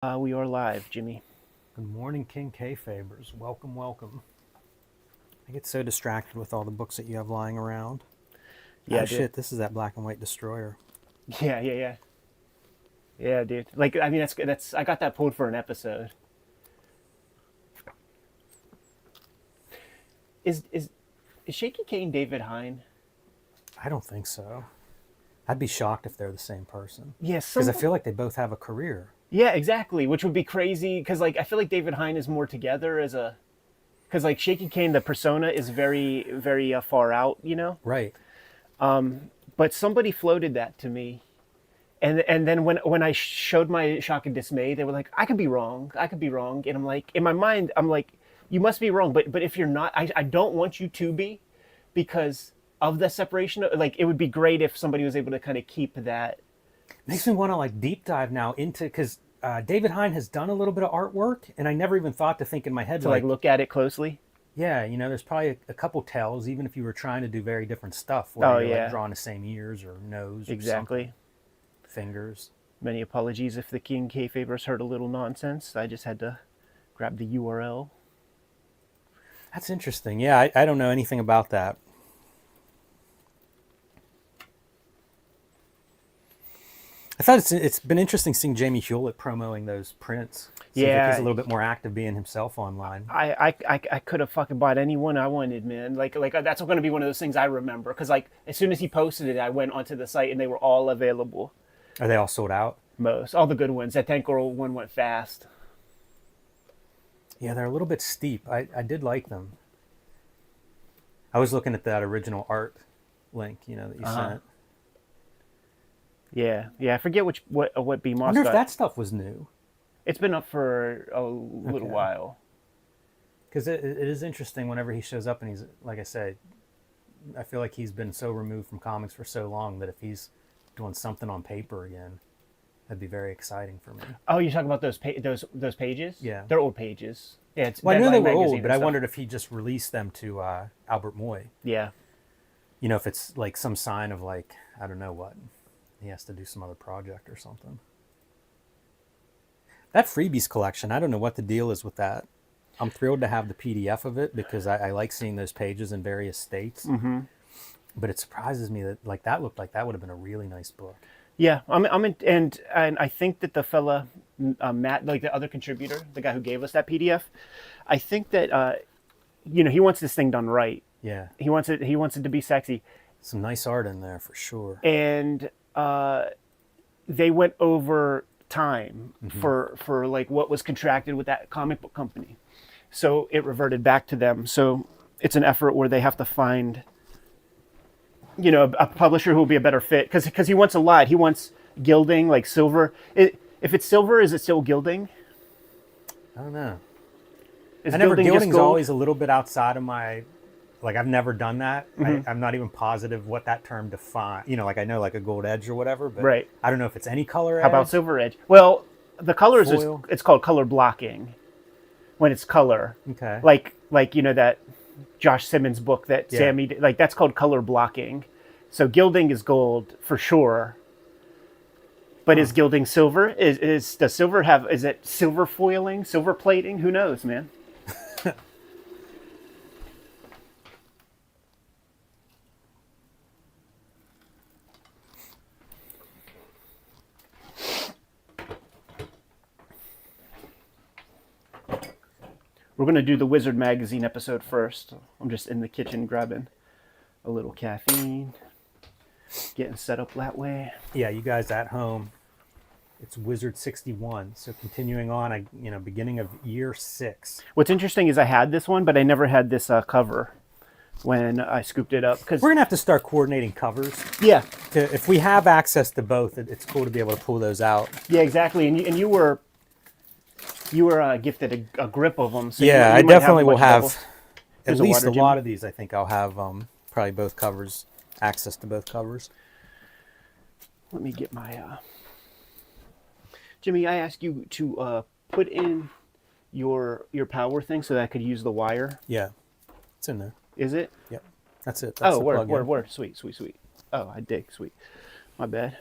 We are live, Jimmy. Good morning, King Kayfabers. Welcome, welcome. I get so distracted with all the books that you have lying around. Yeah, Oh dude. shit, this is that black and white destroyer. Yeah, dude. Like, I mean, that's. I got that pulled for an episode. Is Shaky Kane David Hine? I don't think so. I'd be shocked if they're the same person. Yes, Because I feel like they both have a career. Yeah, exactly. Which would be crazy because, like, I feel like David Hine is more together as a. Because, like, Shaky Kane, the persona is very, very far out, you know. Right. But somebody floated that to me, and then when I showed my shock and dismay, they were like, "I could be wrong. I could be wrong." And I'm like, in my mind, I'm like, "You must be wrong." But if you're not, I don't want you to be, because of the separation. Like, it would be great if somebody was able to kind of keep that. Makes me want to like deep dive now into, because David Hine has done a little bit of artwork, and I never even thought to think in my head To like look at it closely. yeah, there's probably a couple tells, even if you were trying to do very different stuff, where Oh you're yeah, like drawing the same ears or nose or exactly. fingers. Many apologies if the King Kayfabers heard a little nonsense. I just had to grab the URL. That's interesting. Yeah, I don't know anything about that. I thought it's been interesting seeing Jamie Hewlett promoting those prints. Seems like Yeah, he's a little bit more active being himself online. I could have fucking bought any one I wanted, man. Like that's going to be one of those things I remember because like as soon as he posted it, I went onto the site and they were all available. Are they all sold out? Most all the good ones. That Tank Girl one went fast. Yeah, they're a little bit steep. I did like them. I was looking at that original art link, that you sent. Yeah. I forget what B I Moss wonder if got. that stuff was new. It's been up for a little Okay. while. Because it is interesting whenever he shows up, and he's, like I say, I feel like he's been so removed from comics for so long that if he's doing something on paper again, that'd be very exciting for me. Oh, you're talking about those pages? Yeah. They're old pages. Yeah, it's Well, I know they Deadline were magazine old, but and I stuff. wondered if he just released them to Albert Moy. Yeah. If it's like some sign of like, I don't know what, he has to do some other project or something. That freebies collection, I don't know what the deal is with that. I'm thrilled to have the PDF of it because I like seeing those pages in various states. Mm-hmm. But it surprises me that like that looked like that would have been a really nice book. Yeah, I'm in, and I think that the fella Matt, like the other contributor, the guy who gave us that PDF, I think that he wants this thing done right. Yeah, He wants it to be sexy, some nice art in there for sure. and they went over time for like what was contracted with that comic book company, so it reverted back to them. So it's an effort where they have to find a publisher who will be a better fit because he wants a lot. He wants gilding, like silver. If it's silver, is it still gilding? I don't know. Is I never gilding just gilding's gold? always a little bit outside of my, like I've never done that. I'm not even positive what that term defines. Like I know like a gold edge or whatever, but Right. I don't know if it's any color How about edge. silver edge? Well, the colors is Foil? it's called color blocking when it's color. Okay. Like that Josh Simmons book that Yeah. Sammy did, like that's called color blocking. So gilding is gold for sure. But is gilding silver? Does silver have, is it silver foiling, silver plating? Who knows, man? We're going to do the Wizard Magazine episode first. I'm just in the kitchen grabbing a little caffeine, getting set up that way. Yeah, you guys at home, it's Wizard 61. So continuing on, beginning of year 6. What's interesting is I had this one, but I never had this cover when I scooped it up. We're gonna have to start coordinating covers. Yeah, If we have access to both, it's cool to be able to pull those out. yeah, exactly. And you were gifted a grip of them. So Yeah, I might definitely a will bunch of have doubles. at There's a least water, a lot Jimmy. of these. I think I'll have probably both covers, access to both covers. Let me get my. Jimmy, I asked you to put in your power thing so that I could use the wire. Yeah, it's in there. Is it? Yep, that's it. That's Oh, the word, plug-in. word. Sweet. Oh, I dig. Sweet. My bad.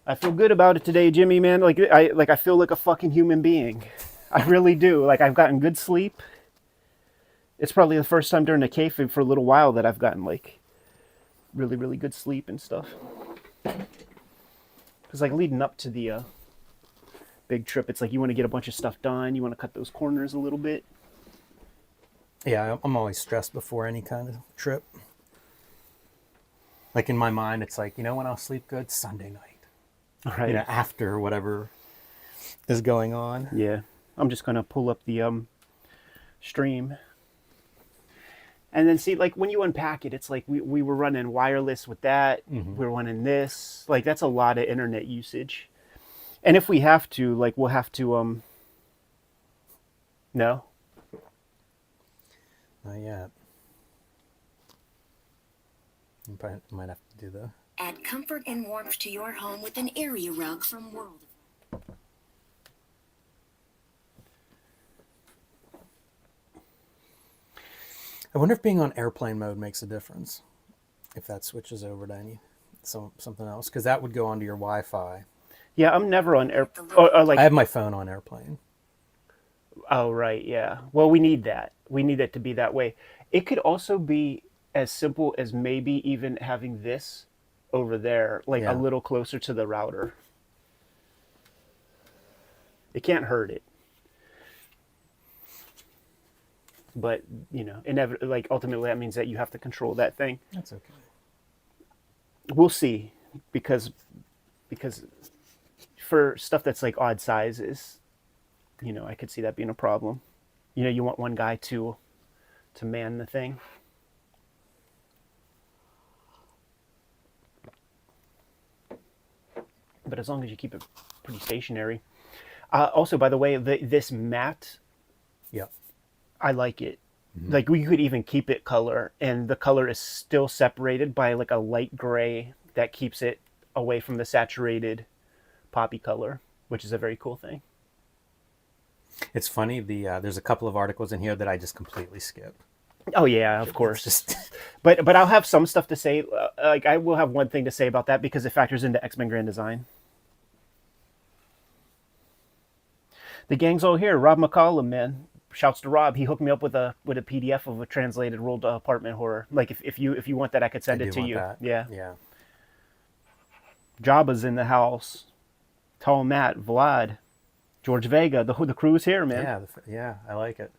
I feel good about it today, Jimmy, man. I feel like a fucking human being. I really do. Like, I've gotten good sleep. It's probably the first time during the Kayfabe for a little while that I've gotten, like, really, really good sleep and stuff. Because, like, leading up to the big trip, it's like you want to get a bunch of stuff done. You want to cut those corners a little bit. Yeah, I'm always stressed before any kind of trip. Like, in my mind, it's like, you know when I'll sleep good? Sunday night. Right. You know, after whatever is going on. Yeah. I'm just going to pull up the stream. And then see, like, when you unpack it, it's like we were running wireless with that. Mm-hmm. We're running this. Like, that's a lot of internet usage. And if we have to, like, we'll have to, no? Not yet. You probably might have to do the... Add comfort and warmth to your home with an area rug from World. I wonder if being on airplane mode makes a difference. If that switches over to something else. Because that would go onto your Wi-Fi. Yeah, I'm never on I have my phone on airplane. Oh, right, yeah. Well, we need that. We need it to be that way. It could also be as simple as maybe even having this over there, like a little closer to the router. It can't hurt it. But, you know, ultimately that means that you have to control that thing. That's okay. We'll see, because for stuff that's like odd sizes, you know, I could see that being a problem. You know, you want one guy to man the thing. But as long as you keep it pretty stationary. Also, by the way, this mat, I like it. Mm-hmm. Like, we could even keep it color, and the color is still separated by like a light gray that keeps it away from the saturated poppy color, which is a very cool thing. It's funny, there's a couple of articles in here that I just completely skip. Oh yeah, of course. But I'll have some stuff to say. Like, I will have one thing to say about that because it factors into X-Men Grand Design. The gang's all here. Rob McCollum, man. Shouts to Rob. He hooked me up with a PDF of a translated World Apartment Horror. Like, if you want that, I could send it to you. That. Yeah. Jabba's in the house. Tall Matt, Vlad, George Vega. The crew's here, man. Yeah, I like it.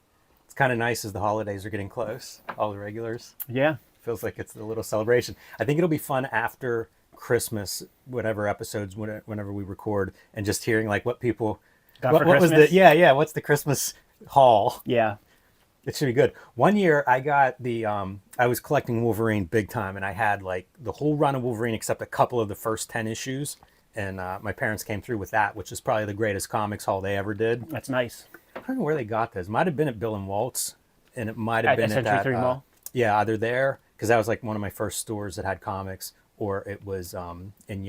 It's kind of nice as the holidays are getting close. All the regulars. Yeah. Feels like it's a little celebration. I think it'll be fun after Christmas, whatever episodes, whenever we record, and just hearing like what people... What was what's the Christmas haul? Yeah. It should be good. One year I got I was collecting Wolverine big time, and I had like the whole run of Wolverine except a couple of the first 10 issues. And my parents came through with that, which is probably the greatest comics haul they ever did. That's nice. I don't know where they got those. Might have been at Bill and Walt's, and it might have been at that. Century Mall? Yeah, either there, because that was like one of my first stores that had comics, or it was in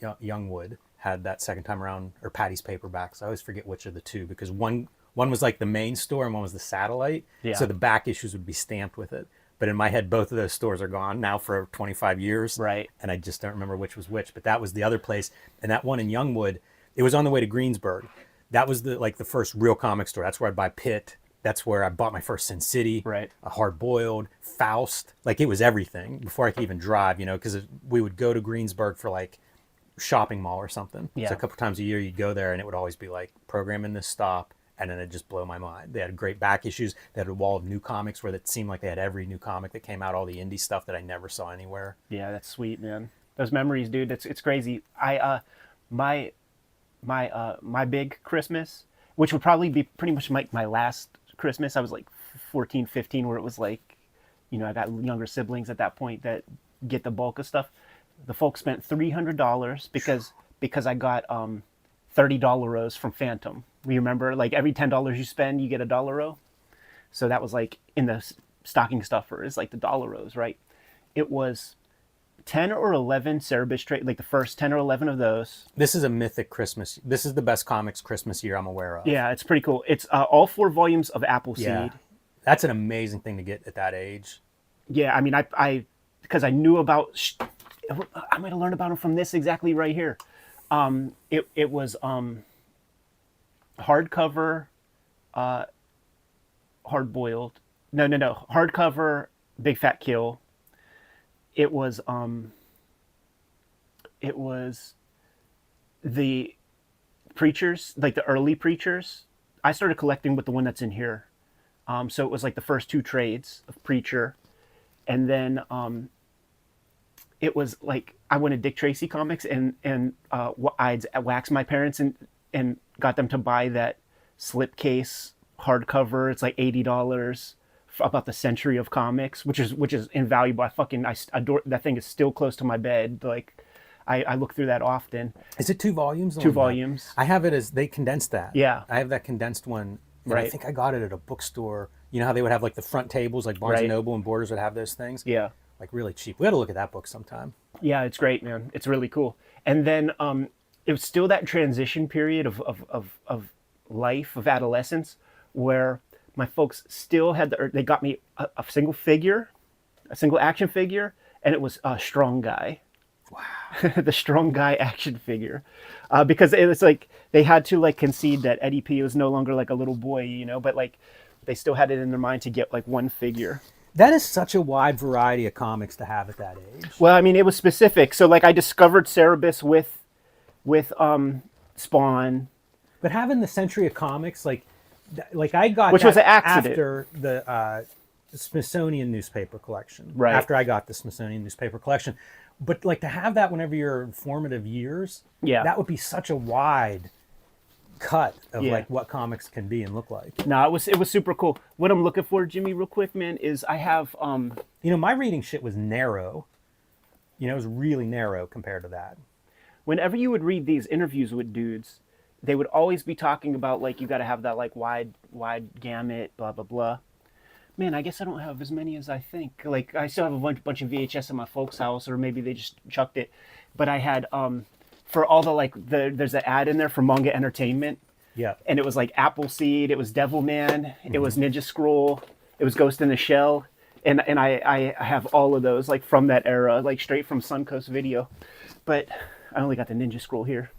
Youngwood, had that second time around, or Patty's Paperbacks. I always forget which of the two, because one was like the main store and one was the satellite. Yeah. So the back issues would be stamped with it. But in my head, both of those stores are gone now for 25 years. Right. And I just don't remember which was which. But that was the other place. And that one in Youngwood, it was on the way to Greensburg. That was the first real comic store. That's where I'd buy Pitt. That's where I bought my first Sin City. Right. A Hard Boiled, Faust. Like, it was everything before I could even drive, you know, because we would go to Greensburg for like shopping mall or something. Yeah. So a couple times a year you'd go there and it would always be like, program in this stop. And then it'd just blow my mind. They had great back issues. They had a wall of new comics where it seemed like they had every new comic that came out, all the indie stuff that I never saw anywhere. Yeah, that's sweet, man. Those memories, dude. It's crazy. My big Christmas, which would probably be pretty much my last Christmas. I was like 14, 15, where it was like, you know, I got younger siblings at that point that get the bulk of stuff. The folks spent $300 because I got $30 from Phantom. You remember, like, every $10 you spend, you get a $1. So that was like in the stocking stuffers, like the $, right? It was 10 or 11 Cerebus trade, like the first 10 or 11 of those. This is a mythic Christmas. This is the best comics Christmas year I'm aware of. Yeah, it's pretty cool. It's all 4 volumes of Appleseed. Yeah. That's an amazing thing to get at that age. Yeah, I mean, I because I knew about, I might have learned about them from this exactly right here. It was hardcover, hard boiled. No. Hardcover, Big Fat Kill. It was the Preachers, like the early Preachers. I started collecting with the one that's in here. So it was like the first 2 trades of Preacher, and then it was like I went to Dick Tracy Comics and I'd wax my parents and got them to buy that slipcase hardcover. It's like $80 about the century of comics, which is invaluable. I adore that thing. Is still close to my bed. Like I look through that often. Is it 2 volumes? 2 volumes. I have it as they condensed that. Yeah. I have that condensed one. And Right. I think I got it at a bookstore. You know how they would have like the front tables, like Barnes and Noble and Borders would have those things? Yeah. Like really cheap. We got to look at that book sometime. Yeah, it's great, man. It's really cool. And then it was still that transition period of life, of adolescence, where my folks still had they got me a single figure, a single action figure, and it was a Strong Guy. Wow. The Strong Guy action figure. Because it was like they had to like concede that Eddie P was no longer like a little boy, you know, but like they still had it in their mind to get like one figure. That is such a wide variety of comics to have at that age. Well, I mean, it was specific. So like I discovered Cerebus with Spawn. But having the Century of Comics, like I got Which that was an accident. after the Smithsonian newspaper collection. Right. After I got the Smithsonian newspaper collection. But like to have that whenever you're in formative years, Yeah. that would be such a wide cut of Yeah. like what comics can be and look like. No, it was super cool. What I'm looking for, Jimmy, real quick, man, is I have You know, my reading shit was narrow. You know, it was really narrow compared to that. whenever you would read these interviews with dudes, they would always be talking about like you got to have that like wide gamut, blah blah blah. Man, I guess I don't have as many as I think. Like I still have a bunch of VHS in my folks' house, or maybe they just chucked it. But I had for all there's an ad in there for Manga Entertainment. Yeah. And it was like Appleseed, it was Devilman, it was Ninja Scroll, it was Ghost in the Shell, and I have all of those like from that era, like straight from Suncoast Video. But I only got the Ninja Scroll here.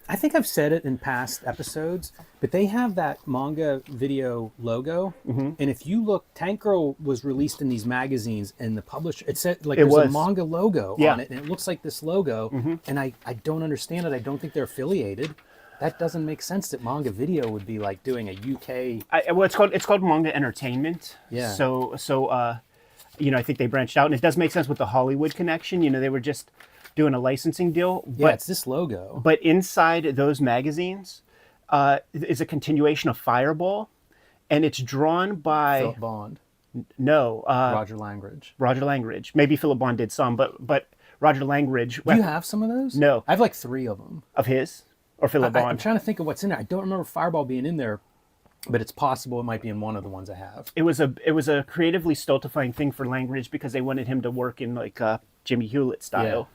I think I've said it in past episodes, but they have that manga video logo. And if you look, Tank Girl was released in these magazines, and the publisher, it said like there's a manga logo on it, and it looks like this logo. And I don't understand it. I don't think they're affiliated. That doesn't make sense that manga video would be like doing a UK. Well, it's called Manga Entertainment. Yeah. So you know, I think they branched out, and it does make sense with the Hollywood connection. You know, they were just doing a licensing deal. Yeah, it's this logo. But inside those magazines is a continuation of Fireball, and it's drawn by Philip Bond. No, Roger Langridge. Roger Langridge. Maybe Philip Bond did some, but Roger Langridge. Do you have some of those? No. I have like 3 of them. Of his or Philip I'm Bond? trying to think of what's in there. I don't remember Fireball being in there, but it's possible it might be in one of the ones I have. It was a creatively stultifying thing for Langridge because they wanted him to work in like Jimmy Hewlett style.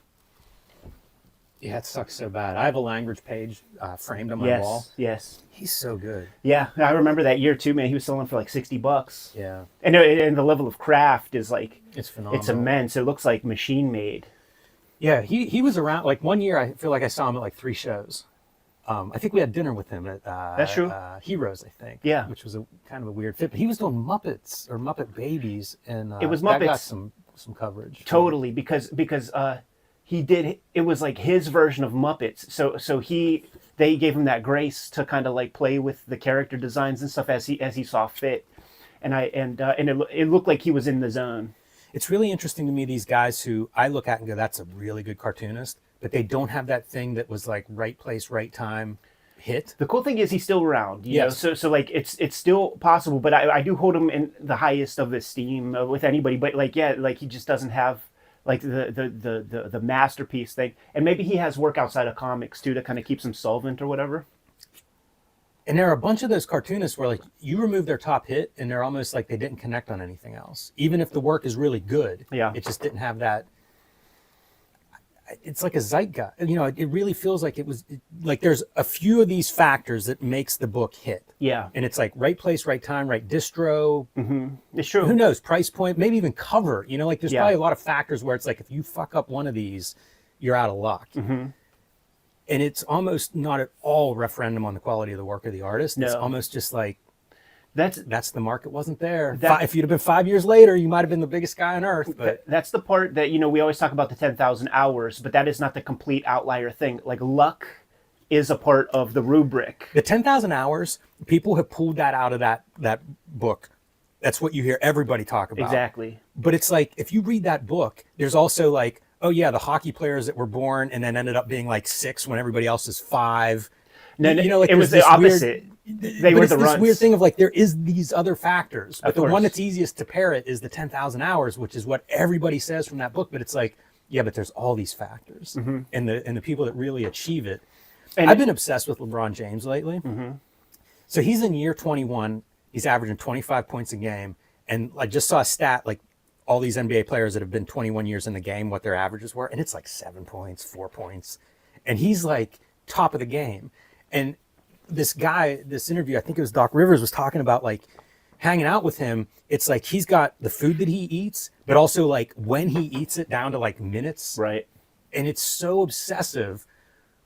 Yeah, it sucks so bad. I have a Langridge page framed on my wall. Yes. He's so good. Yeah, I remember that year too, man. He was selling for like $60. Yeah. And the level of craft is like It's phenomenal. it's immense. It looks like machine made. Yeah, he was around, like one year I feel like I saw him at like 3 shows. I think we had dinner with him at That's true. Heroes, I think. Yeah. Which was a kind of a weird fit. But he was doing Muppets or Muppet Babies, and It was that got Muppets. some coverage. Totally, because he did, it was like his version of Muppets. So they gave him that grace to kind of like play with the character designs and stuff as he saw fit. And it looked like he was in the zone. It's really interesting to me, these guys who I look at and go, that's a really good cartoonist, but they don't have that thing that was like right place, right time hit. The cool thing is he's still around, you Yes. know. So like it's still possible, but I do hold him in the highest of esteem with anybody. But like he just doesn't have like the masterpiece thing, and maybe he has work outside of comics too that kind of keeps him solvent or whatever. And there are a bunch of those cartoonists where like you remove their top hit and they're almost like they didn't connect on anything else. Even if the work is really good, Yeah. it just didn't have that. It's like a zeitgeist. You know, it really feels like like there's a few of these factors that makes the book hit. Yeah, And it's like right place, right time, right distro. it's true. Who knows? Price point, maybe even cover. You know, like there's Yeah. probably a lot of factors where it's like if you fuck up one of these, you're out of luck. And it's almost not at all referendum on the quality of the work of the artist. It's No. almost just like, That's the market wasn't there. That- If you'd have been 5 years later, you might have been the biggest guy on earth. But that's the part that, we always talk about the 10,000 hours, but that is not the complete outlier thing. Like, luck is a part of the rubric. the 10,000 hours, people have pulled that out of that book. That's what you hear everybody talk about. Exactly. But it's like, if you read that book, there's also like, oh yeah, the hockey players that were born and then ended up being like 6 when everybody else is 5. No, Like it was there's the this weird- opposite. They but were it's the this runs. weird thing of like, there is these other factors, but Of the one course. that's easiest to parrot is the 10,000 hours, which is what everybody says from that book. But it's like, yeah, but there's all these factors, and the people that really achieve it. And I've been obsessed with LeBron James lately. So he's in year 21. He's averaging 25 points a game, and I just saw a stat like all these NBA players that have been 21 years in the game, what their averages were, and it's like 7 points, 4 points, and he's like top of the game. And this guy, this interview, I think it was Doc Rivers, was talking about like hanging out with him. It's like he's got the food that he eats, but also like when he eats it down to like minutes. Right. And it's so obsessive,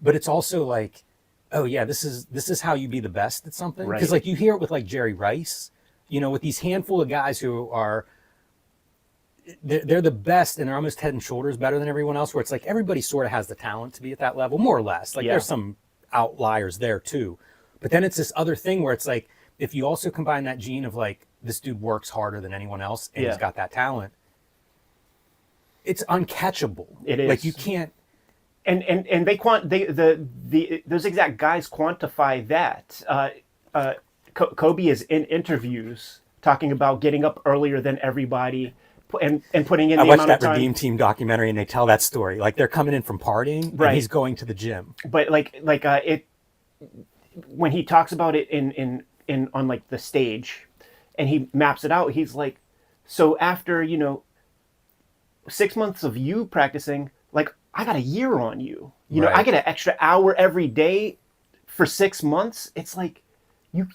but it's also like, oh yeah, this is how you be the best at something. Right. Because like you hear it with like Jerry Rice, with these handful of guys who are, they're the best and they're almost head and shoulders better than everyone else, where it's like everybody sort of has the talent to be at that level, more or less. Like Yeah. there's some outliers there too. But then it's this other thing where it's like, if you also combine that gene of like, this dude works harder than anyone else and Yeah. he's got that talent, it's uncatchable. It is. Like you can't. And those exact guys quantify that. Kobe is in interviews talking about getting up earlier than everybody and putting in I the watched amount of that time. Redeem Team documentary and they tell that story. Like they're coming in from partying Right. and he's going to the gym. But it when he talks about it in on like the stage and he maps it out, he's like, so after 6 months of you practicing, like I got a year on you. Right. I get an extra hour every day for 6 months. It's like you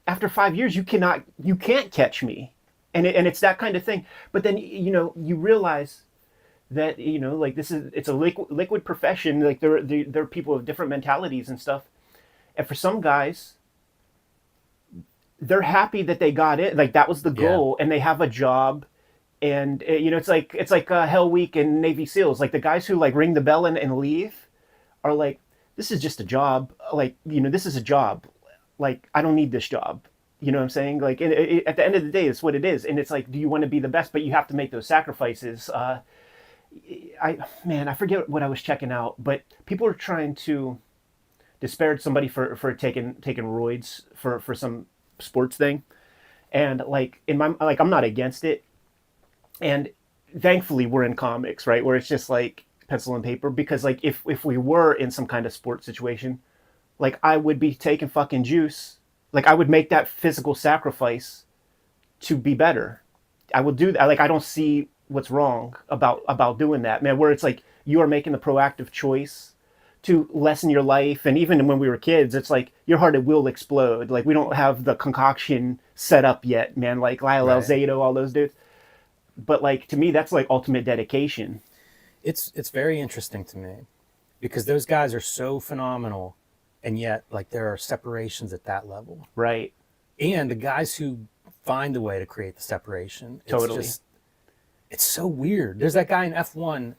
after 5 years you can't catch me. And it's that kind of thing. But then you realize that like it's a liquid profession. Like there are people with different mentalities and stuff. And for some guys, they're happy that they got it. Like that was the goal, and they have a job. And it's like Hell Week and Navy SEALs. Like the guys who like ring the bell and leave are like, this is just a job. Like this is a job. Like I don't need this job. You know what I'm saying? Like at the end of the day, it's what it is. And it's like, do you want to be the best? But you have to make those sacrifices. I forget what I was checking out, but people are trying to disparage somebody for taking roids for some sports thing. And like I'm not against it. And thankfully we're in comics, right? Where it's just like pencil and paper, because like if we were in some kind of sports situation, like I would be taking fucking juice. Like I would make that physical sacrifice to be better. I would do that. Like I don't see what's wrong about doing that, man. Where it's like you are making the proactive choice to lessen your life. And even when we were kids, it's like your heart will explode. Like we don't have the concoction set up yet, man. Like Lyle Right. Alzado, all those dudes. But like to me, that's like ultimate dedication. It's very interesting to me because those guys are so phenomenal, and yet like there are separations at that level. Right. And the guys who find a way to create the separation, Totally. It's so weird. There's that guy in F1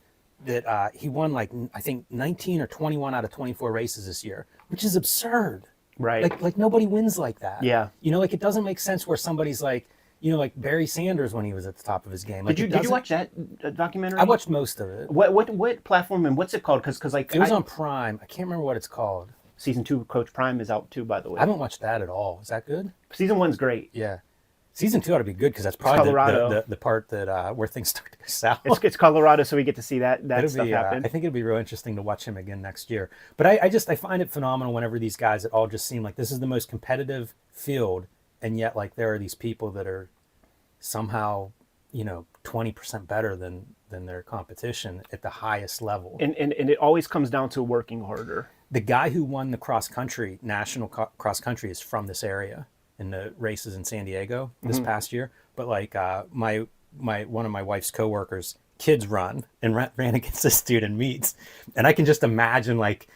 that he won like I think 19 or 21 out of 24 races this year, which is absurd. Right. Like nobody wins like that. Yeah. Like it doesn't make sense where somebody's like, like Barry Sanders when he was at the top of his game. Like Did you watch that documentary? I watched most of it. What platform and what's it called? Because like It was on Prime. I can't remember what it's called. season 2 Coach Prime is out too, by the way. I haven't watched that at all. Is that good? Season 1's great. Yeah. Season 2 ought to be good because that's probably Colorado. the part that where things start to go south. It's Colorado, so we get to see that It'll stuff be, happen. I think it'll be real interesting to watch him again next year. But I find it phenomenal whenever these guys that all just seem like this is the most competitive field, and yet like there are these people that are somehow 20% better than their competition at the highest level. And it always comes down to working harder. The guy who won the national cross country is from this area in the races in San Diego this past year. But like one of my wife's coworkers, kids run and ran against this dude in meets, and I can just imagine like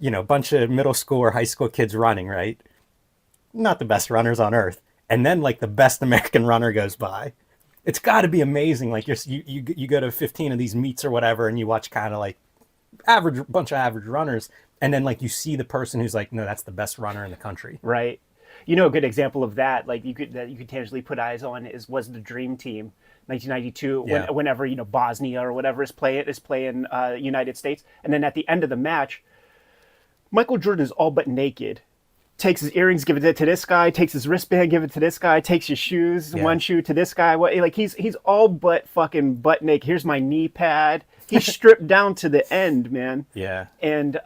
bunch of middle school or high school kids running, right? Not the best runners on earth. And then like the best American runner goes by. It's got to be amazing. Like you go to 15 of these meets or whatever, and you watch kind of like bunch of average runners, and then like you see the person who's like, no, that's the best runner in the country. Right. You know, a good example of that, like you could tangibly put eyes on, was the Dream Team, 1992. Yeah. Whenever Bosnia or whatever is playing United States, and then at the end of the match, Michael Jordan is all but naked. Takes his earrings, give it to this guy. Takes his wristband, give it to this guy. Takes his shoes, one shoe to this guy. Like he's all but fucking butt naked. Here's my knee pad. He's stripped down to the end, man. Yeah. And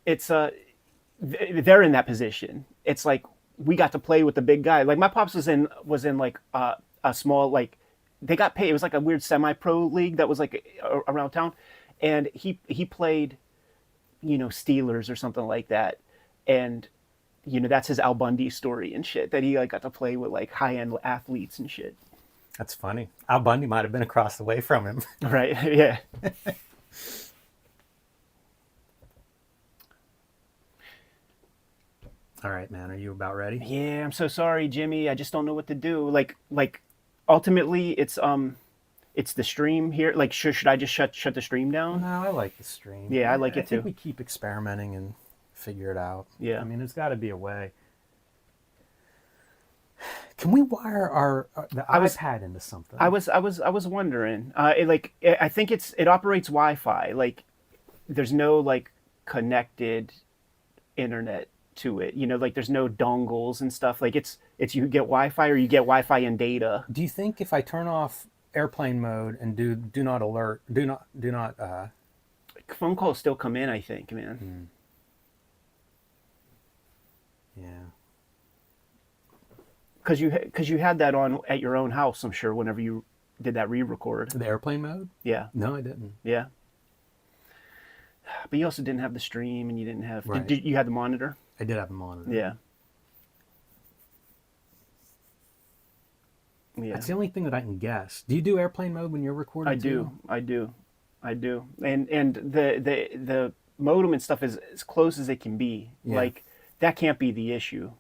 it's they're in that position. It's like we got to play with the big guy. Like my pops was in like a small, like they got paid. It was like a weird semi-pro league that was like around town, and he played, Steelers or something like that. And, that's his Al Bundy story and shit, that he like got to play with like high-end athletes and shit. That's funny. Al Bundy might have been across the way from him. Right, yeah. All right, man. Are you about ready? Yeah, I'm so sorry, Jimmy. I just don't know what to do. Like ultimately, it's the stream here. Like, should I just shut the stream down? No, I like the stream. Yeah, I like it too. I think we keep experimenting and figure it out. Yeah. I mean, there's got to be a way. Can we wire the iPad into something? I was wondering. I think it operates Wi-Fi. Like, there's no like connected internet to it. Like there's no dongles and stuff. Like it's you get Wi-Fi or you get Wi-Fi and data. Do you think if I turn off airplane mode and do not alert, do not phone calls still come in, I think, man. Yeah. Because you had that on at your own house, I'm sure, whenever you did that re-record. The airplane mode? Yeah. No, I didn't. Yeah. But you also didn't have the stream, and you didn't have. Right. You had the monitor? I did have a monitor. Yeah. Yeah. That's the only thing that I can guess. Do you do airplane mode when you're recording? I do. And the modem and stuff is as close as it can be. Yeah. Like that can't be the issue.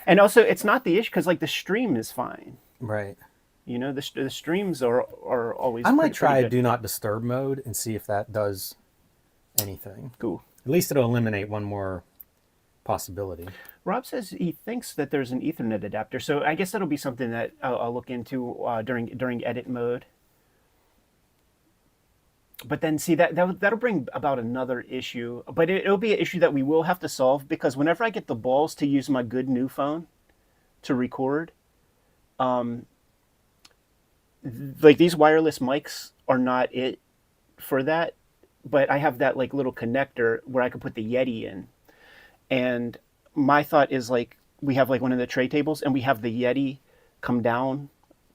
And also, it's not the issue because like the stream is fine. Right. The streams are always. I might try pretty good. do not disturb mode and see if that does anything. Cool. At least it'll eliminate one more possibility. Rob says he thinks that there's an Ethernet adapter, so I guess that'll be something that I'll look into during edit mode. But then, see, that'll bring about another issue. But it'll be an issue that we will have to solve, because whenever I get the balls to use my good new phone to record, like these wireless mics are not it for that. But I have that like little connector where I could put the Yeti in. And my thought is like we have like one of the tray tables, and we have the Yeti come down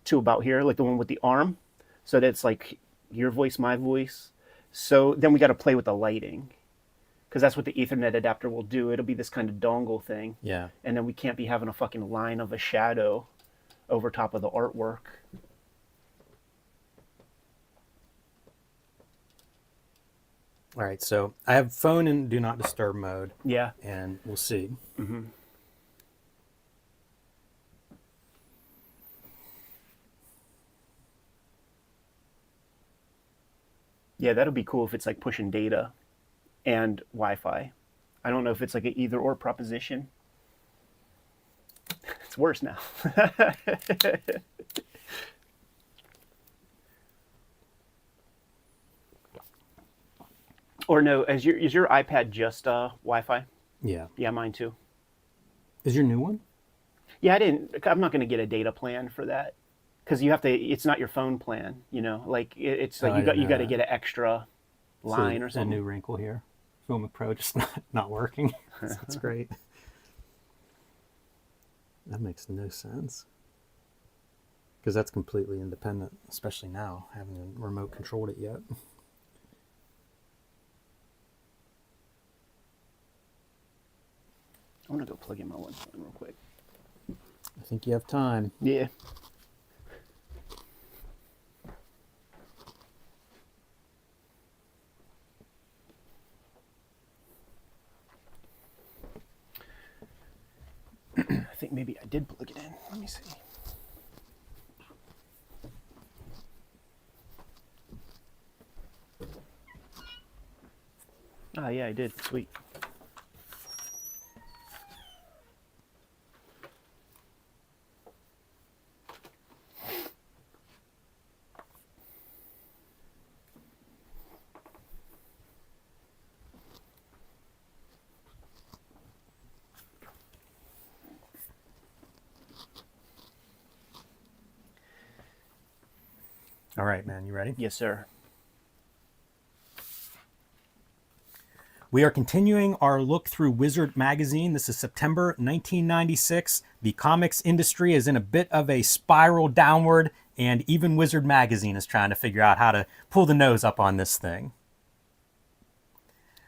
to about here, like the one with the arm, so that it's like your voice, my voice. So then we got to play with the lighting, because that's what the Ethernet adapter will do. It'll be this kind of dongle thing. Yeah. And then we can't be having a fucking line of a shadow over top of the artwork. All right, so I have phone in do not disturb mode. Yeah. And we'll see. Mm-hmm. Yeah, that'll be cool if it's like pushing data and Wi-Fi. I don't know if it's like an either or proposition. It's worse now. Or no, is your iPad just Wi-Fi? Yeah. Yeah, mine too. Is your new one? Yeah, I'm not going to get a data plan for that, because you have to. It's not your phone plan, Like it's like you got to get an extra line or something. A new wrinkle here. Filmic Pro just not working. That's great. That makes no sense. Because that's completely independent, especially now, having remote controlled it yet. I want to go plug in my one phone real quick. I think you have time. Yeah. I think maybe I did plug it in. Let me see. Oh, yeah, I did. Sweet. All right, man, you ready? Yes, sir. We are continuing our look through Wizard magazine. This is September 1996. The comics industry is in a bit of a spiral downward, and even Wizard magazine is trying to figure out how to pull the nose up on this thing.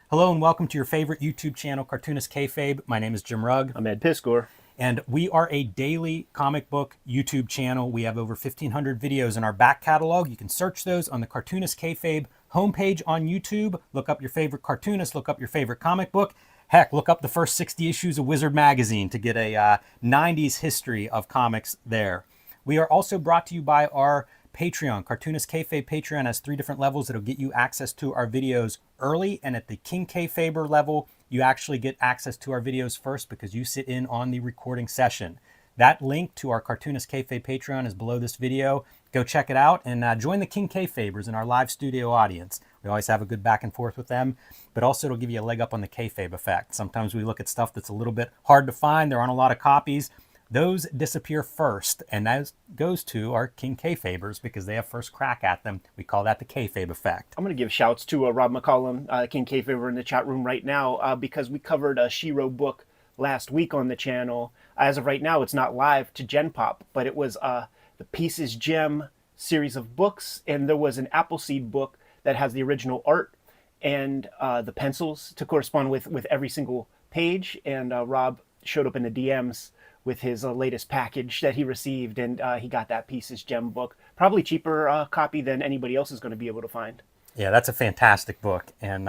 Hello and welcome to your favorite YouTube channel, Cartoonist Kayfabe. My name is Jim Rugg. I'm Ed Piscor. And we are a daily comic book YouTube channel. We have over 1,500 videos in our back catalog. You can search those on the Cartoonist Kayfabe homepage on YouTube. Look up your favorite cartoonist, look up your favorite comic book. Heck, look up the first 60 issues of Wizard magazine to get a 90s history of comics there. We are also brought to you by our Patreon. Cartoonist Kayfabe Patreon has 3 different levels that'll get you access to our videos early, and at the King Kayfaber level, you actually get access to our videos first because you sit in on the recording session. That link to our Cartoonist Kayfabe Patreon is below this video. Go check it out and join the King Kayfabers in our live studio audience. We always have a good back and forth with them, but also it'll give you a leg up on the kayfabe effect. Sometimes we look at stuff that's a little bit hard to find. There aren't a lot of copies. Those disappear first, and that goes to our King Kayfabers because they have first crack at them. We call that the kayfabe effect. I'm going to give shouts to Rob McCollum, King Kayfaber, in the chat room right now because we covered a Shiro book last week on the channel. As of right now, it's not live to Gen Pop, but it was the Pieces Gem series of books, and there was an Appleseed book that has the original art and the pencils to correspond with every single page, and Rob showed up in the DMs with his latest package that he received, and he got that Pieces Gem book. Probably cheaper copy than anybody else is going to be able to find. Yeah, that's a fantastic book. And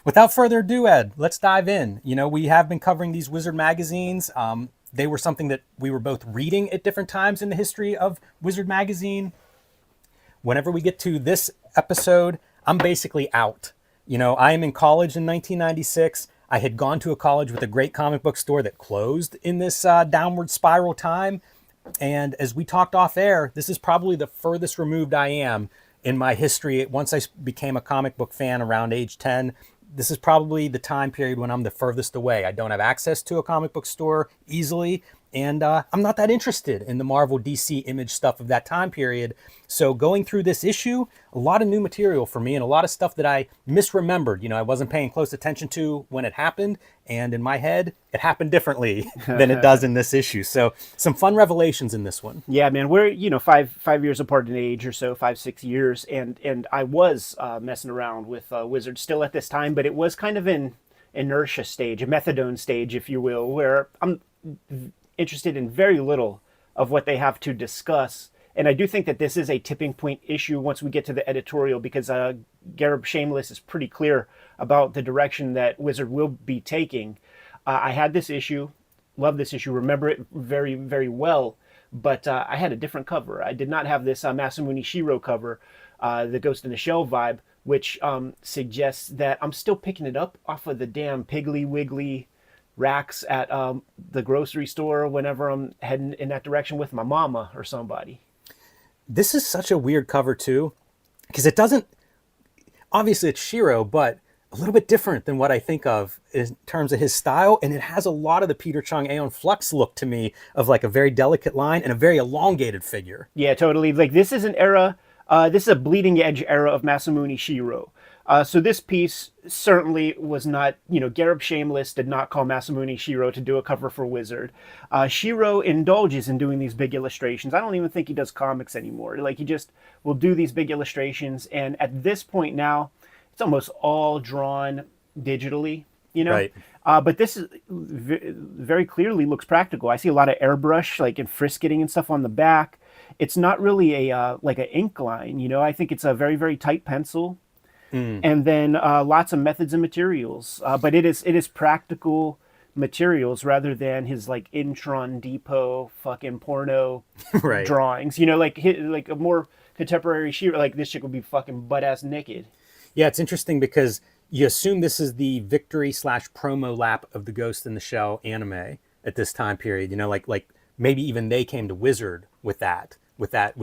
without further ado, Ed, let's dive in. You know, we have been covering these Wizard magazines. They were something that we were both reading at different times in the history of Wizard magazine. Whenever we get to this episode, I'm basically out. You know, I am in college in 1996. I had gone to a college with a great comic book store that closed in this downward spiral time. And as we talked off air, this is probably the furthest removed I am in my history. Once I became a comic book fan around age 10, this is probably the time period when I'm the furthest away. I don't have access to a comic book store easily. And I'm not that interested in the Marvel DC Image stuff of that time period. So going through this issue, a lot of new material for me and a lot of stuff that I misremembered. You know, I wasn't paying close attention to when it happened. And in my head, it happened differently than it does in this issue. So some fun revelations in this one. Yeah, man, we're, you know, five years apart in age or so, 5-6 years. And I was messing around with Wizards still at this time, but it was kind of an inertia stage, a methadone stage, if you will, where I'm interested in very little of what they have to discuss. And I do think that this is a tipping point issue once we get to the editorial, because Gareb Shameless is pretty clear about the direction that Wizard will be taking. I had this issue, love this issue, remember it very, very well, but I had a different cover. I did not have this Masamune Shiro cover, the Ghost in the Shell vibe, which suggests that I'm still picking it up off of the damn Piggly Wiggly racks at the grocery store whenever I'm heading in that direction with my mama or somebody. This is such a weird cover too, because it doesn't, obviously it's Shiro, but a little bit different than what I think of in terms of his style. And it has a lot of the Peter Chung Aeon Flux look to me of like a very delicate line and a very elongated figure. Yeah, totally. Like this is an era, this is a bleeding edge era of Masamune Shiro. So this piece certainly was not, you know, Gareb Shameless did not call Masamune Shiro to do a cover for Wizard. Shiro indulges in doing these big illustrations. I don't even think he does comics anymore. Like, he just will do these big illustrations. And at this point now, it's almost all drawn digitally, you know? Right. But this is very clearly looks practical. I see a lot of airbrush, like, and frisketing and stuff on the back. It's not really a like an ink line, you know? I think it's a very, very tight pencil. And then lots of methods and materials. But it is practical materials rather than his like Intron Depot fucking porno Right. drawings. Like a more contemporary sheet, like this chick would be fucking butt ass naked. Yeah, it's interesting because you assume this is the victory / promo lap of the Ghost in the Shell anime at this time period. Like maybe even they came to Wizard with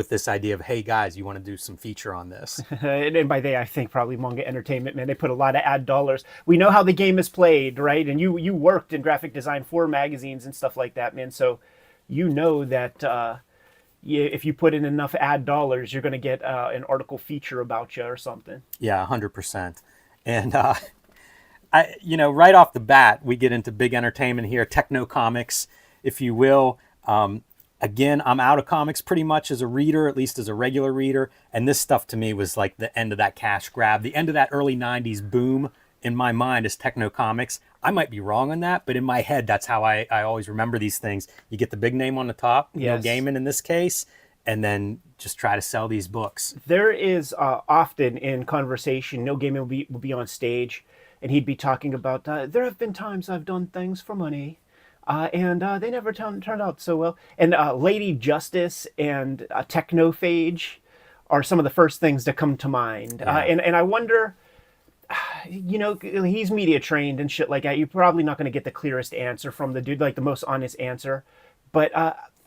this idea of, hey guys, you want to do some feature on this? And by they, I think probably Manga Entertainment, man. They put a lot of ad dollars. We know how the game is played, right? And you worked in graphic design for magazines and stuff like that, man. So you know that if you put in enough ad dollars, you're going to get an article feature about you or something. Yeah, 100%. And right off the bat, we get into big entertainment here, techno comics, if you will. Again, I'm out of comics pretty much as a reader, at least as a regular reader. And this stuff to me was like the end of that cash grab, the end of that early 90s boom in my mind as techno comics. I might be wrong on that, but in my head, that's how I always remember these things. You get the big name on the top, yes. Neil Gaiman in this case, and then just try to sell these books. There is often in conversation, Neil Gaiman will be on stage and he'd be talking about, there have been times I've done things for money. And they never turned out so well. And Lady Justice and Technophage are some of the first things that come to mind. Yeah. And I wonder, he's media trained and shit like that. You're probably not going to get the clearest answer from the dude, like the most honest answer. But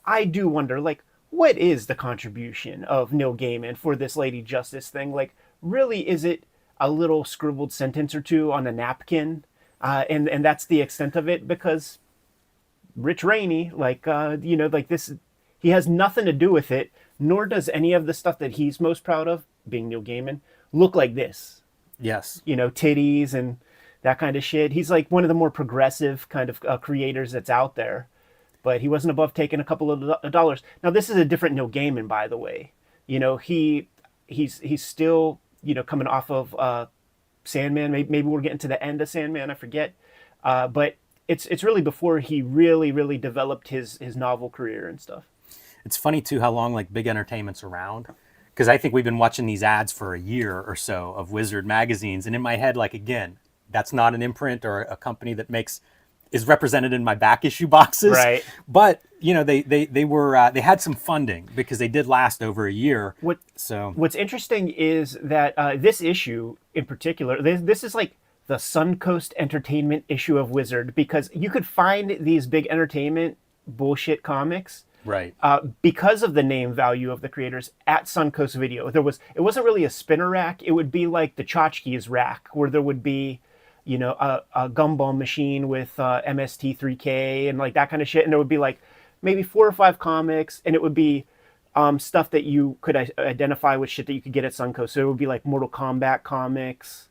I do wonder, like, what is the contribution of Neil Gaiman for this Lady Justice thing? Like, really, is it a little scribbled sentence or two on a napkin? And that's the extent of it? Because Rich Rainey, like this, he has nothing to do with it, nor does any of the stuff that he's most proud of, being Neil Gaiman, look like this. Yes. Titties and that kind of shit. He's like one of the more progressive kind of creators that's out there, but he wasn't above taking a couple of dollars. Now, this is a different Neil Gaiman, by the way. He's still, coming off of Sandman. Maybe we're getting to the end of Sandman, I forget. But it's really before he really developed his novel career and stuff. It's funny too how long like big entertainment's around, because I think we've been watching these ads for a year or so of Wizard magazines, and in my head, like, again, that's not an imprint or a company that is represented in my back issue boxes, right? But they had some funding because they did last over a year. What's interesting is that this issue in particular, this is like the Suncoast Entertainment issue of Wizard, because you could find these big entertainment bullshit comics, right? Because of the name value of the creators at Suncoast Video. It wasn't really a spinner rack. It would be like the Tchotchkes rack, where there would be, a gumball machine with MST3K and like that kind of shit, and there would be like maybe 4 or 5 comics, and it would be stuff that you could identify with shit that you could get at Suncoast. So it would be like Mortal Kombat comics.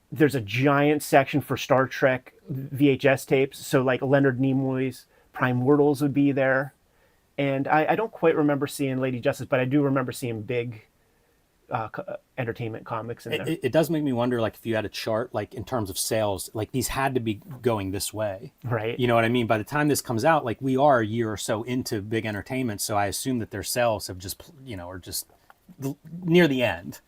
There's a giant section for Star Trek VHS tapes. So like Leonard Nimoy's Primordials would be there. And I don't quite remember seeing Lady Justice, but I do remember seeing big entertainment comics in there. It does make me wonder, like, if you had a chart, like in terms of sales, like these had to be going this way. Right. You know what I mean? By the time this comes out, like we are a year or so into big entertainment. So I assume that their sales have just, are just near the end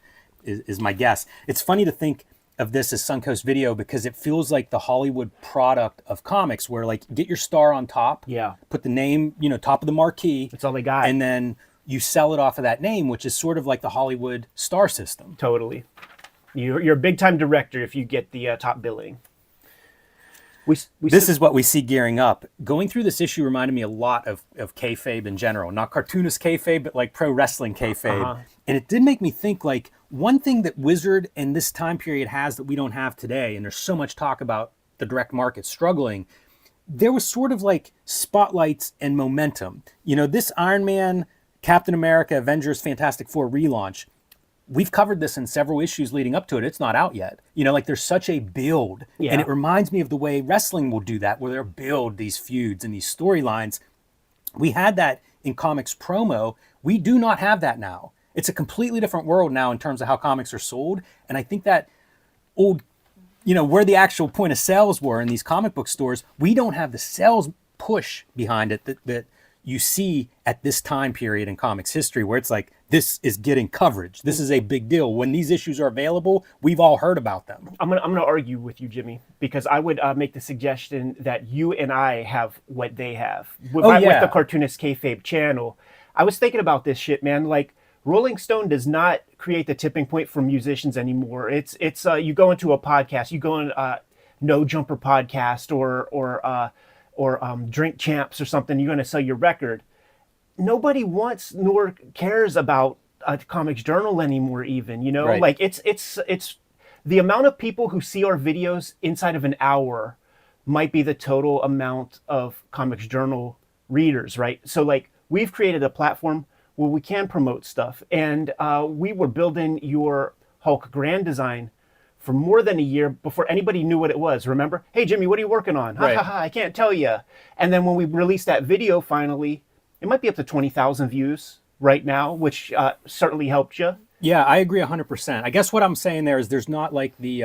is my guess. It's funny to think of this as Suncoast Video because it feels like the Hollywood product of comics where like get your star on top, put the name, top of the marquee. That's all they got. And then you sell it off of that name, which is sort of like the Hollywood star system. Totally. You're a big time director if you get the top billing. This is what we see gearing up. Going through this issue reminded me a lot of kayfabe in general. Not cartoonist kayfabe, but like pro wrestling kayfabe. Uh-huh. And it did make me think, like, one thing that Wizard in this time period has that we don't have today, and there's so much talk about the direct market struggling, there was sort of like spotlights and momentum. This Iron Man, Captain America, Avengers, Fantastic Four relaunch, we've covered this in several issues leading up to it. It's not out yet. Like there's such a build. Yeah. And it reminds me of the way wrestling will do that, where they'll build these feuds and these storylines. We had that in comics promo. We do not have that now. It's a completely different world now in terms of how comics are sold. And I think that old, where the actual point of sales were in these comic book stores, we don't have the sales push behind it that you see at this time period in comics history, where it's like this is getting coverage. This is a big deal. When these issues are available, we've all heard about them. I'm gonna argue with you, Jimmy, because I would make the suggestion that you and I have what they have with the Cartoonist Kayfabe channel. I was thinking about this shit, man. Like, Rolling Stone does not create the tipping point for musicians anymore. It's you go into a podcast, you go in No Jumper podcast or Drink Champs or something. You're going to sell your record. Nobody wants nor cares about a comics journal anymore. Even Right. like it's the amount of people who see our videos inside of an hour might be the total amount of comics journal readers, right? So like we've created a platform where we can promote stuff, and we were building your Hulk Grand design for more than a year before anybody knew what it was. Remember? Hey Jimmy, what are you working on? Right. Ha ha ha! I can't tell you. And then when we released that video, finally, it might be up to 20,000 views right now, which certainly helped you. Yeah, I agree 100%. I guess what I'm saying there is there's not like the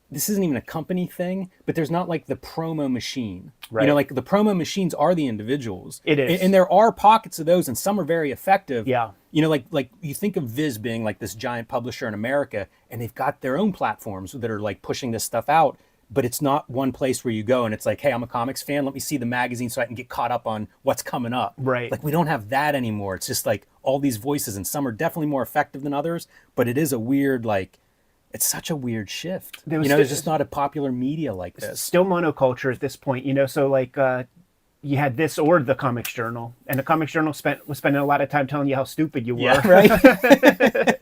this isn't even a company thing, but there's not like the promo machine. Right. Like the promo machines are the individuals. It is. And there are pockets of those, and some are very effective. Yeah. Like you think of Viz being like this giant publisher in America, and they've got their own platforms that are like pushing this stuff out, but it's not one place where you go and it's like, hey, I'm a comics fan, let me see the magazine so I can get caught up on what's coming up. Right. Like we don't have that anymore. It's just like all these voices, and some are definitely more effective than others, but it is a weird, like, it's such a weird shift. There's just not a popular media like this. Still monoculture at this point, so like you had this or the Comics Journal, and the Comics Journal was spending a lot of time telling you how stupid you were. Yeah, right.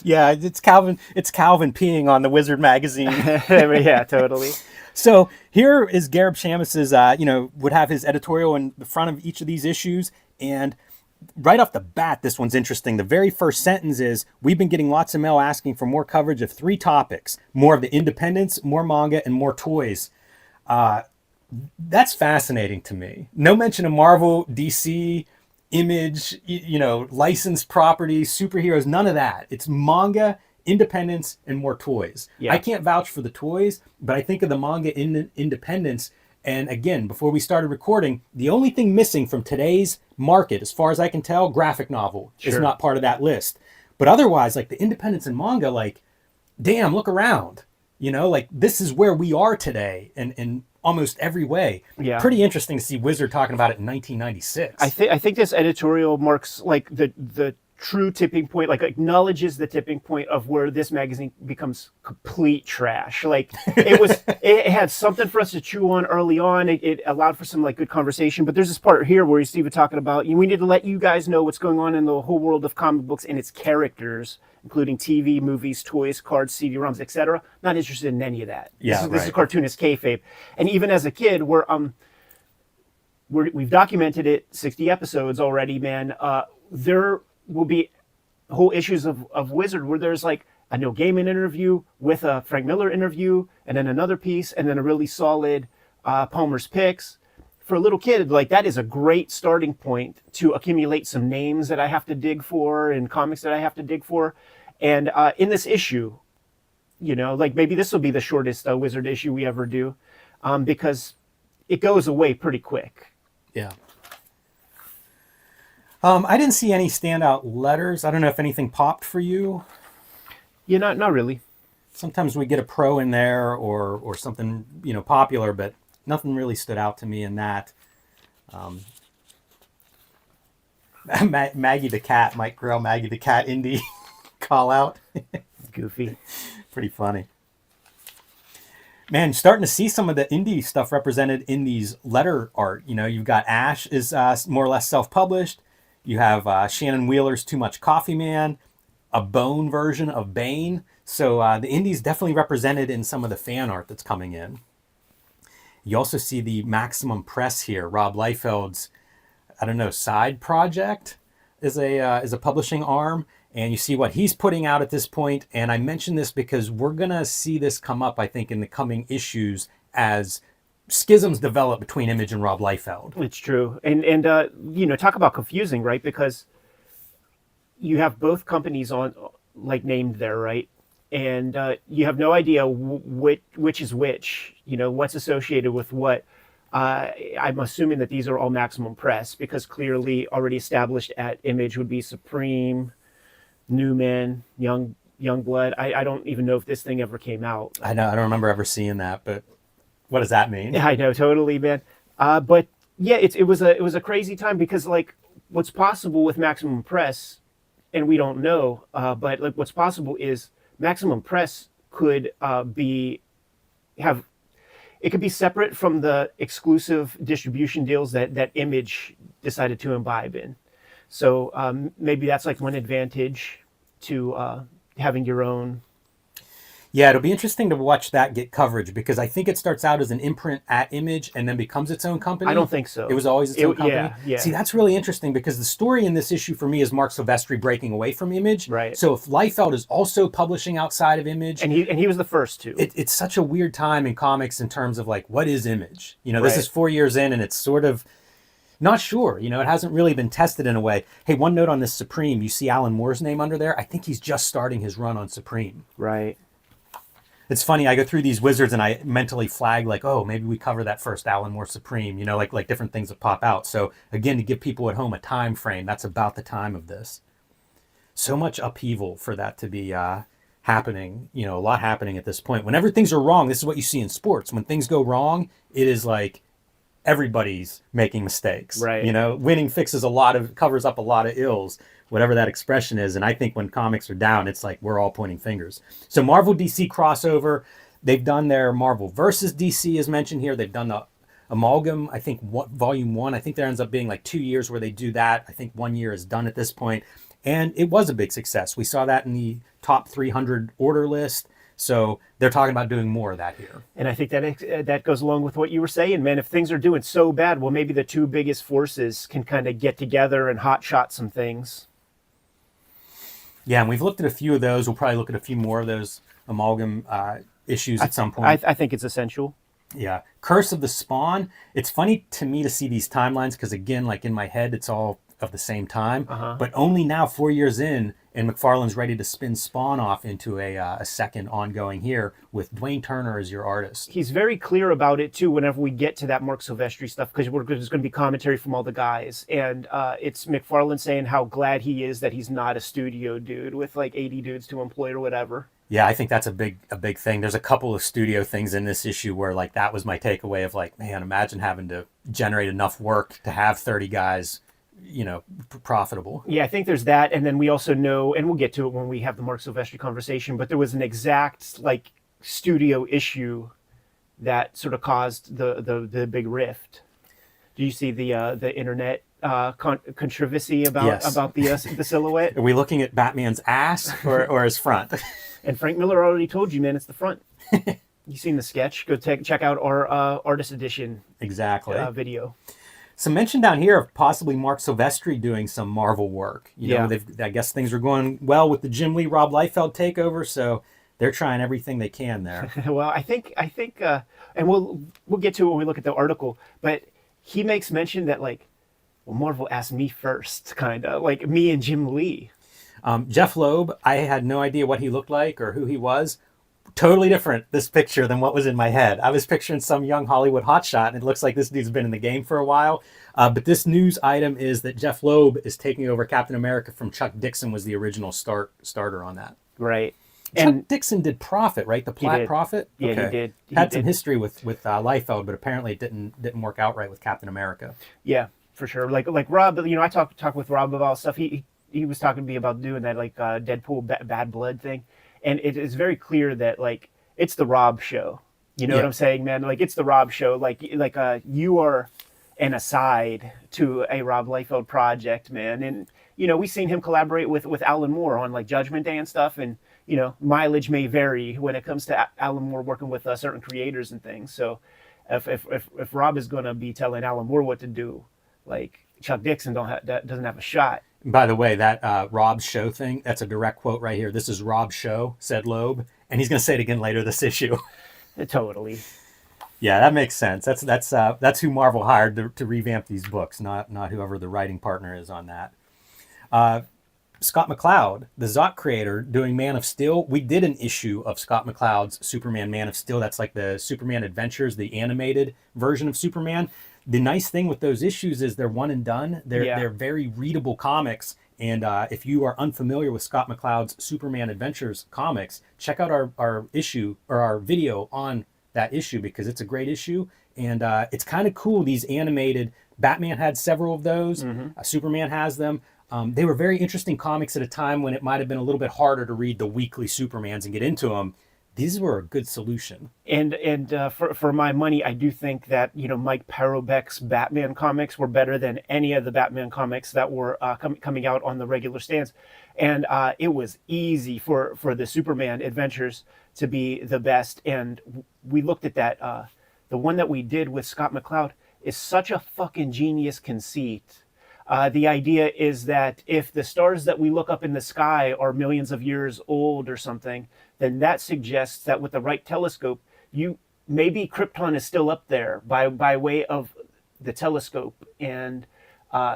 Yeah, it's Calvin peeing on the Wizard magazine. Yeah, totally. So here is Gareb Shamus's, would have his editorial in the front of each of these issues, and right off the bat, this one's interesting. The very first sentence is, we've been getting lots of mail asking for more coverage of 3 topics: more of the independents, more manga, and more toys. That's fascinating to me. No mention of Marvel, DC, Image, licensed properties, superheroes, none of that. It's manga, independents, and more toys. Yeah. I can't vouch for the toys, but I think of the manga independents. And again, before we started recording, the only thing missing from today's market, as far as I can tell, graphic novel is not part of that list. But otherwise, like the independents and manga, like, damn, look around. Like this is where we are today in almost every way. Yeah. Pretty interesting to see Wizard talking about it in 1996. I think this editorial marks like the true tipping point, like acknowledges the tipping point of where this magazine becomes complete trash. Like it had something for us to chew on early on. It allowed for some like good conversation, but there's this part here where Steve was talking about, we need to let you guys know what's going on in the whole world of comic books and its characters, including TV, movies, toys, cards, CD-ROMs, etc. Not interested in any of that. Yeah, this is Cartoonist Kayfabe. And even as a kid, we've documented it, 60 episodes already, man. There will be whole issues of Wizard where there's like a Neil Gaiman interview with a Frank Miller interview, and then another piece, and then a really solid Palmer's Picks. For a little kid, like that is a great starting point to accumulate some names that I have to dig for and comics that I have to dig for. And in this issue, like maybe this will be the shortest Wizard issue we ever do, because it goes away pretty quick. Yeah. I didn't see any standout letters. I don't know if anything popped for you. Yeah, not really. Sometimes we get a pro in there or something, popular, but nothing really stood out to me in that. Maggie the Cat, Mike Grell, Maggie the Cat indie call out. Goofy. Pretty funny. Man, starting to see some of the indie stuff represented in these letter art. You've got Ash is more or less self-published. You have Shannon Wheeler's Too Much Coffee Man, a Bone version of Bane. So the indies definitely represented in some of the fan art that's coming in. You also see the Maximum Press here. Rob Liefeld's, side project is a publishing arm. And you see what he's putting out at this point. And I mention this because we're going to see this come up, I think, in the coming issues as schisms develop between Image and Rob Liefeld. It's true. And talk about confusing, right? Because you have both companies on, like, named there, right? And you have no idea which is which, what's associated with what. I'm assuming that these are all Maximum Press because clearly already established at Image would be Supreme, Newman, Youngblood. I don't even know if this thing ever came out. I know, I don't remember ever seeing that, but what does that mean? I know, totally, man. But yeah, it was a crazy time because like what's possible with Maximum Press, and we don't know, but like what's possible is Maximum Press could it could be separate from the exclusive distribution deals that Image decided to imbibe in. So maybe that's like one advantage to having your own. Yeah, it'll be interesting to watch that get coverage because I think it starts out as an imprint at Image and then becomes its own company. I don't think so. It was always its own company? Yeah. See, that's really interesting because the story in this issue for me is Mark Silvestri breaking away from Image. Right. So if Liefeld is also publishing outside of Image... And he was the first to. It's such a weird time in comics in terms of like, what is Image? You know, this Right. is 4 years in and it's sort of... Not sure, you know, it hasn't really been tested in a way. Hey, one note on this Supreme, you see Alan Moore's name under there? I think he's just starting his run on Supreme. Right. It's funny, I go through these wizards and I mentally flag like, oh, maybe we cover that first Alan Moore Supreme, you know, like different things that pop out. So again, to give people at home a time frame, that's about the time of this. So much upheaval for that to be happening, you know, a lot happening at this point. Whenever things are wrong, this is what you see in sports. When things go wrong, it is like everybody's making mistakes. Right. You know, winning covers up a lot of ills, whatever that expression is. And I think when comics are down, it's like we're all pointing fingers. So Marvel DC crossover, they've done their Marvel versus DC as mentioned here. They've done the Amalgam, I think volume 1. I think there ends up being like 2 years where they do that. I think 1 year is done at this point. And it was a big success. We saw that in the top 300 order list. So they're talking about doing more of that here. And I think that goes along with what you were saying, man. If things are doing so bad, well, maybe the two biggest forces can kind of get together and hotshot some things. Yeah, and we've looked at a few of those. We'll probably look at a few more of those Amalgam issues at some point. I think it's essential. Yeah. Curse of the Spawn. It's funny to me to see these timelines because, again, like in my head, it's all of the same time. But only now, 4 years in, and McFarlane's ready to spin Spawn off into a second ongoing here with Dwayne Turner as your artist. He's very clear about it, too, whenever we get to that Mark Silvestri stuff, because there's going to be commentary from all the guys. And it's McFarlane saying how glad he is that he's not a studio dude with like 80 dudes to employ or whatever. Yeah, I think that's a big thing. There's a couple of studio things in this issue where like that was my takeaway of like, man, imagine having to generate enough work to have 30 guys, you know, profitable. Yeah, I think there's that. And then we also know, and we'll get to it when we have the Mark Silvestri conversation, but there was an exact like studio issue that sort of caused the big rift. Do you see the internet controversy about Yes. about the silhouette? Are we looking at Batman's ass or his front? And Frank Miller already told you, man, it's the front. You seen the sketch? Go check out our artist edition Exactly. video. Some mention down here of possibly Mark Silvestri doing some Marvel work. You know, Yeah. I guess things are going well with the Jim Lee, Rob Liefeld takeover, so they're trying everything they can there. Well, I think, and we'll get to it when we look at the article. But he makes mention that like, well, Marvel asked me first, kind of like me and Jim Lee. Jeff Loeb, I had no idea what he looked like or who he was. Totally different, this picture, than what was in my head. I was picturing some young Hollywood hotshot, and it looks like this dude's been in the game for a while. But this news item is that Jeff Loeb is taking over Captain America from Chuck Dixon, was the original starter on that. Right. Chuck And Dixon did Prophet, right? The Platt did. Prophet? Yeah, he did. He Had some did. history with Liefeld, but apparently it didn't work out right with Captain America. Yeah, for sure. Like Rob, you know, I talk with Rob about stuff. He was talking to me about doing that like Deadpool Bad Blood thing, and it is very clear that like it's the Rob show. You know Yeah. what I'm saying, man? Like it's the Rob show. Like you are an aside to a Rob Liefeld project, man. And you know, we've seen him collaborate with Alan Moore on like Judgment Day and stuff, and you know, mileage may vary when it comes to Alan Moore working with certain creators and things. So if Rob is going to be telling Alan Moore what to do, like Chuck Dixon doesn't have a shot. By the way, that Rob's show thing, that's a direct quote right here. This is Rob's show, said Loeb. And he's going to say it again later this issue. Totally. Yeah, that makes sense. That's who Marvel hired to revamp these books, not whoever the writing partner is on that. Scott McCloud, the Zot creator, doing Man of Steel. We did an issue of Scott McCloud's Superman Man of Steel. That's like the Superman Adventures, the animated version of Superman. The nice thing with those issues is they're one and done. They're very readable comics. And if you are unfamiliar with Scott McCloud's Superman Adventures comics, check out our issue or our video on that issue, because it's a great issue. And it's kind of cool. These animated, Batman had several of those. Superman has them. They were very interesting comics at a time when it might have been a little bit harder to read the weekly Supermans and get into them. These were a good solution. And for my money, I do think that, you know, Mike Parobeck's Batman comics were better than any of the Batman comics that were coming out on the regular stands. And it was easy for the Superman adventures to be the best. And we looked at that. The one that we did with Scott McCloud is such a fucking genius conceit. The idea is that if the stars that we look up in the sky are millions of years old or something, then that suggests that with the right telescope, maybe Krypton is still up there by way of the telescope, and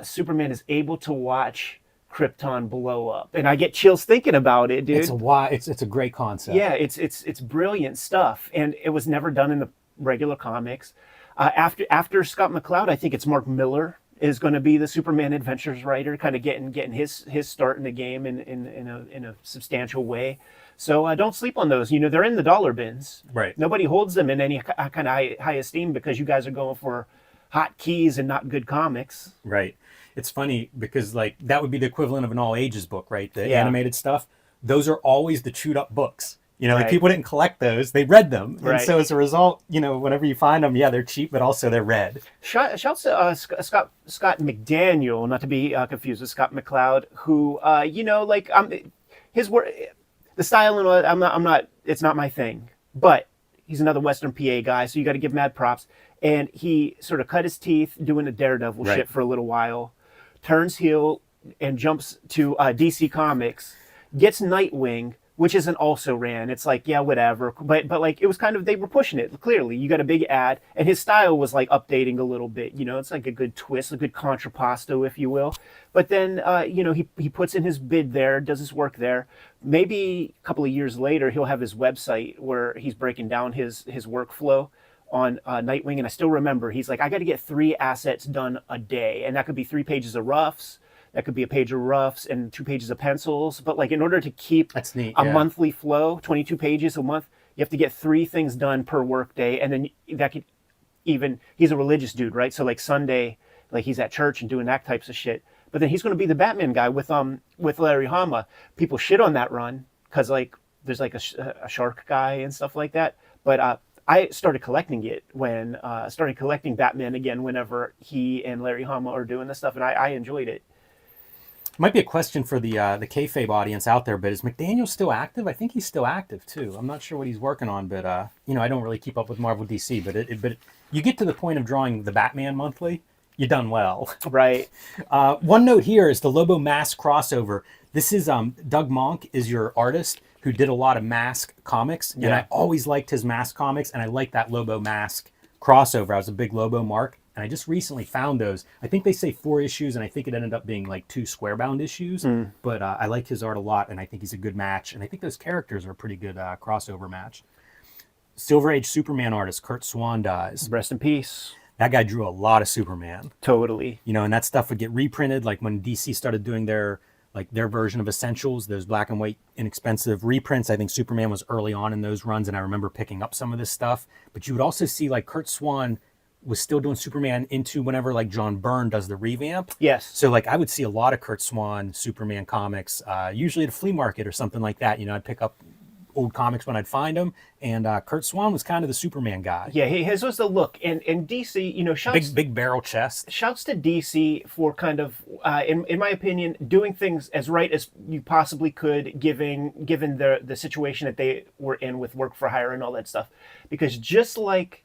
Superman is able to watch Krypton blow up. And I get chills thinking about it, dude. It's a great concept. Yeah, it's brilliant stuff, and it was never done in the regular comics. After Scott McCloud, I think it's Mark Miller is going to be the Superman Adventures writer, kind of getting his start in the game in a substantial way. So don't sleep on those. You know, they're in the dollar bins. Right. Nobody holds them in any kind of high esteem because you guys are going for hot keys and not good comics. Right. It's funny because like that would be the equivalent of an all ages book, right? The Yeah. animated stuff. Those are always the chewed up books. You know, like Right. people didn't collect those; they read them, and Right. so as a result, you know, whenever you find them, yeah, they're cheap, but also they're read. Shouts to Scott McDaniel, not to be confused with Scott McCloud, who you know, like his work, the style and all that, I'm not. It's not my thing, but he's another Western PA guy, so you got to give mad props. And he sort of cut his teeth doing the Daredevil Right. shit for a little while, turns heel and jumps to DC Comics, gets Nightwing, which isn't also ran. It's like, yeah, whatever. But like it was kind of, they were pushing it. Clearly, you got a big ad, and his style was like updating a little bit. You know, it's like a good twist, a good contrapposto, if you will. But then, you know, he puts in his bid there, does his work there. Maybe a couple of years later, he'll have his website where he's breaking down his workflow on Nightwing. And I still remember, he's like, I got to get 3 assets done a day, and that could be 3 pages of roughs. That could be a page of roughs and 2 pages of pencils. But like in order to keep That's neat, a yeah. monthly flow, 22 pages a month, you have to get 3 things done per work day. And then that could even, he's a religious dude, right? So like Sunday, like he's at church and doing that types of shit. But then he's going to be the Batman guy with Larry Hama. People shit on that run because like there's like a shark guy and stuff like that. But I started collecting it when started collecting Batman again whenever he and Larry Hama are doing this stuff, and I enjoyed it. Might be a question for the Kayfabe audience out there, but is McDaniel still active? I think he's still active too. I'm not sure what he's working on, but you know, I don't really keep up with Marvel DC. But you get to the point of drawing the Batman monthly, you've done well. Right. One note here is the Lobo Mask crossover. This is Doug Monk is your artist who did a lot of Mask comics, and Yeah. I always liked his Mask comics, and I like that Lobo Mask crossover. I was a big Lobo mark. And I just recently found those. I think they say 4 issues, and I think it ended up being like 2 square-bound issues. But I like his art a lot, and I think he's a good match. And I think those characters are a pretty good crossover match. Silver Age Superman artist Kurt Swan dies. Rest in peace. That guy drew a lot of Superman. Totally. You know, and that stuff would get reprinted. Like when DC started doing their version of Essentials, those black and white inexpensive reprints. I think Superman was early on in those runs, and I remember picking up some of this stuff. But you would also see like Kurt Swan was still doing Superman into whenever like John Byrne does the revamp. Yes. So like I would see a lot of Kurt Swan Superman comics, usually at a flea market or something like that. You know, I'd pick up old comics when I'd find them, and Kurt Swan was kind of the Superman guy. Yeah, his was the look, and DC, you know, Big barrel chest. shouts to DC for kind of, in my opinion, doing things as right as you possibly could, given the situation that they were in with work for hire and all that stuff, because just like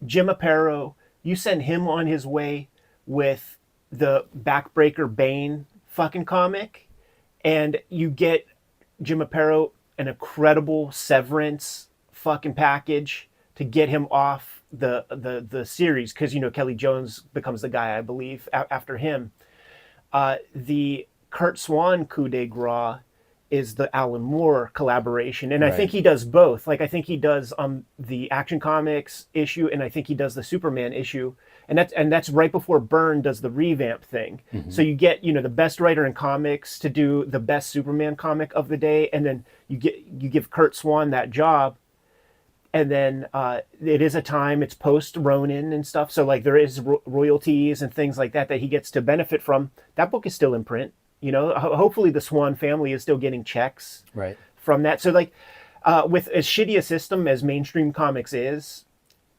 Jim Aparo, you send him on his way with the backbreaker Bane fucking comic, and you get Jim Aparo an incredible Severance fucking package to get him off the series, because you know Kelly Jones becomes the guy, I believe, after him. The Kurt Swan coup de grace is the Alan Moore collaboration, and I Right. think he does both. Like I think he does the Action Comics issue, and I think he does the Superman issue, and that's right before Byrne does the revamp thing. So you get the best writer in comics to do the best Superman comic of the day, and then you give Kurt Swan that job, and then it is a time, it's post Ronin and stuff, so like there is royalties and things like that he gets to benefit from. That book is still in print. Hopefully the Swan family is still getting checks Right. from that. So like with as shitty a system as mainstream comics is,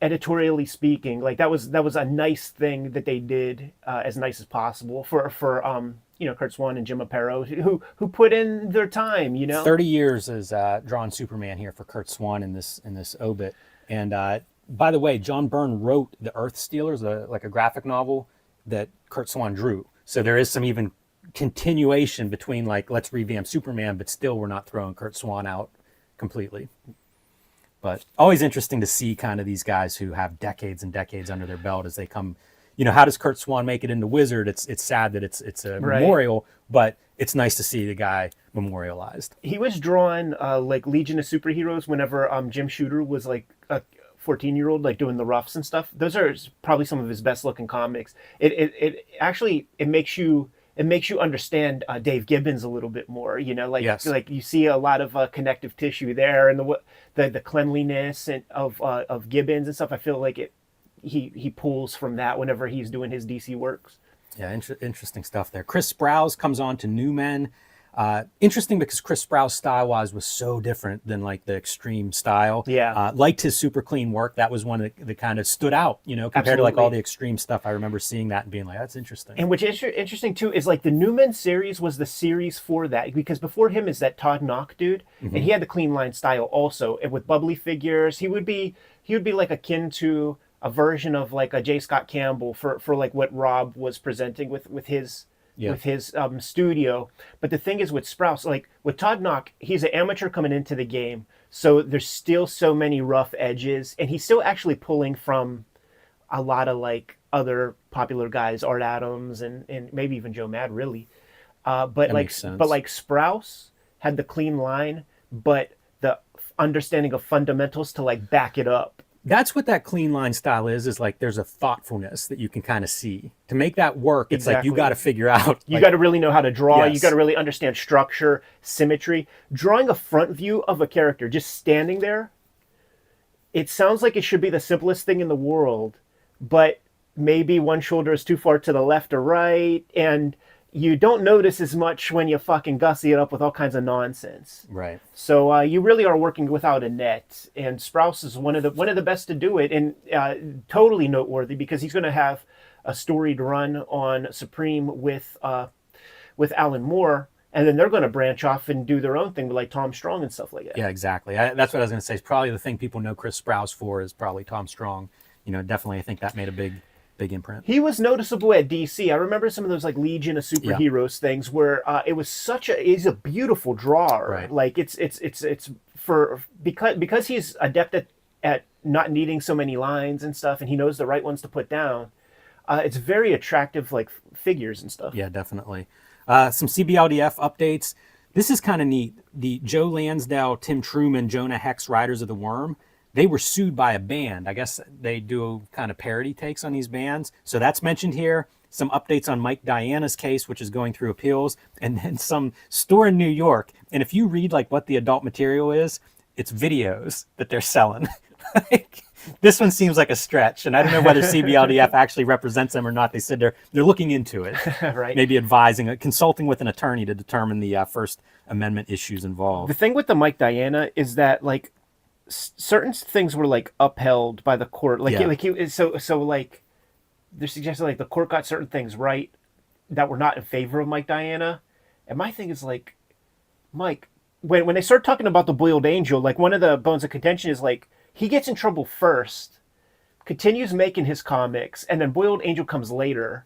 editorially speaking, like that was a nice thing that they did, as nice as possible for Kurt Swan and Jim Aparo, who put in their time. 30 years is drawn Superman here for Kurt Swan in this obit. And by the way, John Byrne wrote the Earth Stealers, like a graphic novel that Kurt Swan drew. So there is some even continuation between like, let's revamp Superman, but still we're not throwing Kurt Swan out completely. But always interesting to see kind of these guys who have decades and decades under their belt as they come. How does Kurt Swan make it into Wizard? It's sad that it's a Right. memorial, but it's nice to see the guy memorialized. He was drawn like Legion of Superheroes whenever Jim Shooter was like a 14-year-old, like doing the roughs and stuff. Those are probably some of his best looking comics. It actually makes you understand Dave Gibbons a little bit more. Yes. Like you see a lot of connective tissue there, and the cleanliness and of Gibbons and stuff. I feel like he pulls from that whenever he's doing his DC works. Yeah, interesting stuff there. Chris Sprouse comes on to New Men. Interesting because Chris Sprouse style-wise was so different than like the extreme style. Yeah. Liked his super clean work. That was one that kind of stood out, compared to like all the extreme stuff. I remember seeing that and being like, that's interesting. And which is interesting too is like the Newman series was the series for that, because before him is that Todd Knock dude, and he had the clean line style also, and with bubbly figures. He would be like akin to a version of like a J. Scott Campbell for like what Rob was presenting with his. Yeah. With his studio. But the thing is with Sprouse, like with Todd Knock, he's an amateur coming into the game. So there's still so many rough edges, and he's still actually pulling from a lot of like other popular guys, Art Adams and maybe even Joe Mad, really. But That like makes sense. Sprouse had the clean line, but the understanding of fundamentals to like back it up. That's what that clean line style is like there's a thoughtfulness that you can kind of see. To make that work, it's like you Exactly. got to figure out. You got to really know how to draw. Yes. You got to really understand structure, symmetry. Drawing a front view of a character, just standing there, it sounds like it should be the simplest thing in the world, but maybe one shoulder is too far to the left or right, and you don't notice as much when you fucking gussy it up with all kinds of nonsense. Right. So you really are working without a net, and Sprouse is one of the best to do it, and totally noteworthy because he's going to have a storied run on Supreme with Alan Moore, and then they're going to branch off and do their own thing with like Tom Strong and stuff like that. Yeah, exactly. That's what I was going to say. It's probably the thing people know Chris Sprouse for is probably Tom Strong. Definitely I think that made a big imprint. He was noticeable at DC. I remember some of those like Legion of Superheroes things where it was he's a beautiful drawer. Right. Like it's because he's adept at not needing so many lines and stuff, and he knows the right ones to put down. It's very attractive, like figures and stuff. Yeah, definitely. Some CBLDF updates. This is kind of neat. The Joe Lansdale, Tim Truman, Jonah Hex Riders of the Worm, they were sued by a band. I guess they do kind of parody takes on these bands. So that's mentioned here. Some updates on Mike Diana's case, which is going through appeals, and then some store in New York. And if you read like what the adult material is, it's videos that they're selling. Like, this one seems like a stretch, and I don't know whether CBLDF actually represents them or not. They said they're looking into it, Right. maybe advising, consulting with an attorney to determine the First Amendment issues involved. The thing with the Mike Diana is that like certain things were like upheld by the court. Like Yeah. so like they're suggesting like the court got certain things right that were not in favor of Mike Diana. And my thing is like, Mike, when they start talking about the Boiled Angel, like one of the bones of contention is like he gets in trouble first, continues making his comics, and then Boiled Angel comes later.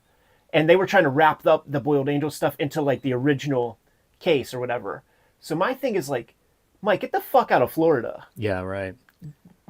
And they were trying to wrap up the Boiled Angel stuff into like the original case or whatever. So my thing is like, Mike, get the fuck out of Florida. Yeah, right.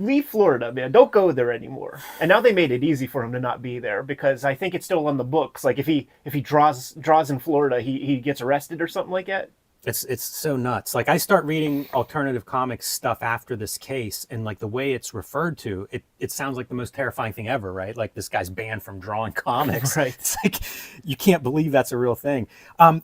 leave Florida, man. Don't go there anymore. And now they made it easy for him to not be there because I think it's still on the books. Like if he draws in Florida, he gets arrested or something like that. It's so nuts. Like I start reading alternative comics stuff after this case, and like the way it's referred to, it sounds like the most terrifying thing ever, right? Like this guy's banned from drawing comics. Right. It's like you can't believe that's a real thing.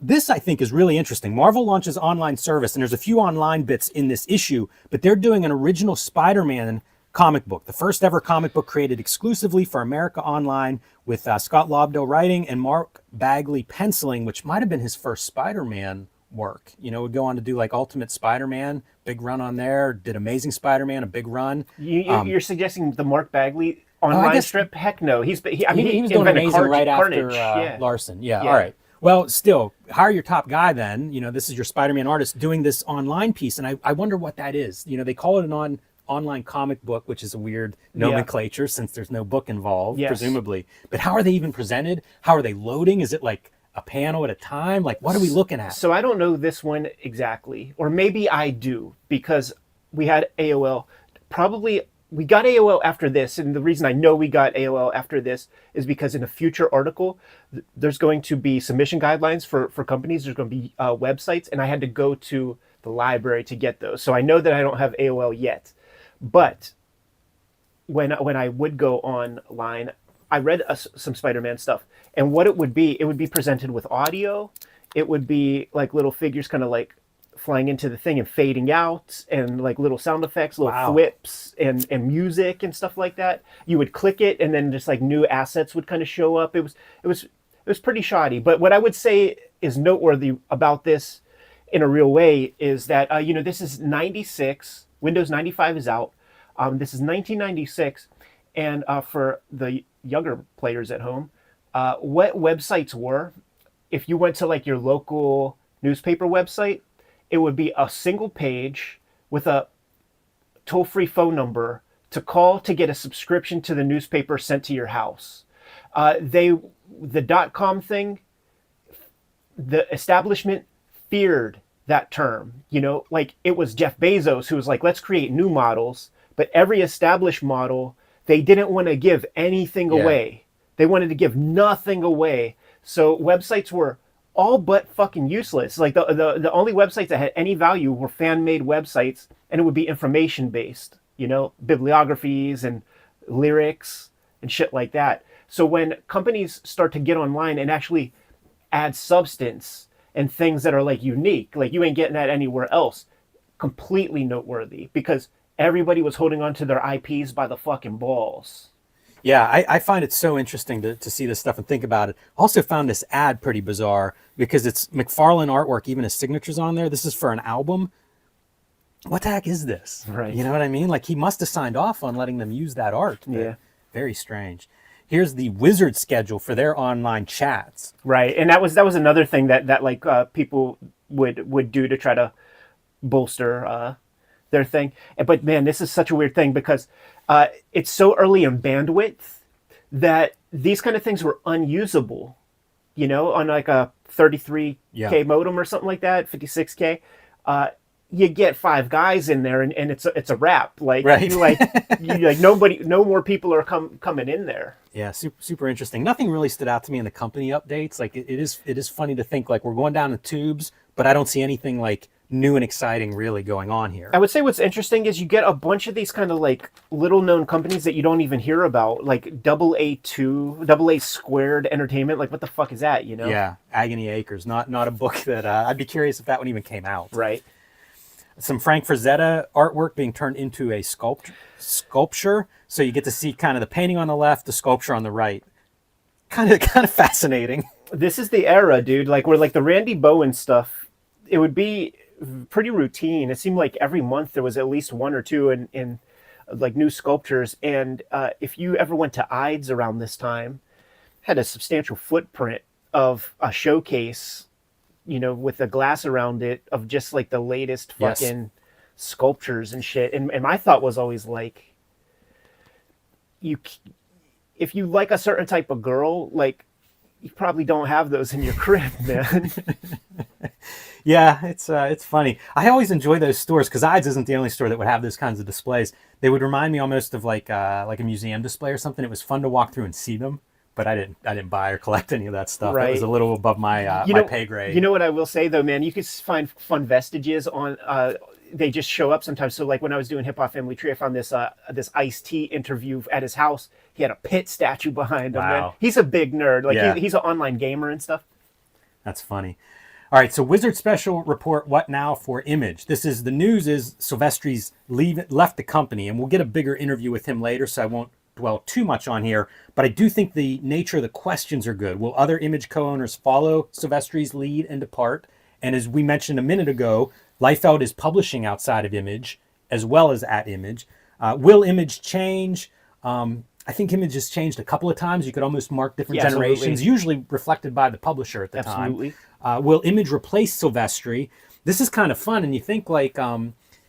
This I think is really interesting. Marvel launches online service, and there's a few online bits in this issue, but they're doing an original Spider-Man comic book, the first ever comic book created exclusively for America Online, with Scott Lobdell writing and Mark Bagley penciling, which might have been his first Spider-Man work. You know, would go on to do like Ultimate Spider-Man, big run on there, did Amazing Spider-Man, a big run. You're suggesting the Mark Bagley online strip? Heck no. He was doing Amazing right Carnage. after Larson. Yeah, all right. Well, still, hire your top guy then. You know, this is your Spider-Man artist doing this online piece, and I wonder what that is. You know, they call it an online comic book, which is a weird nomenclature since there's no book involved, presumably. But how are they even presented? How are they loading? Is it like a panel at a time? Like, what are we looking at? So I don't know this one exactly, or maybe I do, because we had AOL. Probably we got AOL after this, and the reason I know we got AOL after this is because in a future article, there's going to be submission guidelines for companies. There's going to be websites, and I had to go to the library to get those. So I know that I don't have AOL yet, but when I would go online, I read some Spider-Man stuff, and what it would be presented with audio. It would be like little figures kind of like flying into the thing and fading out, and like little sound effects, little whips and music and stuff like that. You would click it, and then just like new assets would kind of show up. It was pretty shoddy. But what I would say is noteworthy about this in a real way is that, this is 96, Windows 95 is out. This is 1996. And for the younger players at home, what websites were, if you went to like your local newspaper website, it would be a single page with a toll-free phone number to call to get a subscription to the newspaper sent to your house. The .com thing, the establishment feared that term. Like it was Jeff Bezos who was like, let's create new models, but every established model, they didn't want to give anything away. They wanted to give nothing away. So websites were all but fucking useless. Like the only websites that had any value were fan-made websites, and it would be information-based, bibliographies and lyrics and shit like that. So when companies start to get online and actually add substance and things that are like unique, like you ain't getting that anywhere else, completely noteworthy, because everybody was holding on to their IPs by the fucking balls. Yeah, I find it so interesting to see this stuff and think about it. Also found this ad pretty bizarre because it's McFarlane artwork, even his signature's on there. This is for an album. What the heck is this? Right. You know what I mean? Like he must have signed off on letting them use that art. Yeah. Very strange. Here's the Wizard schedule for their online chats. Right, and that was another thing that like people would do to try to bolster their thing. But man, this is such a weird thing because it's so early in bandwidth that these kind of things were unusable, on like a 33K modem or something like that, 56K. You get 5 guys in there and it's a wrap. Like, right. Nobody, no more people are coming in there. Yeah, super interesting. Nothing really stood out to me in the company updates. Like it is funny to think like we're going down the tubes, but I don't see anything like new and exciting really going on here. I would say what's interesting is you get a bunch of these kind of like little known companies that you don't even hear about, like AA Squared Entertainment. Like what the fuck is that, Yeah, Agony Acres, not a book that I'd be curious if that one even came out. Right. Some Frank Frazetta artwork being turned into a sculpture. So you get to see kind of the painting on the left, the sculpture on the right. Kind of fascinating. This is the era, dude. Like where like the Randy Bowen stuff, it would be pretty routine. It seemed like every month there was at least one or two in like new sculptures. And if you ever went to Ides around this time, had a substantial footprint of a showcase, with a glass around it of just like the latest fucking sculptures and shit. And my thought was always like, if you like a certain type of girl, like you probably don't have those in your crib, man. Yeah, it's funny. I always enjoy those stores because Ides isn't the only store that would have those kinds of displays. They would remind me almost of like a museum display or something. It was fun to walk through and see them, but I didn't buy or collect any of that stuff. It was Right. a little above my my pay grade. You know what I will say though, man? You could find fun vestiges on. They just show up sometimes. So like when I was doing Hip Hop Family Tree, I found this Ice-T interview at his house. He had a Pit statue behind him. Man. Wow. He's a big nerd. Like Yeah. he's an online gamer and stuff. That's funny. All right, so Wizard Special report what now for Image. The news is Silvestri's left the company, and we'll get a bigger interview with him later, so I won't dwell too much on here. But I do think the nature of the questions are good. Will other Image co-owners follow Silvestri's lead and depart? And as we mentioned a minute ago, Liefeld is publishing outside of Image as well as at Image. Will Image change? I think Image has changed a couple of times. You could almost mark different generations, absolutely. usually reflected by the publisher at the Absolutely. time. Will Image replace Silvestri? This is kind of fun, and you think like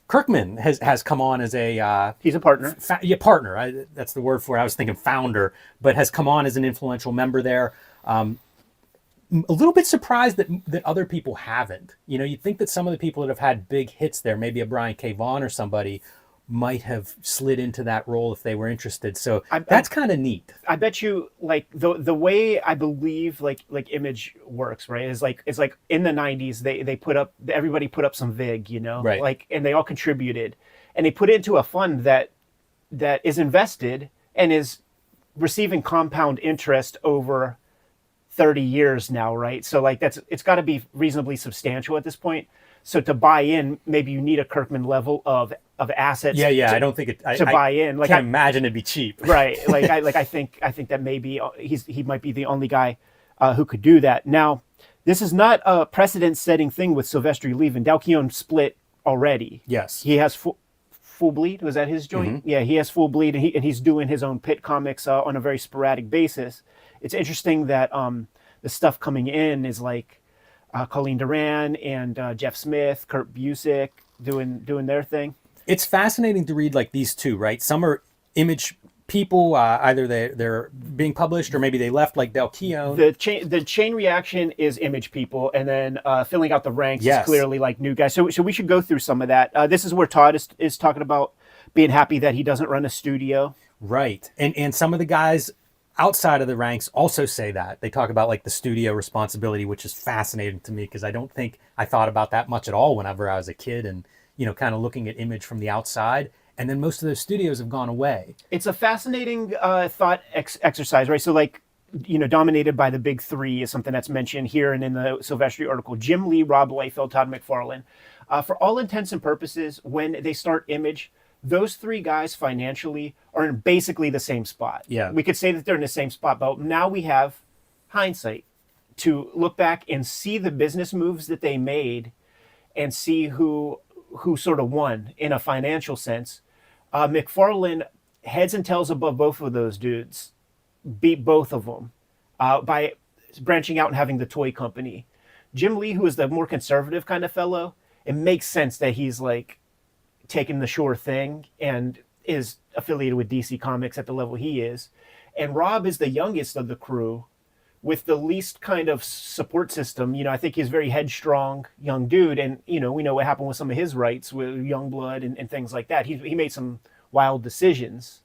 Kirkman has come on as a He's a partner. partner. That's the word for it. I was thinking founder, but has come on as an influential member there. A little bit surprised that other people haven't. You know, you'd think that some of the people that have had big hits there, maybe a Brian K. Vaughan or somebody, might have slid into that role if they were interested. So that's kind of neat. I bet you like the way I believe like Image works, right? Is like it's like in the 90s everybody put up some vig, you know, Right. like, and they all contributed, and they put it into a fund that is invested and is receiving compound interest over 30 years now, right? So like it's got to be reasonably substantial at this point. So to buy in, maybe you need a Kirkman level of assets. Yeah. To, I don't think it. to buy in. Like Can't imagine it'd be cheap. right. I think that maybe he might be the only guy who could do that. Now, this is not a precedent-setting thing with Silvestri leaving. Dalkeon split already. Yes. He has full bleed. Was that his joint? Yeah, he has full bleed, and he's doing his own Pit comics on a very sporadic basis. It's interesting that the stuff coming in is like Colleen Duran and Jeff Smith, Kurt Busiek doing their thing. It's fascinating to read like these two, right? Some are Image people, either they're being published or maybe they left, like Dalkeon. The chain reaction is Image people, and then filling out the ranks Yes. is clearly like new guys. So we should go through some of that. This is where Todd is talking about being happy that he doesn't run a studio. Right. And some of the guys outside of the ranks also say that. They talk about like the studio responsibility, which is fascinating to me because I don't think I thought about that much at all whenever I was a kid and, you know, kind of looking at Image from the outside. And then most of those studios have gone away. It's a fascinating thought exercise, right? So like, you know, dominated by the big three is something that's mentioned here and in the Silvestri article. Jim Lee, Rob Liefeld, Todd McFarlane. For all intents and purposes, when they start Image, those three guys financially are in basically the same spot. Yeah. We could say that they're in the same spot, but now we have hindsight to look back and see the business moves that they made and see who sort of won in a financial sense. McFarlane, heads and tails above both of those dudes, beat both of them by branching out and having the toy company. Jim Lee, who is the more conservative kind of fellow, it makes sense that he's like taking the sure thing and is affiliated with DC Comics at the level he is. And Rob is the youngest of the crew with the least kind of support system. You know, I think he's a very headstrong young dude. And, you know, we know what happened with some of his rights with Youngblood and things like that. He made some wild decisions.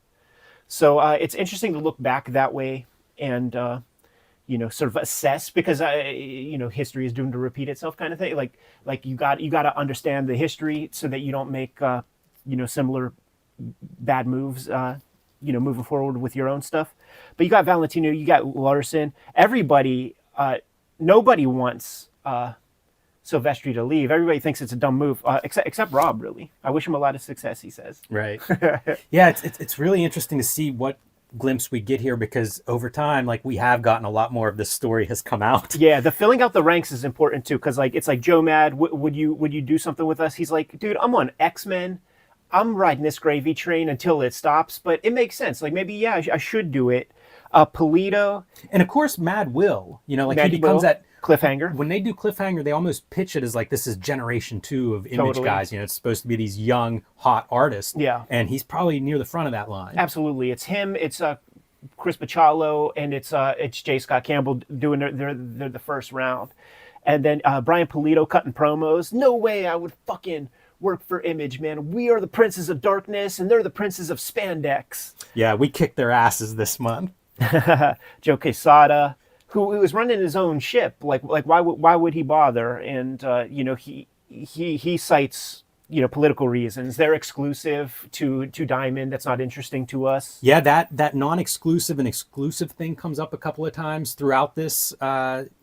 So it's interesting to look back that way and, you know, sort of assess because, you know, history is doomed to repeat itself kind of thing. Like you got to understand the history so that you don't make, you know, similar bad moves, you know, moving forward with your own stuff. But you got Valentino, you got Larson, everybody, nobody wants Silvestri to leave. Everybody thinks it's a dumb move, except Rob, really. I wish him a lot of success, he says. Right. Yeah, it's really interesting to see what glimpse we get here because over time, like we have gotten a lot more of this story has come out. Yeah, the filling out the ranks is important too, because like it's like Joe Mad, would you do something with us? He's like, dude, I'm on X-Men. I'm riding this gravy train until it stops, but it makes sense. Like maybe, yeah, I should do it. Polito. And of course, Mad Will, you know, like Mad he becomes Will, that Cliffhanger. when they do Cliffhanger, they almost pitch it as like this is generation 2 of Image Totally. guys. You know, it's supposed to be these young, hot artists. Yeah. And he's probably near the front of that line. Absolutely. It's him, it's Chris Bachalo, and it's J. Scott Campbell doing they're the first round. And then Brian Polito cutting promos. No way I would fucking work for Image, man. We are the princes of darkness, and they're the princes of spandex. Yeah, we kicked their asses this month. Joe Quesada, who was running his own ship. Like why would he bother? And he cites political reasons. They're exclusive to Diamond. That's not interesting to us. Yeah, that non-exclusive and exclusive thing comes up a couple of times throughout this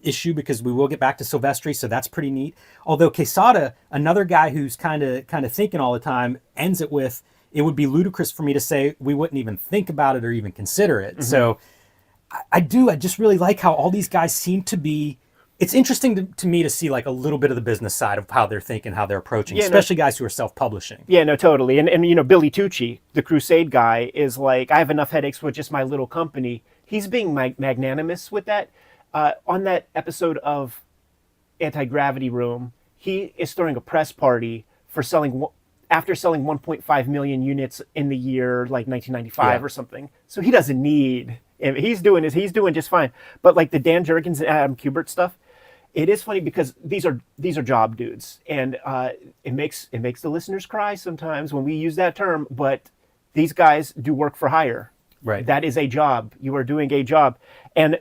issue, because we will get back to Silvestri, so that's pretty neat. Although Quesada, another guy who's kind of thinking all the time, ends it with, "It would be ludicrous for me to say we wouldn't even think about it or even consider it." So I just really like how all these guys seem to be. It's interesting to me to see like a little bit of the business side of how they're thinking, how they're approaching, especially guys who are self-publishing. Yeah, no, totally. And Billy Tucci, the Crusade guy, is like, I have enough headaches with just my little company. He's being magnanimous with that. On that episode of Anti-Gravity Room, he is throwing a press party for after selling 1.5 million units in the year like 1995 or something. So he doesn't need. He's doing just fine. But like the Dan Jurgens and Adam Kubert stuff, it is funny because these are job dudes, and it makes the listeners cry sometimes when we use that term. But these guys do work for hire. Right. That is a job. You are doing a job, and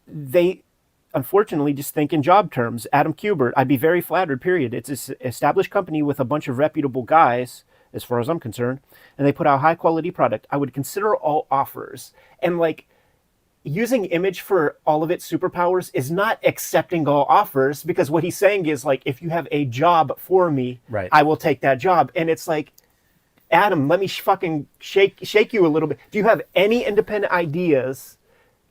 they unfortunately just think in job terms. Adam Kubert, I'd be very flattered. Period. It's an established company with a bunch of reputable guys, as far as I'm concerned, and they put out high quality product. I would consider all offers, and like. Using Image for all of its superpowers is not accepting all offers, because what he's saying is like, if you have a job for me, right, I will take that job. And it's like, Adam, let me fucking shake you a little bit. Do you have any independent ideas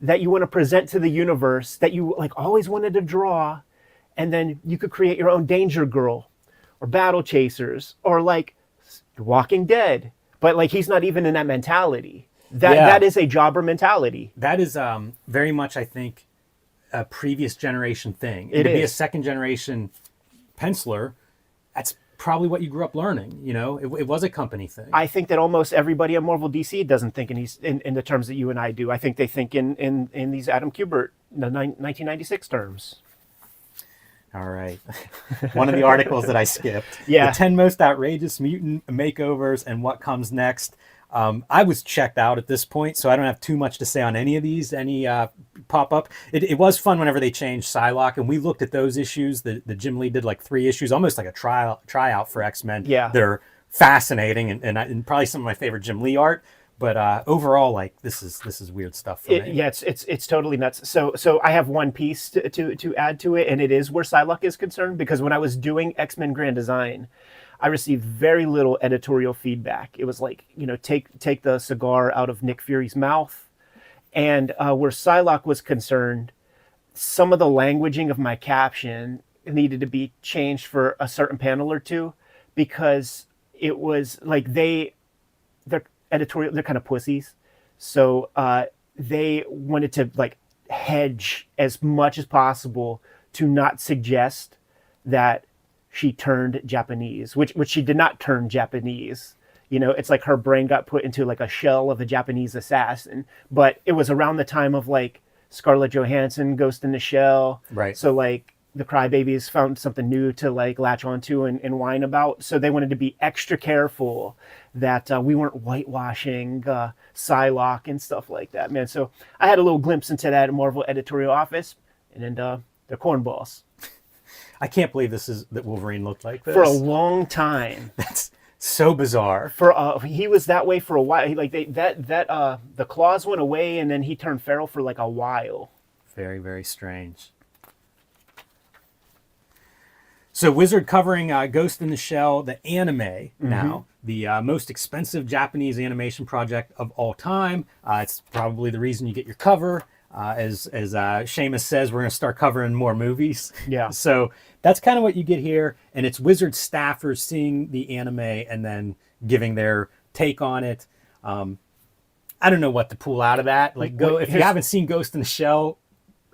that you want to present to the universe that you like always wanted to draw, and then you could create your own Danger Girl or Battle Chasers or like Walking Dead? But like, he's not even in that mentality. That is a jobber mentality. That is very much, I think, a previous generation thing. And It to be a is. second generation penciler, that's probably what you grew up learning. It was a company thing. I think that almost everybody at Marvel DC doesn't think in the terms that you and I do. I think they think in these Adam Kubert, the 1996 terms. All right. One of the articles that I skipped. Yeah. The 10 most outrageous mutant makeovers and what comes next. I was checked out at this point, so I don't have too much to say on any of these, any pop-up. It was fun whenever they changed Psylocke, and we looked at those issues. The Jim Lee did like 3 issues, almost like a tryout for X-Men. Yeah. They're fascinating and probably some of my favorite Jim Lee art. But overall, like this is weird stuff for me. Yeah, it's totally nuts. So I have one piece to add to it, and it is where Psylocke is concerned, because when I was doing X-Men Grand Design, I received very little editorial feedback. It was like, take the cigar out of Nick Fury's mouth. And where Psylocke was concerned, some of the languaging of my caption needed to be changed for a certain panel or two, because it was like they're editorial, they're kind of pussies. So they wanted to like hedge as much as possible to not suggest that she turned Japanese, which she did not turn Japanese. It's like her brain got put into like a shell of a Japanese assassin. But it was around the time of like Scarlett Johansson, Ghost in the Shell. Right. So like the Crybabies found something new to like latch onto and whine about. So they wanted to be extra careful that we weren't whitewashing Psylocke and stuff like that, man. So I had a little glimpse into that Marvel editorial office, and then they're cornballs. I can't believe that Wolverine looked like this. For a long time. That's so bizarre. He was that way for a while. The claws went away, and then he turned feral for like a while. Very, very strange. So Wizard covering Ghost in the Shell, the anime now, the most expensive Japanese animation project of all time. It's probably the reason you get your cover. As Seamus says, we're going to start covering more movies. Yeah. So that's kind of what you get here. And it's Wizard staffers seeing the anime and then giving their take on it. I don't know what to pull out of that. Like, if you haven't seen Ghost in the Shell,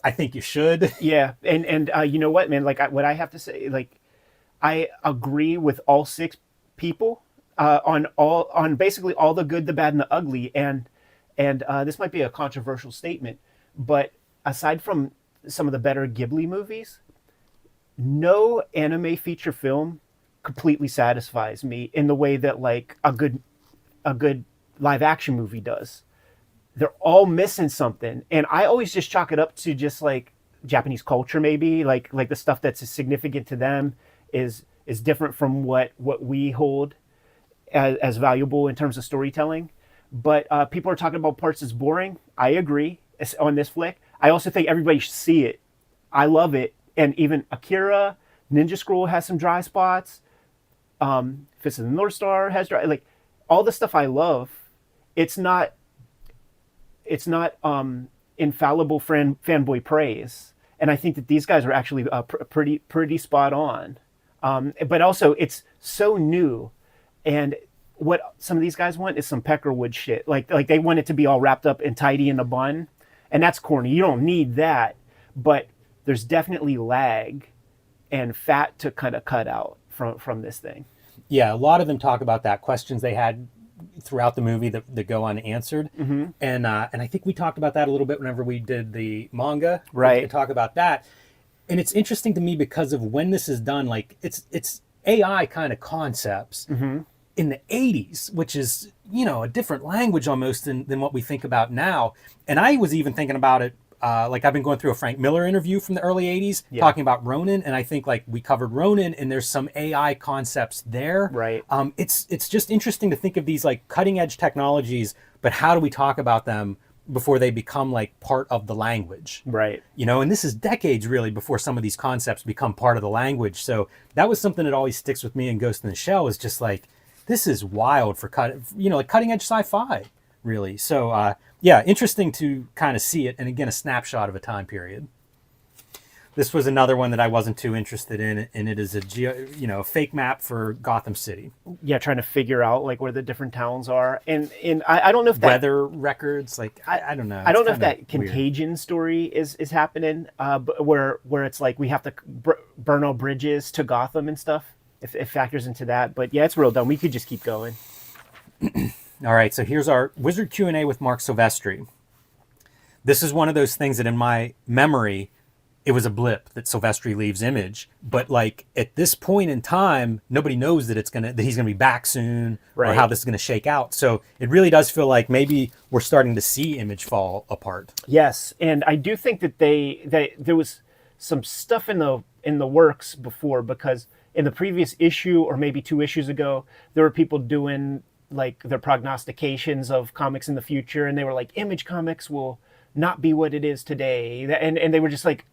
I think you should. Yeah. And you know what, man? Like, what I have to say, like, I agree with all 6 people on basically all the good, the bad, and the ugly. And this might be a controversial statement, but aside from some of the better Ghibli movies, no anime feature film completely satisfies me in the way that like a good live action movie does. They're all missing something, and I always just chalk it up to just like Japanese culture, maybe like the stuff that's significant to them is different from what we hold as valuable in terms of storytelling. But people are talking about parts as boring. I agree on this flick. I also think everybody should see it. I love it, and even Akira, Ninja Scroll has some dry spots. Fist of the North Star has dry, like all the stuff I love. It's not infallible fanboy praise, and I think that these guys are actually pretty spot on. But also, it's so new, and what some of these guys want is some Peckerwood shit. Like they want it to be all wrapped up and tidy in a bun, and that's corny. You don't need that, but there's definitely lag and fat to kind of cut out from this thing. Yeah, a lot of them talk about that, questions they had throughout the movie that go unanswered. Mm-hmm. And I think we talked about that a little bit whenever we did the manga. Right. We talk about that. And it's interesting to me because of when this is done, like it's AI kind of concepts Mm-hmm. in the 80s, which is, a different language almost than what we think about now. And I was even thinking about it, like I've been going through a Frank Miller interview from the early 80s, talking about Ronin, and I think like we covered Ronin, and there's some AI concepts there. Right. It's just interesting to think of these like cutting edge technologies, but how do we talk about them before they become like part of the language? Right. And this is decades really before some of these concepts become part of the language. So that was something that always sticks with me in Ghost in the Shell, is just like, this is wild for like cutting edge sci-fi, really. So yeah, interesting to kind of see it, and again, a snapshot of a time period. This was another one that I wasn't too interested in, and it is a fake map for Gotham City. Yeah, trying to figure out like where the different towns are, and I don't know if that Weather records, like I don't know. I don't know if It's that kinda contagion story is happening, but where it's like we have to burn all bridges to Gotham and stuff. If it factors into that, but yeah, it's real dumb. We could just keep going. All right, so here's our Wizard Q&A with Mark Silvestri. This is one of those things that in my memory, it was a blip that Silvestri leaves Image, but like at this point in time, nobody knows that he's gonna be back soon, or Right. how this is gonna shake out. So it really does feel like maybe we're starting to see Image fall apart. Yes, and I do think that there was some stuff in the works before, because in the previous issue, or maybe 2 issues ago, there were people doing like their prognostications of comics in the future, and they were like, Image Comics will not be what it is today, and they were just like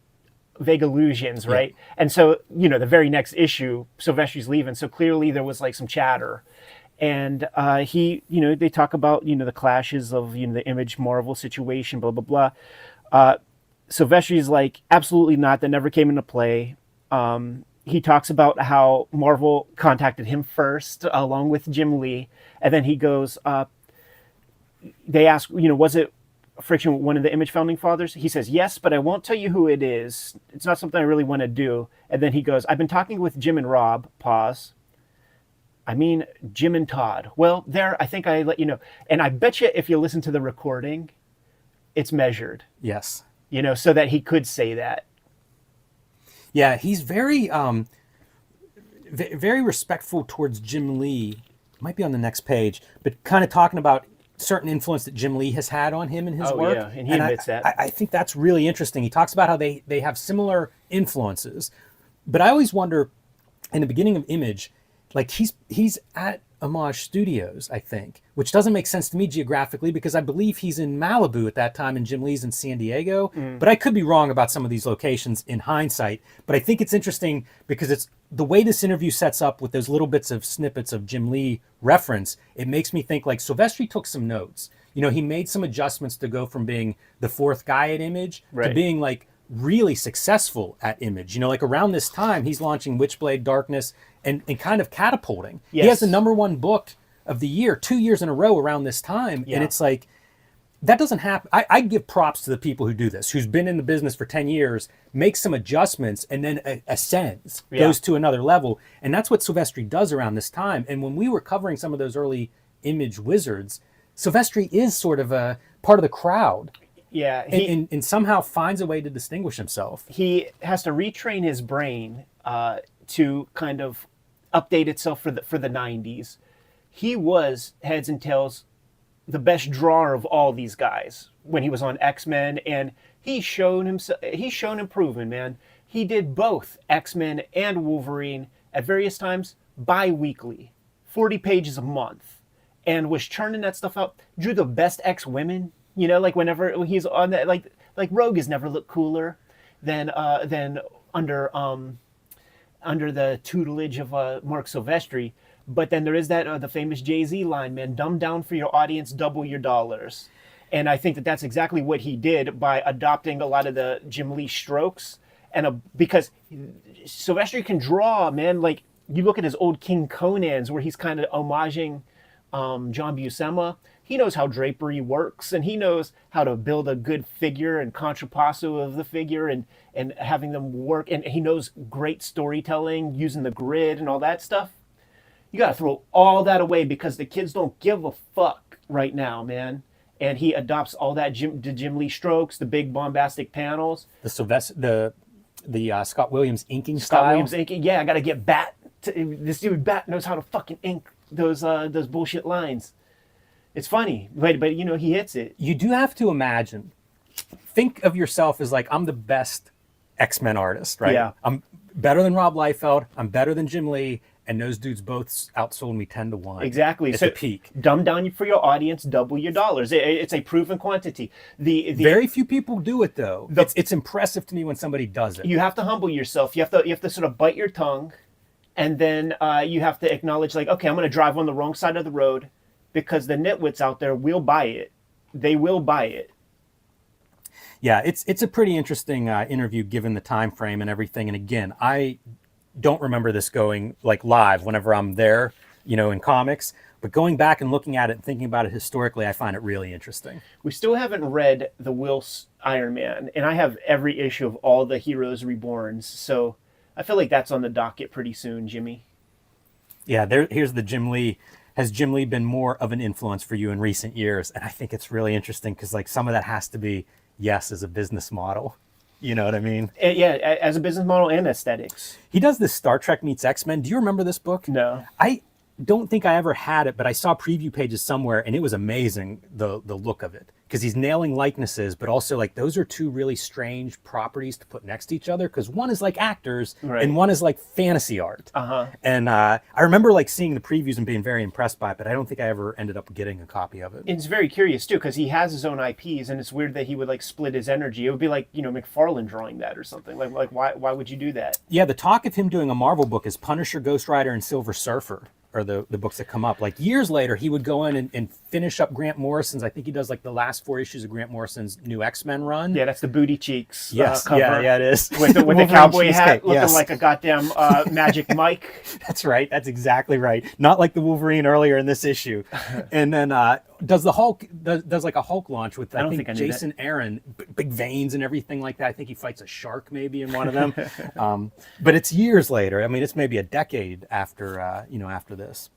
vague illusions, right? Yeah. And so the very next issue, Silvestri's leaving, so clearly there was like some chatter, and they talk about the clashes of the Image Marvel situation, blah blah blah. Silvestri's like, absolutely not, that never came into play. He talks about how Marvel contacted him first, along with Jim Lee, and then he goes, they ask, was it friction with one of the Image founding fathers? He says, yes, but I won't tell you who it is. It's not something I really want to do. And then he goes, I've been talking with Jim and Rob, pause. I mean, Jim and Todd. Well, I think I let you know. And I bet you if you listen to the recording, it's measured. Yes. So that he could say that. Yeah, he's very very respectful towards Jim Lee. Might be on the next page, but kind of talking about certain influence that Jim Lee has had on him in his work. Yeah, and he admits that. I think that's really interesting. He talks about how they have similar influences, but I always wonder, in the beginning of Image, like he's at Image Studios, I think, which doesn't make sense to me geographically, because I believe he's in Malibu at that time and Jim Lee's in San Diego. But I could be wrong about some of these locations in hindsight. But I think it's interesting because it's the way this interview sets up with those little bits of snippets of Jim Lee reference. It makes me think like Silvestri took some notes. He made some adjustments to go from being the 4th guy at Image to being like really successful at Image. Like around this time, he's launching Witchblade Darkness and kind of catapulting. Yes. He has the #1 book of the year 2 years in a row around this time. Yeah. And it's like, that doesn't happen. I give props to the people who do this, who's been in the business for 10 years, makes some adjustments, and then ascends, goes to another level. And that's what Silvestri does around this time. And when we were covering some of those early Image wizards, Silvestri is sort of a part of the crowd. Yeah. And somehow finds a way to distinguish himself. He has to retrain his brain to kind of update itself for the 90s. He was heads and tails the best drawer of all these guys when he was on X-Men, and he's shown improvement, man. He did both X-Men and Wolverine at various times bi-weekly, 40 pages a month, and was churning that stuff out. Drew the best X-Women, like whenever he's on that, like Rogue has never looked cooler than under the tutelage of Mark Silvestri. But then there is that the famous Jay-Z line, man, dumb down for your audience, double your dollars. And I think that that's exactly what he did by adopting a lot of the Jim Lee strokes. And because Silvestri can draw, man, like you look at his old King Conans where he's kind of homaging John Buscema. He knows how drapery works, and he knows how to build a good figure and contrapasso of the figure and having them work. And he knows great storytelling using the grid and all that stuff. You got to throw all that away because the kids don't give a fuck right now, man. And he adopts all that Jim Lee strokes, the big bombastic panels. The Scott Williams inking Scott style. Williams inking. Yeah, I got to get Bat. This dude Bat knows how to fucking ink those bullshit lines. It's funny, but he hits it. You do have to imagine. Think of yourself as like, I'm the best X-Men artist, right? Yeah. I'm better than Rob Liefeld. I'm better than Jim Lee. And those dudes both outsold me 10-1. Exactly. At So the peak. Dumb down for your audience, double your dollars. It's a proven quantity. The Very few people do it though. It's impressive to me when somebody does it. You have to humble yourself. You have to sort of bite your tongue, and then you have to acknowledge, like, okay, I'm going to drive on the wrong side of the road because the nitwits out there will buy it. They will buy it. Yeah, it's a pretty interesting interview given the time frame and everything. And again, I don't remember this going like live whenever I'm there, in comics, but going back and looking at it and thinking about it historically, I find it really interesting. We still haven't read the Wills Iron Man, and I have every issue of all the Heroes Reborns, so I feel like that's on the docket pretty soon, Jimmy. Yeah, here's the Jim Lee. Has Jim Lee been more of an influence for you in recent years? And I think it's really interesting because like some of that has to be, yes, as a business model. You know what I mean? Yeah, as a business model and aesthetics. He does this Star Trek meets X-Men. Do you remember this book? No. I don't think I ever had it, but I saw preview pages somewhere, and it was amazing, the look of it. Because he's nailing likenesses, but also like those are two really strange properties to put next to each other, because one is like actors, right, and one is like fantasy art. Uh-huh. And I remember like seeing the previews and being very impressed by it, but I don't think I ever ended up getting a copy of it. It's very curious too, because he has his own IPs, and it's weird that he would like split his energy. It would be like, McFarlane drawing that or something. Like why would you do that? Yeah, the talk of him doing a Marvel book is Punisher, Ghost Rider, and Silver Surfer are the books that come up. Like years later, he would go in and finish up Grant Morrison's. I think he does like the last 4 issues of Grant Morrison's new X-Men run. Yeah, that's the booty cheeks. Yes, cover. yeah, it is. With the cowboy hat, looking yes, like a goddamn Magic Mike. That's right. That's exactly right. Not like the Wolverine earlier in this issue. And then does the Hulk does like a Hulk launch with I think Jason Aaron, big veins and everything like that. I think he fights a shark maybe in one of them. But it's years later. I mean, it's maybe a decade after after this,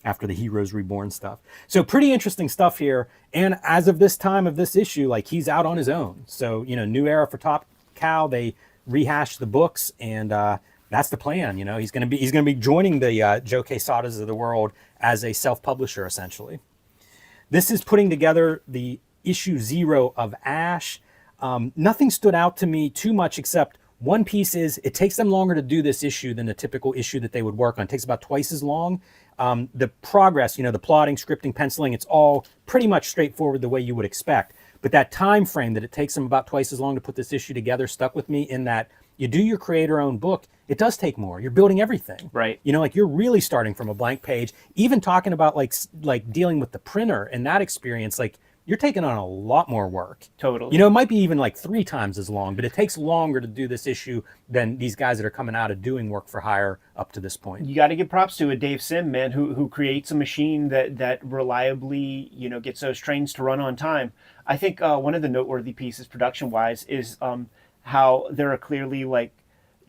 after the Heroes Reborn stuff. So pretty interesting stuff here. And as of this time of this issue, like he's out on his own. So new era for Top Cow. They rehashed the books, and that's the plan. He's gonna be joining the Joe Quesadas of the world as a self-publisher essentially. This is putting together the issue 0 of Ash. Nothing stood out to me too much except one piece is it takes them longer to do this issue than a typical issue that they would work on. It takes about twice as long. The progress, the plotting, scripting, penciling, it's all pretty much straightforward the way you would expect. But that time frame that it takes them about twice as long to put this issue together stuck with me in that you do your creator-owned book, it does take more. You're building everything. Right. Like you're really starting from a blank page. Even talking about like dealing with the printer and that experience, like you're taking on a lot more work. Totally. It might be even like 3 times as long, but it takes longer to do this issue than these guys that are coming out of doing work for hire up to this point. You got to give props to a Dave Sim, man, who creates a machine that reliably, gets those trains to run on time. I think one of the noteworthy pieces production-wise is how there are clearly like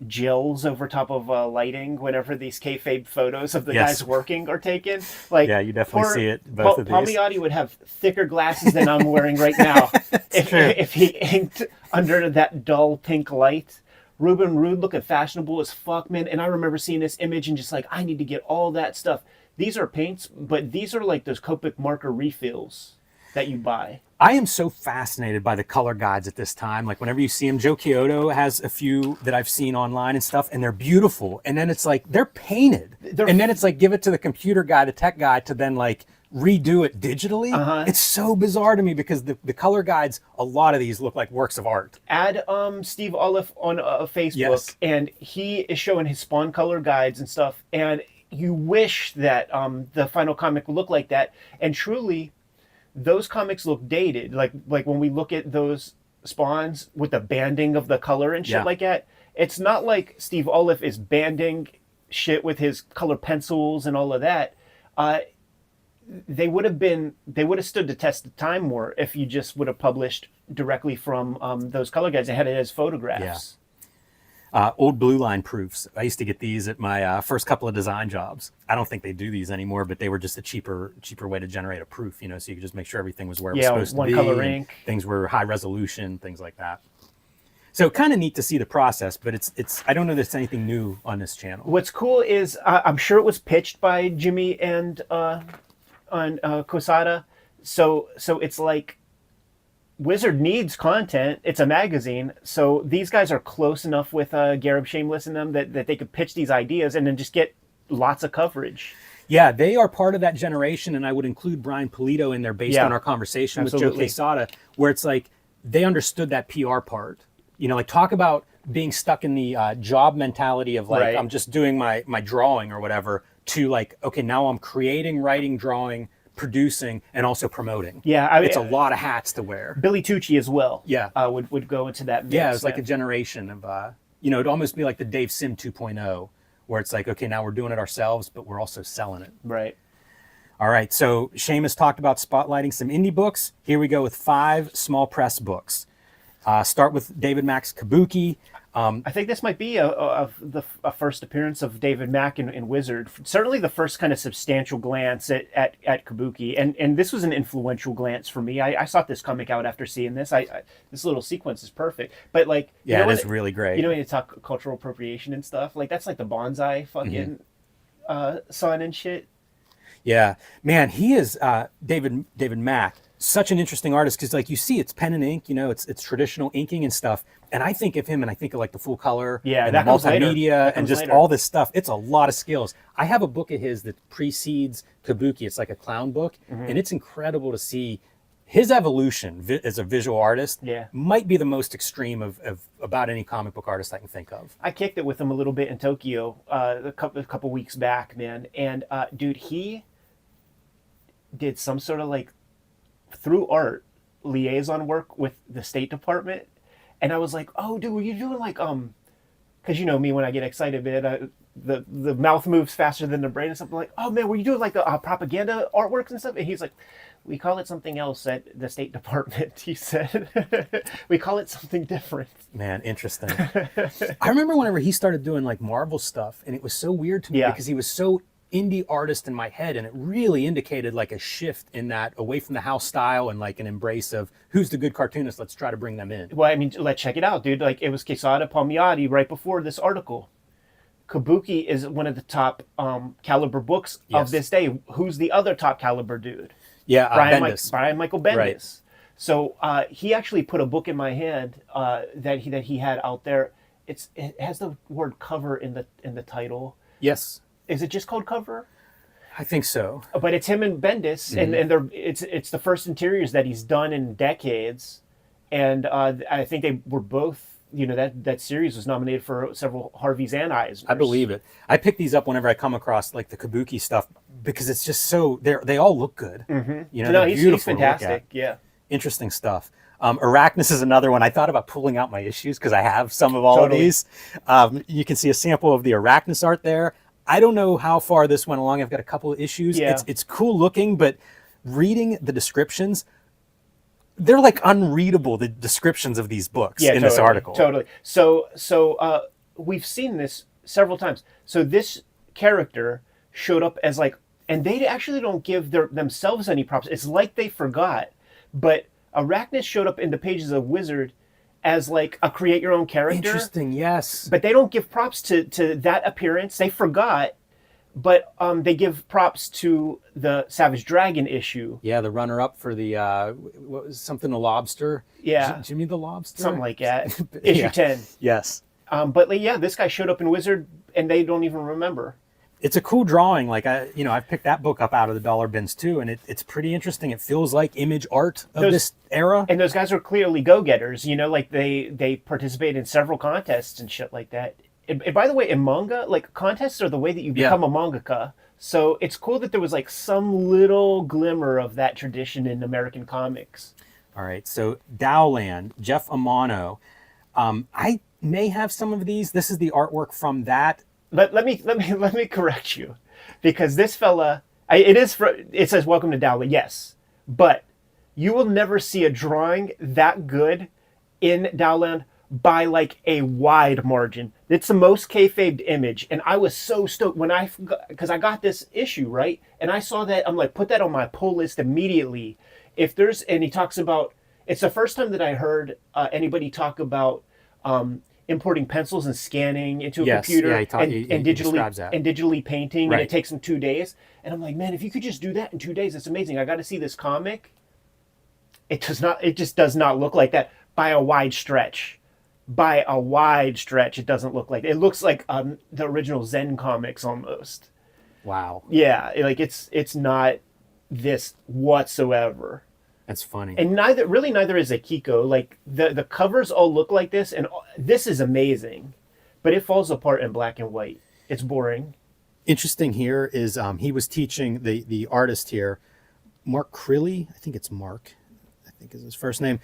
gels over top of lighting whenever these kayfabe photos of the guys working are taken. Like, yeah, you definitely see it. Both of these. Palmiotti would have thicker glasses than I'm wearing right now if he inked under that dull pink light. Ruben Rude looking fashionable as fuck, man. And I remember seeing this image and just like, I need to get all that stuff. These are paints, but these are like those Copic marker refills that you buy. I am so fascinated by the color guides at this time. Like whenever you see them, Joe Kyoto has a few that I've seen online and stuff, and they're beautiful. And then it's like, they're painted. And then it's like, give it to the computer guy, the tech guy, to then like redo it digitally. It's so bizarre to me because the color guides, a lot of these look like works of art. Add Steve Olive on Facebook, Yes. and he is showing his Spawn color guides and stuff. And you wish that the final comic would look like that. And truly, those comics look dated. Like when we look at those Spawns with the banding of the color and shit like that, it's not like Steve Olive is banding shit with his color pencils and all of that. They would have stood the test of time more if you just would have published directly from those color guides and had it as photographs. Old Blue Line proofs. I used to get these at my first couple of design jobs. I don't think they do these anymore, but they were just a cheaper way to generate a proof, you know, so you could just make sure everything was where it was supposed to be. One color ink. Things were high resolution, things like that. So kind of neat to see the process, but it's I don't know there's anything new on this channel. What's cool is I'm sure it was pitched by Jimmy and Kosada. So it's like Wizard needs content. It's a magazine. So these guys are close enough with Gareb Shameless and them that they could pitch these ideas and then just get lots of coverage. Yeah, they are part of that generation, and I would include Brian Polito in there based on our conversation with Joe Quesada, where it's like they understood that PR part. You know, like talk about being stuck in the job mentality of like, I'm just doing my drawing or whatever, to like, okay, now I'm creating, writing, drawing, producing, and also promoting. Yeah, it's a lot of hats to wear. Billy Tucci as well. Yeah, would go into that mix. Yeah, it's like a generation of, you know, it'd almost be like the Dave Sim 2.0, where it's like, okay, now we're doing it ourselves, but we're also selling it. Right. All right, so Seamus talked about spotlighting some indie books. Here we go with 5 small press books. Start with David Mack's Kabuki. I think this might be a first appearance of David Mack in Wizard. Certainly the first kind of substantial glance at Kabuki. And this was an influential glance for me. I sought this comic out after seeing this. This little sequence is perfect. But like, yeah, it is really great. You know, when you talk cultural appropriation and stuff, like that's like the bonsai fucking son and shit. Yeah, man, he is David Mack. Such an interesting artist because, like, you see, it's pen and ink. You know, it's traditional inking and stuff. And I think of him, and I think of like the full color, and the multimedia, and just all this stuff. It's a lot of skills. I have a book of his that precedes Kabuki. It's like a clown book, and it's incredible to see his evolution as a visual artist. Yeah, might be the most extreme of about any comic book artist I can think of. I kicked it with him a little bit in Tokyo a couple weeks back, man. And dude, he did some sort of like, through art, liaison work with the State Department. And I was like, oh, dude, were you doing like, because you know me, when I get excited, man, the mouth moves faster than the brain and something. Like, oh man, were you doing like the propaganda artworks and stuff? And he's like, we call it something else at the State Department, he said. We call it something different. Man, interesting. I remember whenever he started doing like Marvel stuff, and it was so weird to me because he was so indie artist in my head, and it really indicated like a shift in that away from the house style and like an embrace of who's the good cartoonist, let's try to bring them in. Well, I mean, let's check it out, dude. Like, it was Quesada, Palmiotti right before this article. Kabuki is one of the top caliber books of this day. Who's the other top caliber dude? Yeah, Brian Michael Bendis. Right. So he actually put a book in my hand that he had out there. It has the word cover in the title. Yes. Is it just called Cover? I think so. But it's him and Bendis, and it's the first interiors that he's done in decades, and I think they were both. You know, that series was nominated for several Harveys and Eisners. I believe it. I pick these up whenever I come across like the Kabuki stuff because it's just so they all look good. You know, he's fantastic. Yeah, interesting stuff. Arachnus is another one. I thought about pulling out my issues because I have some of all of these. You can see a sample of the Arachnus art there. I don't know how far this went along. I've got a couple of issues. Yeah. It's cool looking, but reading the descriptions, they're like unreadable, the descriptions of these books in this article. Totally. So we've seen this several times. So this character showed up as like, and they actually don't give themselves any props. It's like they forgot. But Arachnus showed up in the pages of Wizard as like a create your own character. Interesting, yes. But they don't give props to that appearance. They forgot, but they give props to the Savage Dragon issue. Yeah, the runner-up for the what was something, the lobster. Yeah, Jimmy the Lobster, something like that. Issue 10. Yes. But like, yeah, this guy showed up in Wizard, and they don't even remember. It's a cool drawing. Like I've picked that book up out of the dollar bins too, and it's pretty interesting. It feels like image art of this era. And those guys are clearly go-getters. Like they participate in several contests and shit like that. And by the way, in manga, like contests are the way that you become a mangaka. So it's cool that there was like some little glimmer of that tradition in American comics. All right, so Dowland, Jeff Amano. I may have some of these. This is the artwork from that. Let me correct you, because this fella, it says welcome to Dowland, yes, but you will never see a drawing that good in Dowland by like a wide margin. It's the most kayfabed image, and I was so stoked because I got this issue, right, and I saw that. I'm like, put that on my pull list immediately. And he talks about, it's the first time that I heard anybody talk about importing pencils and scanning into a computer and digitally painting, right. And it takes them 2 days. And I'm like, man, if you could just do that in 2 days, it's amazing. I got to see this comic. It just does not look like that by a wide stretch. By a wide stretch, it doesn't look like it. It looks like the original Zen comics almost. Wow. Yeah, like it's not this whatsoever. That's funny. And neither is Akiko. Like the covers all look like this, and this is amazing, but it falls apart in black and white. It's boring. Interesting here is he was teaching the artist here, Mark Crilly. I think it's Mark. I think is his first name.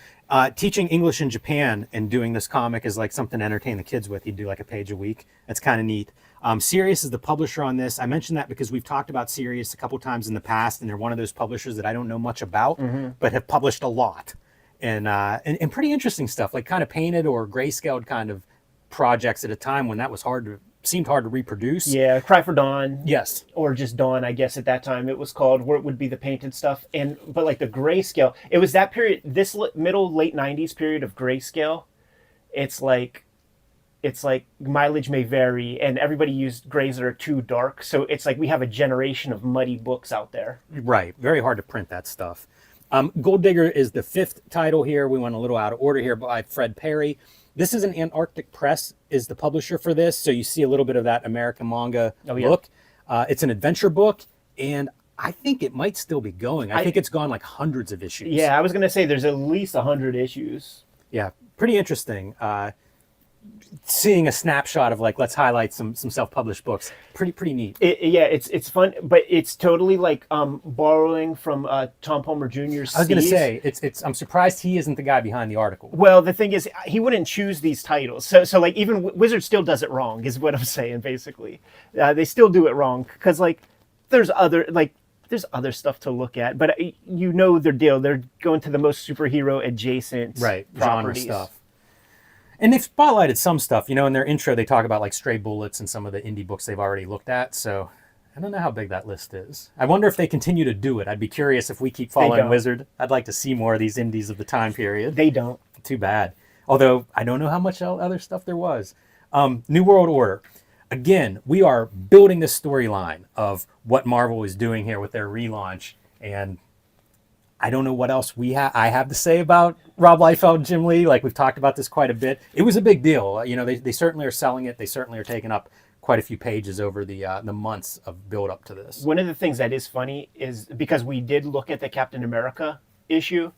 Teaching English in Japan and doing this comic is like something to entertain the kids with. He'd do like a page a week. That's kind of neat. Sirius is the publisher on this. I mentioned that because we've talked about Sirius a couple times in the past, and they're one of those publishers that I don't know much about, but have published a lot, and pretty interesting stuff, like kind of painted or grayscaled kind of projects at a time when that was seemed hard to reproduce. Yeah, Cry for Dawn. Yes. Or just Dawn, I guess at that time it was called, where it would be the painted stuff. But like the grayscale, it was that period, this late 90s period of grayscale. It's like mileage may vary, and everybody used grays that are too dark. So it's like we have a generation of muddy books out there. Right. Very hard to print that stuff. Gold Digger is the 5th title here. We went a little out of order here by Fred Perry. This is an Antarctic Press is the publisher for this. So you see a little bit of that American manga look. It's an adventure book, and I think it might still be going. I think it's gone like hundreds of issues. Yeah, I was going to say there's at least 100 issues. Yeah, pretty interesting. Seeing a snapshot of like, let's highlight some self-published books. Pretty neat. It's fun, but it's totally like borrowing from Tom Palmer Jr.'s. I was going to say I'm surprised he isn't the guy behind the article. Well, the thing is, he wouldn't choose these titles. So like even Wizard still does it wrong, is what I'm saying. Basically, they still do it wrong because like there's other stuff to look at, but you know their deal. They're going to the most superhero adjacent properties. Genre stuff. And they've spotlighted some stuff, in their intro, they talk about like Stray Bullets and some of the indie books they've already looked at. So I don't know how big that list is. I wonder if they continue to do it. I'd be curious if we keep following Wizard. I'd like to see more of these indies of the time period. They don't. Too bad. Although I don't know how much other stuff there was. New World Order. Again, we are building this storyline of what Marvel is doing here with their relaunch. And I don't know what else I have to say about Rob Liefeld and Jim Lee. Like, we've talked about this quite a bit. It was a big deal. They certainly are selling it. They certainly are taking up quite a few pages over the months of build up to this. One of the things that is funny is because we did look at the Captain America issue,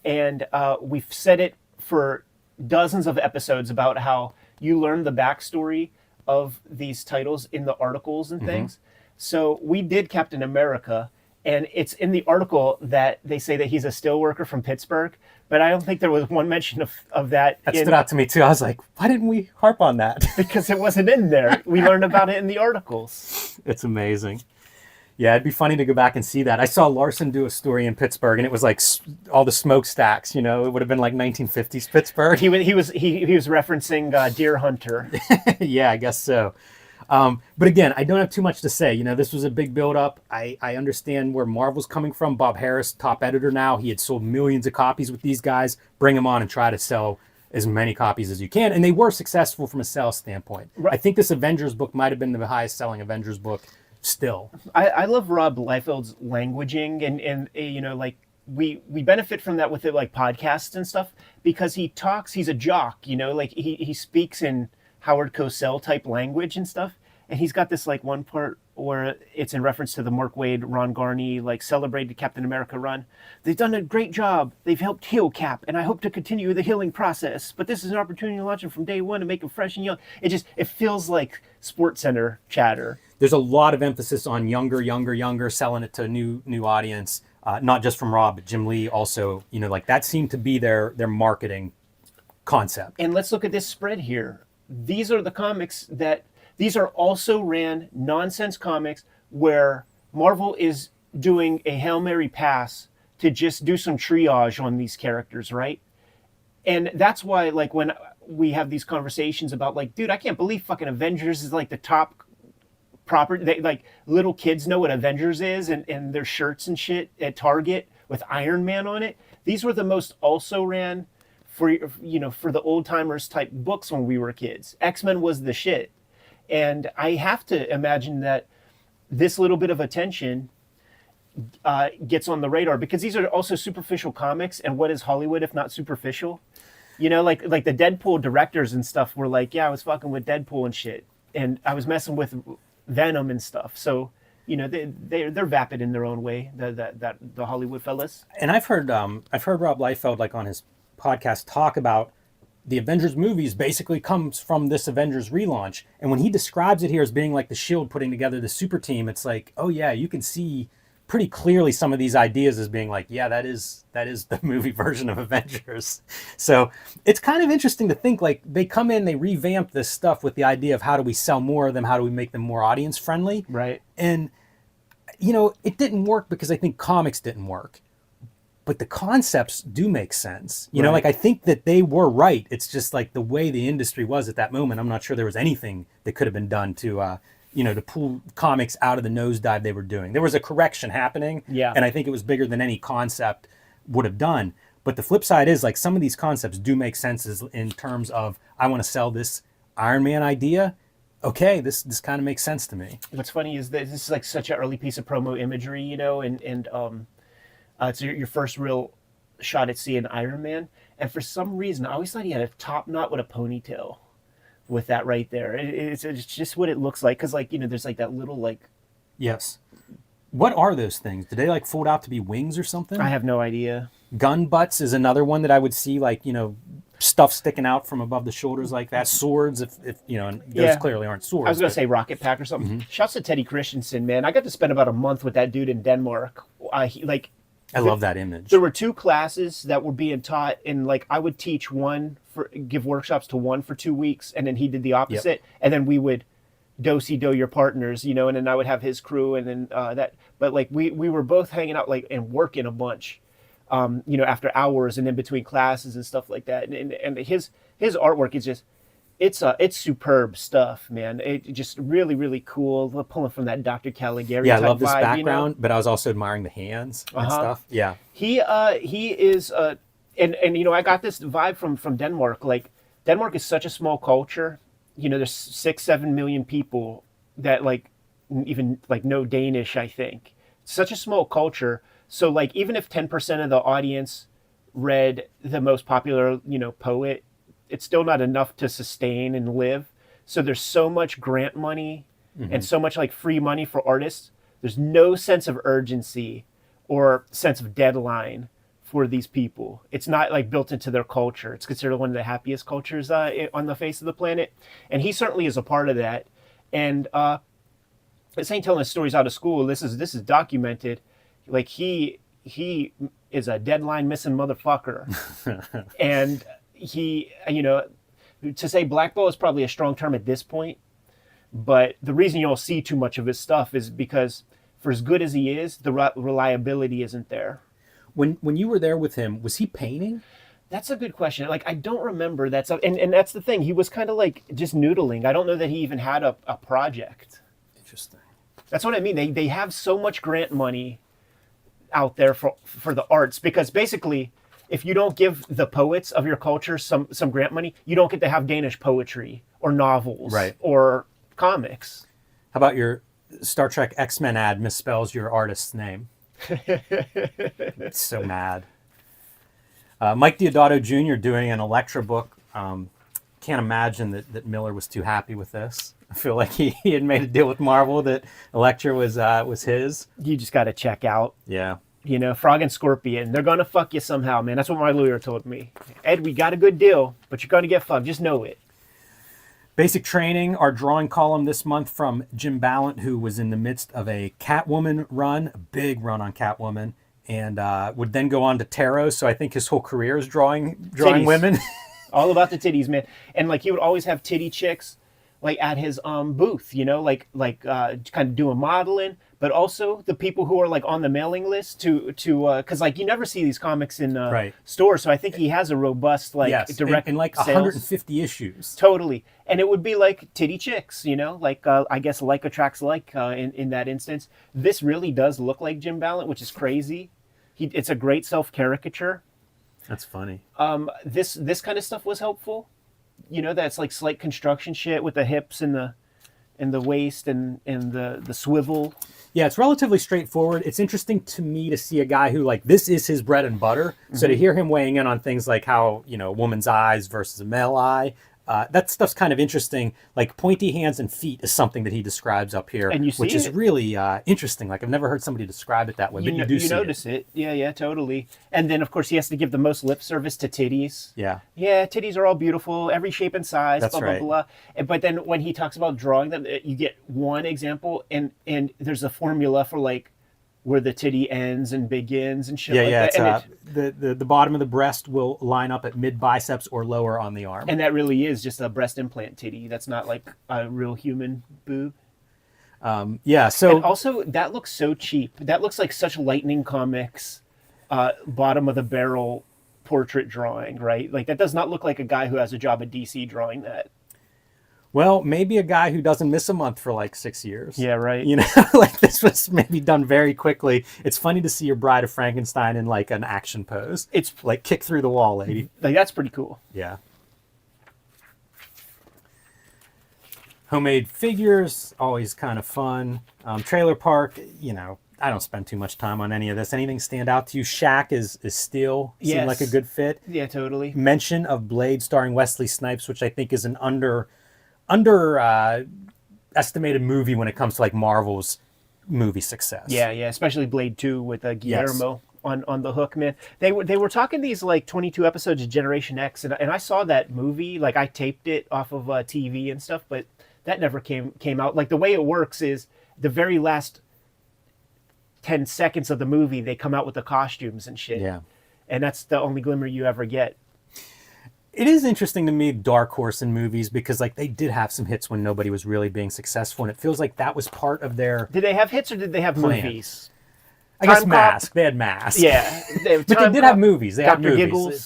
and we've said it for dozens of episodes about how you learn the backstory of these titles in the articles and things. So we did Captain America, and it's in the article that they say that he's a steelworker from Pittsburgh, but I don't think there was one mention of that. That stood out to me too. I was like, why didn't we harp on that? Because it wasn't in there. We learned about it in the articles. It's amazing. Yeah, it'd be funny to go back and see that. I saw Larson do a story in Pittsburgh, and it was like all the smokestacks. It would have been like 1950s Pittsburgh. He was referencing Deer Hunter. Yeah, I guess so. But again, I don't have too much to say. This was a big build-up. I understand where Marvel's coming from. Bob Harris, top editor now. He had sold millions of copies with these guys. Bring him on and try to sell as many copies as you can. And they were successful from a sales standpoint. Right. I think this Avengers book might have been the highest selling Avengers book still. I love Rob Liefeld's languaging, and you know, like we benefit from that with it, like podcasts and stuff, because he's a jock, you know, like he speaks in Howard Cosell type language and stuff. And he's got this like one part where it's in reference to the Mark Waid, Ron Garney, like celebrated Captain America run. They've done a great job. They've helped heal Cap, and I hope to continue the healing process. But this is an opportunity to launch him from day one and make him fresh and young. It feels like Sports Center chatter. There's a lot of emphasis on younger, selling it to a new audience. Not just from Rob, but Jim Lee also. You know, like that seemed to be their marketing concept. And let's look at this spread here. These are the comics that. These are also ran nonsense comics where Marvel is doing a Hail Mary pass to just do some triage on these characters, right? And that's why, like, when we have these conversations about, like, dude, I can't believe fucking Avengers is like the top property. They, like, little kids know what Avengers is, and their shirts and shit at Target with Iron Man on it. These were the most also ran for, you know, for the old timers type books when we were kids. X-Men was the shit. And I have to imagine that this little bit of attention gets on the radar, because these are also superficial comics. And what is Hollywood if not superficial? You know, like the Deadpool directors and stuff were like, yeah, I was fucking with Deadpool and shit, and I was messing with Venom and stuff. So, you know, they're vapid in their own way. The Hollywood fellas. And I've heard Rob Liefeld, like on his podcast, talk about the Avengers movies basically comes from this Avengers relaunch. And when he describes it here as being like the Shield putting together the super team, it's like, oh yeah, you can see pretty clearly some of these ideas as being like, yeah, that is the movie version of Avengers. So it's kind of interesting to think, like, they come in, they revamp this stuff with the idea of how do we sell more of them, how do we make them more audience friendly. Right. And, you know, it didn't work because I think comics didn't work. But the concepts do make sense. You know, like, I think that they were right. It's just like the way the industry was at that moment. I'm not sure there was anything that could have been done to, you know, to pull comics out of the nosedive they were doing. There was a correction happening. Yeah. And I think it was bigger than any concept would have done. But the flip side is, like, some of these concepts do make sense in terms of, I want to sell this Iron Man idea. Okay, this kind of makes sense to me. What's funny is that this is like such an early piece of promo imagery, you know, and it's your first real shot at seeing Iron Man. And for some reason, I always thought he had a top knot with a ponytail with that right there. It's just what it looks like. Because, like, you know, there's like that little, like... Yes. What are those things? Do they, like, fold out to be wings or something? I have no idea. Gun butts is another one that I would see, like, you know, stuff sticking out from above the shoulders like that. Swords, if you know, and those clearly aren't swords. I was going to say Rocket Pack or something. Shouts to Teddy Christensen, man. I got to spend about a month with that dude in Denmark. I love that image. There were 2 classes that were being taught, and like I would teach give workshops to one for 2 weeks, and then he did the opposite. Yep. And then we would do your partners, you know, and then I would have his crew, and then that. But like we were both hanging out, like, and working a bunch, you know, after hours and in between classes and stuff like that. And his artwork is just, it's superb stuff, man. It just really, really cool. Pulling from that Dr. Caligari. Yeah, I love this vibe, background, you know? but I was also admiring the hands and stuff. Yeah. He is and you know, I got this vibe from Denmark. Like, Denmark is such a small culture. You know, there's 6-7 million people that like even like know Danish, I think. Such a small culture. So like, even if 10% of the audience read the most popular, you know, poet, it's still not enough to sustain and live. So there's so much grant money and so much like free money for artists. There's no sense of urgency or sense of deadline for these people. It's not like built into their culture. It's considered one of the happiest cultures on the face of the planet. And he certainly is a part of that. And this ain't telling stories out of school. This is documented. Like, he is a deadline missing motherfucker. And he, you know, to say blackball is probably a strong term at this point, but the reason you don't see too much of his stuff is because, for as good as he is, the reliability isn't there. When you were there with him, was he painting? That's a good question. Like, I don't remember that stuff. And that's the thing. He was kind of like just noodling. I don't know that he even had a project. Interesting. That's what I mean. They have so much grant money out there for the arts, because basically if you don't give the poets of your culture some grant money, you don't get to have Danish poetry or novels Right. or comics. How about your Star Trek X-Men ad misspells your artist's name? It's so mad. Mike Deodato Jr. doing an Elektra book. Can't imagine that Miller was too happy with this. I feel like he had made a deal with Marvel that Elektra was his. You just got to check out. Yeah. You know, Frog and Scorpion, they're going to fuck you somehow, man. That's what my lawyer told me. Ed, we got a good deal, but you're going to get fucked. Just know it. Basic training, our drawing column this month from Jim Ballant, who was in the midst of a Catwoman run, a big run on Catwoman, and would then go on to tarot. So I think his whole career is drawing Titties. women. All about the titties, man. And like he would always have titty chicks like at his booth, you know, like kind of doing modeling, but also the people who are like on the mailing list to because like you never see these comics in Right. stores. So I think he has a robust like Yes, direct and like sales. 150 issues. Totally. And it would be like titty chicks, you know, like I guess like attracts like in that instance. This really does look like Jim Ballant, which is crazy. It's a great self-caricature. That's funny. This kind of stuff was helpful. You know, that's like slight construction shit with the hips and the waist and the swivel. Yeah, it's relatively straightforward. It's interesting to me to see a guy who like this is his bread and butter. So to hear him weighing in on things like how, you know, a woman's eyes versus a male eye, that stuff's kind of interesting. Like pointy hands and feet is something that he describes up here, And you see which is it. really interesting. Like I've never heard somebody describe it that way, but you do see notice it. Yeah, totally. And then of course he has to give the most lip service to titties. Yeah. Yeah, titties are all beautiful, every shape and size, That's blah, right. blah, blah. But then when he talks about drawing them, you get one example and there's a formula for like where the titty ends and begins and shit Yeah, like yeah. that. It's, the bottom of the breast will line up at mid biceps or lower on the arm. And that really is just a breast implant titty. That's not like a real human boob. Yeah, so And also, that looks so cheap. That looks like such Lightning Comics, bottom of the barrel portrait drawing, right? Like that does not look like a guy who has a job at DC drawing that. well, maybe a guy who doesn't miss a month for like 6 years. Yeah, right. You know, like this was maybe done very quickly. It's funny to see your Bride of Frankenstein in like an action pose. It's Like kick through the wall, lady. like that's pretty cool. Yeah. Homemade figures, always kind of fun. Trailer park, you know, I don't spend too much time on any of this. Anything stand out to you? Shaq is steel. Seemed Yes. like a good fit. Yeah, totally. Mention of Blade starring Wesley Snipes, which I think is an estimated movie when it comes to like Marvel's movie success. Yeah, especially Blade 2 with Guillermo on the hook, man. They were talking these like 22 episodes of Generation X, and I saw that movie. Like I taped it off of TV and stuff, but that never came out. Like the way it works is the very last 10 seconds of the movie, they come out with the costumes and shit. Yeah. And that's the only glimmer you ever get. It is interesting to me, Dark Horse in movies, because like they did have some hits when nobody was really being successful, and it feels like that was part of their. Did they have hits or did they have Plan. movies? I guess Time Cop? Mask. They had Mask. Yeah. But they did have movies. They had Dr. movies,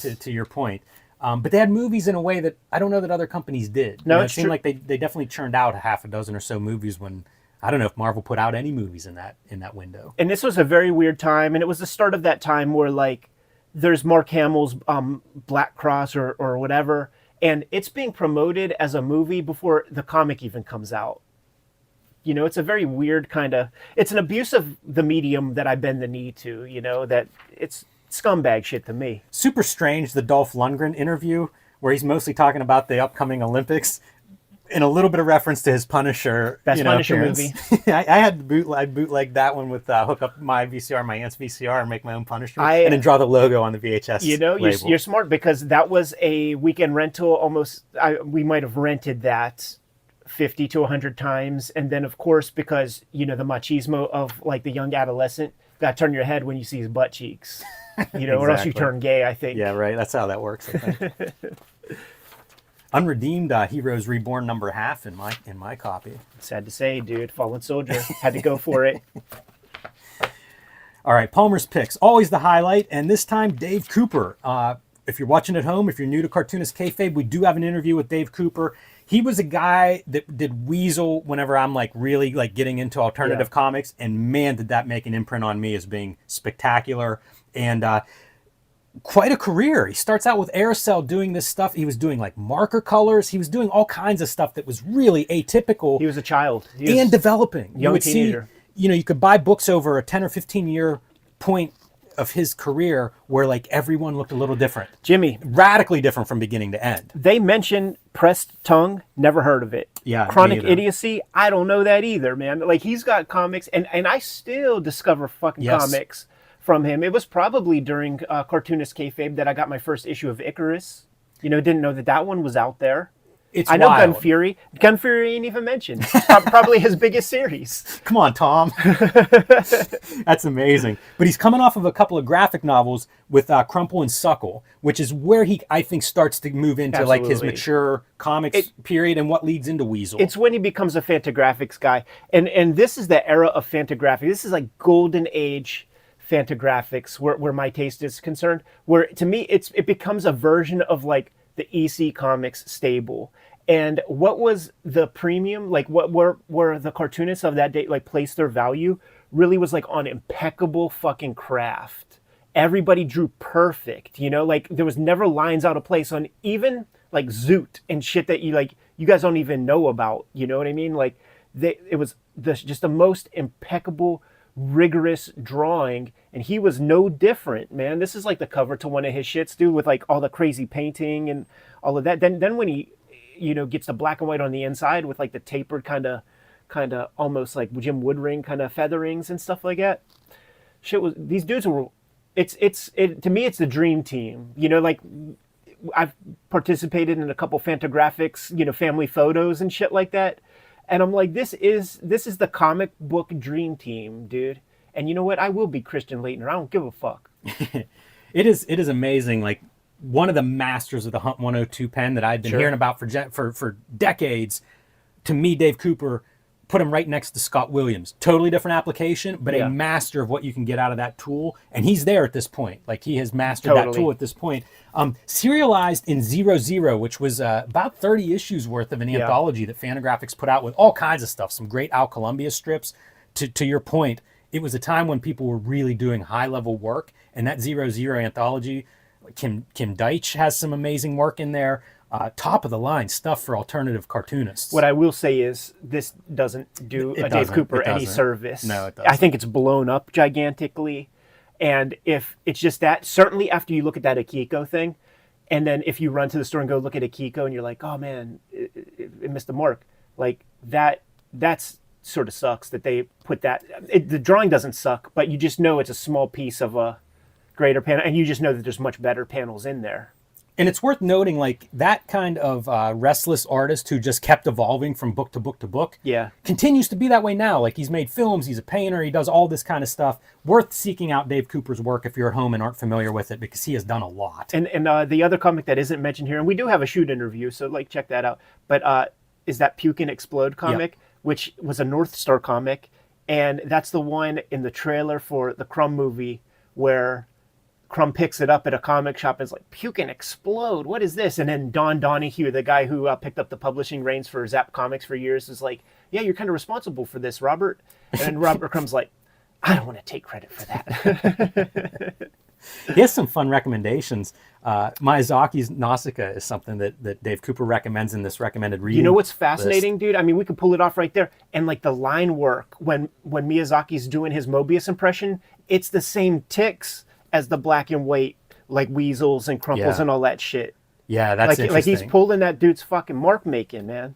Giggles. to your point. But they had movies in a way that I don't know that other companies did. No, it it's seemed true. like they definitely churned out a half a dozen or so movies when I don't know if Marvel put out any movies in that window. And this was a very weird time, and it was the start of that time where like there's Mark Hamill's Black Cross or whatever, and it's being promoted as a movie before the comic even comes out. You know, it's a very weird it's an abuse of the medium that I bend the knee to, you know, that it's scumbag shit to me. Super strange, the Dolph Lundgren interview where he's mostly talking about the upcoming Olympics in a little bit of reference to his Punisher. Best Punisher appearance. movie. I had bootleg that one with hook up my VCR, my aunt's VCR, and make my own Punisher, I- and then draw the logo on the VHS. You know, label. you're smart because that was a weekend rental. Almost, we might have rented that 50 to 100 times, and then of course because you know the machismo of like the young adolescent, got to turn your head when you see his butt cheeks, you know, or else you Exactly. turn gay. I think. Yeah, right. That's how that works. I think. Unredeemed Heroes Reborn number half in my copy. Sad to say, dude. Fallen Soldier had to go for it. All right, Palmer's picks, always the highlight, and this time Dave Cooper. If you're watching at home, if you're new to Cartoonist Kayfabe, we do have an interview with Dave Cooper. He was a guy that did Weasel whenever I'm like really like getting into alternative comics, and man, did that make an imprint on me as being spectacular. And quite a career. He starts out with Aircel doing this stuff. He was doing like marker colors. He was doing all kinds of stuff that was really atypical. He was a child. And developing. Young teenager. You could buy books over a 10 or 15 year point of his career where like everyone looked a little different. Jimmy. Radically different from beginning to end. They mentioned Pressed Tongue, never heard of it. Yeah. Chronic Idiocy, I don't know that either, man. Like, he's got comics, and I still discover fucking comics from him. It was probably during Cartoonist Kayfabe that I got my first issue of Icarus. Didn't know that one was out there. I know wild. Gun Fury ain't even mentioned. Probably his biggest series. Come on, Tom. That's amazing. But he's coming off of a couple of graphic novels with Crumple and Suckle, which is where he, I think, starts to move into like his mature comics period and what leads into Weasel. It's when he becomes a Fantagraphics guy. And this is the era of Fantagraphics. This is like golden age Fantagraphics where my taste is concerned. Where, to me, it becomes a version of like the EC Comics stable. And what was the premium, like what were the cartoonists of that day like placed their value really was like on impeccable fucking craft. Everybody drew perfect, like there was never lines out of place on even like Zoot and shit that you guys don't even know about, you know what I mean? Like it was just the most impeccable, rigorous drawing, and he was no different, man. This is like the cover to one of his shits, dude, with like all the crazy painting and all of that. Then when he gets the black and white on the inside with like the tapered kind of almost like Jim Woodring kind of featherings and stuff like that. These dudes were, to me it's the dream team. Like I've participated in a couple Fantagraphics, family photos and shit like that. And I'm like, this is the comic book dream team, dude. And you know what? I will be Christian Laettner. I don't give a fuck. It is amazing. Like, one of the masters of the Hunt 102 pen that I've been hearing about for decades. To me, Dave Cooper put him right next to Scott Williams. Totally different application, but a master of what you can get out of that tool. And he's there at this point. Like, he has mastered that tool at this point. Serialized in 00, which was about 30 issues worth of an anthology that Fantagraphics put out with all kinds of stuff. Some great Al Columbia strips. To your point, it was a time when people were really doing high-level work. And that 00 anthology, Kim Deitch has some amazing work in there. Top of the line stuff for alternative cartoonists. What I will say is this doesn't do Dave Cooper any service. No, it doesn't. I think it's blown up gigantically. And if it's just that, certainly after you look at that Akiko thing, and then if you run to the store and go look at Akiko and you're like, oh man, it missed the mark. Like that's sort of sucks that they put that. The drawing doesn't suck, but you just know it's a small piece of a greater panel, and you just know that there's much better panels in there. And it's worth noting, like, that kind of restless artist who just kept evolving from book to book to book continues to be that way now. Like, he's made films, he's a painter, he does all this kind of stuff. Worth seeking out Dave Cooper's work if you're at home and aren't familiar with it, because he has done a lot. And the other comic that isn't mentioned here, and we do have a shoot interview, so like check that out, but is that Puke and Explode comic, which was a North Star comic, and that's the one in the trailer for the Crumb movie where Crumb picks it up at a comic shop and is like, Puke and Explode, what is this? And then Don Donahue, the guy who picked up the publishing reins for Zap Comics for years, is like, yeah, you're kind of responsible for this, Robert. And then Robert Crumb's like, I don't want to take credit for that. He has some fun recommendations. Miyazaki's Nausicaa is something that Dave Cooper recommends in this recommended reading. You know what's fascinating, list. dude? I mean, we could pull it off right there. And like the line work, when Miyazaki's doing his Mobius impression, it's the same ticks as the black and white, like weasels and crumples and all that shit. Yeah, that's interesting. Like he's pulling that dude's fucking mark making, man.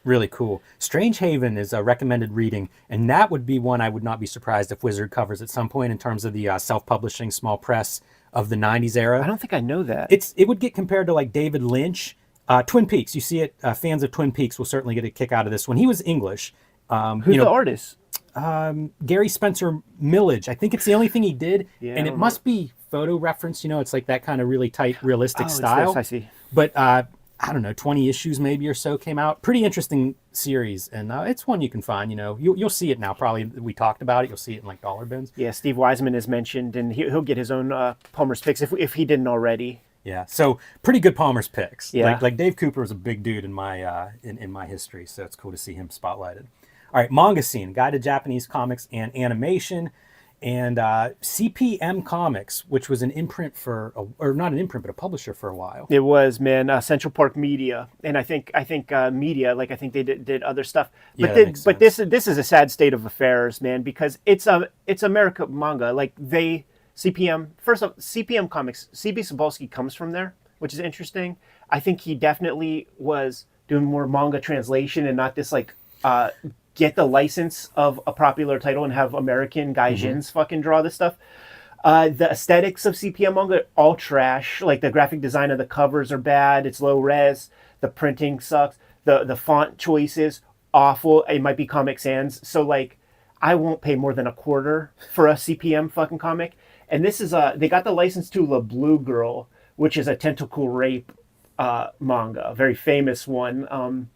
Really cool. Strange Haven is a recommended reading, and that would be one I would not be surprised if Wizard covers at some point in terms of the self-publishing small press of the 90s era. I don't think I know that. It would get compared to like David Lynch. Twin Peaks, you see it, fans of Twin Peaks will certainly get a kick out of this one. He was English. Who's the artist? Gary Spencer Millage. I think it's the only thing he did, and it must be photo reference. It's like that kind of really tight, realistic style. It's this, I see. But I don't know, 20 issues maybe or so came out. Pretty interesting series, and it's one you can find. You'll see it now. Probably we talked about it. You'll see it in like dollar bins. Yeah, Steve Wiseman is mentioned, and he'll get his own Palmer's Picks if he didn't already. Yeah, so pretty good Palmer's Picks. Yeah. Like Dave Cooper is a big dude in my in my history, so it's cool to see him spotlighted. All right, Manga Scene, Guide to Japanese Comics and Animation. And CPM Comics, which was an imprint or not an imprint, but a publisher for a while. It was, man, Central Park Media, and I think Media, like I think they did other stuff. But Yeah, that makes sense. this is a sad state of affairs, man, because it's America manga. Like CPM, first off, CPM Comics, CB Cebulski comes from there, which is interesting. I think he definitely was doing more manga translation and not this like get the license of a popular title and have American gaijins fucking draw this stuff. The aesthetics of CPM manga, all trash. Like the graphic design of the covers are bad. It's low res. The printing sucks. The font choices, awful. It might be Comic Sans. So like, I won't pay more than $0.25 for a CPM fucking comic. And this is they got the license to La Blue Girl, which is a tentacle rape manga, a very famous one.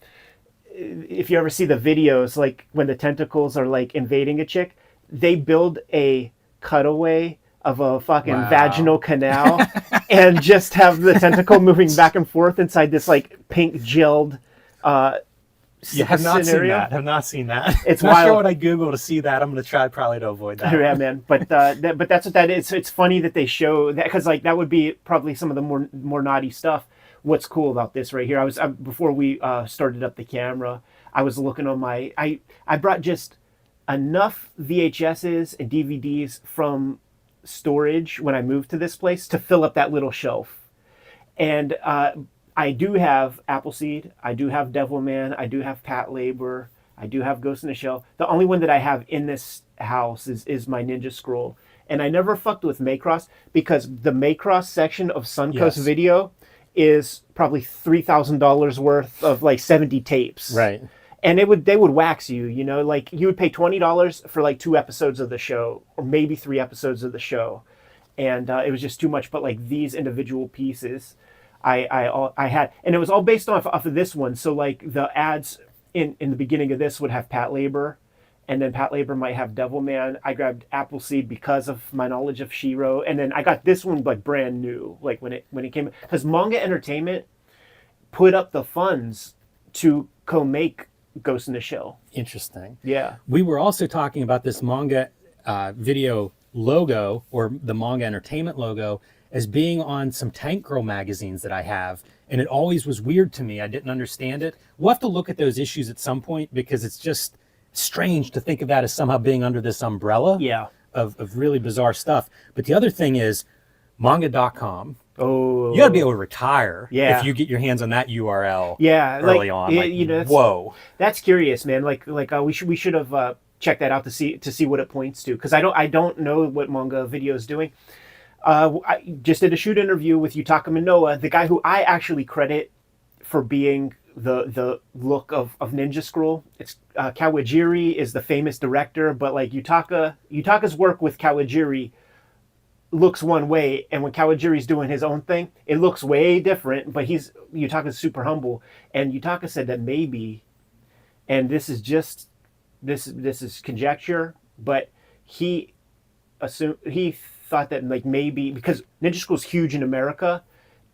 If you ever see the videos, like when the tentacles are like invading a chick, they build a cutaway of a fucking vaginal canal and just have the tentacle moving back and forth inside this like pink gelled Have not scenario. seen that. Have not seen that. It's not wild. sure what I Google to see that. I'm going to try probably to avoid that. Yeah, man. But but that's what that is. It's funny that they show that, because like that would be probably some of the more naughty stuff. What's cool about this right here? I before we started up the camera, I was looking on my. I brought just enough VHSs and DVDs from storage when I moved to this place to fill up that little shelf, and I do have Appleseed, I do have Devilman, I do have Pat Labor, I do have Ghost in the Shell. The only one that I have in this house is my Ninja Scroll. And I never fucked with Macross because the Macross section of Suncoast Video is probably $3,000 worth of like 70 tapes. Right. And they would wax you, you know, like you would pay $20 for like 2 episodes of the show or maybe 3 episodes of the show. And it was just too much. But like these individual pieces, I had, and it was all based off of this one. So like the ads in the beginning of this would have Pat Labor, and then Pat Labor might have Devilman. I grabbed Appleseed because of my knowledge of Shiro, and then I got this one like brand new, like when it came, because Manga Entertainment put up the funds to co-make Ghost in the Shell. Interesting. Yeah. We were also talking about this manga video logo, or the Manga Entertainment logo, as being on some Tank Girl magazines that I have. And it always was weird to me. I didn't understand it. We'll have to look at those issues at some point because it's just strange to think of that as somehow being under this umbrella of really bizarre stuff. But the other thing is manga.com. Oh, You got to be able to retire Yeah. if you get your hands on that URL yeah, early like, on. Like, you know, whoa. that's curious, man. Like we should have checked that out to see what it points to, because I don't know what Manga Video is doing. I just did a shoot interview with Yutaka Minoa, the guy who I actually credit for being the look of Ninja Scroll. It's Kawajiri is the famous director, but like Yutaka's work with Kawajiri looks one way, and when Kawajiri's doing his own thing, it looks way different. But Yutaka's super humble, and Yutaka said that maybe, and this is just this is conjecture, but he thought that like maybe because Ninja Scroll's huge in America,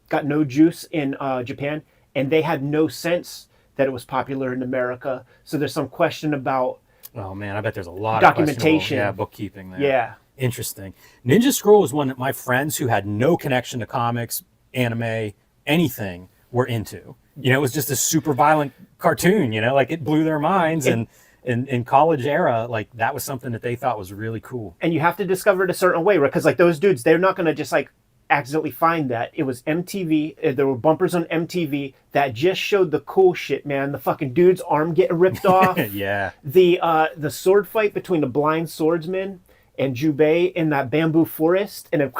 got no juice in Japan, and they had no sense that it was popular in America. So there's some question about Oh man, I bet there's a lot documentation. of bookkeeping there. Yeah. Interesting. Ninja Scroll was one that my friends who had no connection to comics, anime, anything were into. You know, it was just a super violent cartoon, you know, like it blew their minds. And in college era, like that was something that they thought was really cool. And you have to discover it a certain way, right? Because like those dudes, they're not going to just like accidentally find that. It was MTV. There were bumpers on MTV that just showed the cool shit, man. The fucking dude's arm getting ripped off. Yeah. The sword fight between the blind swordsman and Jubei in that bamboo forest, and then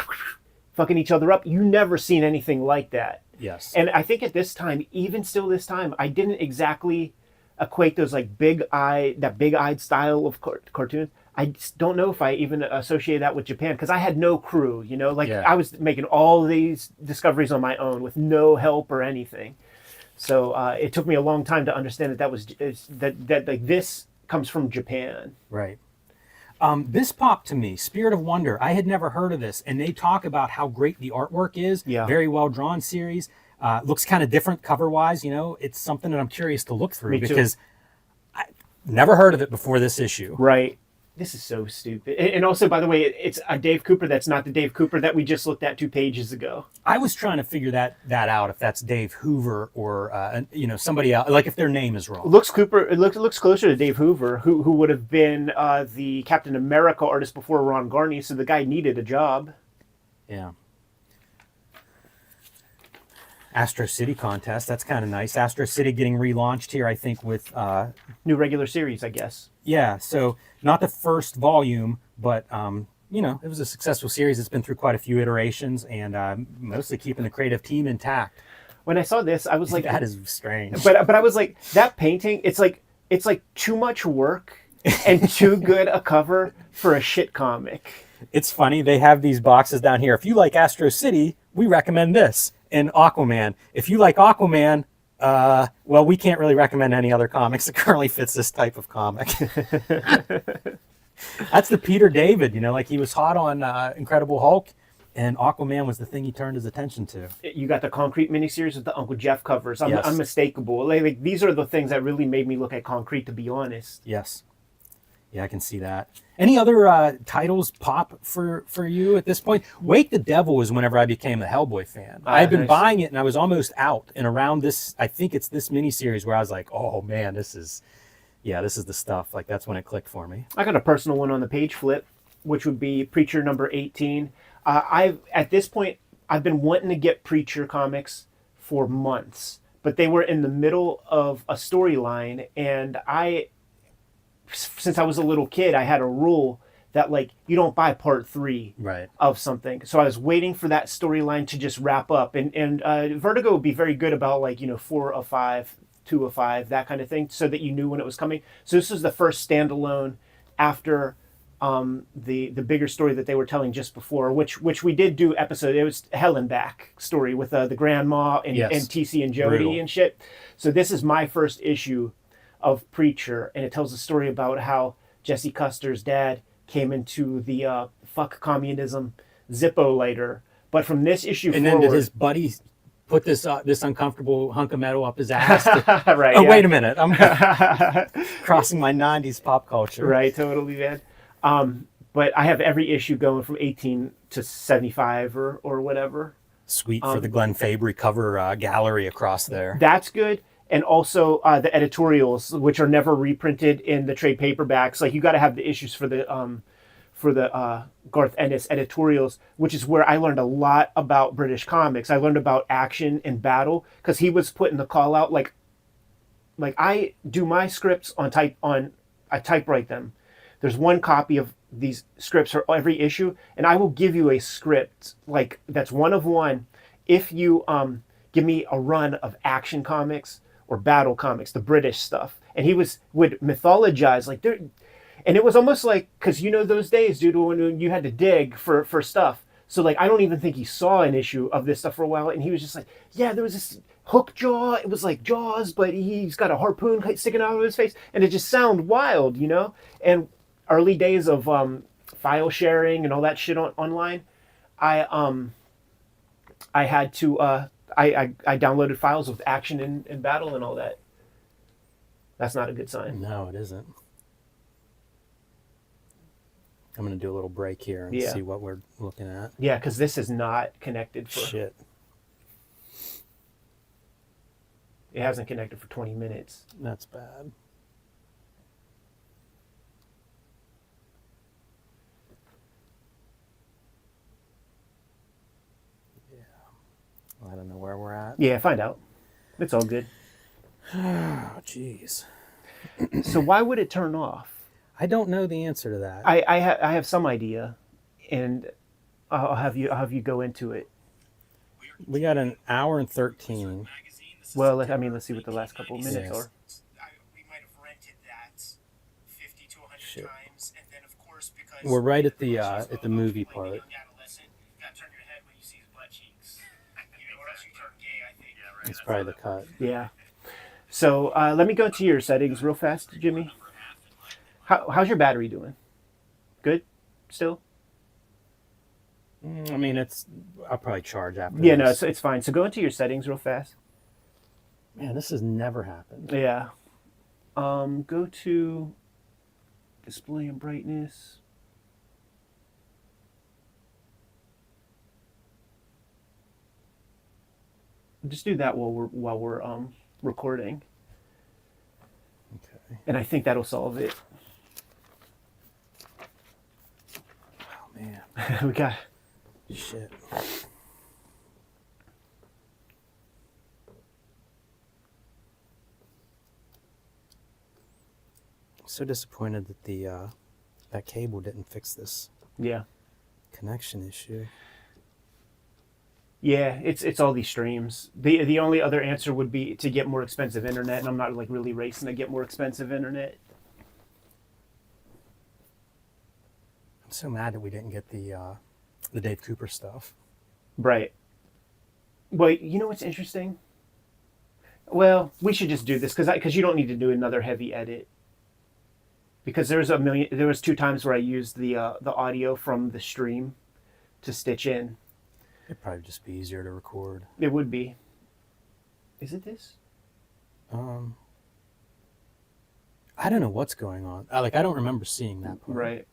fucking each other up. You never seen anything like that. Yes. And I think at this time, even still this time, I didn't exactly equate those like big-eyed style of cartoons. I just don't know if I even associate that with Japan, because I had no crew, you know, like I was making all these discoveries on my own with no help or anything. So it took me a long time to understand that like this comes from Japan. Right. This popped to me, Spirit of Wonder. I had never heard of this, and they talk about how great the artwork is. Yeah. Very well drawn series. Looks kind of different cover-wise, you know. It's something that I'm curious to look through Me too. because I never heard of it before this issue. Right. this is so stupid. And also, by the way, it's a Dave Cooper that's not the Dave Cooper that we just looked at 2 pages ago. I was trying to figure that out, if that's Dave Hoover or somebody else, like if their name is wrong. It looks closer to Dave Hoover, who would have been the Captain America artist before Ron Garney. So the guy needed a job. Yeah. Astro City contest. That's kind of nice. Astro City getting relaunched here, I think, with New regular series, I guess. Yeah. So not the first volume, but it was a successful series. It's been through quite a few iterations, and mostly keeping the creative team intact. When I saw this, I was like, that is strange. But I was like, that painting, it's like too much work and too good a cover for a shit comic. It's funny. They have these boxes down here. If you like Astro City, we recommend this. And Aquaman. If you like Aquaman, well, we can't really recommend any other comics that currently fits this type of comic. That's the Peter David, like he was hot on Incredible Hulk, and Aquaman was the thing he turned his attention to. You got the Concrete miniseries with the Uncle Jeff covers. Yes. Unmistakable. Like these are the things that really made me look at Concrete, to be honest. Yes. Yeah, I can see that. Any other titles pop for you at this point? Wake the Devil was whenever I became a Hellboy fan. I had been buying it, and I was almost out. And around this, I think it's this miniseries where I was like, oh man, this is the stuff. Like that's when it clicked for me. I got a personal one on the page flip, which would be Preacher number 18. At this point, I've been wanting to get Preacher comics for months, but they were in the middle of a storyline, and since I was a little kid, I had a rule that like you don't buy part 3 of something. So I was waiting for that storyline to just wrap up, and Vertigo would be very good about 4 of 5, 2 of 5, that kind of thing, so that you knew when it was coming. So this was the first standalone after the bigger story that they were telling just before, which we did do episode. It was Hell and Back story with the grandma and TC and Jody. Brutal. And shit. So this is my first issue of Preacher, and it tells a story about how Jesse Custer's dad came into the fuck communism Zippo later. But from this issue and forward, then did his buddy put this uncomfortable hunk of metal up his ass? Right. Oh, yeah. Wait a minute. I'm crossing my 90s pop culture. Right, totally, man. But I have every issue going from 18 to 75 or whatever. Sweet for the Glenn Fabry cover gallery across there. That's good. And also the editorials, which are never reprinted in the trade paperbacks. Like you got to have the issues for the Garth Ennis editorials, which is where I learned a lot about British comics. I learned about action and battle because he was putting the call out. Like I do my scripts I typewrite them. There's one copy of these scripts for every issue, and I will give you a script like that's one of one if you give me a run of action comics or battle comics, the British stuff. And he would mythologize like there, and it was almost like, because those days, dude, when you had to dig for stuff. So like I don't even think he saw an issue of this stuff for a while, and he was just like, yeah, there was this hook jaw. It was like Jaws, but he's got a harpoon sticking out of his face, and it just sounded wild, And early days of file sharing and all that shit online, I had to I downloaded files with action and battle and all that. That's not a good sign. No, it isn't. I'm going to do a little break here and see what we're looking at. Yeah, because this is not connected for... Shit. It hasn't connected for 20 minutes. That's bad. I don't know where we're at. Yeah, find out. It's all good. Oh, jeez. So why would it turn off? I don't know the answer to that. I have some idea, and I'll have you go into it. We got an hour and 13. Well, let's see what the last couple of minutes are. We might have rented that 50 to 100 Shit. times, and then of course because We're right at the movie part. It's probably the cut. Yeah. So let me go into your settings real fast, Jimmy. How's your battery doing? Good? Still? I mean, I'll probably charge after Yeah, this. no, it's fine. So go into your settings real fast. Man, this has never happened. Yeah. Go to Display and brightness. Just do that while we're recording, Okay. and I think that'll solve it. Oh man. We got Shit. So disappointed that the that cable didn't fix this yeah. connection issue. Yeah, it's all these streams. The only other answer would be to get more expensive internet, and I'm not like really racing to get more expensive internet. I'm so mad that we didn't get the Dave Cooper stuff. Right. Well, you know what's interesting? Well, we should just do this because you don't need to do another heavy edit. Because there was 2 times where I used the audio from the stream to stitch in. It'd probably just be easier to record. It would be. Is it this? I don't know what's going on. I don't remember seeing that part. Right.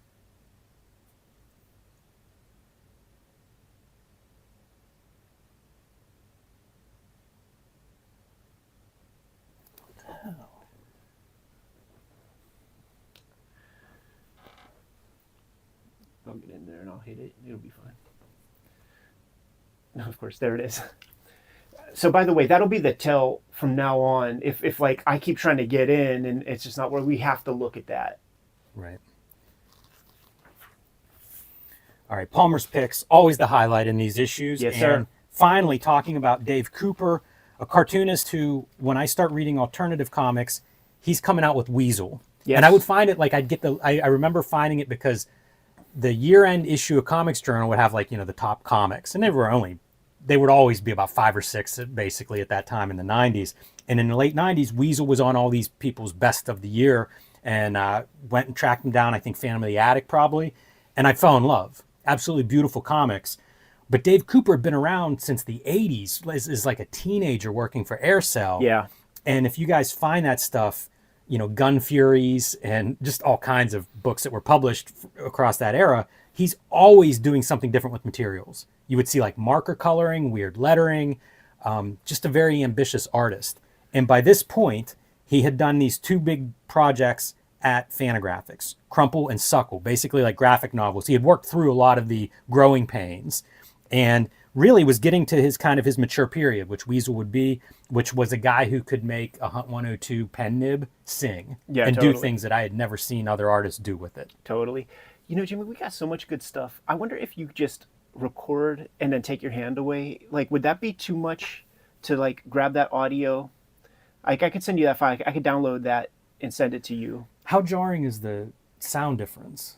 I'll get in there and I'll hit it. It'll be fine. No, of course, there it is. So by the way, that'll be the tell from now on. If like I keep trying to get in and it's just not where we have to look at that. Right. All right, Palmer's Picks, always the highlight in these issues. Yes, and sir. Finally, talking about Dave Cooper, a cartoonist who, when I start reading alternative comics, he's coming out with Weasel. Yes. And I would find it, like, I remember finding it because the year-end issue of Comics Journal would have, like, the top comics. And they would always be about 5 or 6, basically, at that time in the 90s. And in the late 90s, Weasel was on all these people's best of the year. And went and tracked him down, I think Phantom of the Attic probably. And I fell in love. Absolutely beautiful comics. But Dave Cooper had been around since the 80s, is like a teenager working for Aircell. Yeah. And if you guys find that stuff, Gun Furies and just all kinds of books that were published across that era, he's always doing something different with materials. You would see like marker coloring, weird lettering, just a very ambitious artist. And by this point, he had done these 2 big projects at Fantagraphics, Crumple and Suckle, basically like graphic novels. He had worked through a lot of the growing pains and really was getting to his mature period, which Weasel would be, which was a guy who could make a Hunt 102 pen nib sing and totally. do things that I had never seen other artists do with it. Totally. Jimmy, we got so much good stuff. I wonder if you just record and then take your hand away. Like, would that be too much to like grab that audio? Like, I could send you that file. I could download that and send it to you. How jarring is the sound difference?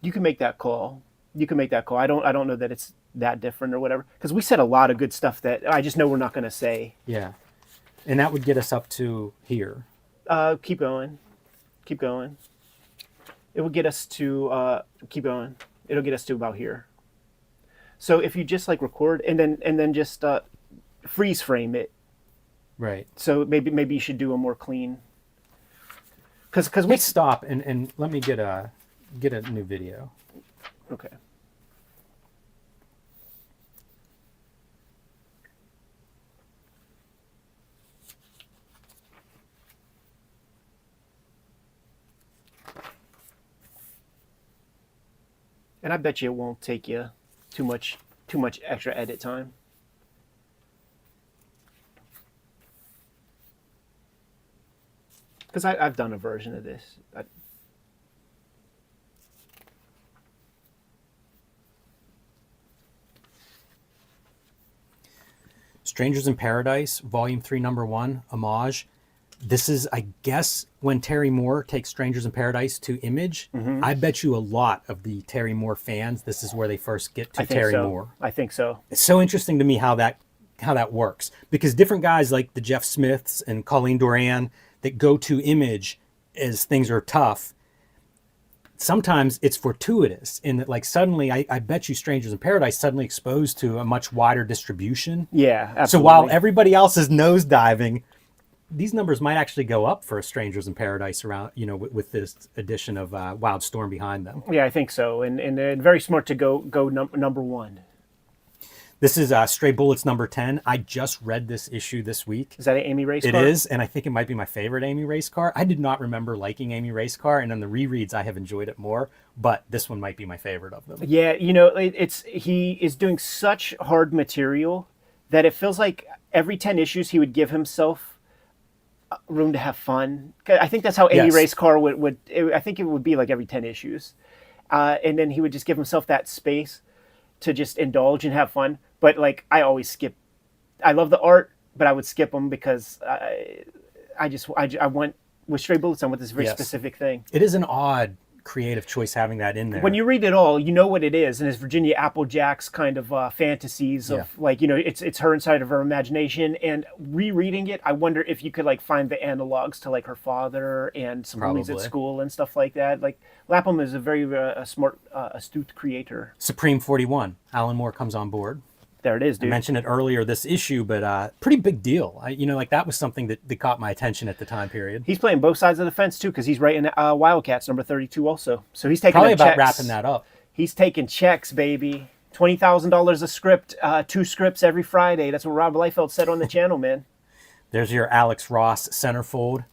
You can make that call. I don't know that it's that different or whatever, because we said a lot of good stuff that I just know we're not going to say. Yeah. And that would get us up to here. Keep going. It would get us to keep going. It'll get us to about here. So if you just like record and then just freeze frame it. Right. So maybe you should do a more clean. Because we Let's stop and let me get a new video. Okay. And I bet you it won't take you too much extra edit time. Because I've done a version of this. Strangers in Paradise, Volume 3, Number 1, homage. This is, I guess, when Terry Moore takes Strangers in Paradise to Image. Mm-hmm. I bet you a lot of the Terry Moore fans, this is where they first get to Terry Moore. I think so. It's so interesting to me how that works. Because different guys like the Jeff Smiths and Colleen Doran that go to Image as things are tough, sometimes it's fortuitous in that, like, suddenly, I bet you Strangers in Paradise suddenly exposed to a much wider distribution. Yeah, absolutely. So while everybody else is nosediving, these numbers might actually go up for Strangers in Paradise around, with this addition of Wild Storm behind them. Yeah, I think so. And very smart to go number one. This is Stray Bullets number 10. I just read this issue this week. Is that an Amy Race car? It is, and I think it might be my favorite Amy Race car. I did not remember liking Amy Race car, and on the rereads I have enjoyed it more, but this one might be my favorite of them. Yeah, he is doing such hard material that it feels like every 10 issues he would give himself room to have fun. I think that's how Amy Yes. Race car would I think it would be like every 10 issues. And then he would just give himself that space to just indulge and have fun. But like, I always skip. I love the art, but I would skip them because I went with Stray Bullets. I want this very Yes. specific thing. It is an odd creative choice having that in there. When you read it all, you know what it is, and it's Virginia Applejack's kind of fantasies of it's her inside of her imagination. And rereading it, I wonder if you could like find the analogs to like her father and some bullies at Probably. school and stuff like that. Like Lapham is a very smart, astute creator. Supreme 41, Alan Moore comes on board. There it is, I dude. mentioned it earlier this issue, but pretty big deal. That was something that caught my attention at the time period. He's playing both sides of the fence too, because he's writing Wildcats number 32 also. So he's taking Probably them about checks. wrapping that up. He's taking checks, baby. $20,000 a script, 2 scripts every Friday. That's what Rob Liefeld said on the channel, man. There's your Alex Ross centerfold.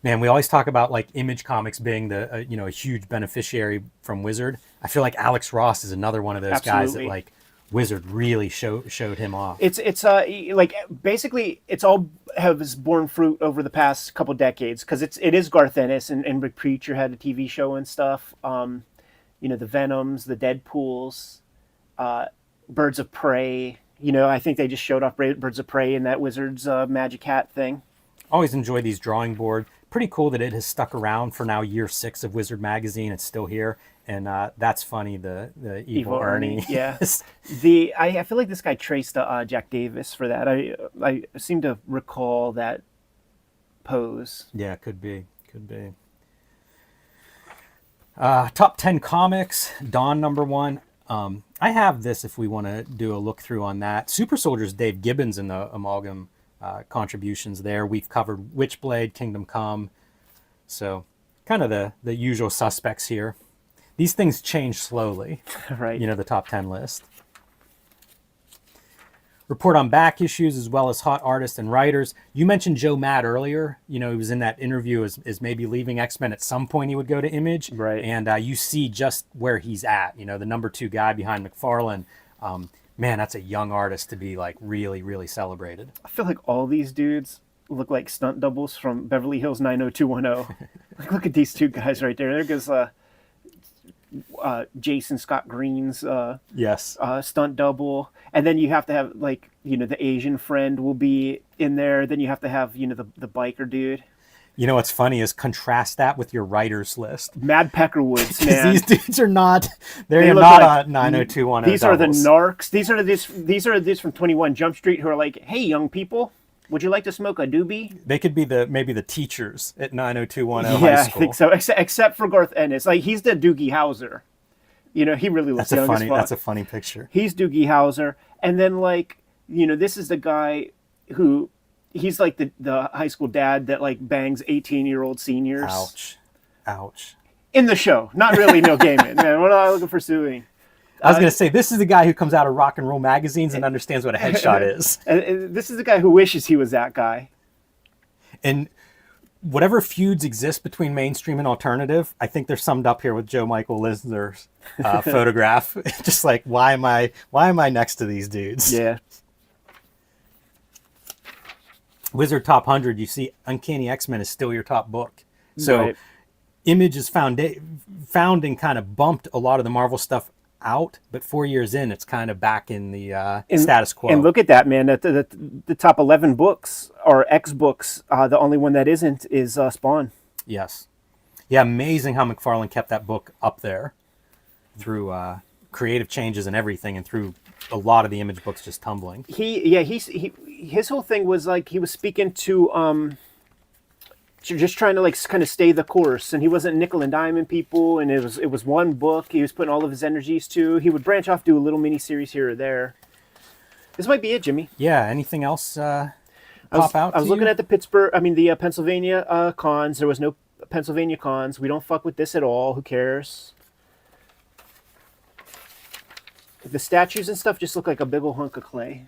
Man, we always talk about like Image Comics being a huge beneficiary from Wizard. I feel like Alex Ross is another one of those guys that Absolutely. like Wizard really showed him off. It's like basically it's all has borne fruit over the past couple decades because it is Garth Ennis and Rick Preacher had a TV show and stuff. The Venoms, the Deadpools, Birds of Prey. I think they just showed off Birds of Prey in that Wizards Magic Hat thing. Always enjoy these drawing board. Pretty cool that it has stuck around for now year 6 of Wizard Magazine. It's still here, and that's funny. The evil Ernie. Yeah. I feel like this guy traced Jack Davis for that. I seem to recall that pose. Yeah, could be. Top 10 comics, Dawn number 1. I have this if we want to do a look through on that. Super Soldier's Dave Gibbons in the amalgam contributions there. We've covered Witchblade, Kingdom Come. So kind of the usual suspects here. These things change slowly. Right. The top 10 list. Report on back issues as well as hot artists and writers. You mentioned Joe Matt earlier. He was in that interview as maybe leaving X-Men at some point. He would go to Image. Right. And you see just where he's at. The number 2 guy behind McFarlane. Man, that's a young artist to be like really, really celebrated. I feel like all these dudes look like stunt doubles from Beverly Hills 90210. Like, look at these two guys right there. There goes Jason Scott Green's Yes. stunt double. And then you have to have the Asian friend will be in there. Then you have to have, the biker dude. What's funny is contrast that with your writers list. Mad Peckerwoods, Because man. these dudes are not, They they're look not like- a 90210 These are the doubles. narcs. These are these from 21 Jump Street who are like, hey, young people, would you like to smoke a doobie? They could be maybe the teachers at 90210 Yeah, high I school. think so. Except for Garth Ennis. Like, he's the Doogie Howser. He really looks young as fuck. That's a funny picture. He's Doogie Howser. And then, this is the guy who, he's like the high school dad that, bangs 18-year-old seniors. Ouch. In the show. Not really Neil Gaiman, man. We're not looking for suing. I was going to say, this is the guy who comes out of rock and roll magazines and understands what a headshot is. And this is the guy who wishes he was that guy. And whatever feuds exist between mainstream and alternative, I think they're summed up here with Joe Michael Lisner's photograph. Just like, why am I next to these dudes? Yeah. Wizard Top 100, you see Uncanny X-Men is still your top book. So Right. Image is found and kind of bumped a lot of the Marvel stuff out, but 4 years in, it's kind of back in the status quo. And look at that, man. The top 11 books are X books. The only one that isn't is Spawn. Yes. Yeah, amazing how McFarlane kept that book up there through creative changes and everything, and through a lot of the Image books just tumbling. His whole thing was like he was speaking to just trying to kind of stay the course, and he wasn't nickel and diming people, and it was one book he was putting all of his energies to. He would branch off, do a little mini series here or there. This might be it, Jimmy. Yeah. Anything else I was, pop out? I was to looking you? at the Pennsylvania cons. There was no Pennsylvania cons. We don't fuck with this at all. Who cares? The statues and stuff just look like a big old hunk of clay.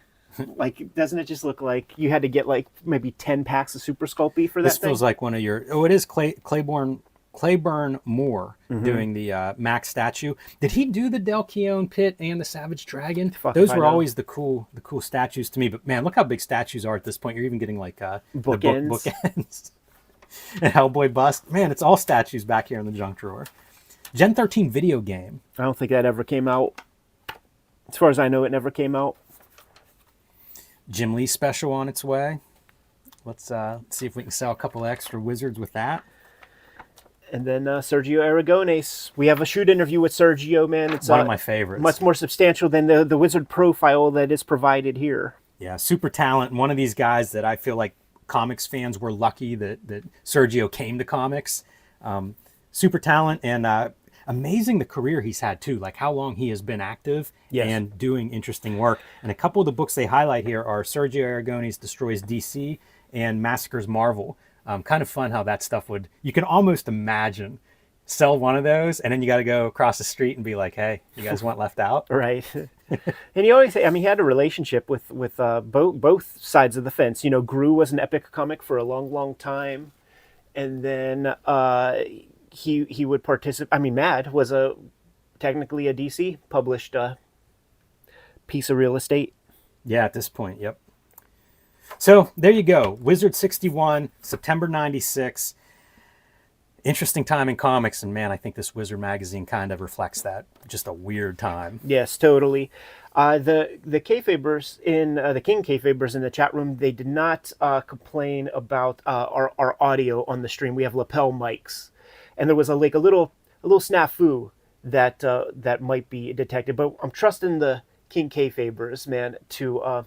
Like, doesn't it just look like you had to get like maybe 10 packs of Super Sculpey for that This thing? feels like one of your. Oh, it is Claiborne Moore doing the Max statue. Did he do the Del Keown Pit and the Savage Dragon? Fuck Those if I were know. always the cool statues to me. But man, look how big statues are at this point. You're even getting like the Bookends. bookends. And Hellboy bust. Man, it's all statues back here in the junk drawer. Gen 13 video game. I don't think that ever came out. As far as I know, it never came out. Jim Lee special on its way. Let's see if we can sell a couple extra wizards with that. And then Sergio Aragones. We have a shoot interview with Sergio, man. It's One of my favorites. much more substantial than the wizard profile that is provided here. Yeah, super talent. One of these guys that I feel like comics fans were lucky that Sergio came to comics. Super talent and amazing the career he's had too. Like how long he has been active Yes. and doing interesting work. And a couple of the books they highlight here are Sergio Aragones Destroys DC and Massacres Marvel. Kind of fun how that stuff would, you can almost imagine sell one of those and then you got to go across the street and be like, hey, you guys want left out? Right. And he always, I mean, he had a relationship with both sides of the fence. You know, Gru was an epic comic for a long, long time. And then he would participate. I mean, Mad was technically a DC published piece of real estate. Yeah, at this point, yep. So there you go. Wizard 61, September 96. Interesting time in comics. And man, I think this Wizard magazine kind of reflects that. Just a weird time. Yes, totally. The Kayfabers the King Kayfabers in the chat room, they did not complain about our audio on the stream. We have lapel mics, and there was a little snafu that might be detected. But I'm trusting the King Kayfabers, man, to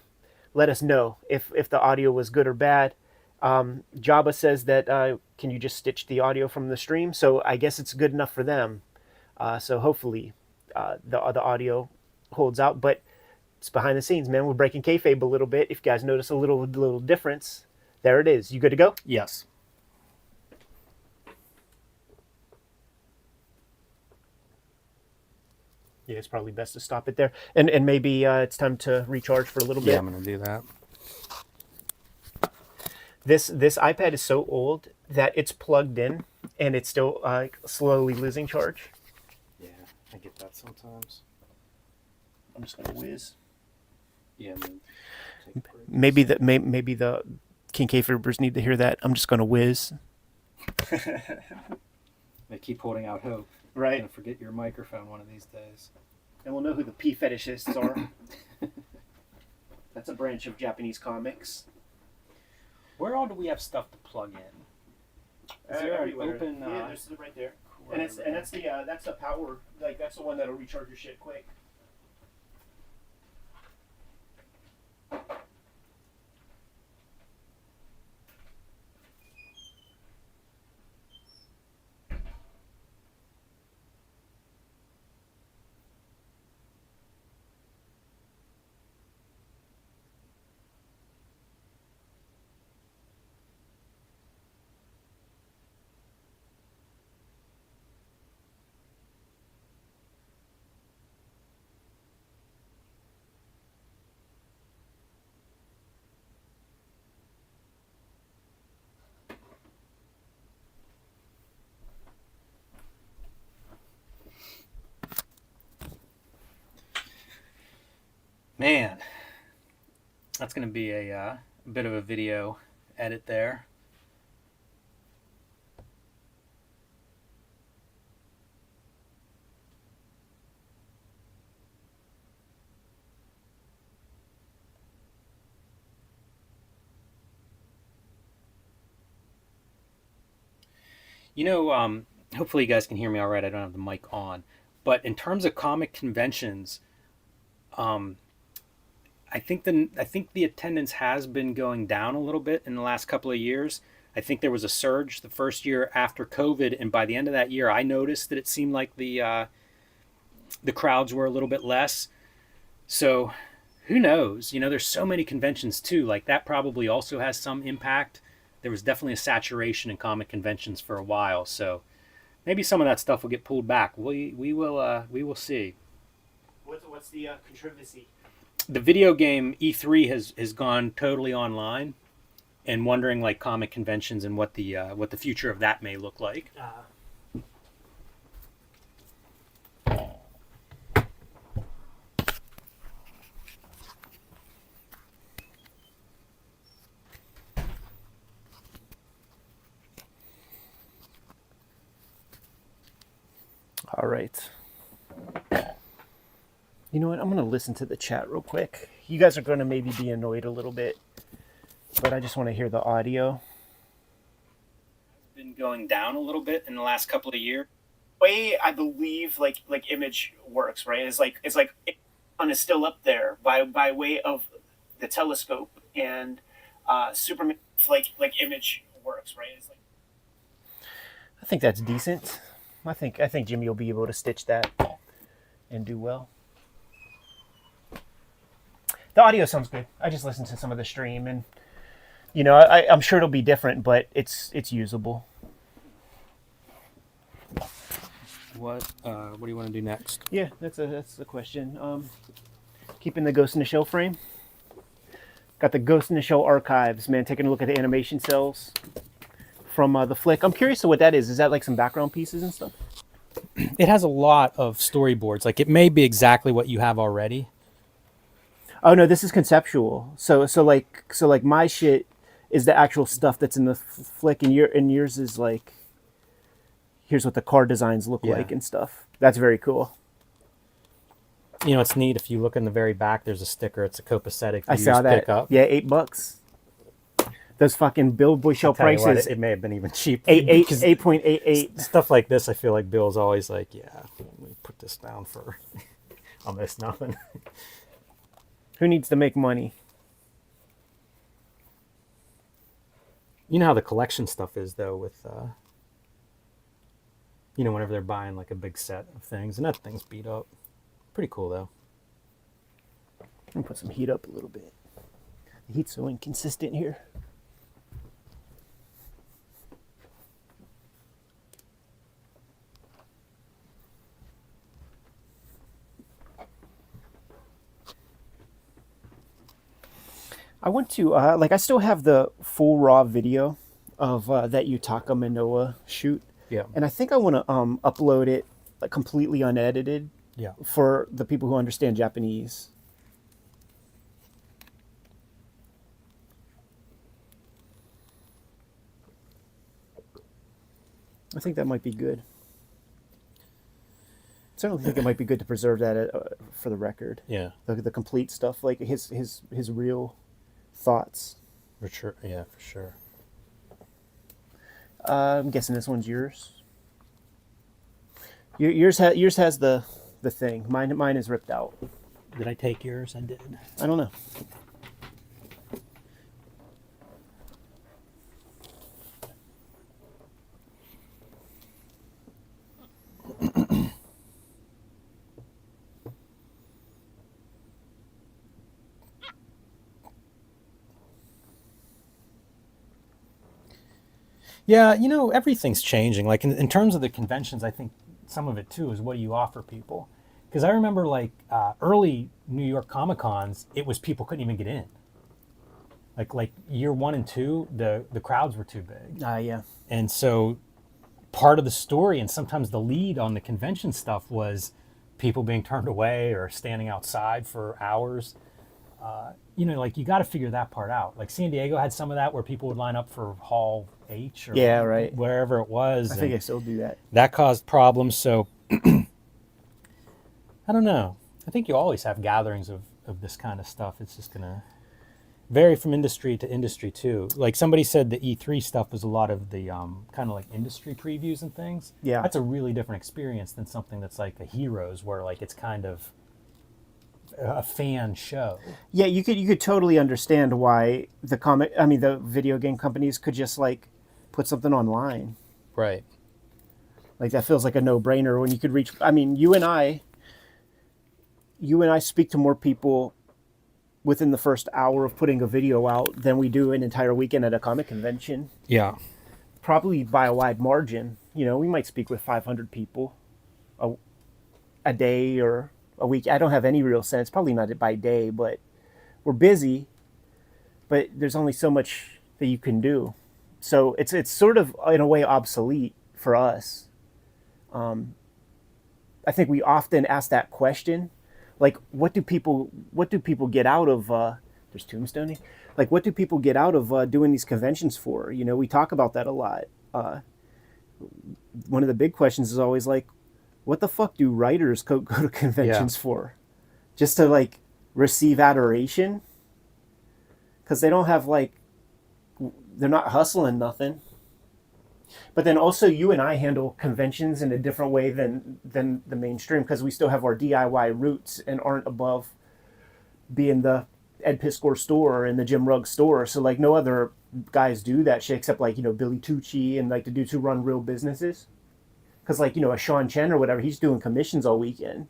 let us know if the audio was good or bad. Jabba says that can you just stitch the audio from the stream? So I guess it's good enough for them. So hopefully the audio holds out. But it's behind the scenes, man. We're breaking kayfabe a little bit. If you guys notice a little difference, there it is. You good to go? Yes. Yeah, it's probably best to stop it there. And maybe it's time to recharge for a little bit. Yeah, I'm going to do that. This iPad is so old that it's plugged in and it's still slowly losing charge. Yeah, I get that sometimes. I'm just gonna whiz. Yeah. Maybe the King Kayfabers need to hear that. I'm just gonna whiz. They keep holding out hope. Right. You're going to forget your microphone one of these days. And we'll know who the P fetishists are. That's a branch of Japanese comics. Where all do we have stuff to plug in? Is there an Everywhere. open? Yeah, there's right there. And that's the power. Like that's the one that'll recharge your shit quick. Man, that's going to be a bit of a video edit there. You know, hopefully you guys can hear me all right. I don't have the mic on. But in terms of comic conventions, I think the attendance has been going down a little bit in the last couple of years. I think there was a surge the first year after COVID, and by the end of that year, I noticed that it seemed like the crowds were a little bit less. So who knows? There's so many conventions too. Like that probably also has some impact. There was definitely a saturation in comic conventions for a while, so maybe some of that stuff will get pulled back. We will see. What's the controversy? The video game E3 has gone totally online, and wondering like comic conventions and what the future of that may look like. All right. You know what? I'm going to listen to the chat real quick. You guys are going to maybe be annoyed a little bit, but I just want to hear the audio. It's been going down a little bit in the last couple of years. Way I believe like image works, right? It's like sun is still up there by way of the telescope, and Superman like image works, right? It's like, I think that's decent. I think Jimmy will be able to stitch that and do well. The audio sounds good. I just listened to some of the stream, and I'm sure it'll be different, but it's usable. What do you want to do next? Yeah, that's the question. Keeping the Ghost in the Shell frame. Got the Ghost in the Shell archives, man. Taking a look at the animation cells from the flick. I'm curious to what that is. Is that like some background pieces and stuff? It has a lot of storyboards. Like it may be exactly what you have already. Oh no, this is conceptual. So like my shit is the actual stuff that's in the flick, and yours is like, here's what the car designs look like and stuff. That's very cool. It's neat. If you look in the very back, there's a sticker. It's a copacetic. I saw that. Pick up. Yeah, $8. Those fucking Bill Boy Shell prices. It may have been even cheap. 8.88. Stuff like this, I feel like Bill's always like, yeah, let me put this down for almost nothing. Who needs to make money? You know how the collection stuff is, though, with, whenever they're buying like a big set of things, and that thing's beat up. Pretty cool, though. I'm going to put some heat up a little bit. The heat's so inconsistent here. I want to, I still have the full raw video of that Yutaka Minoa shoot. Yeah. And I think I want to upload it like completely unedited. Yeah. For the people who understand Japanese. I think that might be good. Certainly think it might be good to preserve that for the record. Yeah. The complete stuff, like his real thoughts. For sure. Yeah, for sure. I'm guessing this one's yours. Yours has the thing. Mine is ripped out. Did I take yours? I did. I don't know. Yeah, everything's changing. Like in terms of the conventions, I think some of it too is what do you offer people? Because I remember like early New York Comic Cons, it was people couldn't even get in. Like year 1 and 2, the crowds were too big. Yeah. And so part of the story and sometimes the lead on the convention stuff was people being turned away or standing outside for hours. Like you got to figure that part out. Like San Diego had some of that where people would line up for Hall H or wherever it was. I think I still do that. That caused problems. So I don't know. I think you always have gatherings of this kind of stuff. It's just going to vary from industry to industry too. Like somebody said the E3 stuff was a lot of the kind of like industry previews and things. Yeah. That's a really different experience than something that's like a Heroes where like it's kind of a fan show. Yeah, you could totally understand why the video game companies could just like put something online. Right. Like that feels like a no-brainer when you could reach. I mean, you and I speak to more people within the first hour of putting a video out than we do an entire weekend at a comic convention. Yeah. Probably by a wide margin. You know, we might speak with 500 people a day or a week. I don't have any real sense, probably not by day, but we're busy, but there's only so much that you can do. So it's sort of in a way obsolete for us. I think we often ask that question, like, what do people get out of there's Tombstone? Like, what do people get out of doing these conventions for? You know, we talk about that a lot. One of the big questions is always like, what the fuck do writers go to conventions for? Just to like receive adoration? Because they don't have like, they're not hustling nothing. But then also you and I handle conventions in a different way than the mainstream, because we still have our DIY roots and aren't above being the Ed Piskor store and the Jim Rugg store. So like no other guys do that shit except like, you know, Billy Tucci and like the dudes who run real businesses. Because like, you know, a Sean Chen or whatever, he's doing commissions all weekend.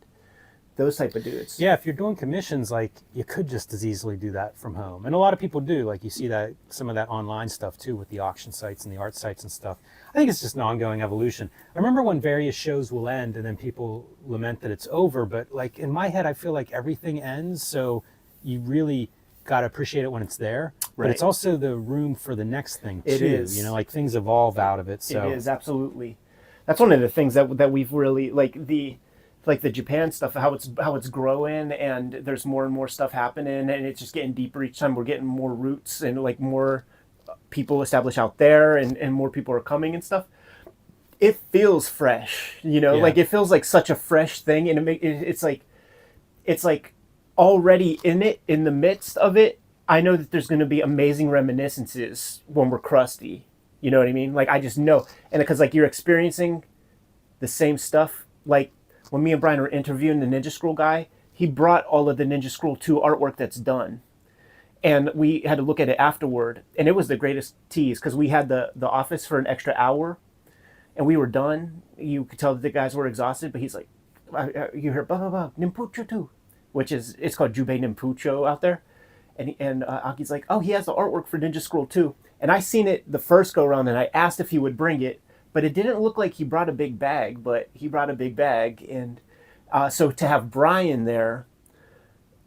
Those type of dudes. Yeah, if you're doing commissions, like you could just as easily do that from home. And a lot of people do. Like you see that some of that online stuff too with the auction sites and the art sites and stuff. I think it's just an ongoing evolution. I remember when various shows will end and then people lament that it's over, but like in my head I feel like everything ends, so you really got to appreciate it when it's there. Right. But it's also the room for the next thing too. It is. You know, like things evolve out of it. So It is, absolutely. That's one of the things that we've really like the Japan stuff, how it's growing, and there's more and more stuff happening, and it's just getting deeper each time. We're getting more roots and like more people established out there, and more people are coming and stuff. It feels fresh, you know, like it feels like such a fresh thing, and it's like already in the midst of it. I know that there's going to be amazing reminiscences when we're crusty. You know what I mean? Like I just know, and because like you're experiencing the same stuff, like. When me and Brian were interviewing the Ninja Scroll guy, he brought all of the Ninja Scroll 2 artwork that's done. And we had to look at it afterward. And it was the greatest tease because we had the office for an extra hour and we were done. You could tell that the guys were exhausted, but he's like, you hear blah, blah, blah, Nimpucho 2, it's called Jubei Nimpucho out there. And Aki's like, oh, he has the artwork for Ninja Scroll 2. And I seen it the first go around and I asked if he would bring it. But it didn't look like he brought a big bag, but he brought a big bag. And so to have Brian there,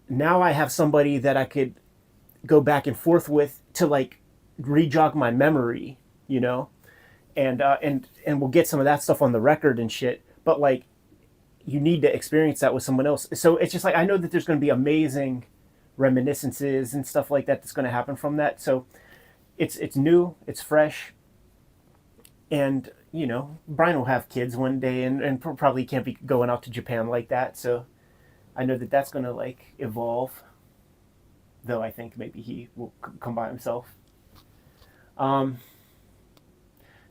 now I have somebody that I could go back and forth with to like re-jog my memory, you know? And we'll get some of that stuff on the record and shit. But like, you need to experience that with someone else. So it's just like, I know that there's going to be amazing reminiscences and stuff like that that's going to happen from that. So it's new, it's fresh. And, you know, Brian will have kids one day and probably can't be going out to Japan like that. So I know that that's going to, like, evolve. Though I think maybe he will come by himself.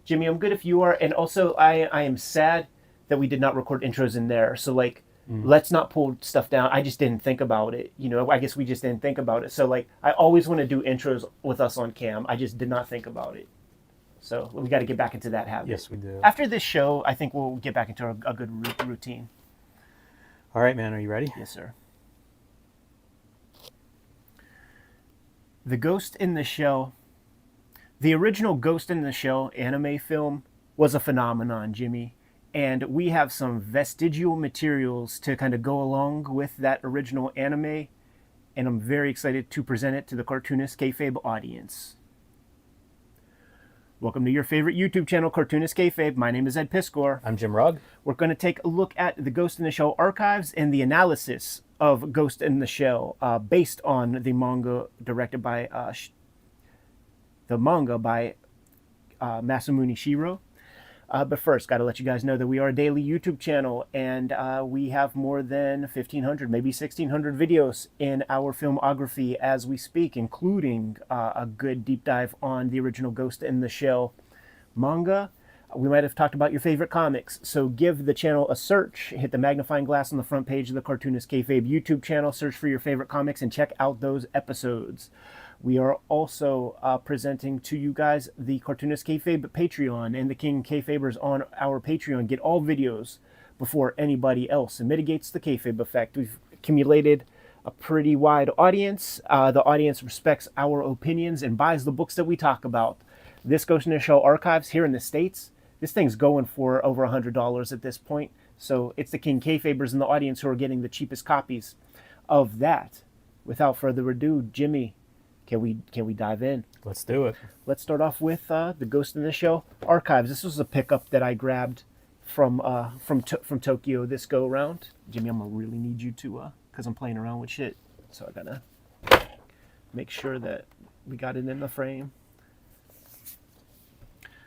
Jimmy, I'm good if you are. And also, I am sad that we did not record intros in there. So, like, let's not pull stuff down. I just didn't think about it. You know, I guess we just didn't think about it. So, like, I always want to do intros with us on cam. I just did not think about it. So we got to get back into that habit. Yes, we do. After this show, I think we'll get back into a good routine. All right, man. Are you ready? Yes, sir. The Ghost in the Shell. The original Ghost in the Shell anime film was a phenomenon, Jimmy. And we have some vestigial materials to kind of go along with that original anime. And I'm very excited to present it to the Cartoonist Kayfabe audience. Welcome to your favorite YouTube channel, Cartoonist Kayfabe. My name is Ed Piskor. I'm Jim Rugg. We're going to take a look at the Ghost in the Shell archives and the analysis of Ghost in the Shell based on the manga directed by Masamune Shirow. But first, got to let you guys know that we are a daily YouTube channel, and we have more than 1,500, maybe 1,600 videos in our filmography as we speak, including a good deep dive on the original Ghost in the Shell manga. We might have talked about your favorite comics, so give the channel a search. Hit the magnifying glass on the front page of the Cartoonist Kayfabe YouTube channel, search for your favorite comics, and check out those episodes. We are also presenting to you guys the Cartoonist Kayfabe Patreon, and the King Kayfabers on our Patreon get all videos before anybody else. It mitigates the kayfabe effect. We've accumulated a pretty wide audience. The audience respects our opinions and buys the books that we talk about. This Ghost in the Shell Archives here in the States, this thing's going for over $100 at this point. So it's the King Kayfabers in the audience who are getting the cheapest copies of that. Without further ado, Jimmy, can we dive in? Let's do it. Let's start off with the Ghost in the Shell Archives. This was a pickup that I grabbed from Tokyo this go around. Jimmy, I'm gonna really need you to because I'm playing around with shit, so I gotta make sure that we got it in the frame.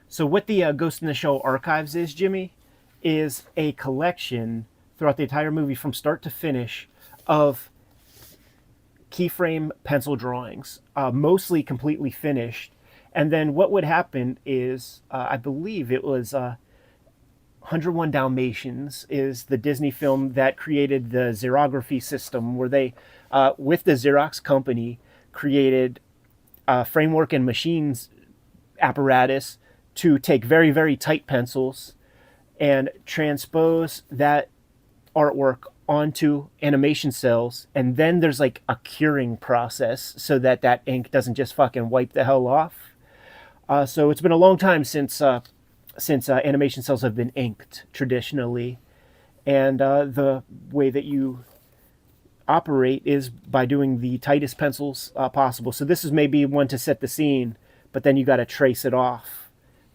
So what the Ghost in the Shell Archives is, Jimmy, is a collection throughout the entire movie from start to finish of keyframe pencil drawings, mostly completely finished. And then what would happen is, I believe it was 101 Dalmatians is the Disney film that created the xerography system, where they, with the Xerox company, created framework and machines apparatus to take very, very tight pencils and transpose that artwork onto animation cells. And then there's like a curing process so that that ink doesn't just fucking wipe the hell off. So it's been a long time since animation cells have been inked traditionally. And the way that you operate is by doing the tightest pencils possible. So this is maybe one to set the scene, but then you got to trace it off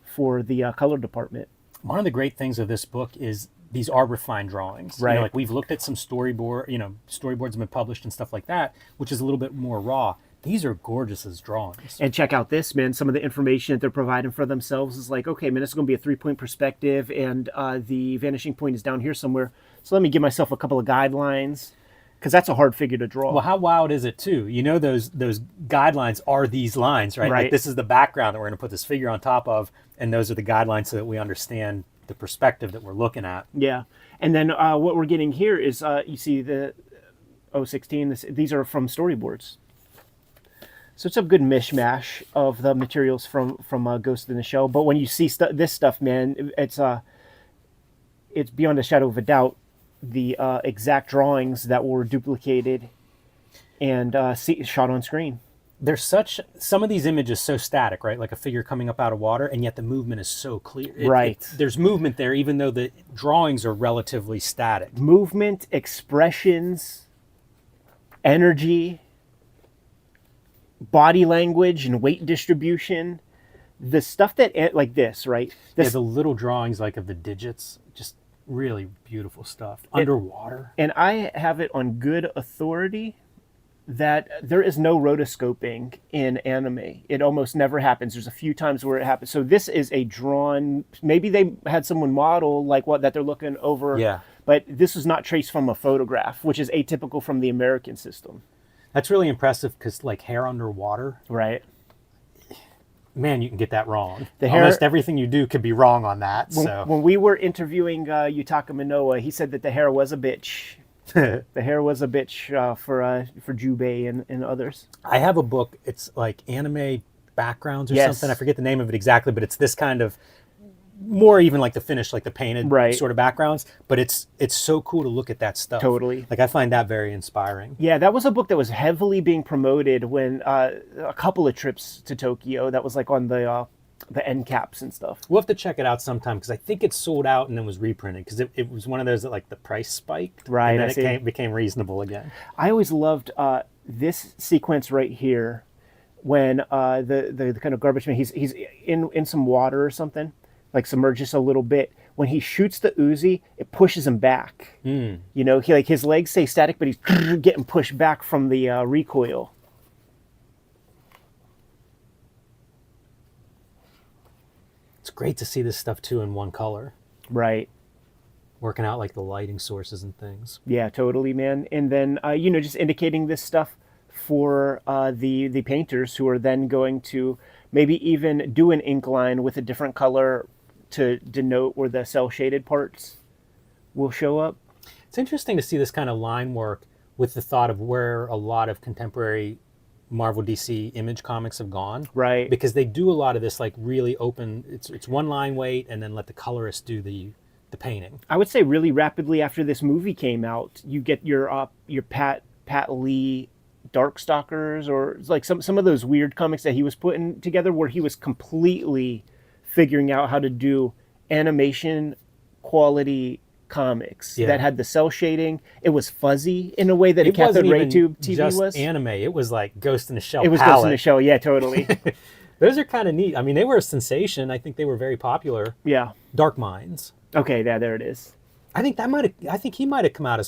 for the color department. One of the great things of this book is these are refined drawings. Right. You know, like we've looked at some storyboards have been published and stuff like that, which is a little bit more raw. These are gorgeous as drawings. And check out this, man. Some of the information that they're providing for themselves is like, okay, man, this is going to be a 3-point perspective, and the vanishing point is down here somewhere. So let me give myself a couple of guidelines, because that's a hard figure to draw. Well, how wild is it too? You know, those guidelines are these lines, right? Right. Like this is the background that we're going to put this figure on top of, and those are the guidelines so that we understand the perspective that we're looking at. Yeah. And then what we're getting here is, you see the 016, these are from storyboards. So it's a good mishmash of the materials from Ghost in the Shell. But when you see this stuff, man, it's beyond a shadow of a doubt the exact drawings that were duplicated and shot on screen. There's some of these images so static, right? Like a figure coming up out of water, and yet the movement is so clear. Right. There's movement there, even though the drawings are relatively static. Movement, expressions, energy, body language, and weight distribution. The stuff that, like this, right? Yeah, the little drawings like of the digits, just really beautiful stuff. Underwater. And I have it on good authority that there is no rotoscoping in anime. It almost never happens. There's a few times where it happens. So this is a drawn, maybe they had someone model like what that they're looking over. Yeah. But this is not traced from a photograph, which is atypical from the American system. That's really impressive because like hair underwater, Right. man, you can get that wrong. The hair- Almost everything you do could be wrong on that. When we were interviewing Yutaka Minoa, he said that the hair was a bitch. The hair was a bitch for Jubei and others. I have a book. It's like anime backgrounds or Yes. something. I forget the name of it exactly, but it's this kind of more even like the finished, like the painted Right. sort of backgrounds. But it's so cool to look at that stuff. Totally. Like I find that very inspiring. Yeah, that was a book that was heavily being promoted when a couple of trips to Tokyo. That was like on the end caps and stuff. We'll have to check it out sometime because I think it sold out and then was reprinted because it was one of those that like the price spiked. Right, And I then see. it became reasonable again. I always loved this sequence right here when the kind of garbage man, he's in some water or something, like submerged just a little bit. When he shoots the Uzi, it pushes him back. You know, he like his legs stay static, but he's getting pushed back from the recoil. It's great to see this stuff too in one color, Right. working out like the lighting sources and things. Yeah, totally, man. And then just indicating this stuff for the painters who are then going to maybe even do an ink line with a different color to denote where the cell shaded parts will show up. It's interesting to see this kind of line work with the thought of where a lot of contemporary Marvel DC Image comics have gone. Right. Because they do a lot of this like really open, it's one line weight and then let the colorist do the painting. I would say really rapidly after this movie came out, you get your Pat Pat Lee Darkstalkers, or like some of those weird comics that he was putting together, where he was completely figuring out how to do animation quality comics that had the cell shading. It was fuzzy in a way that a cathode ray tube TV just was. Anime. It was like Ghost in the Shell. It was palette. Ghost in the Shell, yeah, totally. Those are kind of neat. I mean, they were a sensation. I think they were very popular. Yeah. Dark Minds. Okay, yeah, there it is. I think he might have come out of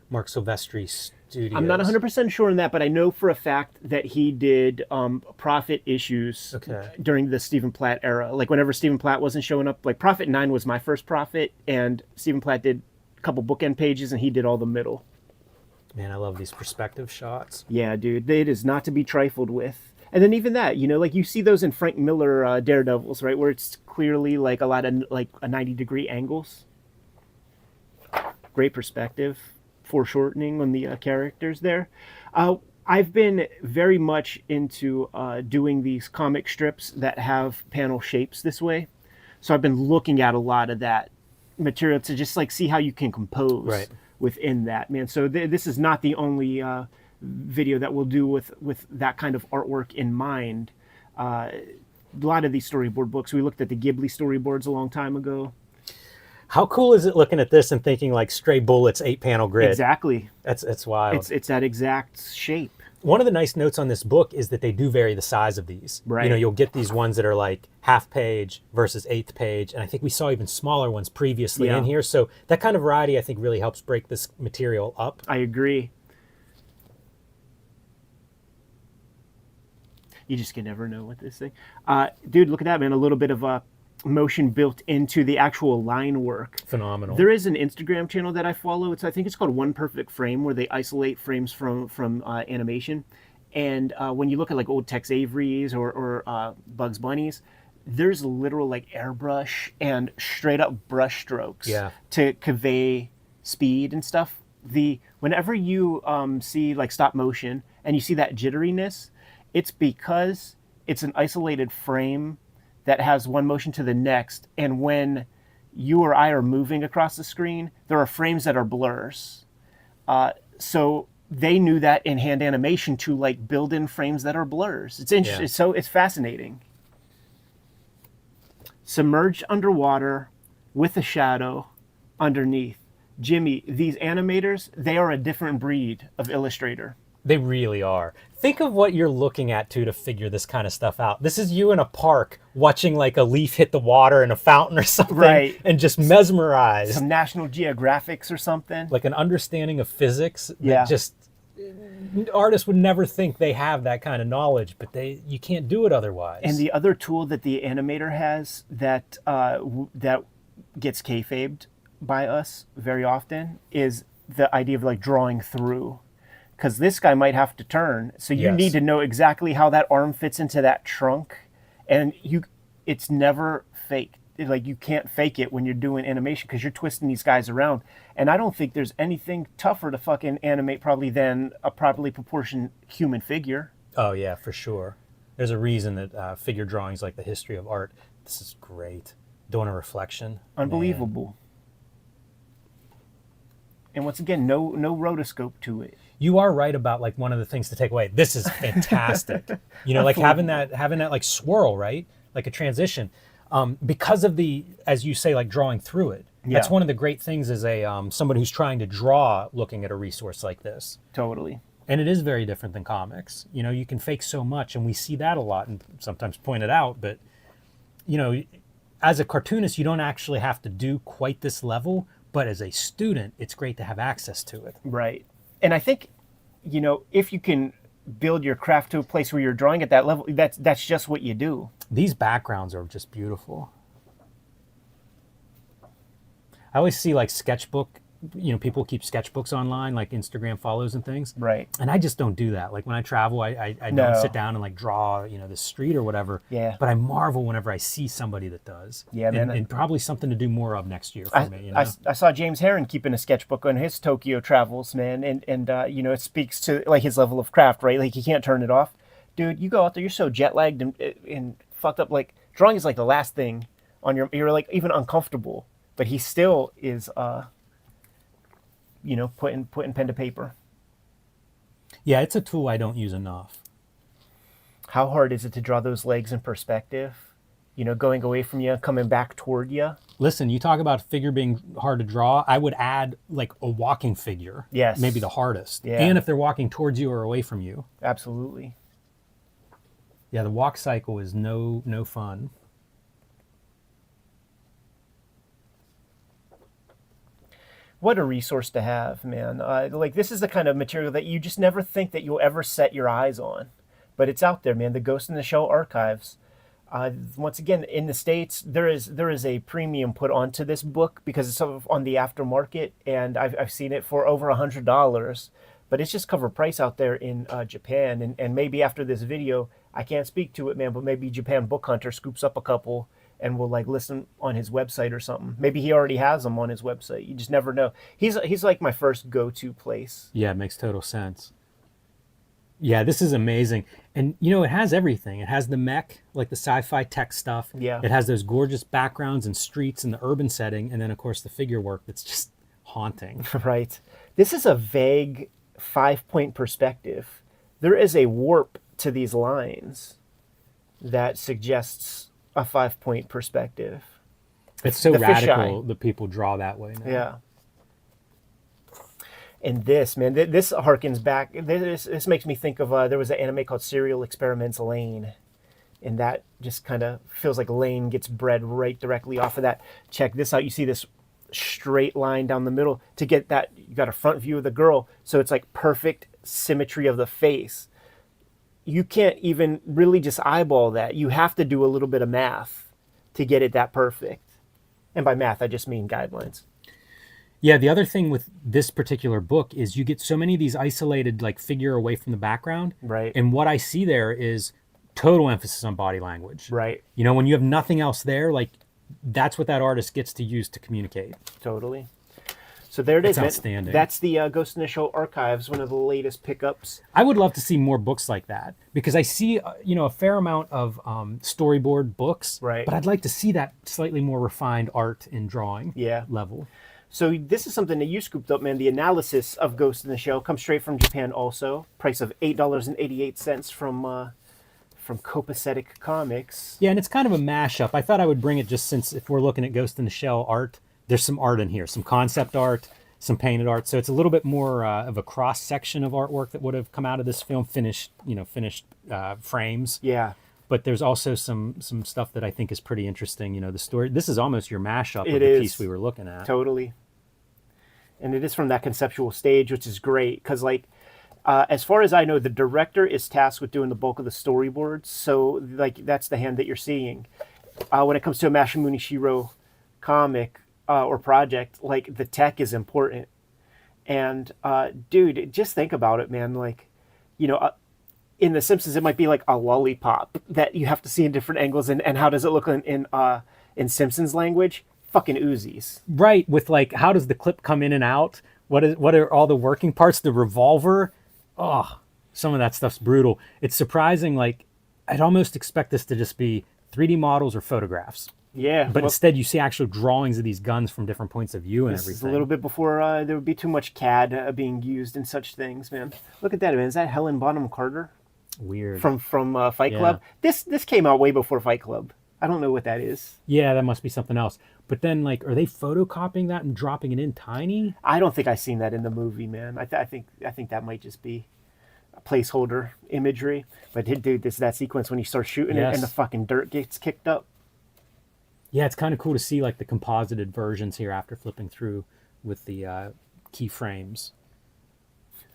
Mark Silvestri Studios. I'm not 100% sure on that, but I know for a fact that he did Prophet issues during the Stephen Platt era. Like whenever Stephen Platt wasn't showing up, like Prophet 9 was my first Prophet, and Stephen Platt did a couple bookend pages, and he did all the middle. Man, I love these perspective shots. Yeah, dude, it is not to be trifled with. And then even that, you know, like you see those in Frank Miller Daredevils, right, where it's clearly like a lot of like a 90-degree angles. Great perspective. Foreshortening on the characters there. I've been very much into doing these comic strips that have panel shapes this way. So I've been looking at a lot of that material to just like see how you can compose within that, man. So this is not the only video that we'll do with that kind of artwork in mind. A lot of these storyboard books, we looked at the Ghibli storyboards a long time ago. How cool is it looking at this and thinking like Stray Bullets 8-panel grid? Exactly. That's wild. It's that exact shape. One of the nice notes on this book is that they do vary the size of these. Right. You know, you'll get these ones that are like half page versus eighth page, and I think we saw even smaller ones previously in here. So that kind of variety, I think, really helps break this material up. I agree. You just can never know with this thing. Dude, look at that, man. A little bit of motion built into the actual line work. Phenomenal. There is an Instagram channel that I follow. I think it's called One Perfect Frame, where they isolate frames from animation. And when you look at like old Tex Avery's or Bugs Bunny's, there's literal like airbrush and straight up brush strokes to convey speed and stuff. Whenever you see like stop motion and you see that jitteriness, it's because it's an isolated frame that has one motion to the next, and when you or I are moving across the screen, there are frames that are blurs. So they knew that in hand animation to like build in frames that are blurs. It's interesting. So it's fascinating. Submerged underwater with a shadow underneath. Jimmy, these animators, they are a different breed of illustrator. They really are. Think of what you're looking at to figure this kind of stuff out. This is you in a park watching like a leaf hit the water in a fountain or something, and just mesmerized. Some National Geographics or something. Like an understanding of physics that just artists would never think they have that kind of knowledge, but you can't do it otherwise. And the other tool that the animator has that that gets kayfabed by us very often is the idea of like drawing through. Because this guy might have to turn, so you need to know exactly how that arm fits into that trunk, and it's never fake. Like you can't fake it when you're doing animation because you're twisting these guys around. And I don't think there's anything tougher to fucking animate probably than a properly proportioned human figure. Oh yeah, for sure. There's a reason that figure drawings like the history of art. This is great. Doing a reflection. Unbelievable. Man. And once again, no rotoscope to it. You are right about like one of the things to take away. This is fantastic. You know, like having that like swirl, right? Like a transition. Because of the, as you say, like drawing through it. That's one of the great things as somebody who's trying to draw looking at a resource like this. Totally. And it is very different than comics. You know, you can fake so much, and we see that a lot and sometimes point it out, but you know, as a cartoonist, you don't actually have to do quite this level, but as a student, it's great to have access to it. Right. And I think, you know, if you can build your craft to a place where you're drawing at that level, that's just what you do. These backgrounds are just beautiful. I always see like sketchbook, you know, people keep sketchbooks online, like Instagram follows and things. Right. And I just don't do that. Like when I travel, I don't sit down and like draw, you know, the street or whatever. Yeah. But I marvel whenever I see somebody that does. Yeah, man. And probably something to do more of next year for me. You know? I saw James Heron keeping a sketchbook on his Tokyo travels, man. And you know, it speaks to like his level of craft, right? Like he can't turn it off. Dude, you go out there, you're so jet lagged and fucked up. Like drawing is like the last thing on you're like even uncomfortable, but he still is, you know, putting pen to paper. Yeah, it's a tool I don't use enough. How hard is it to draw those legs in perspective? You know, going away from you, coming back toward you. Listen, you talk about figure being hard to draw. I would add like a walking figure. Yes. Maybe the hardest. Yeah. And if they're walking towards you or away from you. Absolutely. Yeah, the walk cycle is no fun. What a resource to have, man. Like, this is the kind of material that you just never think that you'll ever set your eyes on. But it's out there, man. The Ghost in the Shell archives. Once again, in the States, there is a premium put onto this book because it's on the aftermarket, and I've seen it for over $100. But it's just cover price out there in Japan. And maybe after this video, I can't speak to it, man, but maybe Japan Book Hunter scoops up a couple and will like listen on his website or something. Maybe he already has them on his website. You just never know. He's like my first go-to place. Yeah, it makes total sense. Yeah, this is amazing. And, you know, it has everything. It has the mech, like the sci-fi tech stuff. Yeah. It has those gorgeous backgrounds and streets and the urban setting. And then, of course, the figure work that's just haunting. Right. This is a vague 5-point perspective. There is a warp to these lines that suggests a 5-point perspective. It's so The radical fisheye. that people draw that way now. Yeah. And this, man, this harkens back. This makes me think of there was an anime called Serial Experiments Lane, and that just kind of feels like Lane gets bred right directly off of that. Check this out. You see this straight line down the middle. To get that, you got a front view of the girl, so it's like perfect symmetry of the face. You can't even really just eyeball that. You have to do a little bit of math to get it that perfect. And by math, I just mean guidelines. Yeah, the other thing with this particular book is you get so many of these isolated like figure away from the background. Right. And what I see there is total emphasis on body language. Right. You know, when you have nothing else there, like that's what that artist gets to use to communicate. Totally. So there it is, That's man. outstanding. That's the Ghost in the Shell archives, one of the latest pickups. I would love to see more books like that because I see, you know, a fair amount of storyboard books. Right. But I'd like to see that slightly more refined art and drawing Yeah. level. So this is something that you scooped up, man. The analysis of Ghost in the Shell comes straight from Japan also. Price of $8.88 from Copacetic Comics. Yeah, and it's kind of a mashup. I thought I would bring it just since if we're looking at Ghost in the Shell art, there's some art in here, some concept art, some painted art. So it's a little bit more of a cross section of artwork that would have come out of this film, finished frames. Yeah. But there's also some stuff that I think is pretty interesting. You know, the story. This is almost your mashup It of the is. piece we were looking at. Totally. And it is from that conceptual stage, which is great because, like, as far as I know, the director is tasked with doing the bulk of the storyboards. So, like, that's the hand that you're seeing. When it comes to a Masamune Shirow comic or project, like, the tech is important. And, dude, just think about it, man. Like, you know, in The Simpsons, it might be like a lollipop that you have to see in different angles. And how does it look in Simpsons language? Fucking Uzis. Right, with like, how does the clip come in and out? What are all the working parts? The revolver? Oh, some of that stuff's brutal. It's surprising. Like, I'd almost expect this to just be 3D models or photographs. Yeah. But instead, you see actual drawings of these guns from different points of view and This is everything. a little bit before there would be too much CAD being used in such things, man. Look at that, man. Is that Helen Bonham Carter Weird. from Fight Yeah. Club? This came out way before Fight Club. I don't know what that is. Yeah, that must be something else. But then, like, are they photocopying that and dropping it in tiny? I don't think I've seen that in the movie, man. I think that might just be a placeholder imagery. But dude, that sequence when you start shooting it Yes. and the fucking dirt gets kicked up. Yeah, it's kind of cool to see like the composited versions here after flipping through with the keyframes.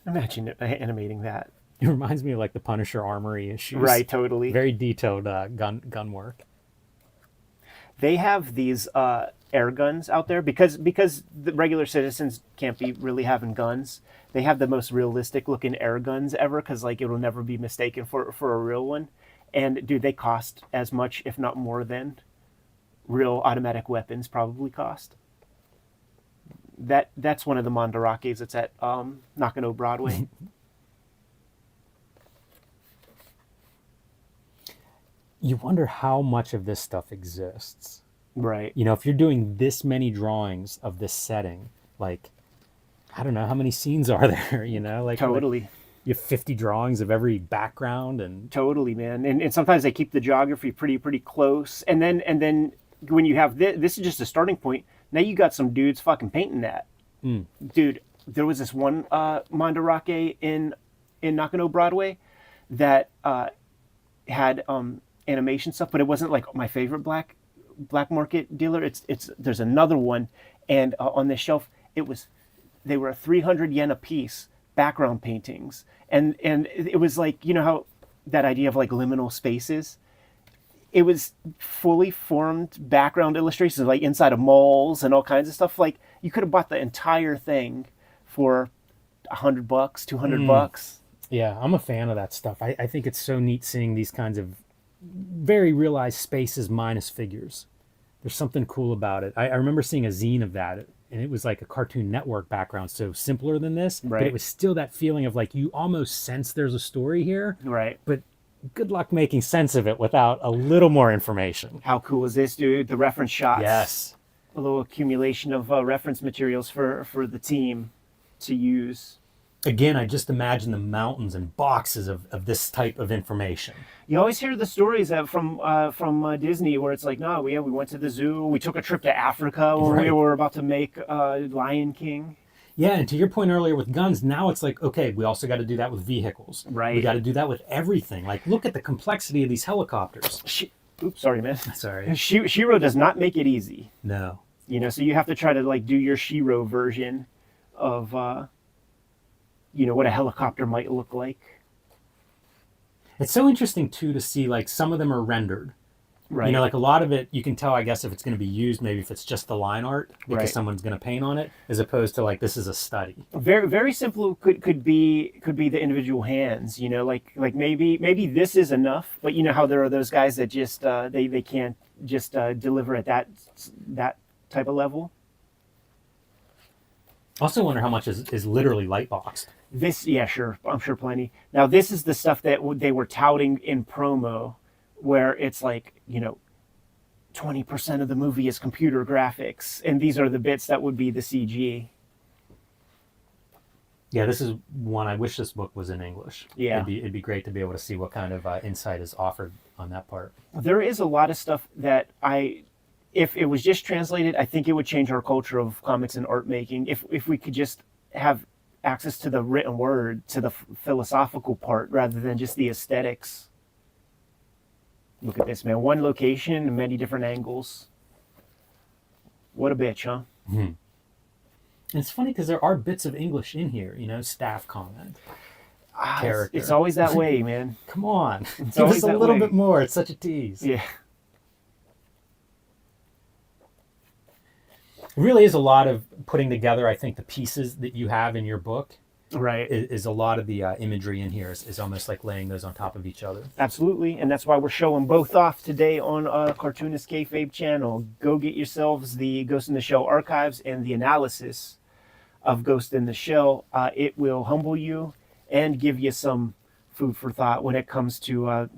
Imagine animating that. It reminds me of like the Punisher Armory issues. Right, totally. Very detailed gun work. They have these air guns out there because the regular citizens can't be really having guns. They have the most realistic looking air guns ever because like it will never be mistaken for a real one. And dude, they cost as much, if not more, than real automatic weapons probably cost. That's one of the Mandarakes that's at Nakano Broadway. You wonder how much of this stuff exists. Right. You know, if you're doing this many drawings of this setting, like, I don't know, how many scenes are there, you know? Like, Totally. You have 50 drawings of every background and Totally, man. And sometimes they keep the geography pretty close. And then when you have this is just a starting point. Now you got some dudes fucking painting that. Dude, there was this one mandarake in Nakano Broadway that had animation stuff, but it wasn't like my favorite black market dealer. It's there's another one, and on this shelf they were 300 yen a piece, background paintings, and it was like, you know how that idea of like liminal spaces. It was fully formed background illustrations, like inside of malls and all kinds of stuff. Like you could have bought the entire thing for $100, $200. yeah, I'm a fan of that stuff. I think it's so neat seeing these kinds of very realized spaces minus figures. There's something cool about it. I remember seeing a zine of that, and it was like a Cartoon Network background, so simpler than this, but Right. it was still that feeling of like you almost sense there's a story here, Right. but good luck making sense of it without a little more information. How cool is this, dude? The reference shots. Yes. A little accumulation of reference materials for the team to use. Again, I just imagine the mountains and boxes of this type of information. You always hear the stories from Disney where it's like, no, we went to the zoo, we took a trip to Africa when we Right. were about to make Lion King. Yeah, and to your point earlier with guns, now it's like, okay, we also got to do that with vehicles. Right. We got to do that with everything. Like, look at the complexity of these helicopters. Oops, sorry, man. Sorry. Shiro does not make it easy. No. You know, so you have to try to like do your Shiro version of what a helicopter might look like. It's so interesting, too, to see, like, some of them are rendered. Right. You know, like a lot of it, you can tell, I guess, if it's going to be used, maybe if it's just the line art, because Right. someone's going to paint on it, as opposed to, like, this is a study. Very very simple could be the individual hands, you know, like maybe this is enough, but you know how there are those guys that just they can't just deliver at that type of level. Also wonder how much is literally light boxed. This, yeah, sure, I'm sure plenty. Now this is the stuff that they were touting in promo, where it's like, 20% of the movie is computer graphics, and these are the bits that would be the CG. Yeah, this is one, I wish this book was in English. Yeah. It'd be great to be able to see what kind of insight is offered on that part. There is a lot of stuff that if it was just translated, I think it would change our culture of comics and art making. If we could just have access to the written word, to the philosophical part, rather than just the aesthetics. Look at this, man. One location, many different angles. What a bitch, huh? And it's funny because there are bits of English in here, staff comment. Character. It's always that way, man. Come on. Give always us a that little way. bit more. It's such a tease. Yeah. It really is a lot of putting together, I think, the pieces that you have in your book Right. is a lot of the imagery in here is almost like laying those on top of each other. Absolutely, and that's why we're showing both off today on Cartoonist Kayfabe channel. Go get yourselves the Ghost in the Shell archives and the analysis of Ghost in the Shell. It will humble you and give you some food for thought when it comes to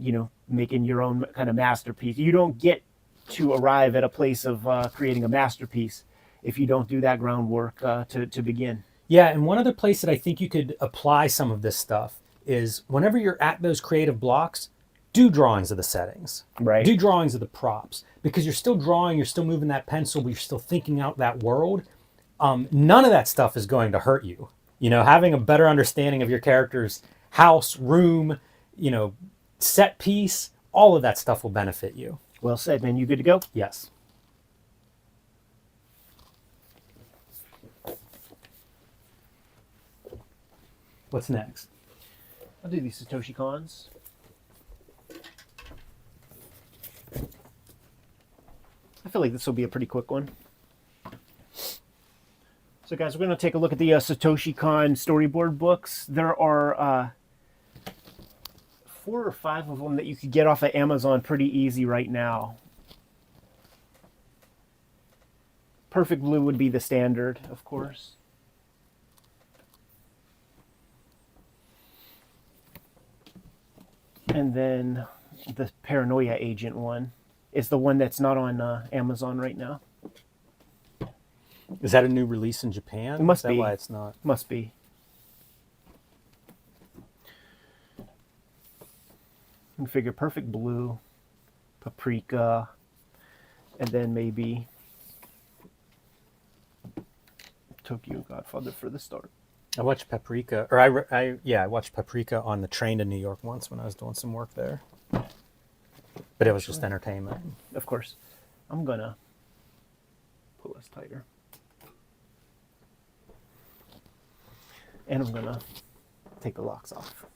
making your own kind of masterpiece. You don't get to arrive at a place of creating a masterpiece if you don't do that groundwork to begin. Yeah, and one other place that I think you could apply some of this stuff is whenever you're at those creative blocks, do drawings of the settings. Right. Do drawings of the props. Because you're still drawing, you're still moving that pencil, but you're still thinking out that world. None of that stuff is going to hurt you. Having a better understanding of your character's house, room, set piece, all of that stuff will benefit you. Well said, man. You good to go? Yes. What's next? I'll do these Satoshi Kons. I feel like this will be a pretty quick one. So guys, we're going to take a look at the Satoshi Kon storyboard books. There are 4 or 5 of them that you could get off of Amazon pretty easy right now. Perfect Blue would be the standard, of course. And then the Paranoia Agent one is the one that's not on Amazon right now. Is that a new release in Japan? It must Is that be. why it's not? Must be. You figure Perfect Blue, Paprika, and then maybe Tokyo Godfather for the start. I watched Paprika, or I watched Paprika on the train to New York once when I was doing some work there. But it was just entertainment. Of course. I'm gonna pull this tighter. And I'm gonna take the locks off.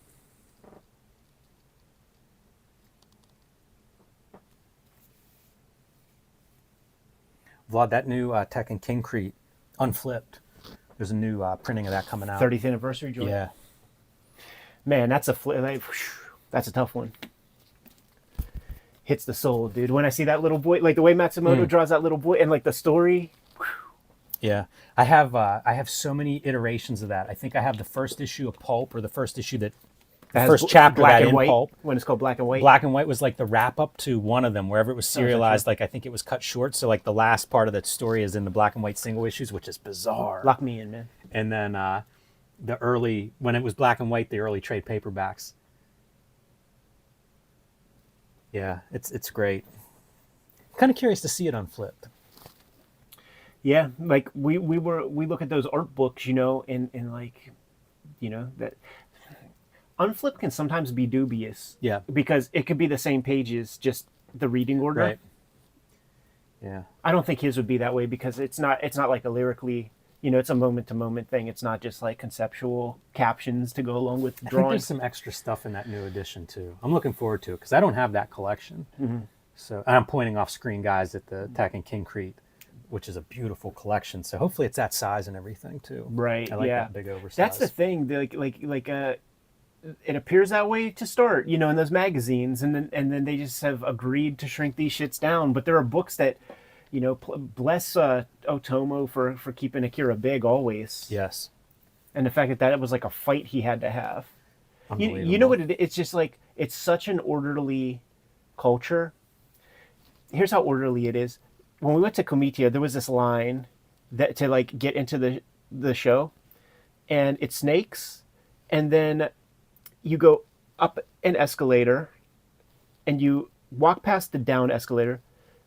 Vlad, that new Tekken Kingcrete unflipped. There's a new printing of that coming out. 30th anniversary joint. Yeah. Man, that's a that's a tough one. Hits the soul, dude. When I see that little boy, like the way Matsumoto draws that little boy, and like the story. Yeah, I have so many iterations of that. I think I have the first issue of Pulp, or the first issue the first chapter black that and in white, Pulp. when it's called Black and White. Black and White was like the wrap up to one of them, wherever it was serialized. Like I think it was cut short, so like the last part of that story is in the black and white single issues, which is bizarre. Lock me in, man. And then the early, when it was black and white, the early trade paperbacks. Yeah, it's great. Kind of curious to see it unflipped. Yeah, like we look at those art books, you know, and like, you know, that unflipped can sometimes be dubious. Yeah. Because it could be the same pages, just the reading order. Right. Yeah. I don't think his would be that way because it's not like a lyrically, you know, it's a moment to moment thing. It's not just like conceptual captions to go along with I think drawing. there's some extra stuff in that new edition too. I'm looking forward to it because I don't have that collection. Mm-hmm. So, and I'm pointing off screen, guys, at the Tekken Kingcrete, which is a beautiful collection. So hopefully it's that size and everything too. Right. I like yeah. that big oversize. That's the thing. It appears that way to start, you know, in those magazines, and then they just have agreed to shrink these shits down. But there are books that, you know, bless Otomo for keeping Akira big always. Yes. And the fact that it was like a fight he had to have. Unbelievable. You know what it's just like, it's such an orderly culture. Here's how orderly it is. When we went to Comitia, there was this line that to like get into the show, and it's snakes, and then you go up an escalator and you walk past the down escalator.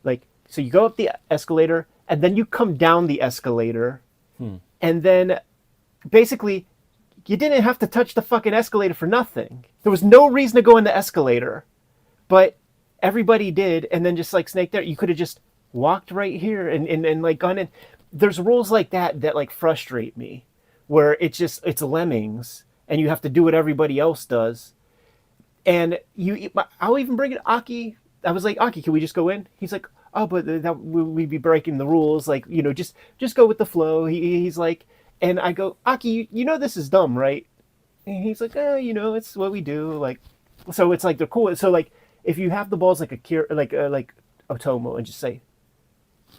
Like, so you go up the escalator and then you come down the escalator, and then basically you didn't have to touch the fucking escalator for nothing. There was no reason to go in the escalator, but everybody did, and then just like snake there. You could have just walked right here and like gone in. There's rules like that like frustrate me, where it's lemmings and you have to do what everybody else does. And I'll even bring it Aki. I was like, Aki, can we just go in? He's like, oh, but that we'd be breaking the rules. Like, you know, just go with the flow. He's like, and I go, Aki, you know this is dumb, right? And he's like, you know, it's what we do. Like, so it's like they're cool. So like, if you have the balls like like Otomo and just say,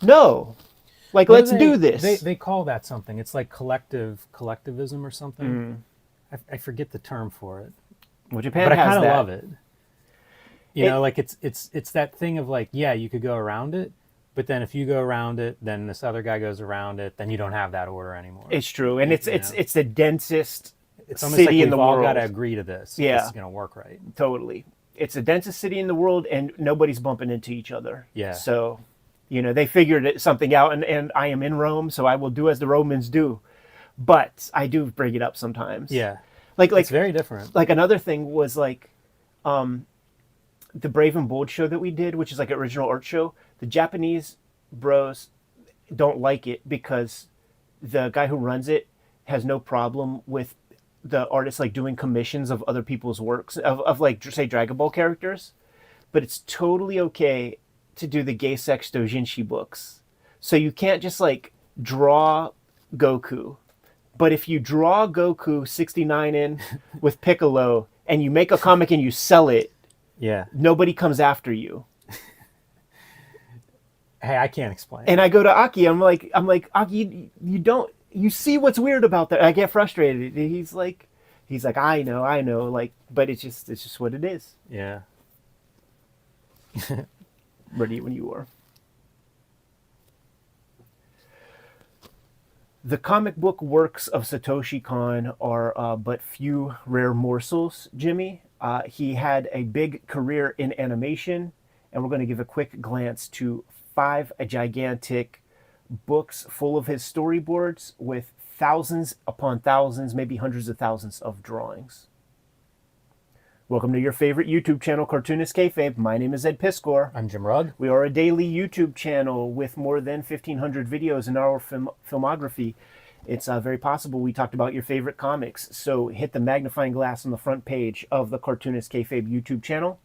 no, like let's do this. They call that something. It's like collectivism or something. I forget the term for it. Well, Japan but I has kind of that. love it. You know, like it's that thing of like, yeah, you could go around it, but then if you go around it, then this other guy goes around it, then you don't have that order anymore. It's true, and it's the densest it's almost city like in the we've all world. got to agree to this. Yeah. This is going to work right. Totally. It's the densest city in the world, and nobody's bumping into each other. Yeah. So, you know, they figured something out, and I am in Rome, so I will do as the Romans do. But I do bring it up sometimes. Yeah. Like It's very different. Like another thing was like, the Brave and Bold show that we did, which is like an original art show. The Japanese bros don't like it because the guy who runs it has no problem with the artists like doing commissions of other people's works of like, say, Dragon Ball characters, but it's totally okay to do the gay sex doujinshi books. So you can't just like draw Goku, but if you draw Goku 69 in with Piccolo and you make a comic and you sell it, Yeah. nobody comes after you. Hey, I can't explain. And I go to Aki, I'm like, Aki, you see what's weird about that? I get frustrated. He's like, I know, like, but it's just what it is. Yeah. Ready when you are. The comic book works of Satoshi Kon are but few rare morsels, Jimmy. He had a big career in animation, and we're going to give a quick glance to 5 gigantic books full of his storyboards with thousands upon thousands, maybe hundreds of thousands of drawings. Welcome to your favorite YouTube channel, Cartoonist Kayfabe. My name is Ed Piskor. I'm Jim Rugg. We are a daily YouTube channel with more than 1,500 videos in our filmography. It's very possible we talked about your favorite comics. So hit the magnifying glass on the front page of the Cartoonist Kayfabe YouTube channel.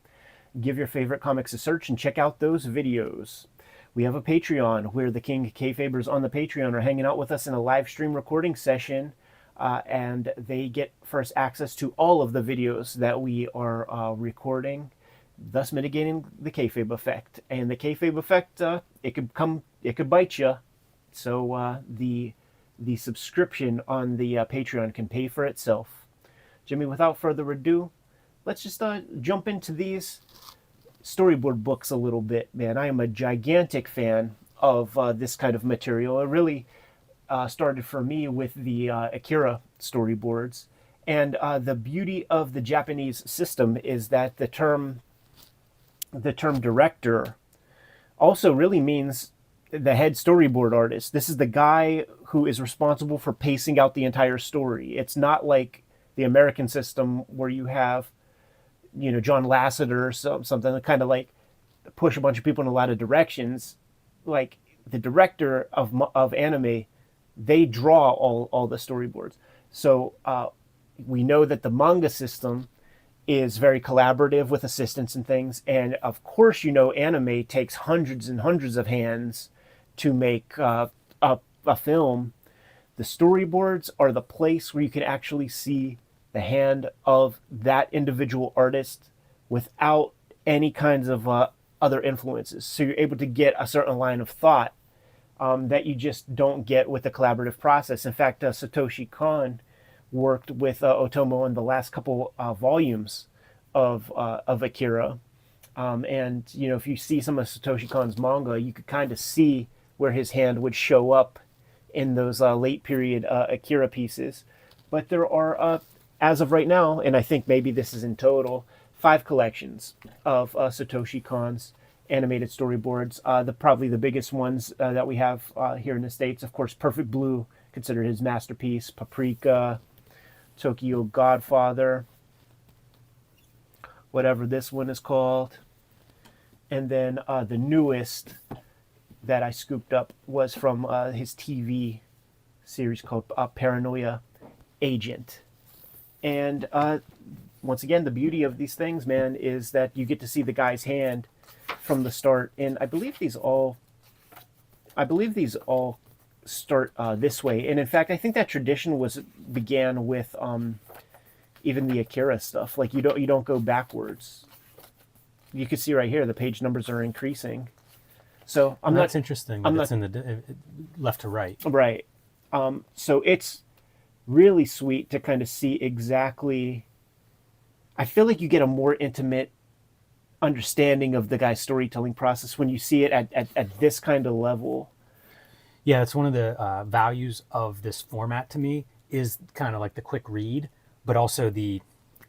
Give your favorite comics a search and check out those videos. We have a Patreon where the King Kayfabers on the Patreon are hanging out with us in a live stream recording session. And they get first access to all of the videos that we are recording, thus mitigating the kayfabe effect. And the kayfabe effect, it could bite you. So the subscription on the Patreon can pay for itself. Jimmy, without further ado, let's just jump into these storyboard books a little bit, man. I am a gigantic fan of this kind of material. It really started for me with the Akira storyboards. And the beauty of the Japanese system is that the term director also really means the head storyboard artist. This is the guy who is responsible for pacing out the entire story. It's not like the American system where you have, John Lasseter or something that kind of like push a bunch of people in a lot of directions. Like the director of anime, they draw all the storyboards. So we know that the manga system is very collaborative with assistants and things. And of course, anime takes hundreds and hundreds of hands to make a film. The storyboards are the place where you can actually see the hand of that individual artist without any kinds of other influences. So you're able to get a certain line of thought that you just don't get with the collaborative process. In fact, Satoshi Kon worked with Otomo in the last couple volumes of Akira. And, if you see some of Satoshi Kon's manga, you could kind of see where his hand would show up in those late period Akira pieces. But there are, as of right now, and I think maybe this is in total, 5 collections of Satoshi Kon's animated storyboards. Probably the biggest ones that we have here in the States, of course, Perfect Blue, considered his masterpiece, Paprika, Tokyo Godfather, whatever this one is called. And then the newest that I scooped up was from his TV series called Paranoia Agent. And once again, the beauty of these things, man, is that you get to see the guy's hand from the start. And I believe these all start this way. And in fact, I think that tradition began with even the Akira stuff. Like you don't go backwards. You can see right here the page numbers are increasing. So That's interesting. It's in the left to right. Right. So it's really sweet to kind of see exactly. I feel like you get a more intimate understanding of the guy's storytelling process when you see it at this kind of level. Yeah, it's one of the values of this format to me is kind of like the quick read, but also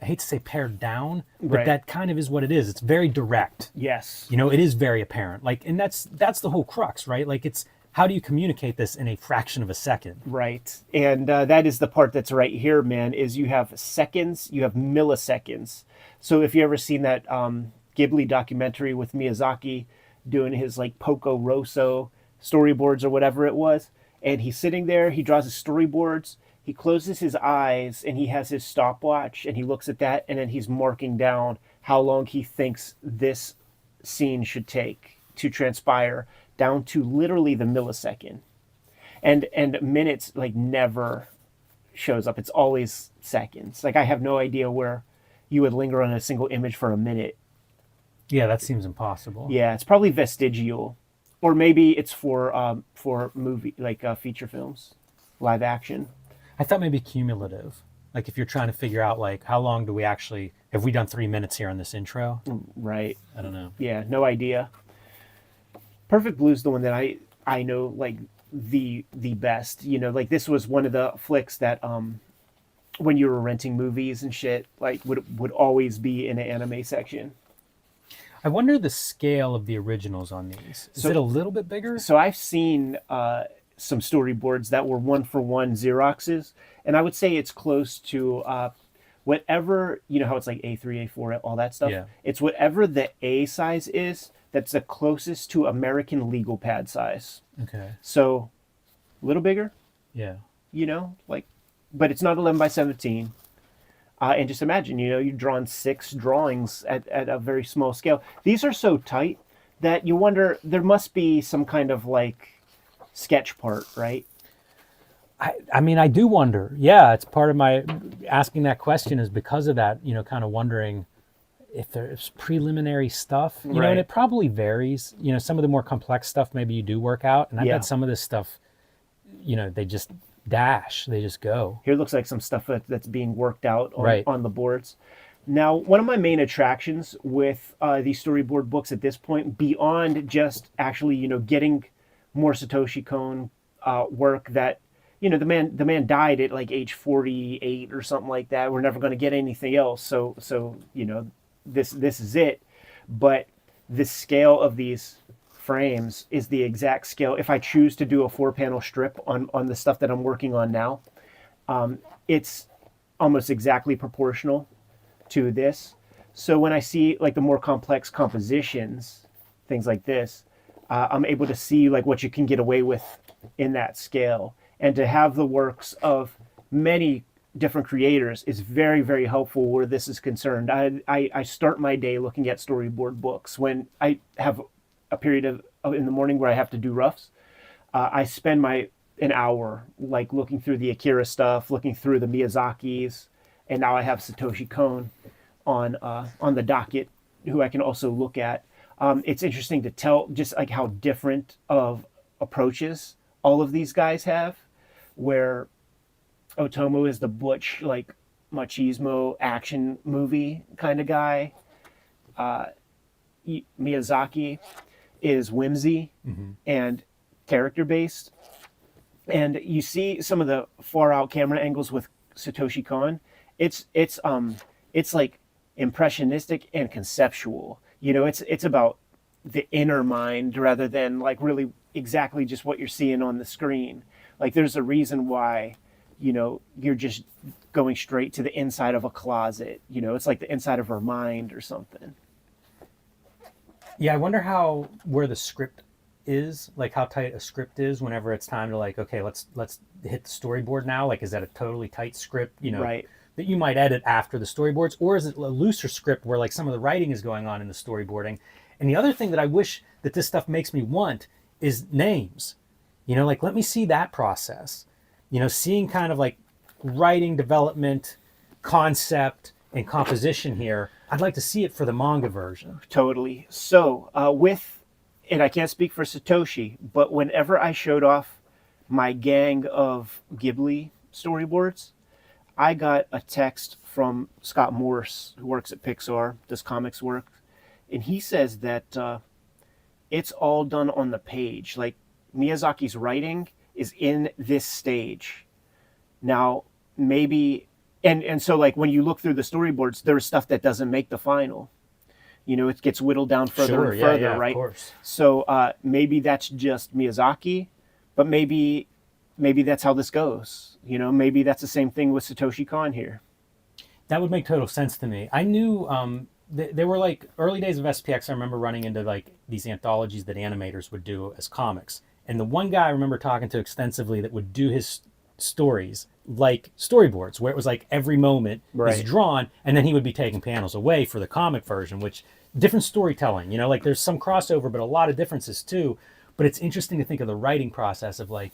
I hate to say pared down, but Right. that kind of is what it is. It's very direct. Yes. It is very apparent. And that's the whole crux, right? Like it's, how do you communicate this in a fraction of a second? Right. And that is the part that's right here, man, is you have seconds, you have milliseconds. So if you ever seen that Ghibli documentary with Miyazaki doing his like Poco Rosso storyboards or whatever it was, and he's sitting there, he draws his storyboards, he closes his eyes and he has his stopwatch and he looks at that and then he's marking down how long he thinks this scene should take to transpire down to literally the millisecond. And minutes like never shows up. It's always seconds. Like I have no idea where you would linger on a single image for a minute. Yeah, that seems impossible. Yeah, it's probably vestigial, or maybe it's for movie like feature films, live action. I thought maybe cumulative. Like if you're trying to figure out like how long do we actually have we done 3 minutes here on this intro? Right. I don't know. Yeah, no idea. Perfect Blue is the one that I know like the best. Like this was one of the flicks that when you were renting movies and shit, like would always be in an anime section. I wonder the scale of the originals on these. Is So- it a little bit bigger? So I've seen some storyboards that were 1-for-1 Xeroxes, and I would say it's close to whatever, you know how it's like A3, A4, all that stuff. Yeah. It's whatever the A size is that's the closest to American legal pad size. Okay. So a little bigger, Yeah. you know, like, but it's not 11 by 17. And just imagine, you know, you've drawn 6 drawings at a very small scale. These are so tight that you wonder, there must be some kind of like sketch part, right? I mean, I do wonder. Yeah, it's part of my asking that question is because of that, you know, kind of wondering if there's preliminary stuff, you know, Right. and it probably varies. You know, some of the more complex stuff maybe you do work out. And I Yeah. bet some of this stuff, you know, they just dash, they just go. Here looks like some stuff that's being worked out on, Right. on the boards. Now, one of my main attractions with these storyboard books at this point, beyond just actually, you know, getting more Satoshi Kon work that, you know, the man died at like age 48 or something like that. We're never going to get anything else. So you know, this is it. But the scale of these frames is the exact scale. If I choose to do a 4-panel strip on the stuff that I'm working on now, it's almost exactly proportional to this. So when I see like the more complex compositions, things like this, I'm able to see like what you can get away with in that scale. And to have the works of many different creators is very, very helpful where this is concerned. I start my day looking at storyboard books. When I have a period of in the morning where I have to do roughs, I spend an hour like looking through the Akira stuff, looking through the Miyazakis, and now I have Satoshi Kon on the docket, who I can also look at. It's interesting to tell just like how different of approaches all of these guys have, where Otomo is the butch, like machismo action movie kind of guy. Miyazaki is whimsy and character based. And you see some of the far out camera angles with Satoshi Kon. It's like impressionistic and conceptual. You know, it's about the inner mind rather than like really exactly just what you're seeing on the screen. Like there's a reason why, you know, you're just going straight to the inside of a closet. You know, it's like the inside of her mind or something. Yeah, I wonder where the script is, like how tight a script is whenever it's time to like, okay, let's hit the storyboard now. Like, is that a totally tight script, you know, Right. that you might edit after the storyboards? Or is it a looser script where like some of the writing is going on in the storyboarding? And the other thing that I wish that this stuff makes me want is names. You know, like let me see that process. You know, seeing kind of like writing development, concept, and composition here. I'd like to see it for the manga version. Totally. So and I can't speak for Satoshi, but whenever I showed off my gang of Ghibli storyboards, I got a text from Scott Morse, who works at Pixar, does comics work, and he says that it's all done on the page. Like Miyazaki's writing is in this stage. Now, maybe, and so like when you look through the storyboards, there's stuff that doesn't make the final. You know, it gets whittled down further and further, right? Of course. So maybe that's just Miyazaki, but maybe that's how this goes. You know, maybe that's the same thing with Satoshi Kon here. That would make total sense to me. I knew they were like early days of SPX. I remember running into like these anthologies that animators would do as comics. And the one guy I remember talking to extensively that would do his stories like storyboards, where it was like every moment is Right. drawn, and then he would be taking panels away for the comic version, which different storytelling, you know, like there's some crossover, but a lot of differences too. But it's interesting to think of the writing process of like,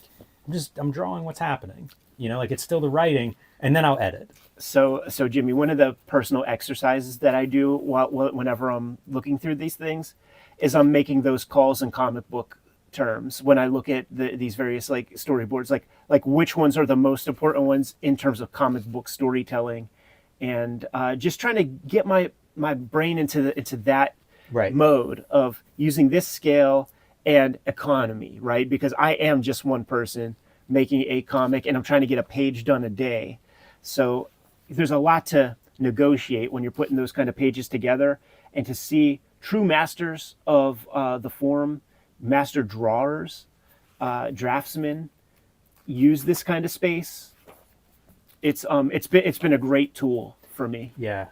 I'm drawing what's happening, you know, like it's still the writing, and then I'll edit. So Jimmy, one of the personal exercises that I do whenever I'm looking through these things is I'm making those calls in comic book terms when I look at these various like storyboards, like which ones are the most important ones in terms of comic book storytelling, and just trying to get my brain into that Right. mode of using this scale and economy, right? Because I am just one person making a comic and I'm trying to get a page done a day. So there's a lot to negotiate when you're putting those kind of pages together, and to see true masters of the form, master drawers, draftsmen use this kind of space. It's been a great tool for me. Yeah.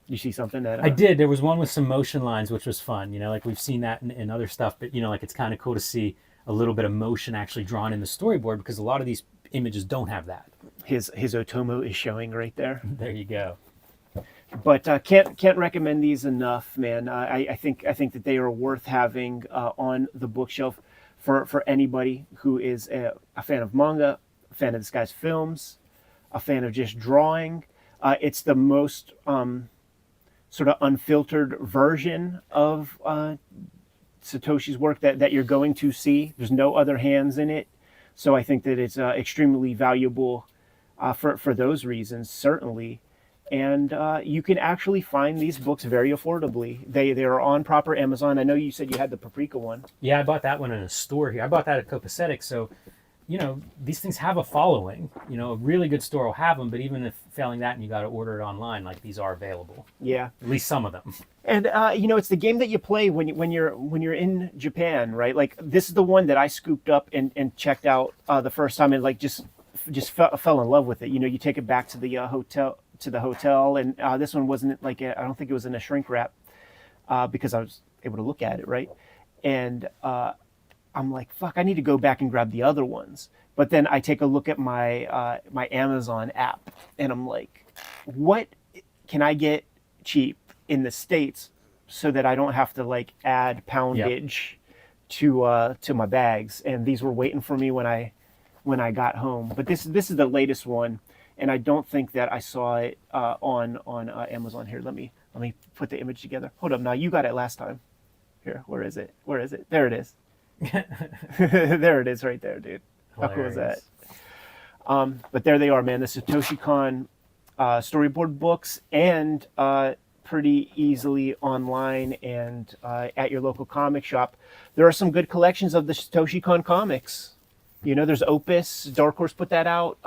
You see something that I did. There was one with some motion lines, which was fun. You know, like we've seen that in other stuff, but you know, like it's kind of cool to see a little bit of motion actually drawn in the storyboard, because a lot of these images don't have that. His Otomo is showing right there. There you go. But can't recommend these enough, man. I think that they are worth having on the bookshelf for anybody who is a fan of manga, a fan of this guy's films, a fan of just drawing. It's the most sort of unfiltered version of Satoshi's work that you're going to see. There's no other hands in it, so I think that it's extremely valuable for those reasons, certainly. And you can actually find these books very affordably. They are on proper Amazon. I know you said you had the Paprika one. Yeah, I bought that one in a store here. I bought that at Copacetic. So, you know, these things have a following. You know, a really good store will have them, but even if failing that and you got to order it online, like these are available. Yeah, at least some of them. And you know, it's the game that you play when you're in Japan, right? Like this is the one that I scooped up and checked out the first time, and like just fell in love with it. You know, you take it back to the hotel, and this one wasn't like I don't think it was in a shrink wrap because I was able to look at it, right? And I'm like, fuck, I need to go back and grab the other ones. But then I take a look at my my Amazon app, and I'm like, what can I get cheap in the States so that I don't have to like add poundage to my bags? And these were waiting for me when I got home. But this is the latest one. And I don't think that I saw it on Amazon. Here, let me put the image together. Hold up, now you got it last time. Here, where is it? There it is. There it is, right there, dude. How cool is that? But there they are, man. The Satoshi Kon storyboard books, and pretty easily online and at your local comic shop. There are some good collections of the Satoshi Kon comics. You know, there's Opus, Dark Horse put that out,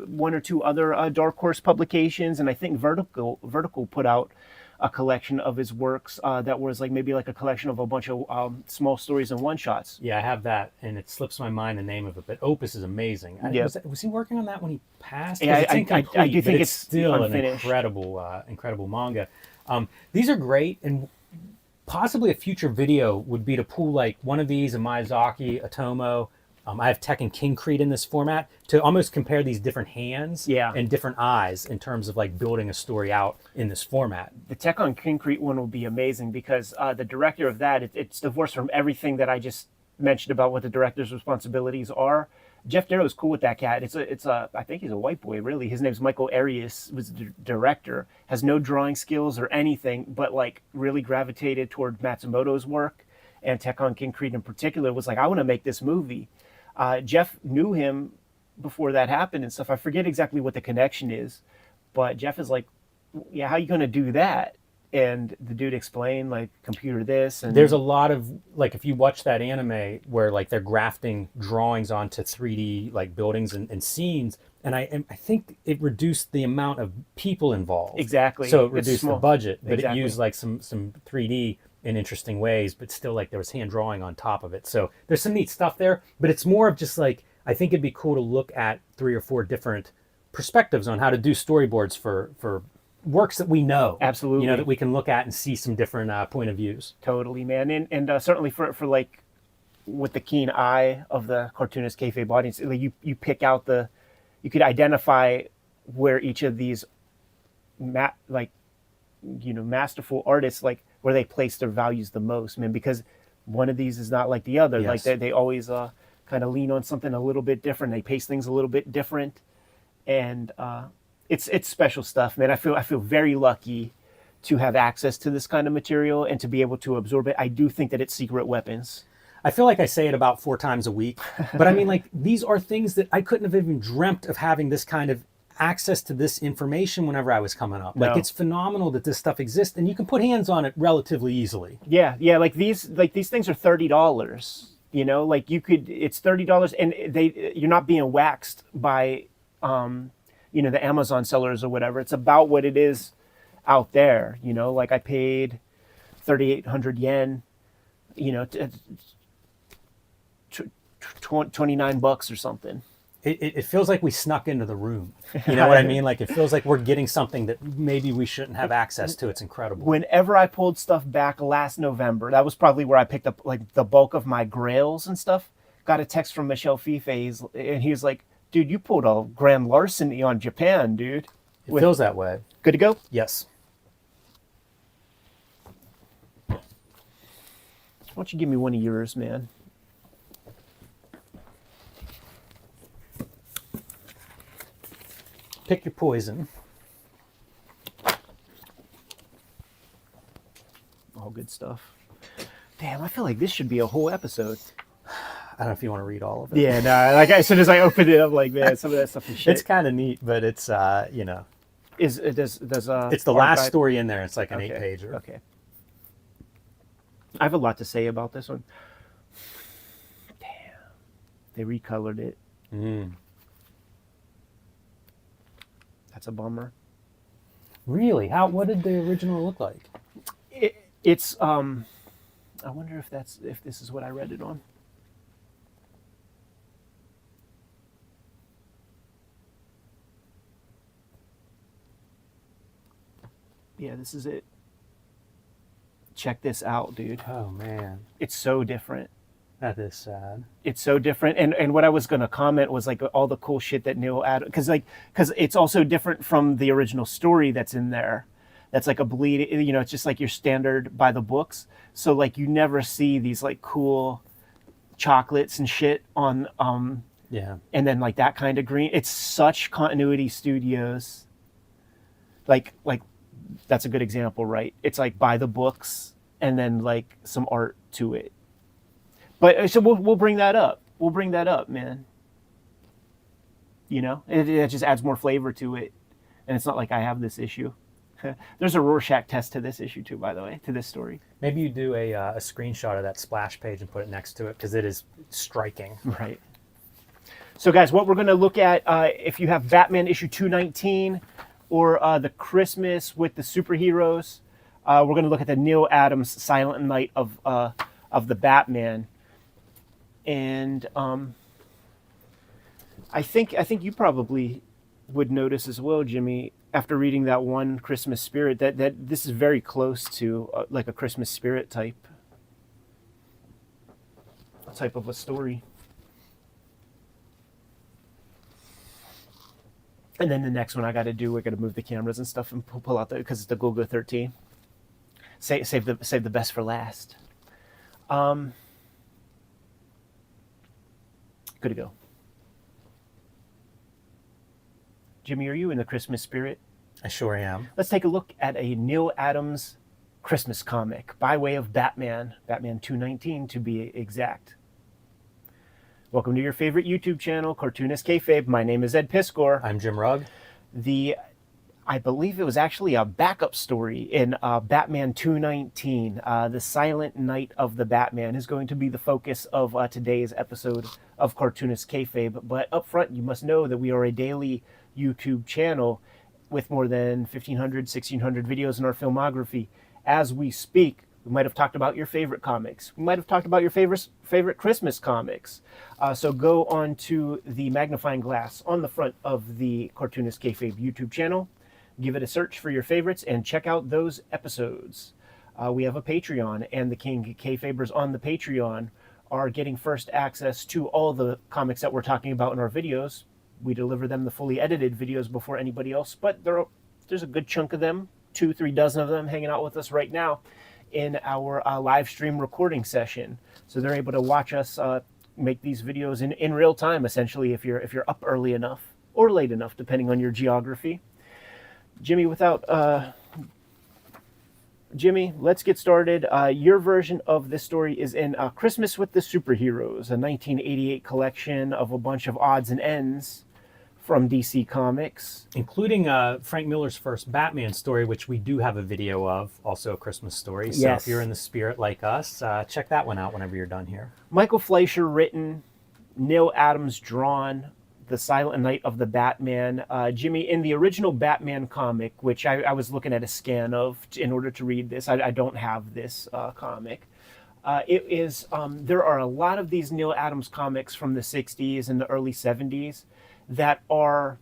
one or two other Dark Horse publications, and I think Vertical put out a collection of his works that was like maybe like a collection of a bunch of small stories and one-shots. Yeah, I have that, and it slips my mind the name of it, but Opus is amazing. Was he working on that when he passed? Yeah, it's incomplete, I do think it's still unfinished. an incredible manga. These are great, and possibly a future video would be to pull like one of these, a Miyazaki, a Tomo. I have Tekken Kincrete in this format to almost compare these different hands and different eyes in terms of like building a story out in this format. The Tekken Kincrete one will be amazing because the director of that, it's divorced from everything that I just mentioned about what the director's responsibilities are. Jeff Darrow's cool with that cat. I think he's a white boy, really. His name's Michael Arias, was the director, has no drawing skills or anything, but like really gravitated toward Matsumoto's work, and Tekken Kincrete in particular was like, I want to make this movie. Jeff knew him before that happened and stuff. I forget exactly what the connection is, but Jeff is like, yeah, how are you going to do that? And the dude explained like computer this. And there's a lot of like, if you watch that anime where like they're grafting drawings onto 3D like buildings and scenes, and I think it reduced the amount of people involved. Exactly. So it reduced the budget, but Exactly. it used like some 3D in interesting ways, but still like there was hand drawing on top of it. So there's some neat stuff there, but it's more of just like, I think it'd be cool to look at 3 or 4 different perspectives on how to do storyboards for works that we know. Absolutely. You know, that we can look at and see some different point of views. Totally, man. And certainly for like with the keen eye of the cartoonist kayfabe audience, like you pick out you could identify where each of these masterful artists, like where they place their values the most, man, because one of these is not like the other. Yes. Like they always kind of lean on something a little bit different. They pace things a little bit different, and it's special stuff, man. I feel very lucky to have access to this kind of material and to be able to absorb it. I do think that it's secret weapons. I feel like I say it about 4 times a week, but I mean, like, these are things that I couldn't have even dreamt of having this kind of access to this information whenever I was coming up. Like, it's phenomenal that this stuff exists, and you can put hands on it relatively easily. Yeah. Like these things are $30. You know, like it's $30, and you're not being waxed by you know, the Amazon sellers or whatever. It's about what it is out there, you know, like I paid 3,800 yen, you know, 29 bucks or something. It feels like we snuck into the room. You know what I mean? Like, it feels like we're getting something that maybe we shouldn't have access to. It's incredible. Whenever I pulled stuff back last November, that was probably where I picked up like the bulk of my grails and stuff. Got a text from Michel Fife, and he was like, dude, you pulled a grand larceny on Japan, dude. It feels that way. Good to go? Yes. Why don't you give me one of yours, man? Pick your poison. All good stuff. Damn, I feel like this should be a whole episode. I don't know if you want to read all of it. Yeah, no, like as soon as I opened it up, like, man, some of that stuff is shit. It's kind of neat, but it's, you know. It's the last story in there. It's like an 8-pager. Okay. I have a lot to say about this one. Damn. They recolored it. That's a bummer. Really? What did the original look like? It's I wonder if this is what I read it on. Yeah, this is it. Check this out, dude. Oh man. It's so different. That is sad. It's so different. And what I was going to comment was like all the cool shit that Neil added. Because it's also different from the original story that's in there. That's like a bleed, you know, it's just like your standard by the books. So like you never see these like cool chocolates and shit on, yeah. And then like that kind of green. It's such Continuity Studios. Like that's a good example, right? It's like by the books and then like some art to it. But so we'll bring that up. We'll bring that up, man. You know, it just adds more flavor to it. And it's not like I have this issue. There's a Rorschach test to this issue too, by the way, to this story. Maybe you do a screenshot of that splash page and put it next to it because it is striking. Right. So guys, what we're going to look at, if you have Batman issue 219 or the Christmas with the superheroes, we're going to look at the Neil Adams Silent Night of the Batman. And I think you probably would notice as well, Jimmy, after reading that one Christmas Spirit, that this is very close to like a Christmas Spirit type of a story. And then the next one I got to do, we're going to move the cameras and stuff and pull out because it's the Golgo 13. Save the best for last. Good to go. Jimmy, are you in the Christmas spirit? I sure am. Let's take a look at a Neil Adams Christmas comic by way of Batman 219 to be exact. Welcome to your favorite YouTube channel, Cartoonist Kayfabe. My name is Ed Piskor. I'm Jim Rugg. I believe it was actually a backup story in Batman 219. The Silent Night of the Batman is going to be the focus of today's episode of Cartoonist Kayfabe. But up front, you must know that we are a daily YouTube channel with more than 1,500, 1,600 videos in our filmography. As we speak, we might have talked about your favorite comics. We might have talked about your favorite Christmas comics. So go on to the magnifying glass on the front of the Cartoonist Kayfabe YouTube channel. Give it a search for your favorites and check out those episodes. We have a Patreon, and the King Kayfabers on the Patreon are getting first access to all the comics that we're talking about in our videos. We deliver them the fully edited videos before anybody else, but there's a good chunk of them, 2-3 dozen of them hanging out with us right now in our live stream recording session. So they're able to watch us make these videos in real time, essentially, if you're up early enough or late enough, depending on your geography. Jimmy, Jimmy, let's get started. Your version of this story is in Christmas with the Superheroes, a 1988 collection of a bunch of odds and ends from DC Comics. Including Frank Miller's first Batman story, which we do have a video of, also a Christmas story. So Yes. if you're in the spirit like us, check that one out whenever you're done here. Michael Fleischer written, Neil Adams drawn. the Silent Night of the Batman. Jimmy, in the original Batman comic, which I was looking at a scan of in order to read this, I don't have this comic. It is there are a lot of these Neil Adams comics from the 60s and the early 70s that are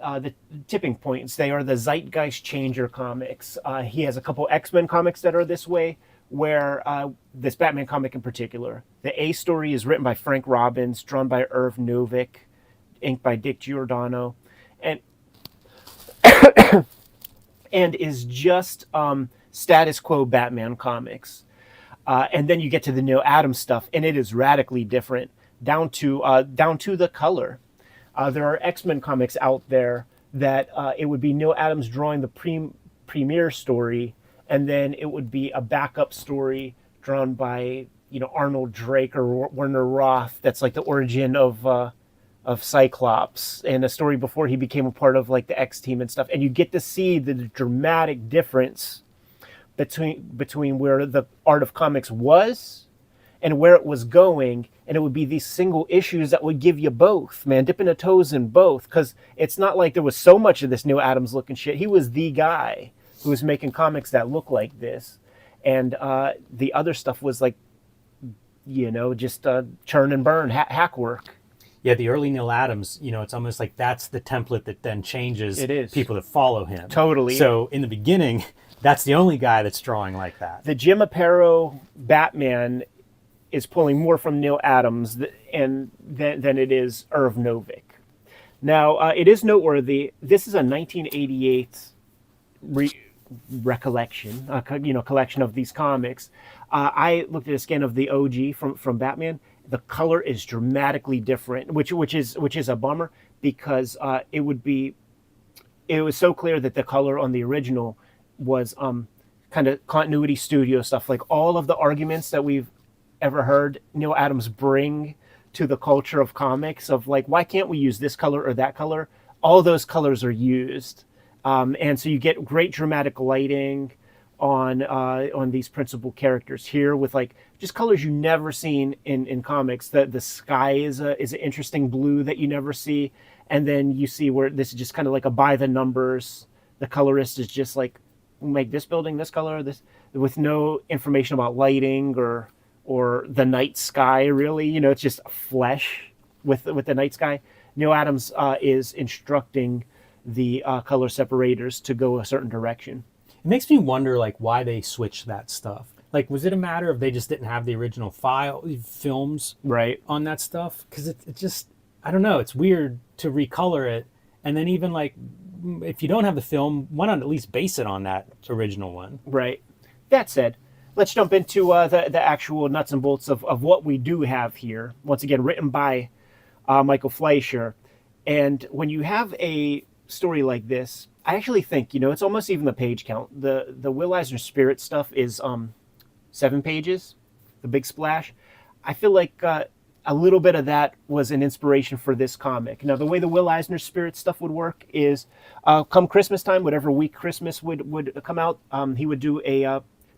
the tipping points. They are the zeitgeist changer comics. He has a couple X-Men comics that are this way, where this Batman comic in particular, the A story is written by Frank Robbins, drawn by Irv Novick, inked by Dick Giordano, and and is just status quo Batman comics. And then you get to the Neil Adams stuff, and it is radically different, down to the color. There are X-Men comics out there that it would be Neil Adams drawing the premiere story, and then it would be a backup story drawn by Arnold Drake or Werner Roth. That's like the origin of Cyclops, and a story before he became a part of like the X Team and stuff. And you get to see the dramatic difference between where the art of comics was and where it was going. And it would be these single issues that would give you both, man, dipping the toes in both, because it's not like there was so much of this Neil Adams looking shit. He was the guy who was making comics that look like this, and the other stuff was like, just churn and burn, hack work. Yeah, the early Neil Adams, it's almost like that's the template that then changes It is. people that follow him. Totally. So in the beginning, that's the only guy that's drawing like that. The Jim Aparo Batman is pulling more from Neil Adams than it is Irv Novick. Now, it is noteworthy. This is a 1988 recollection, collection of these comics. I looked at a scan of the OG from Batman. The color is dramatically different, which is a bummer, because it was so clear that the color on the original was kind of continuity studio stuff. Like all of the arguments that we've ever heard Neil Adams bring to the culture of comics, of like, why can't we use this color or that color? All those colors are used. And so you get great dramatic lighting on these principal characters here, with like just colors you never seen in comics. The sky is an interesting blue that you never see. And then you see where this is just kind of like a by the numbers. The colorist is just like, we'll make this building this color, this, with no information about lighting or the night sky, really. It's just flesh with the night sky. Neil Adams is instructing the color separators to go a certain direction. It makes me wonder, like, why they switched that stuff. Like, was it a matter of they just didn't have the original films right on that stuff? Because it just, I don't know, it's weird to recolor it. And then even, like, if you don't have the film, why not at least base it on that original one? Right. That said, let's jump into the actual nuts and bolts of what we do have here. Once again, written by Michael Fleischer. And when you have a story like this, I actually think, it's almost even the page count. The Will Eisner Spirit stuff is 7 pages, the big splash. I feel like a little bit of that was an inspiration for this comic. Now, the way the Will Eisner Spirit stuff would work is come Christmas time, whatever week Christmas would come out, he would do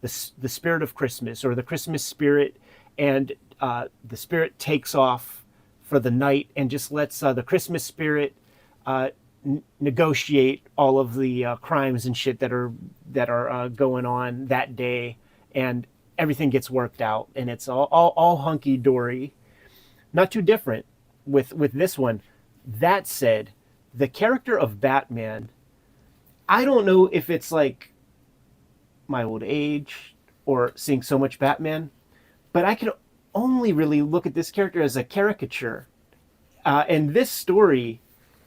the Spirit of Christmas, or the Christmas Spirit, and the Spirit takes off for the night and just lets the Christmas Spirit negotiate all of the crimes and shit that are going on that day, and everything gets worked out, and it's all hunky dory. Not too different with this one. That said, the character of Batman, I don't know if it's like my old age or seeing so much Batman, but I can only really look at this character as a caricature. And this story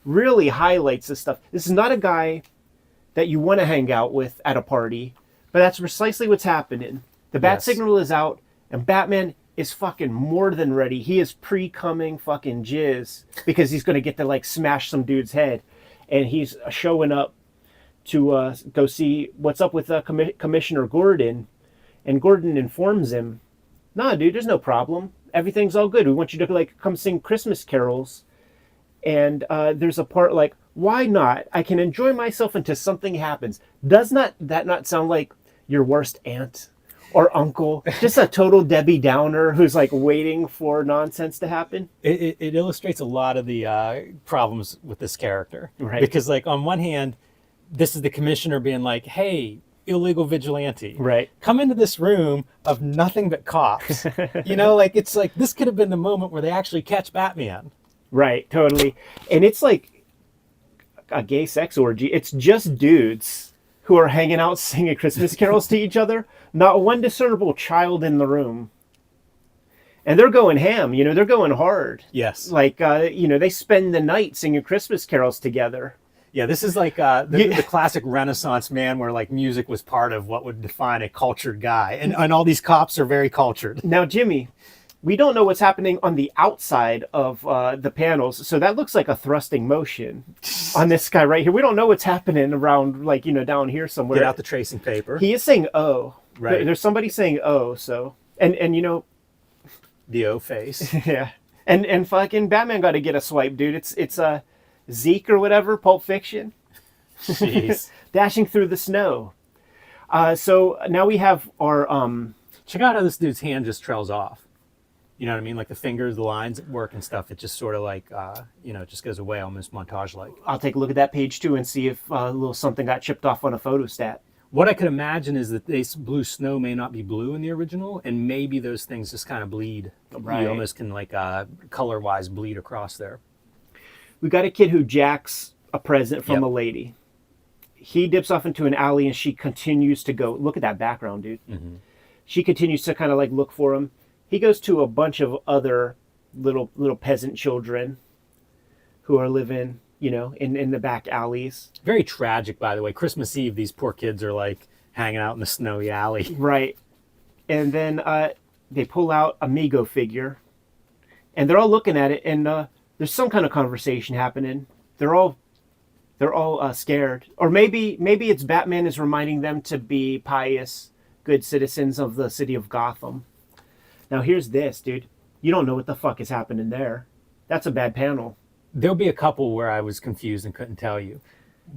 really highlights this stuff. This is not a guy that you want to hang out with at a party, but that's precisely what's happening. The bat signal is out, and Batman is fucking more than ready. He is pre-coming fucking jizz, because he's going to get to like smash some dude's head. And he's showing up to go see what's up with Commissioner Gordon. And Gordon informs him, nah, dude, there's no problem. Everything's all good. We want you to like come sing Christmas carols. And there's a part like, why not? I can enjoy myself until something happens. Does that not sound like your worst aunt or uncle, just a total Debbie Downer who's like waiting for nonsense to happen. It illustrates a lot of the problems with this character. Right. Because like on one hand, this is the commissioner being like, hey, illegal vigilante. Right. Come into this room of nothing but cops. You know, like it's like this could have been the moment where they actually catch Batman. Right, totally. And it's like a gay sex orgy. It's just dudes who are hanging out singing Christmas carols to each other. Not one discernible child in the room. And they're going ham, you know, they're going hard. Yes. Like, you know, they spend the night singing Christmas carols together. Yeah, this is like the classic Renaissance man where like music was part of what would define a cultured guy. And all these cops are very cultured. Now, Jimmy, we don't know what's happening on the outside of the panels. So that looks like a thrusting motion on this guy right here. We don't know what's happening around, like, you know, down here somewhere. Get out the tracing paper. He is saying, oh. Right. There's somebody saying, oh, so. And you know. The O face. Yeah. And fucking Batman got to get a swipe, dude. It's Zeke or whatever, Pulp Fiction. Jeez. Dashing through the snow. So now we have our... Check out how this dude's hand just trails off. You know what I mean? Like the fingers, the lines at work and stuff. It just sort of like, you know, it just goes away almost montage-like. I'll take a look at that page too and see if a little something got chipped off on a photostat. What I could imagine is that this blue snow may not be blue in the original, and maybe those things just kind of bleed. Right. You almost can like color-wise bleed across there. We got a kid who jacks a present from Yep. a lady. He dips off into an alley and she continues to go. Look at that background, dude. Mm-hmm. She continues to kind of like look for him. He goes to a bunch of other little peasant children who are living, you know, in the back alleys. Very tragic, by the way. Christmas Eve, these poor kids are like hanging out in the snowy alley. Right. And then they pull out a Mego figure and they're all looking at it and there's some kind of conversation happening. They're all scared. Or maybe it's Batman is reminding them to be pious, good citizens of the city of Gotham. Now here's this, dude. You don't know what the fuck is happening there. That's a bad panel. There'll be a couple where I was confused and couldn't tell you.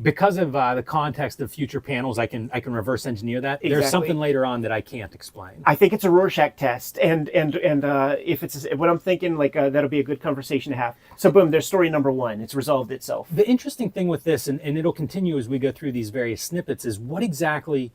Because of the context of future panels, I can reverse engineer that. There's Exactly. something later on that I can't explain. I think it's a Rorschach test, and if it's what I'm thinking, like that'll be a good conversation to have. So boom, there's story number one. It's resolved itself. The interesting thing with this, and it'll continue as we go through these various snippets, is what exactly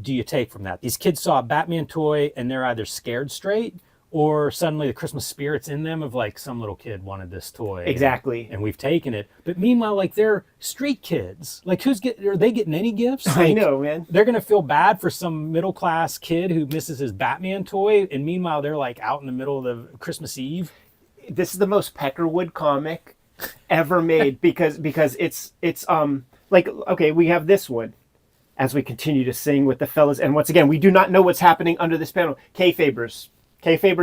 do you take from that? These kids saw a Batman toy and they're either scared straight or suddenly the Christmas spirit's in them of like some little kid wanted this toy. Exactly. And we've taken it. But meanwhile, like they're street kids. Like are they getting any gifts? I Like, know, man. They're going to feel bad for some middle class kid who misses his Batman toy. And meanwhile, they're like out in the middle of the Christmas Eve. This is the most Peckerwood comic ever made because it's like, okay, we have this one as we continue to sing with the fellas. And once again, we do not know what's happening under this panel. Kayfaber's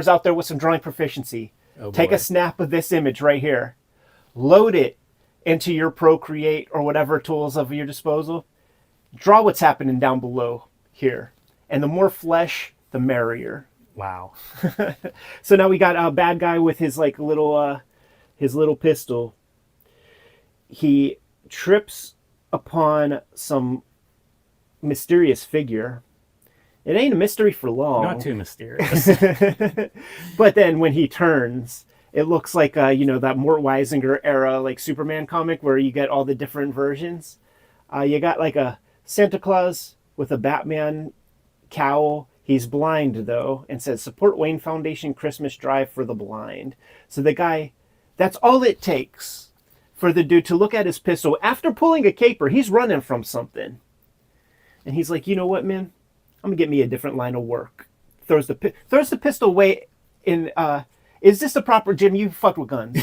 out there with some drawing proficiency. Oh, Take boy. a snap of this image right here. Load it into your Procreate or whatever tools of your disposal. Draw what's happening down below here. And the more flesh, the merrier. Wow. So now we got a bad guy with his like little pistol. He trips upon some mysterious figure. It ain't a mystery for long. Not too mysterious. But then when he turns, it looks like you know, that Mort Weisinger era like Superman comic where you get all the different versions. You got like a Santa Claus with a Batman cowl. He's blind though, and says support Wayne Foundation Christmas Drive for the Blind. So the guy, that's all it takes for the dude to look at his pistol. After pulling a caper, he's running from something. And he's like, you know what, man? I'm gonna get me a different line of work. Throws the pistol away. In is this the proper, Jim? You fucked with guns.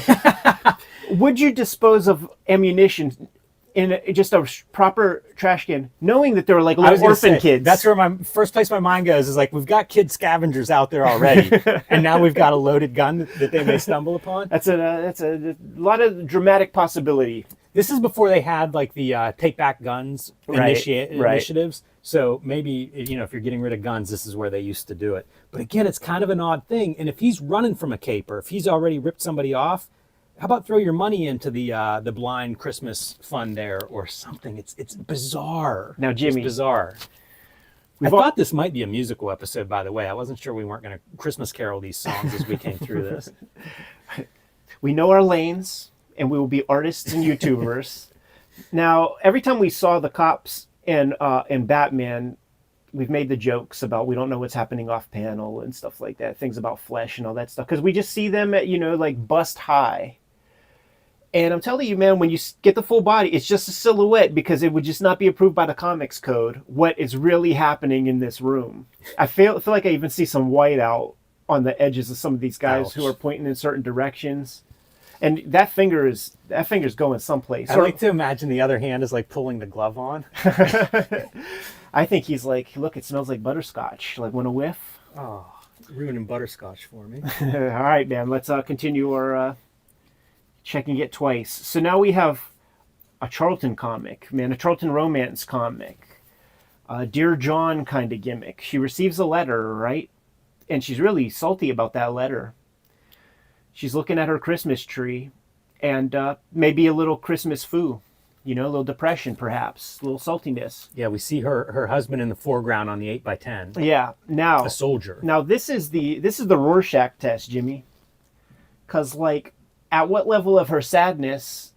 Would you dispose of ammunition in just a proper trash can, knowing that there were like I was little gonna orphan say, kids? That's where my first place my mind goes is like, we've got kid scavengers out there already. And now we've got a loaded gun that they may stumble upon. That's a lot of dramatic possibility. This is before they had like the take back guns Right. initiatives. So maybe, you know, if you're getting rid of guns, this is where they used to do it. But again, it's kind of an odd thing. And if he's running from a caper, if he's already ripped somebody off, how about throw your money into the blind Christmas fund there or something? It's bizarre. Now, Jimmy. It's bizarre. I thought this might be a musical episode, by the way. I wasn't sure we weren't going to Christmas carol these songs as we came through this. We know our lanes, and we will be artists and YouTubers. Now, every time we saw the cops in Batman, we've made the jokes about we don't know what's happening off panel and stuff like that, things about flesh and all that stuff, because we just see them at, like bust high. And I'm telling you, man, when you get the full body, it's just a silhouette because it would just not be approved by the comics code what is really happening in this room. I feel like I even see some white out on the edges of some of these guys who are pointing in certain directions. And that finger's going someplace. I like to imagine the other hand is like pulling the glove on. I think he's like, look, it smells like butterscotch. Like, want a whiff? Oh, ruining butterscotch for me. All right, man. Let's continue our checking it twice. So now we have a Charlton comic, man, a Charlton romance comic. Dear John kind of gimmick. She receives a letter, right? And she's really salty about that letter. She's looking at her Christmas tree and maybe a little Christmas foo, a little depression perhaps, a little saltiness. Yeah, we see her husband in the foreground on the 8x10. Yeah, now a soldier. Now this is the Rorschach test, Jimmy. Because like, at what level of her sadness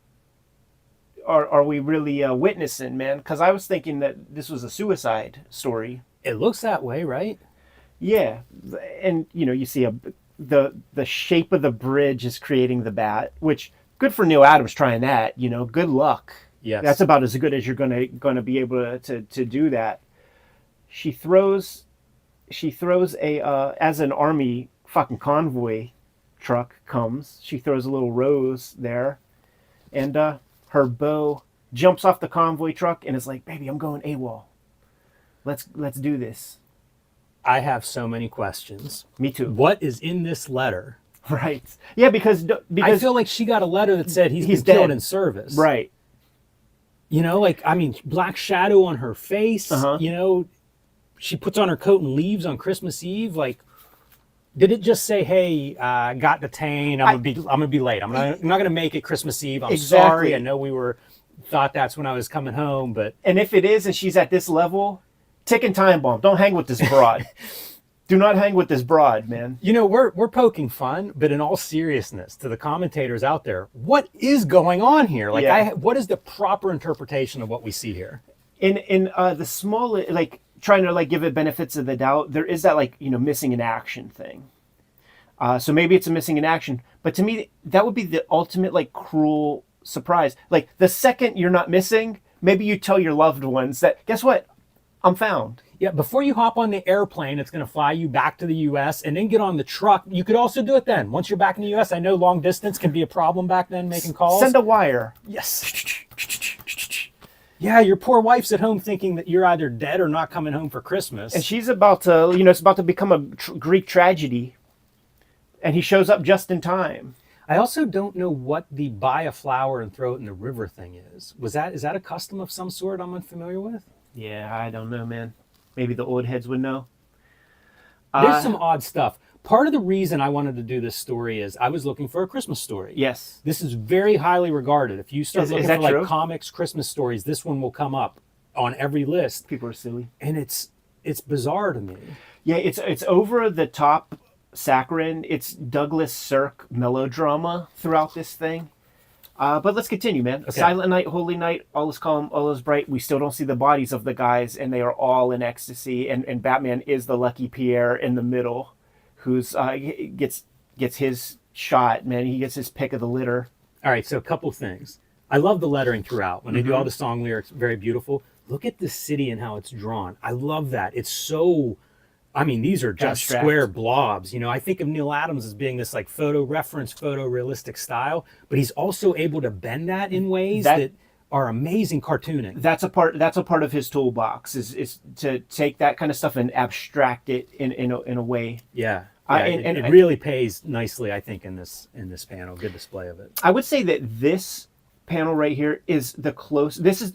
are we really witnessing, man? Because I was thinking that this was a suicide story. It looks that way, right? Yeah, and you see the shape of the bridge is creating the bat, which good for Neil Adams trying that. Good luck. Yes, that's about as good as you're gonna be able to do that. She throws a as an army fucking convoy truck comes. She throws a little rose there, and her beau jumps off the convoy truck and is like, "Baby, I'm going AWOL. Let's do this." I have so many questions. Me too. What is in this letter? Right. Yeah, because I feel like she got a letter that said he's been killed in service. Right. Black shadow on her face. Uh-huh. She puts on her coat and leaves on Christmas Eve. Like, did it just say, "Hey, got detained. I'm gonna be late. I'm not gonna make it Christmas Eve. I'm sorry. I know thought that's when I was coming home, but." And if it is, and she's at this level, ticking time bomb. Don't hang with this broad. Do not hang with this broad, man. We're poking fun, but in all seriousness, to the commentators out there, what is going on here? What is the proper interpretation of what we see here? In the small, trying to give it benefits of the doubt, there is that missing in action thing. So maybe it's a missing in action, but to me that would be the ultimate cruel surprise. Like, the second you're not missing, maybe you tell your loved ones that, guess what, I'm found. Yeah, before you hop on the airplane, it's going to fly you back to the U.S. and then get on the truck. You could also do it then. Once you're back in the U.S., I know long distance can be a problem back then, making calls. Send a wire. Yes. Yeah, your poor wife's at home thinking that you're either dead or not coming home for Christmas. And she's about to, it's about to become a Greek tragedy. And he shows up just in time. I also don't know what the buy a flower and throw it in the river thing is. Is that a custom of some sort I'm unfamiliar with? Yeah, I don't know, man. Maybe the old heads would know. There's some odd stuff. Part of the reason I wanted to do this story is I was looking for a Christmas story. Yes. This is very highly regarded. If you start looking for comics, Christmas stories, this one will come up on every list. People are silly. And it's bizarre to me. Yeah, it's over the top saccharine. It's Douglas Sirk melodrama throughout this thing. But let's continue, man. Okay. Silent night, holy night, all is calm, all is bright. We still don't see the bodies of the guys, and they are all in ecstasy. And Batman is the lucky Pierre in the middle, who's gets his shot, man. He gets his pick of the litter. All right, so a couple things. I love the lettering throughout. When they do all the song lyrics, very beautiful. Look at the city and how it's drawn. I love that. It's so... these are just abstract. Square blobs. I think of Neil Adams as being this photo reference, photo realistic style, but he's also able to bend that in ways that are amazing cartooning. That's a part of his toolbox is to take that kind of stuff and abstract it in a way. Yeah. It really pays nicely, I think, in this panel. Good display of it. I would say that this panel right here is this is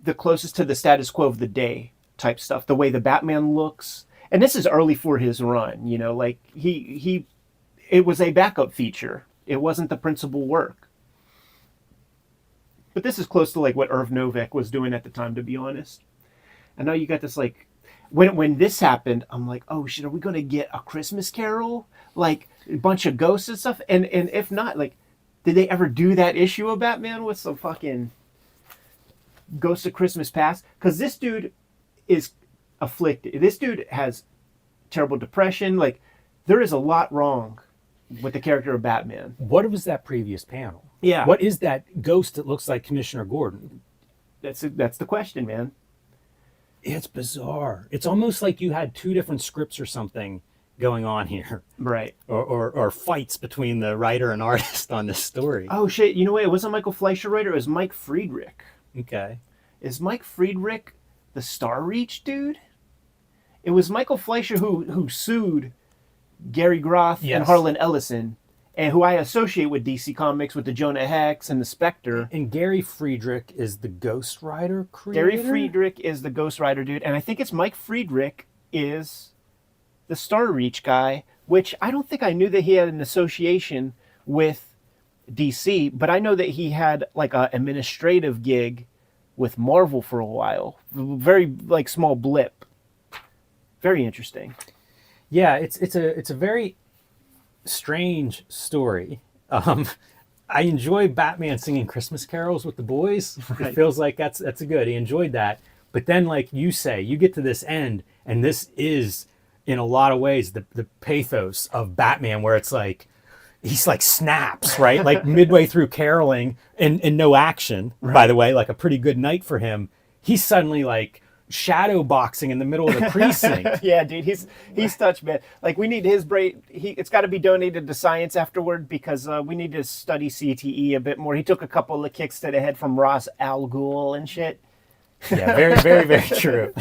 the closest to the status quo of the day type stuff. The way the Batman looks. And this is early for his run, it was a backup feature. It wasn't the principal work. But this is close to what Irv Novick was doing at the time, to be honest. And now you got this when this happened, I'm like, oh shit, are we gonna get a Christmas Carol, like a bunch of ghosts and stuff? And if not, like, did they ever do that issue of Batman with some fucking Ghost of Christmas Past? Because this dude is afflicted. This dude has terrible depression. Like, there is a lot wrong with the character of Batman. What was that previous panel? Yeah. What is that ghost that looks like Commissioner Gordon? That's the question, man. It's bizarre. It's almost like you had two different scripts or something going on here. Right. Or fights between the writer and artist on this story. Oh shit! You know what? It wasn't Michael Fleischer writer. It was Mike Friedrich. Okay. Is Mike Friedrich the Star Reach dude? It was Michael Fleischer who sued Gary Groth and Harlan Ellison, and who I associate with DC Comics, with the Jonah Hex and the Spectre. And Gary Friedrich is the Ghost Rider creator? Gary Friedrich is the Ghost Rider dude, and I think it's Mike Friedrich is the Star Reach guy, which I don't think I knew that he had an association with DC, but I know that he had like an administrative gig with Marvel for a while. Very like small blip. Very interesting. Yeah, it's a very strange story. I enjoy Batman singing Christmas carols with the boys. Right. It feels like that's a good. He enjoyed that. But then, like you say, you get to this end, and this is, in a lot of ways, the pathos of Batman, where it's like, he's like snaps, right? Like midway through caroling and no action, right. By the way, like a pretty good night for him. He's suddenly like shadow boxing in the middle of the precinct. Yeah, dude, he's touched, man. Like, we need his brain. It's got to be donated to science afterward, because we need to study CTE a bit more. He took a couple of kicks to the head from Ra's al Ghul and shit. Yeah, very, very, very true.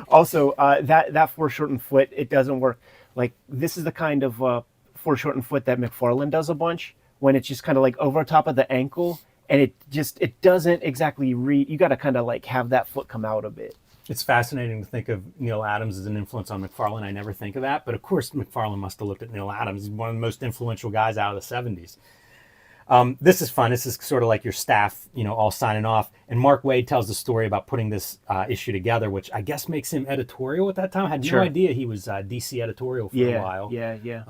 Also, that foreshortened foot, it doesn't work. Like, this is the kind of foreshortened foot that McFarlane does a bunch, when it's just kind of like over top of the ankle, and it doesn't exactly you got to kind of like have that foot come out a bit. It's fascinating to think of Neil Adams as an influence on McFarlane. I never think of that, but of course McFarlane must have looked at Neil Adams. He's one of the most influential guys out of the 70s. This is fun. This is sort of like your staff, all signing off. And Mark Waid tells the story about putting this issue together, which I guess makes him editorial at that time. I had no idea he was DC editorial for a while. Yeah.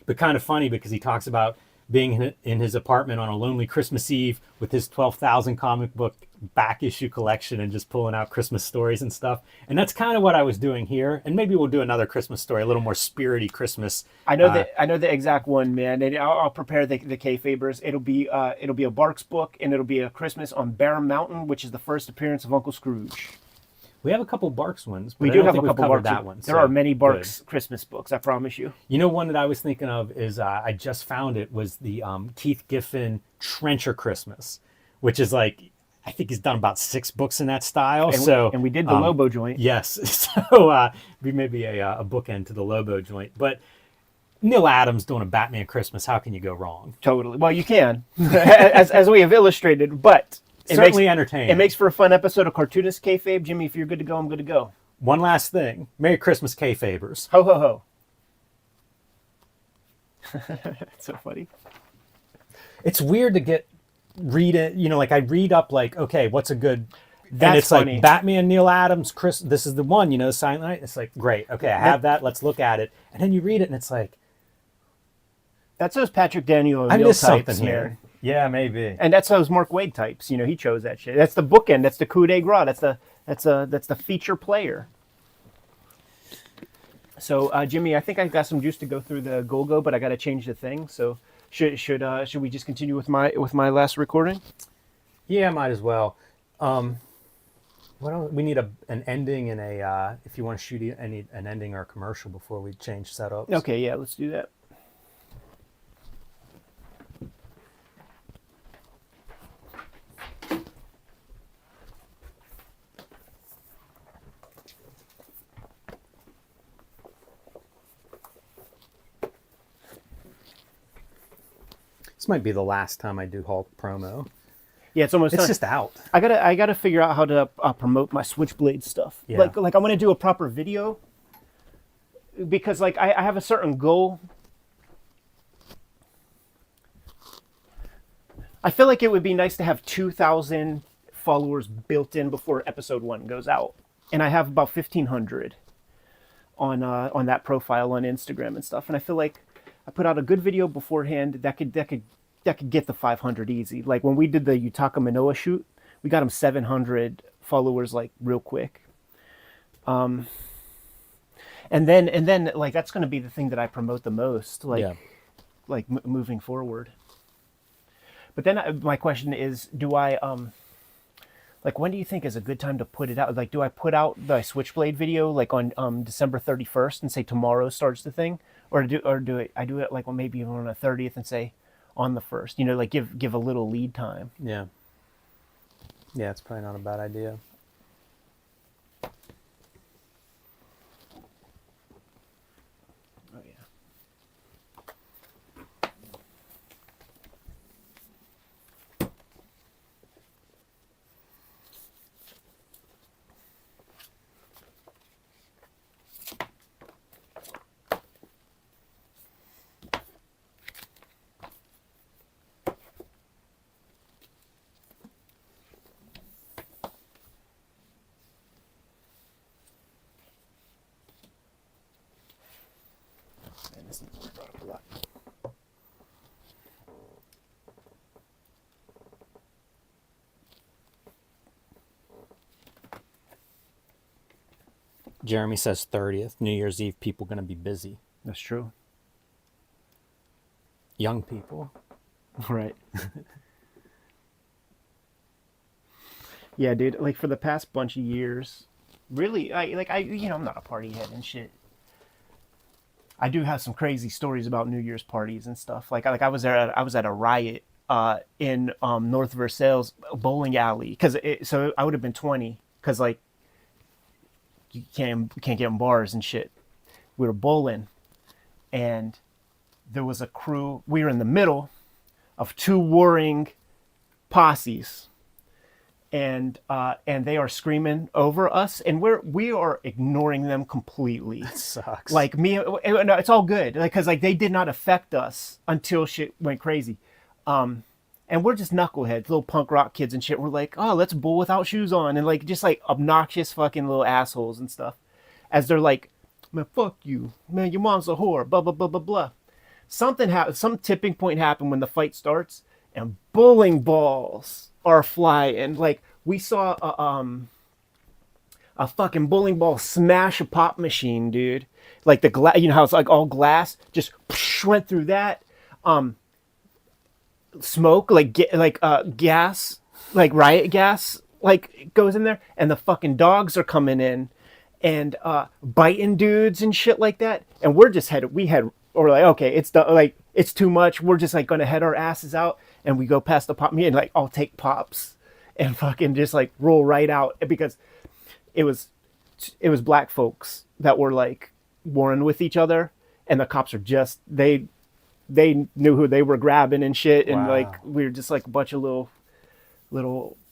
But kind of funny, because he talks about being in his apartment on a lonely Christmas Eve with his 12,000 comic book back issue collection and just pulling out Christmas stories and stuff. And that's kind of what I was doing here. And maybe we'll do another Christmas story, a little more spirity Christmas. I know the exact one, man. And I'll prepare the Kayfabers. It'll be a Barks book, and it'll be a Christmas on Bear Mountain, which is the first appearance of Uncle Scrooge. We have a couple Barks ones. We do have a couple Barks. That one. There are many Barks Christmas books, I promise you. One that I was thinking of is, I just found it, was the Keith Giffen Trencher Christmas, which is like, I think he's done about 6 books in that style. And we did the Lobo joint. Yes. So we maybe a bookend to the Lobo joint. But Neil Adams doing a Batman Christmas, how can you go wrong? Totally. Well, you can, as we have illustrated, but... Certainly entertaining. It makes for a fun episode of Cartoonist Kayfabe. Jimmy, if you're good to go, I'm good to go. One last thing. Merry Christmas, Kayfabers. Ho, ho, ho. That's so funny. It's weird to read it, like I read up like, okay, what's a good... That's and it's funny. like Batman, Neil Adams, Chris, this is the one, Silent Night. It's like, great, okay, I have that, let's look at it. And then you read it and it's like... That's those Patrick Daniel I O'Neill missed types, something here. Yeah, maybe. And that's those Mark Waid types. He chose that shit. That's the bookend. That's the coup de grace. That's the feature player. So Jimmy, I think I've got some juice to go through the Go-Go, but I got to change the thing. So should we just continue with my last recording? Yeah, might as well. We need an ending and if you want to shoot an ending or a commercial before we change setups. Okay, yeah, let's do that. This might be the last time I do Hulk promo. Yeah, it's almost. It's done. just out. I gotta figure out how to promote my Switchblade stuff. Yeah. Like I want to do a proper video, because like I have a certain goal. I feel like it would be nice to have 2,000 followers built in before episode 1 goes out, and I have about 1,500. on that profile on Instagram and stuff. And I feel like I put out a good video beforehand that could get the 500 easy. Like when we did the Yutaka Manoa shoot, we got him 700 followers like real quick. And then like that's going to be the thing that I promote the most, like moving forward. But then my question is, do I like when do you think is a good time to put it out? Like, do I put out the Switchblade video like on December 31st and say tomorrow starts the thing, or do I do it like maybe even on the 30th and say on the 1st? You know, like give a little lead time. Yeah. Yeah, it's probably not a bad idea. Oh yeah. Man, this needs to be brought up a lot. Jeremy says 30th, New Year's Eve, people going to be busy. That's true. Young people. Right. Yeah, dude. Like for the past bunch of years, really, I'm not a party head and shit. I do have some crazy stories about New Year's parties and stuff. Like I was there. I was at a riot in North Versailles bowling alley so I would have been 20 because like you can't get in bars and shit. We were bowling, and there was a crew. We were in the middle of two warring posses, and they are screaming over us, and we are ignoring them completely. That sucks. Like no, it's all good, because like they did not affect us until shit went crazy. And we're just knuckleheads, little punk rock kids and shit. We're like, oh, let's bowl without shoes on, and like just like obnoxious fucking little assholes and stuff. As they're like, man, fuck you, man, your mom's a whore, blah blah blah blah blah. Something happened. Some tipping point happened when the fight starts, and bowling balls are flying. Like we saw a fucking bowling ball smash a pop machine, dude. Like the glass, you know how it's like all glass, just went through that. Smoke, gas, like riot gas, like goes in there, and the fucking dogs are coming in and biting dudes and shit like that. And we're like, okay, it's too much. We're just like gonna head our asses out, and we go past the pop me and like I'll take pops and fucking just like roll right out, because it was black folks that were like warring with each other, and the cops are just they knew who they were grabbing and shit. And Wow. like we were just like a bunch of little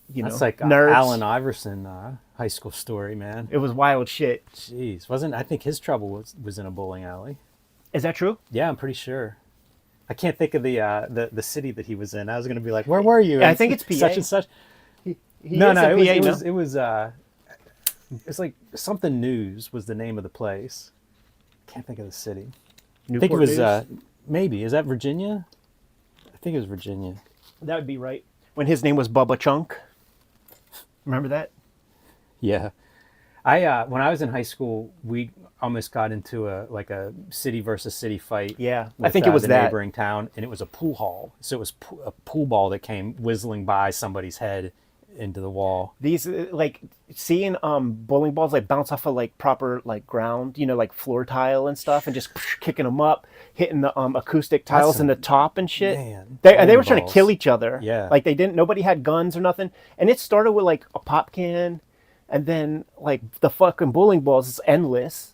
That's like nerds. Allen Iverson high school story, man. It was wild shit. Jeez, I think his trouble was in a bowling alley. Is that true? Yeah, I'm pretty sure. I can't think of the city that he was in. I was gonna be like, where were you? Yeah, I think it's PA. Such and such. He No, is no, in PA, it was it's like something News was the name of the place. Can't think of the city. I think it was maybe, is that Virginia? I think it was Virginia. That would be right. When his name was Bubba Chunk. Remember that? Yeah. I when I was in high school, we almost got into a city versus city fight. Yeah, with, I think it was the that. neighboring town, and it was a pool hall. So it was a pool ball that came whistling by somebody's head into the wall. These like seeing bowling balls like bounce off of like proper like ground, you know, like floor tile and stuff, and just kicking them up, hitting the acoustic tiles in the top and shit. Man, They were trying to kill each other. Yeah, like nobody had guns or nothing, and it started with like a pop can, and then like the fucking bowling balls is endless.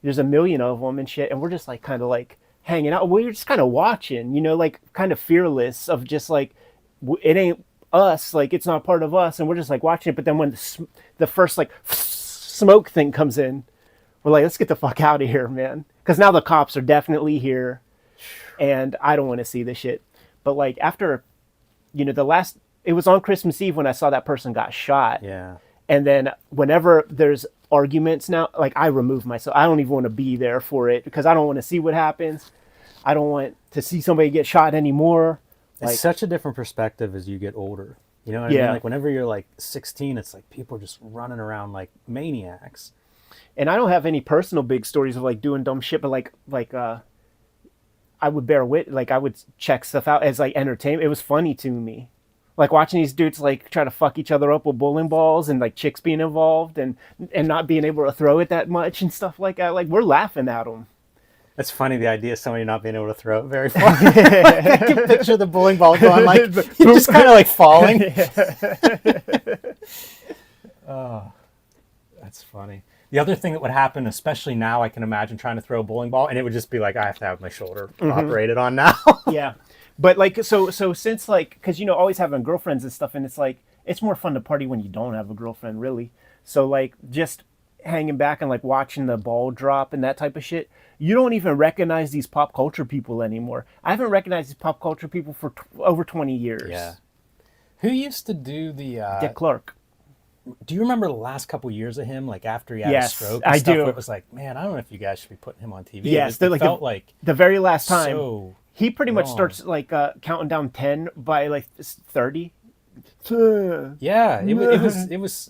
There's a million of them and shit, and we're just like kind of like hanging out. We were just kind of watching, you know, like kind of fearless of just like it ain't us, like it's not part of us, and we're just like watching it. But then when the first like smoke thing comes in, we're like, let's get the fuck out of here, man, because now the cops are definitely here, and I don't want to see this shit. But like after, you know, it was on Christmas Eve when I saw that person got shot. Yeah. And then whenever there's arguments now, like I remove myself. I don't even want to be there for it because I don't want to see what happens. I don't want to see somebody get shot anymore. It's Like, such a different perspective as you get older. You know what I mean? Yeah. Like whenever you're like 16, it's like people are just running around like maniacs. and I don't have any personal big stories of like doing dumb shit, but I would I would check stuff out as like entertainment. It was funny to me. Like watching these dudes like try to fuck each other up with bowling balls and like chicks being involved and not being able to throw it that much and stuff like that. Like we're laughing at them. It's funny, the idea of somebody not being able to throw it very far. I can picture the bowling ball going like, you're just kind of like falling. Oh, that's funny. The other thing that would happen, especially now, I can imagine trying to throw a bowling ball, and it would just be like, I have to have my shoulder operated on now. Yeah. But like, so since like, cause always having girlfriends and stuff, and it's like, it's more fun to party when you don't have a girlfriend really. So like just hanging back and like watching the ball drop and that type of shit, you don't even recognize these pop culture people anymore. I haven't recognized these pop culture people for over 20 years. Yeah. Who used to do the... Dick Clark. Do you remember the last couple years of him, like after he had a Yes, stroke and I stuff, do. where it was like, man, I don't know if you guys should be putting him on TV. Yes, it like felt like the very last time. so He pretty much wrong. starts like counting down 10 by like 30. Yeah, it was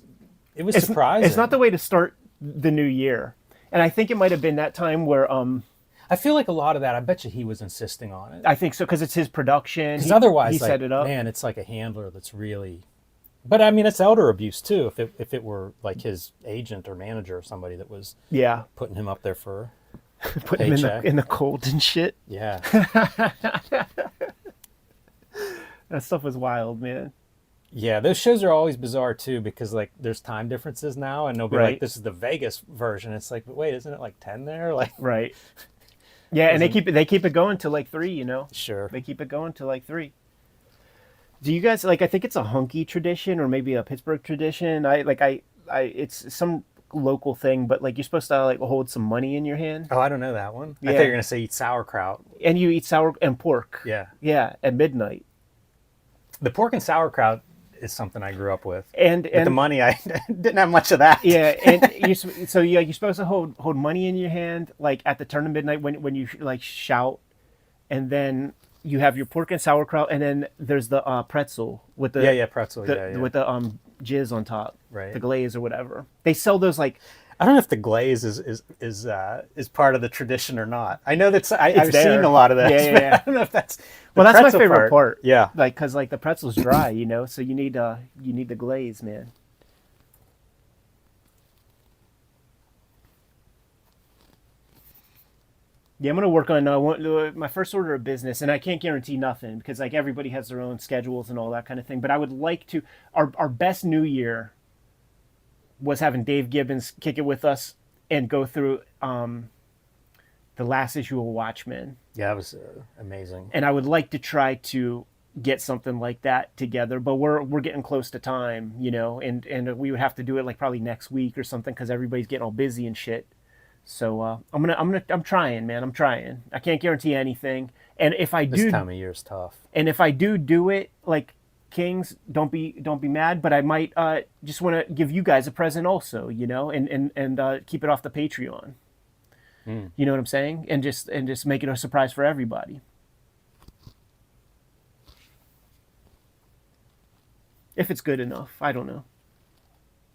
surprising. It's not the way to start the new year. And I think it might have been that time where I feel like a lot of that, I bet you he was insisting on it. I think so because it's his production. Because otherwise, he like, set it up. man, it's like a handler that's really... But I mean, it's elder abuse too. If it were like his agent or manager or somebody that was Yeah, putting him up there for put him paycheck. in the cold and shit. Yeah. That stuff was wild, man. Yeah, those shows are always bizarre too because like there's time differences now, and they'll be Right. like, "This is the Vegas version." It's like, but wait, isn't it like 10 there? Like, Right. Yeah, and they keep it going to like 3. sure. They keep it going to like 3. Do you guys like? I think it's a hunky tradition or maybe a Pittsburgh tradition. It's some local thing, but like you're supposed to like hold some money in your hand, Oh, I don't know that one. I Yeah. thought you were gonna say eat sauerkraut. and you eat sour and pork. Yeah, Yeah, at midnight. the pork and sauerkraut is something I grew up with. And With the and money, I didn't have much of that. yeah, and you're supposed to hold money in your hand like at the turn of midnight when you like shout, and then you have your pork and sauerkraut, and then there's the pretzel with the pretzel. with the jizz on top, Right. the glaze or whatever. They sell those like I don't know if the glaze is part of the tradition or not. I know that's I've there. seen a lot of that. Yeah, yeah, but yeah. I don't know if that's the well, that's my pretzel favorite part. Yeah. like because like the pretzel's dry, so you need the glaze, man. Yeah, I'm gonna work on my first order of business, and I can't guarantee nothing because like everybody has their own schedules and all that kind of thing. But I would like to. Our best New Year was having Dave Gibbons kick it with us and go through the last issue of Watchmen, Yeah, that was amazing. and I would like to try to get something like that together. But we're getting close to time, and we would have to do it like probably next week or something because everybody's getting all busy and shit. So I'm trying, man. I'm trying. I can't guarantee anything. And if I This do, time of year is tough. and if I do it, like Kings, don't be mad. But I might just want to give you guys a present also, and keep it off the Patreon. You know what I'm saying? And just make it a surprise for everybody. If it's good enough, I don't know.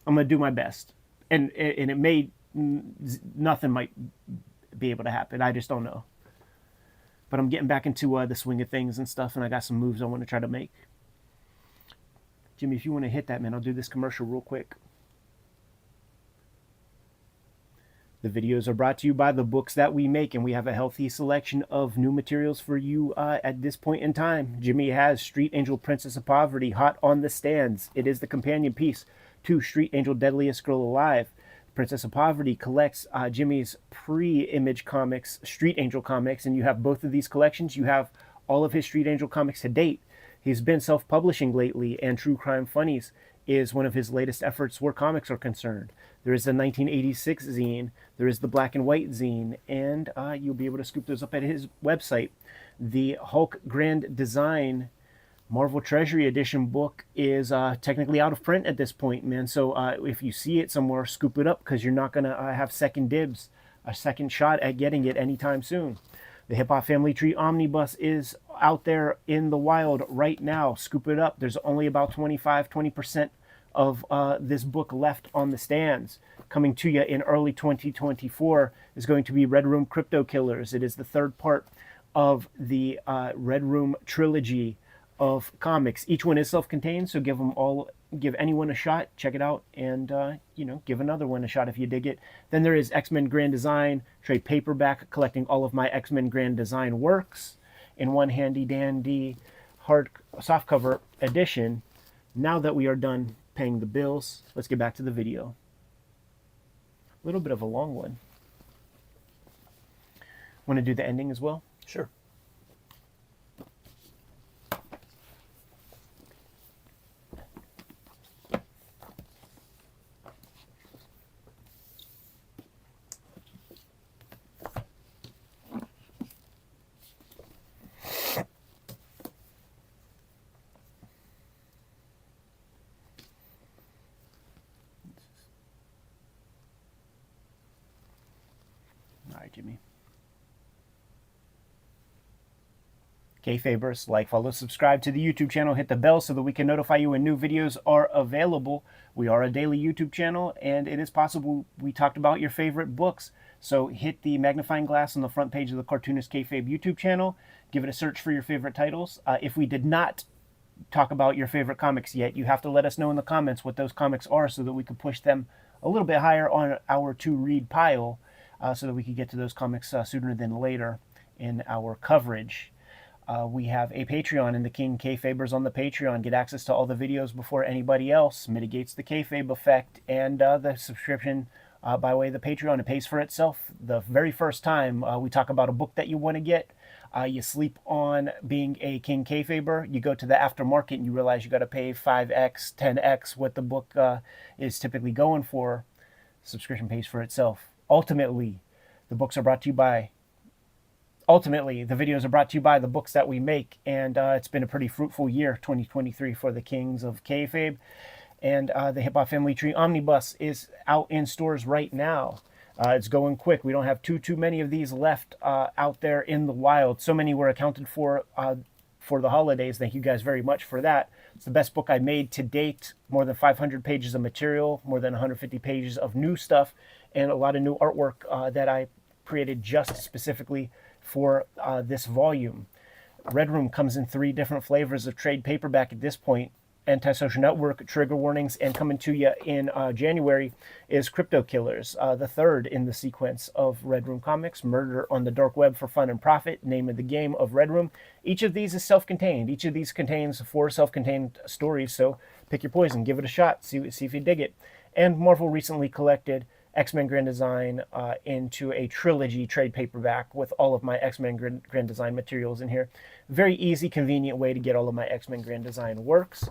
I'm gonna do my best, and it may. Nothing might be able to happen. I just don't know. But I'm getting back into the swing of things and stuff, and I got some moves I want to try to make. Jimmy, if you want to hit that, man, I'll do this commercial real quick. The videos are brought to you by the books that we make, and we have a healthy selection of new materials for you at this point in time. Jimmy has Street Angel Princess of Poverty hot on the stands. It is the companion piece to Street Angel Deadliest Girl Alive. Princess of Poverty collects Jimmy's pre-Image Comics, Street Angel comics, and you have both of these collections. You have all of his Street Angel comics to date. He's been self-publishing lately, and True Crime Funnies is one of his latest efforts where comics are concerned. There is the 1986 zine, there is the black and white zine, and you'll be able to scoop those up at his website. The Hulk Grand Design Marvel Treasury Edition book is technically out of print at this point, man. So if you see it somewhere, scoop it up, because you're not going to have second dibs, a second shot at getting it anytime soon. The Hip Hop Family Tree Omnibus is out there in the wild right now. Scoop it up. There's only about 20% of this book left on the stands. Coming to you in early 2024 is going to be Red Room Crypto Killers. It is the third part of the Red Room trilogy of comics. Each one is self-contained, so give anyone a shot, check it out, and give another one a shot if you dig it. Then there is X-Men Grand Design trade paperback, collecting all of my X-Men Grand Design works in one handy dandy hard softcover edition. Now that we are done paying the bills, let's get back to the video. A little bit of a long one. Want to do the ending as well? Sure. All right, Jimmy. Kayfabers, like, follow, subscribe to the YouTube channel, hit the bell so that we can notify you when new videos are available. We are a daily YouTube channel, and it is possible we talked about your favorite books. So hit the magnifying glass on the front page of the Cartoonist Kayfabe YouTube channel. Give it a search for your favorite titles. If we did not talk about your favorite comics yet, you have to let us know in the comments what those comics are so that we can push them a little bit higher on our to-read pile, so that we can get to those comics sooner than later in our coverage. We have a Patreon, and the King Kayfabers on the Patreon get access to all the videos before anybody else, mitigates the kayfabe effect, and the subscription by way of the Patreon, it pays for itself. The very first time we talk about a book that you want to get, you sleep on being a King Kayfaber, you go to the aftermarket and you realize you got to pay 5x, 10x what the book is typically going for. Subscription pays for itself. Ultimately, the videos are brought to you by the books that we make, and it's been a pretty fruitful year, 2023, for the Kings of Kayfabe. And the Hip Hop Family Tree Omnibus is out in stores right now. It's going quick. We don't have too many of these left out there in the wild. So many were accounted for the holidays. Thank you guys very much for that. It's the best book I made to date. More than 500 pages of material, more than 150 pages of new stuff, and a lot of new artwork that I created just specifically for this volume. Red Room comes in 3 different flavors of trade paperback at this point. Antisocial Network, Trigger Warnings, and coming to you in January is Crypto Killers, the third in the sequence of Red Room comics. Murder on the Dark Web for Fun and Profit, name of the game of Red Room. Each of these is self-contained. Each of these contains 4 self-contained stories, so pick your poison, give it a shot, see if you dig it. And Marvel recently collected X-Men Grand Design into a trilogy trade paperback with all of my X-Men Grand Design materials in here. Very easy, convenient way to get all of my X-Men Grand Design works.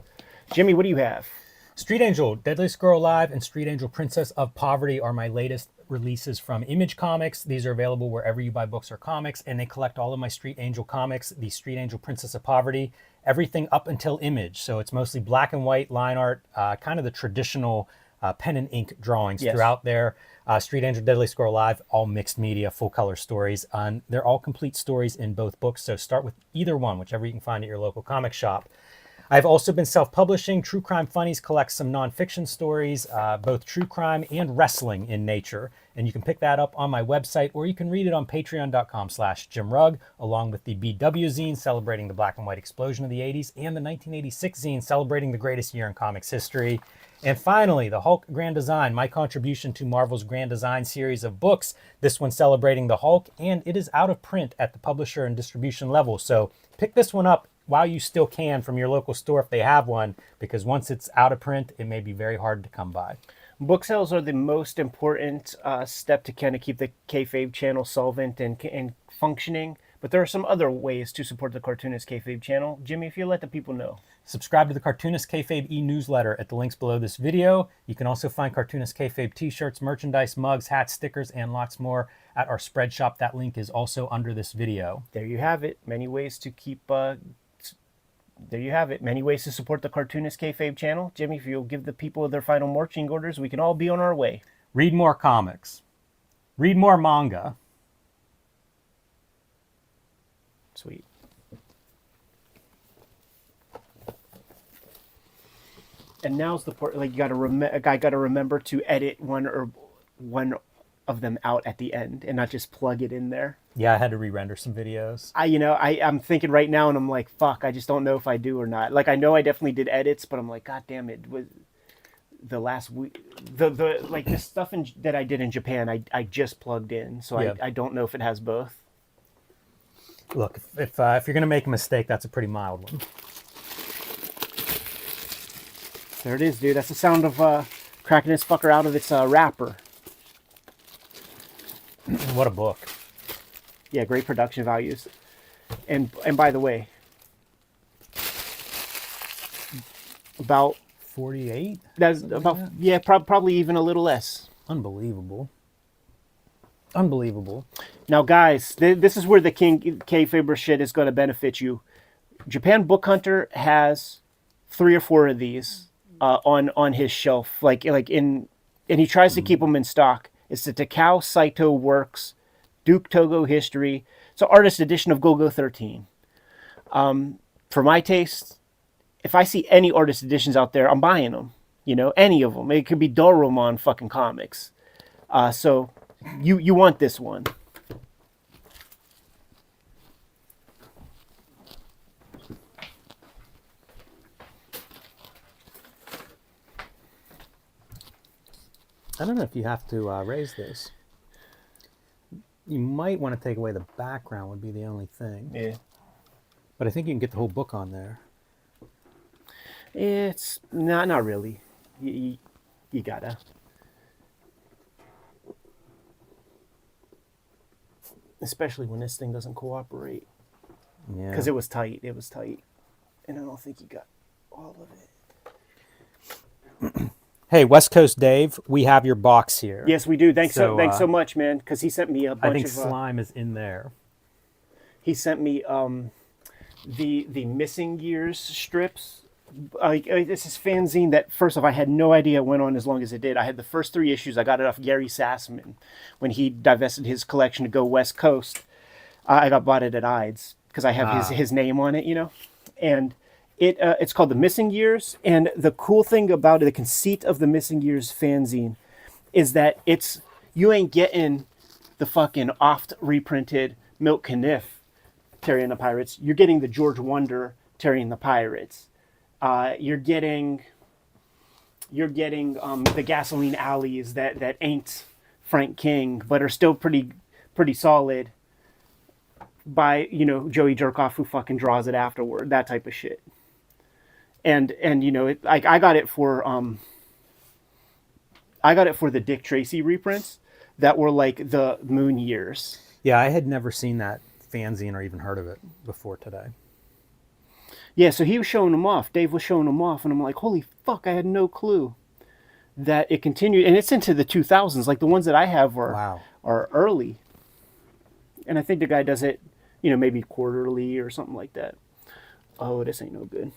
Jimmy, what do you have? Street Angel, Deadliest Girl Alive, and Street Angel Princess of Poverty are my latest releases from Image Comics. These are available wherever you buy books or comics, and they collect all of my Street Angel comics, the Street Angel Princess of Poverty, everything up until Image. So it's mostly black and white line art, kind of the traditional pen and ink drawings throughout there. Street Angel, Deadliest Girl Alive, all mixed media, full color stories. They're all complete stories in both books, so start with either one, whichever you can find at your local comic shop. I've also been self-publishing. True Crime Funnies collects some nonfiction stories, both true crime and wrestling in nature. And you can pick that up on my website, or you can read it on patreon.com/JimRugg, along with the BW zine celebrating the black and white explosion of the 80s, and the 1986 zine celebrating the greatest year in comics history. And finally, the Hulk Grand Design, my contribution to Marvel's Grand Design series of books. This one celebrating the Hulk, and it is out of print at the publisher and distribution level. So pick this one up while you still can from your local store if they have one, because once it's out of print, it may be very hard to come by. Book sales are the most important step to kind of keep the Kayfabe channel solvent and functioning. But there are some other ways to support the Cartoonist Kayfabe channel. Jimmy, if you let the people know. Subscribe to the Cartoonist Kayfabe e-newsletter at the links below this video. You can also find Cartoonist Kayfabe t-shirts, merchandise, mugs, hats, stickers, and lots more at our spread shop. That link is also under this video. There you have it. Many ways to keep there you have it. Many ways to support the Cartoonist Kayfabe channel. Jimmy, if you'll give the people their final marching orders, we can all be on our way. Read more comics. Read more manga. Sweet. And now's the part, like, a guy got to remember to edit one of them out at the end and not just plug it in there. Yeah, I had to re-render some videos. I'm thinking right now, and I'm like, fuck, I just don't know if I do or not. Like, I know I definitely did edits, but I'm like, god damn it, was the last week, the stuff that I did in Japan, I just plugged in, so Yeah. I don't know if it has both. Look, if you're gonna make a mistake, that's a pretty mild one. There it is, dude. That's the sound of cracking this fucker out of its wrapper. What a book. Yeah, great production values. And by the way, about 48. that's about probably even a little less. Unbelievable. Unbelievable. Now, guys, this is where the King Kayfaber shit is going to benefit you. Japan Book Hunter has 3 or 4 of these on his shelf, and he tries to keep them in stock. It's the Takao Saito Works, Duke Togo History. It's an artist edition of Go-Go 13. For my taste, if I see any artist editions out there, I'm buying them. You know, any of them. It could be Doromon fucking comics. So you want this one. I don't know if you have to raise this. You might want to take away the background would be the only thing. Yeah. But I think you can get the whole book on there. It's not really. You gotta. Especially when this thing doesn't cooperate. Yeah. Because it was tight. It was tight. And I don't think you got all of it. Hey, West Coast Dave, we have your box here. Yes, we do. Thanks So, so much, man. Because he sent me a bunch I think of... slime is in there. He sent me the Missing Years strips. This is fanzine that, first off, I had no idea went on as long as it did. I had the first 3 issues. I got it off Gary Sassman when he divested his collection to go West Coast. I bought it at Ides because I have his name on it, you know. And it's called The Missing Years. And the cool thing about it, the conceit of the Missing Years fanzine is that you ain't getting the fucking oft reprinted Milt Caniff Terry and the Pirates. You're getting the George Wonder Terry and the Pirates. You're getting the Gasoline Alleys that ain't Frank King, but are still pretty solid by, you know, Joey Jerkoff, who fucking draws it afterward, that type of shit. And you know, I got it for the Dick Tracy reprints that were like the Moon years. Yeah, I had never seen that fanzine or even heard of it before today. Yeah, so he was showing them off. Dave was showing them off, and I'm like, holy fuck, I had no clue that it continued. And it's into the 2000s. Like, the ones that I have are early. And I think the guy does it, you know, maybe quarterly or something like that. Oh, this ain't no good.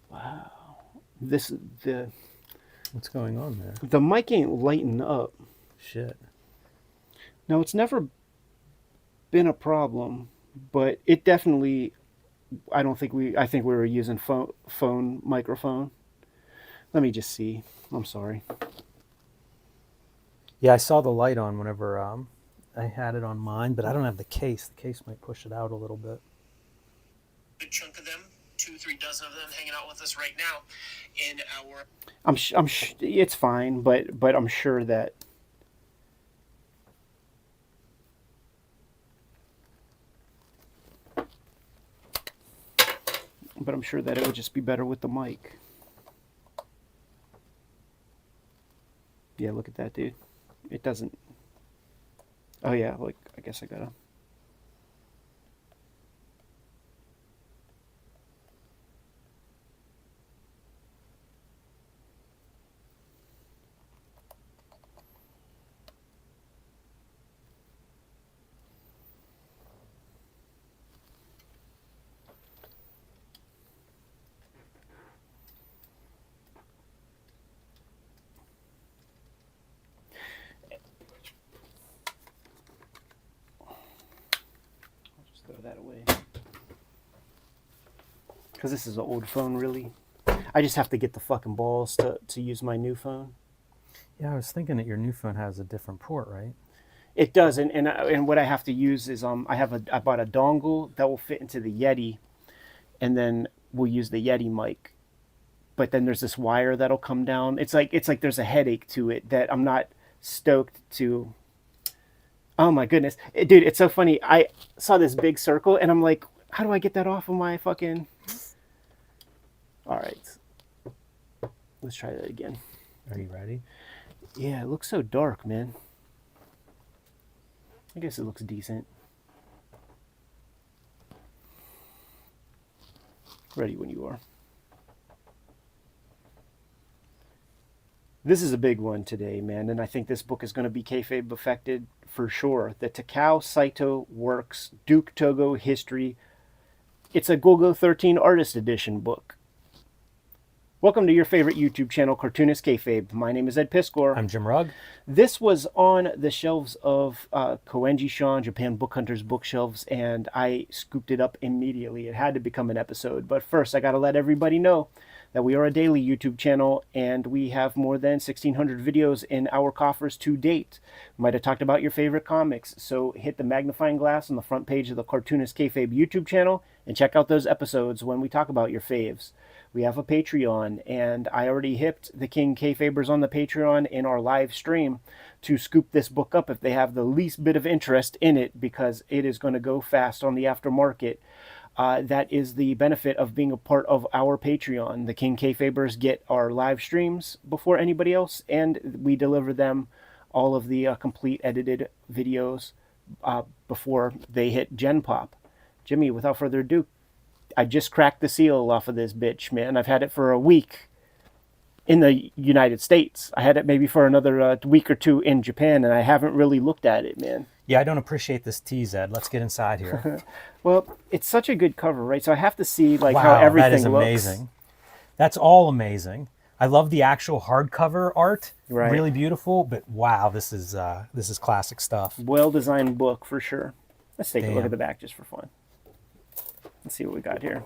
Wow. What's going on there? The mic ain't lighting up. Shit. No, it's never been a problem, but it definitely, I think we were using phone microphone. Let me just see. I'm sorry. Yeah, I saw the light on whenever I had it on mine, but I don't have the case. The case might push it out a little bit. Good chunk of them, 2-3 dozen of them hanging out with us right now in our... It's fine, but I'm sure that it would just be better with the mic. Yeah, look at that, dude. It doesn't... Oh yeah, like, I guess I gotta... Because this is an old phone, really. I just have to get the fucking balls to use my new phone. Yeah, I was thinking that your new phone has a different port, right? It does, and what I have to use is I bought a dongle that will fit into the Yeti, and then we'll use the Yeti mic. But then there's this wire that'll come down. It's like there's a headache to it that I'm not stoked to. Oh my goodness, dude, it's so funny. I saw this big circle, and I'm like, how do I get that off of my fucking? All right, let's try that again. Are you ready? Yeah, it looks so dark, man. I guess it looks decent. Ready when you are. This is a big one today, man, and I think this book is going to be kayfabe affected for sure. The Takao Saito Works Duke Togo History. It's a Golgo 13 Artist Edition book. Welcome to your favorite YouTube channel, Cartoonist Kayfabe. My name is Ed Piskor. I'm Jim Rugg. This was on the shelves of Koenji Shan, Japan Book Hunters bookshelves, and I scooped it up immediately. It had to become an episode. But first, I got to let everybody know that we are a daily YouTube channel, and we have more than 1,600 videos in our coffers to date. We might have talked about your favorite comics, so hit the magnifying glass on the front page of the Cartoonist Kayfabe YouTube channel and check out those episodes when we talk about your faves. We have a Patreon, and I already hipped the King Kayfabers on the Patreon in our live stream to scoop this book up if they have the least bit of interest in it, because it is going to go fast on the aftermarket. That is the benefit of being a part of our Patreon. The King Kayfabers get our live streams before anybody else, and we deliver them all of the complete edited videos before they hit Gen Pop. Jimmy, without further ado, I just cracked the seal off of this bitch, man. I've had it for a week in the United States. I had it maybe for another week or two in Japan, and I haven't really looked at it, man. Yeah, I don't appreciate this tease, Ed. Let's get inside here. Well, it's such a good cover, right? So I have to see like Wow, how everything that is looks. amazing. That's all amazing. I love the actual hardcover art. Right. Really beautiful, but wow, this is classic stuff. Well-designed book for sure. Let's take a look Damn. at the back just for fun. Let's see what we got here.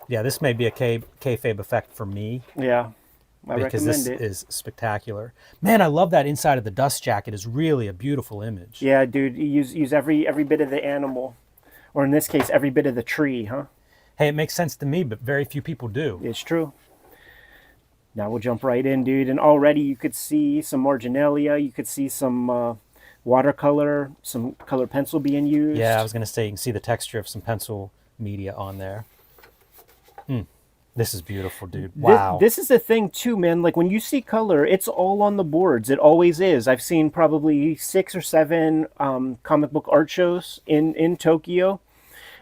Yeah, this may be a kayfabe effect for me Yeah, I because recommend this it. is spectacular. Man, I love that inside of the dust jacket. Is really a beautiful image. Yeah, dude, you use every bit of the animal, or in this case, every bit of the tree, huh? Hey, it makes sense to me, but very few people do. It's true. Now we'll jump right in, dude. And already you could see some marginalia. You could see some watercolor, some color pencil being used. Yeah, I was going to say you can see the texture of some pencil media on there. This is beautiful, dude. Wow. This is the thing too, man. Like when you see color, it's all on the boards. It always is. I've seen probably 6 or 7 comic book art shows in Tokyo.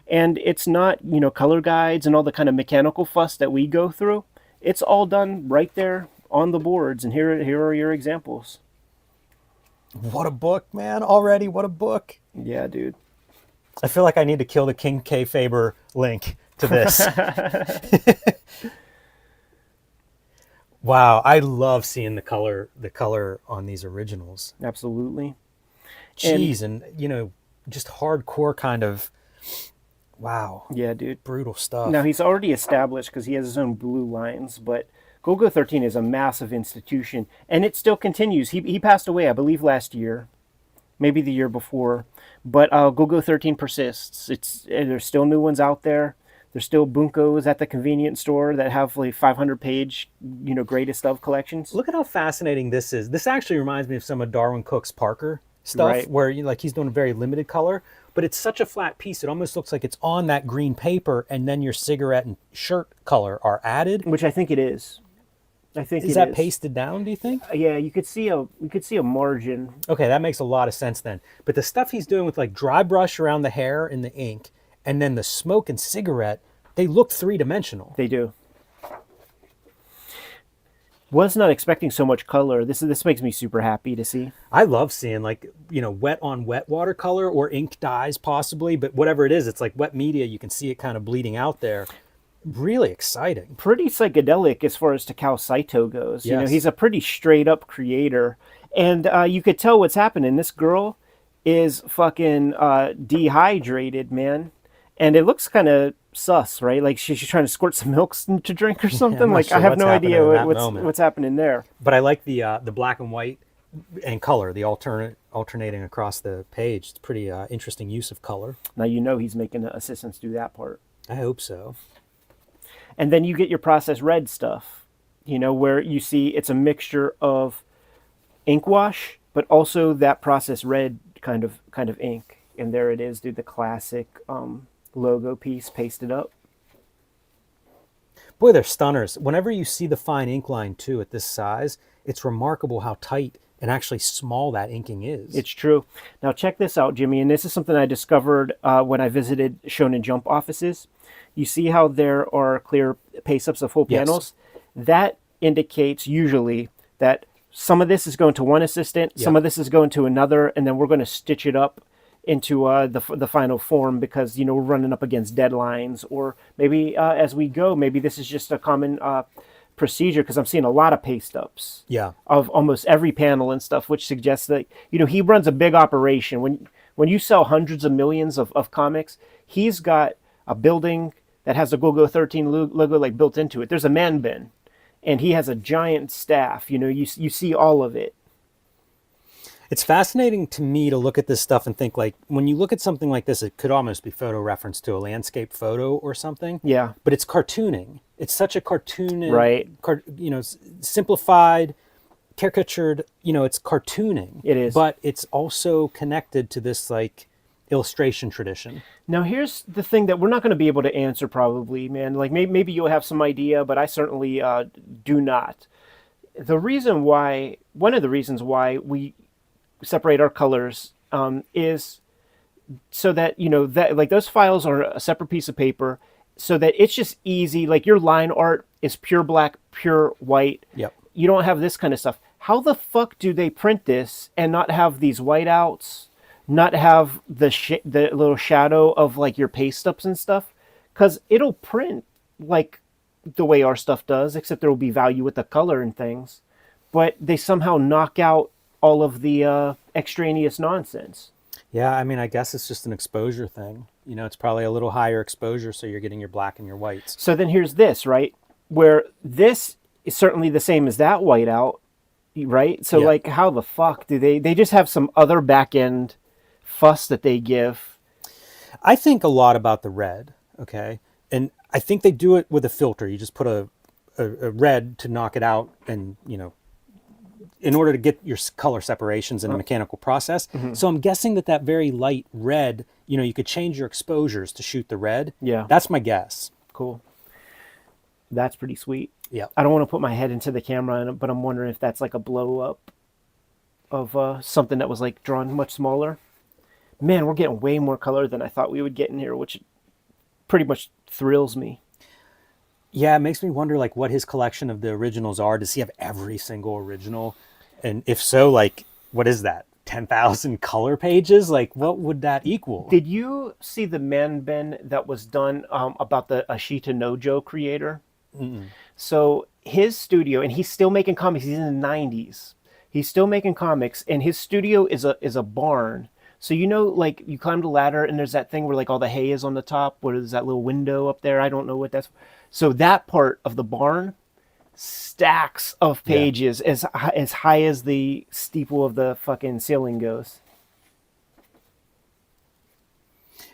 And it's not, color guides and all the kind of mechanical fuss that we go through. It's all done right there on the boards. And here are your examples. What a book, man. Already, what a book. Yeah, dude. I feel like I need to kill the King Kayfaber link to this. Wow, I love seeing the color on these originals. Absolutely. Jeez, and just hardcore kind of, wow. Yeah, dude. Brutal stuff. Now, he's already established because he has his own blue lines, but Golgo 13 is a massive institution, and it still continues. He passed away, I believe, last year, maybe the year before, but Golgo 13 persists. There's still new ones out there. There's still bunkos at the convenience store that have like 500-page, greatest of collections. Look at how fascinating this is. This actually reminds me of some of Darwin Cook's Parker stuff, Right. where he's doing a very limited color, but it's such a flat piece. It almost looks like it's on that green paper, and then your cigarette and shirt color are added. Which I think it is. I think Is that pasted down, do you think? Yeah, you could see a margin. Okay, that makes a lot of sense then. But the stuff he's doing with like dry brush around the hair and the ink, and then the smoke and cigarette, they look three-dimensional. They do. Was not expecting so much color. This makes me super happy to see. I love seeing wet on wet watercolor or ink dyes possibly, but whatever it is, it's like wet media. You can see it kind of bleeding out there. Really exciting. Pretty psychedelic as far as Takao Saito goes. Yes. He's a pretty straight up creator, and you could tell what's happening. This girl is fucking dehydrated, man, and it looks kind of sus, right? Like she's trying to squirt some milk to drink or something. I'm not like sure I have what's no happening idea in that moment. what's happening there. But I like the black and white and color, the alternating across the page. It's pretty interesting use of color. Now he's making the assistants do that part. I hope so. And then you get your process red stuff, where you see it's a mixture of ink wash, but also that process red kind of ink. And there it is, dude, the classic logo piece pasted up. Boy, they're stunners. Whenever you see the fine ink line too at this size, it's remarkable how tight and actually small that inking is. It's true. Now check this out, Jimmy, and this is something I discovered when I visited Shonen Jump offices. You see how there are clear paste-ups of full panels? Yes. That indicates usually that some of this is going to one assistant, some of this is going to another, and then we're going to stitch it up into the final form because, we're running up against deadlines, or maybe as we go, maybe this is just a common procedure, because I'm seeing a lot of paste ups of almost every panel and stuff, which suggests that, he runs a big operation. When you sell hundreds of millions of comics, he's got a building that has a Go-Go 13 logo like built into it. There's a man bin, and he has a giant staff. You see all of it. It's fascinating to me to look at this stuff and think, like, when you look at something like this, it could almost be photo reference to a landscape photo or something. Yeah. But it's cartooning. It's such a cartoon, right? Simplified, caricatured. It's cartooning. It is. But it's also connected to this like illustration tradition. Now, here's the thing that we're not going to be able to answer, probably, man. Like maybe you'll have some idea, but I certainly do not. One of the reasons why we separate our colors is so that that like those files are a separate piece of paper, so that it's just easy. Like your line art is pure black, pure white. Yep. You don't have this kind of stuff. How the fuck do they print this and not have these whiteouts, not have the little shadow of like your paste ups and stuff? Because it'll print like the way our stuff does, except there will be value with the color and things. But they somehow knock out all of the extraneous nonsense. Yeah, I mean, I guess it's just an exposure thing. It's probably a little higher exposure, so you're getting your black and your whites. So then here's this, right? Where this is certainly the same as that whiteout, right? So like, how the fuck do they just have some other back end fuss that they give? I think a lot about the red, okay? And I think they do it with a filter. You just put a red to knock it out, and in order to get your color separations in a mechanical process. Mm-hmm. So I'm guessing that very light red, you could change your exposures to shoot the red. Yeah. That's my guess. Cool. That's pretty sweet. Yeah. I don't want to put my head into the camera, but I'm wondering if that's like a blow up of something that was like drawn much smaller. Man, we're getting way more color than I thought we would get in here, which pretty much thrills me. Yeah, it makes me wonder like what his collection of the originals are. Does he have every single original? And if so, like, what is that? 10,000 color pages? Like, what would that equal? Did you see the man bin that was done about the Ashita Nojo creator? Mm-mm. So his studio, and he's still making comics. He's in the 90s. He's still making comics, and his studio is a barn. So like you climb the ladder, and there's that thing where like all the hay is on the top. Where there's that little window up there. I don't know what that's. So that part of the barn, stacks of pages as high as the steeple of the fucking ceiling goes.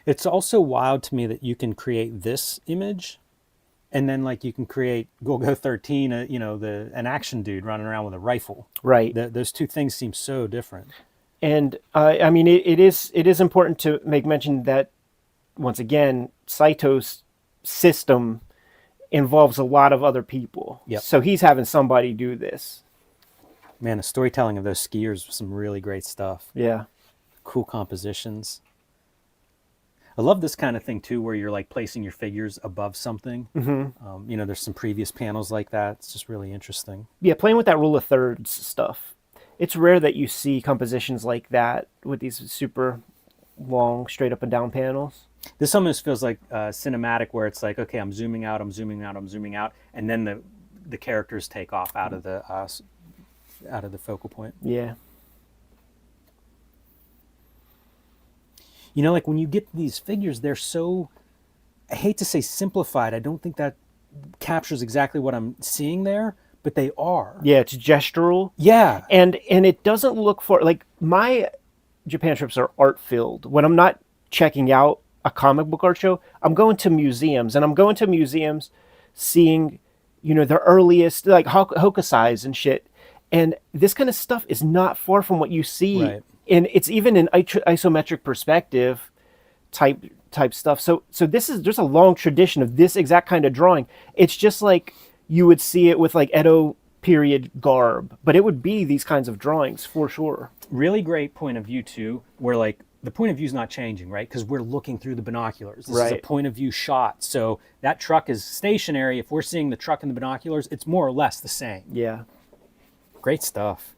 It's also wild to me that you can create this image, and then like you can create Go-Go 13, an action dude running around with a rifle. Right. Those two things seem so different. And I mean, it is important to make mention that once again, Saito's system involves a lot of other people. Yep. So he's having somebody do this. Man, the storytelling of those skiers was some really great stuff. Yeah. Cool compositions. I love this kind of thing too, where you're like placing your figures above something. Mm-hmm. There's some previous panels like that. It's just really interesting. Yeah, playing with that rule of thirds stuff. It's rare that you see compositions like that with these super long, straight up and down panels. This almost feels like cinematic, where it's like, okay, I'm zooming out, I'm zooming out, I'm zooming out, and then the characters take off out of the focal point. Yeah. Like when you get these figures, they're so I hate to say simplified. I don't think that captures exactly what I'm seeing there, but they are. Yeah, it's gestural. Yeah. And it doesn't look for, like, my Japan trips are art filled. When I'm not checking out a comic book art show, I'm going to museums, and I'm going to museums seeing, you know, the earliest, like, hokusais and shit. And this kind of stuff is not far from what you see. Right. And it's even in isometric perspective type stuff. So there's a long tradition of this exact kind of drawing. It's just like you would see it with like Edo period garb, but it would be these kinds of drawings for sure. Really great point of view too, where like the point of view is not changing, right? Because we're looking through the binoculars. This is a Right. point of view shot. So that truck is stationary. If we're seeing the truck in the binoculars, it's more or less the same. Yeah. Great stuff.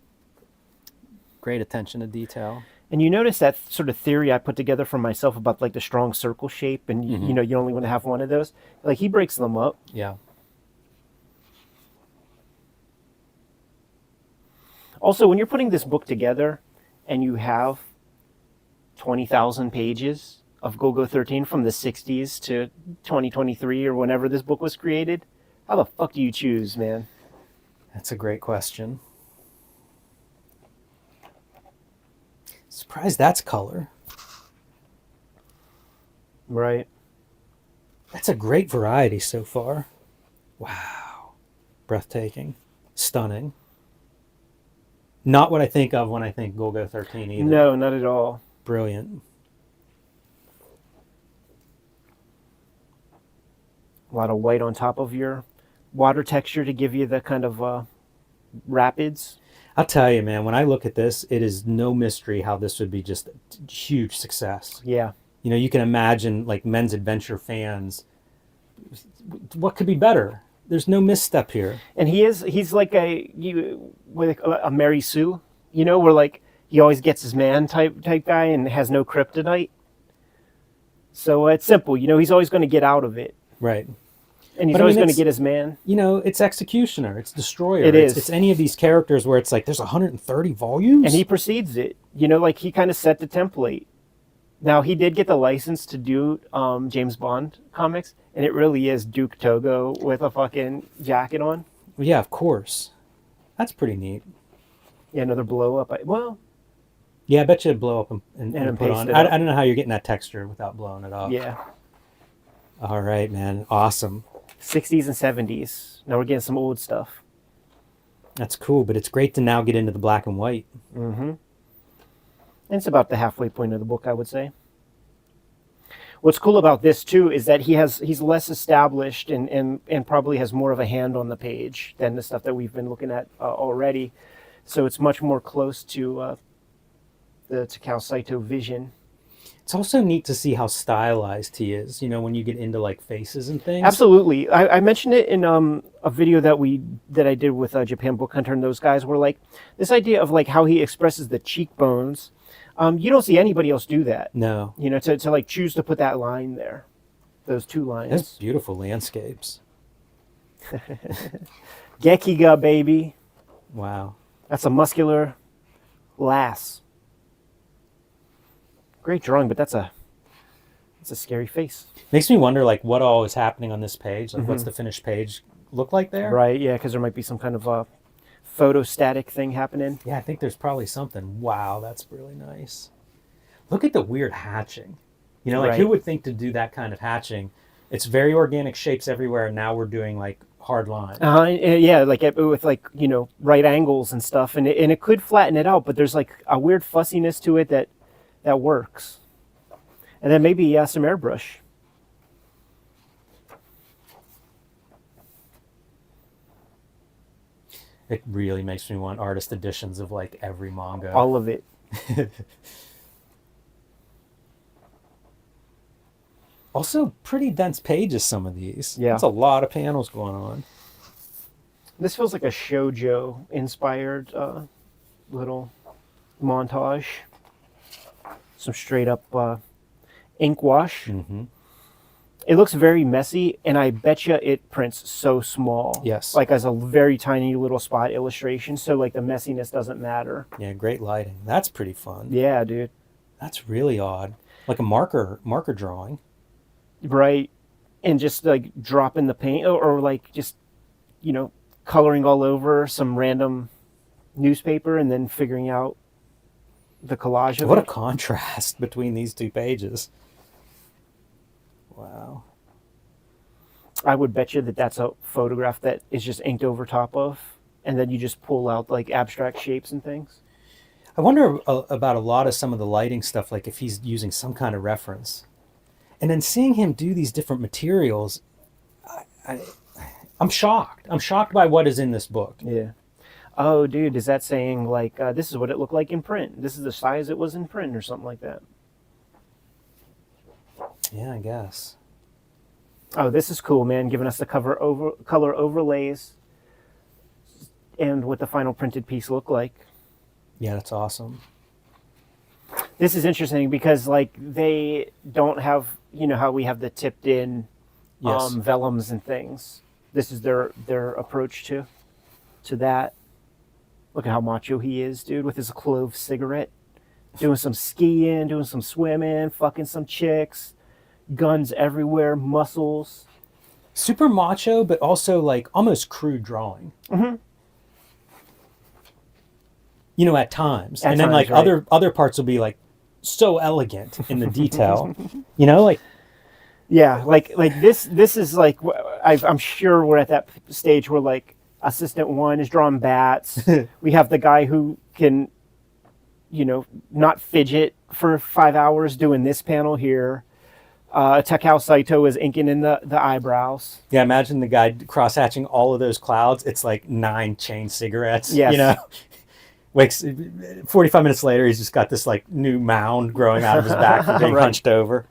Great attention to detail. And you notice that sort of theory I put together for myself about like the strong circle shape, and you know, you only want to have one of those. Like, he breaks them up. Yeah. Also, when you're putting this book together and you have 20,000 pages of Go-Go 13 from the 60s to 2023 or whenever this book was created, how the fuck do you choose, man? That's a great question. Surprised that's color. Right. That's a great variety so far. Wow. Breathtaking. Stunning. Not what I think of when I think Go-Go 13 either. No, not at all. Brilliant. A lot of white on top of your water texture to give you the kind of rapids. I'll tell you, man, when I look at this, it is no mystery how this would be just a huge success. Yeah. You know, you can imagine like men's adventure fans. What could be better? There's no misstep here. And he's like with a Mary Sue, you know, where like he always gets his man type guy and has no kryptonite. So it's simple, you know, he's always going to get out of it. Right. And he's But I always mean, going to it's- get his man. You know, it's Executioner, it's Destroyer. It is. It's any of these characters where it's like there's 130 volumes. And he precedes it. You know, like he kind of set the template. Now, he did get the license to do James Bond comics, and it really is Duke Togo with a fucking jacket on. Well, yeah, of course. That's pretty neat. Yeah, another blow up. Well, Yeah, I bet you it'd blow up and And put paste on. it I up. don't know how you're getting that texture without blowing it up. yeah, All right, man. Awesome. 60s and 70s. Now we're getting some old stuff. That's cool, but it's great to now get into the black and white. And it's about the halfway point of the book, I would say. What's cool about this too is that he's less established and probably has more of a hand on the page than the stuff that we've been looking at already. So it's much more close to the Takao Saito vision. It's also neat to see how stylized he is, you know, when you get into like faces and things. Absolutely. I mentioned it in a video that I did with Japan Book Hunter and those guys, where like this idea of like how he expresses the cheekbones. You don't see anybody else do that. No. You know, to like choose to put that line there, those two lines. That's beautiful landscapes. Gekiga, baby. Wow. That's a muscular lass. Great drawing, but that's a scary face. Makes me wonder like what all is happening on this page. Like what's the finished page look like there? Right, yeah, because there might be some kind of photostatic thing happening. Yeah, I think there's probably something. Wow, that's really nice. Look at the weird hatching. You know, like Right. who would think to do that kind of hatching? It's very organic shapes everywhere, and now we're doing like hard lines. Yeah, like with like, you know, right angles and stuff, and it could flatten it out, but there's like a weird fussiness to it that works. And then maybe some airbrush. It really makes me want artist editions of like every manga. All of it. Also, pretty dense pages, some of these. Yeah. That's a lot of panels going on. This feels like a shoujo inspired little montage. Some straight up ink wash. Mm-hmm. It looks very messy, and I bet you it prints so small. Yes. Like as a very tiny little spot illustration, so like the messiness doesn't matter. Yeah, great lighting. That's pretty fun. Yeah, dude. That's really odd. Like a marker drawing. Right. and just like dropping the paint or like just, you know, coloring all over some random newspaper and then figuring out the collage of What a it. contrast between these two pages. Wow. I would bet you that that's a photograph that is just inked over top of, and then you just pull out like abstract shapes and things. I wonder about a lot of some of the lighting stuff, like if he's using some kind of reference. And then seeing him do these different materials, I'm shocked. I'm shocked by what is in this book. Yeah. Oh, dude, is that saying like this is what it looked like in print? This is the size it was in print, or something like that? Yeah, I guess. Oh, this is cool, man. Giving us the color overlays and what the final printed piece looked like. Yeah, that's awesome. This is interesting because like they don't have, you know, how we have the tipped in Yes. vellums and things. This is their approach to that. Look at how macho he is, dude, with his clove cigarette, doing some skiing, doing some swimming, fucking some chicks, guns everywhere, muscles. Super macho, but also like almost crude drawing. Mm-hmm. You know, at times. At and then times, like right. other parts will be like so elegant in the detail. You know, like Yeah, like this is like I'm sure we're at that stage where like assistant one is drawing bats. We have the guy who can, you know, not fidget for 5 hours doing this panel here. Takao Saito is inking in the eyebrows. yeah, imagine the guy cross-hatching all of those clouds. It's like 9 chain cigarettes. Yes. You know, wakes 45 minutes later, he's just got this like new mound growing out of his back from being Right. hunched over.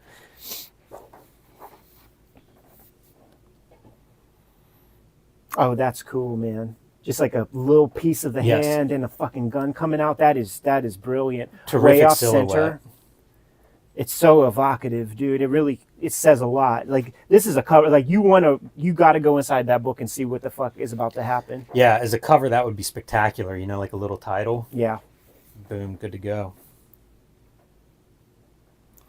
Oh, that's cool, man. Just like a little piece of the Yes. hand and a fucking gun coming out. That is brilliant. Terrific Way off silhouette. center. It's so evocative, dude. It says a lot. Like this is a cover. Like you got to go inside that book and see what the fuck is about to happen. Yeah, as a cover, that would be spectacular. You know, like a little title. Yeah. Boom, good to go.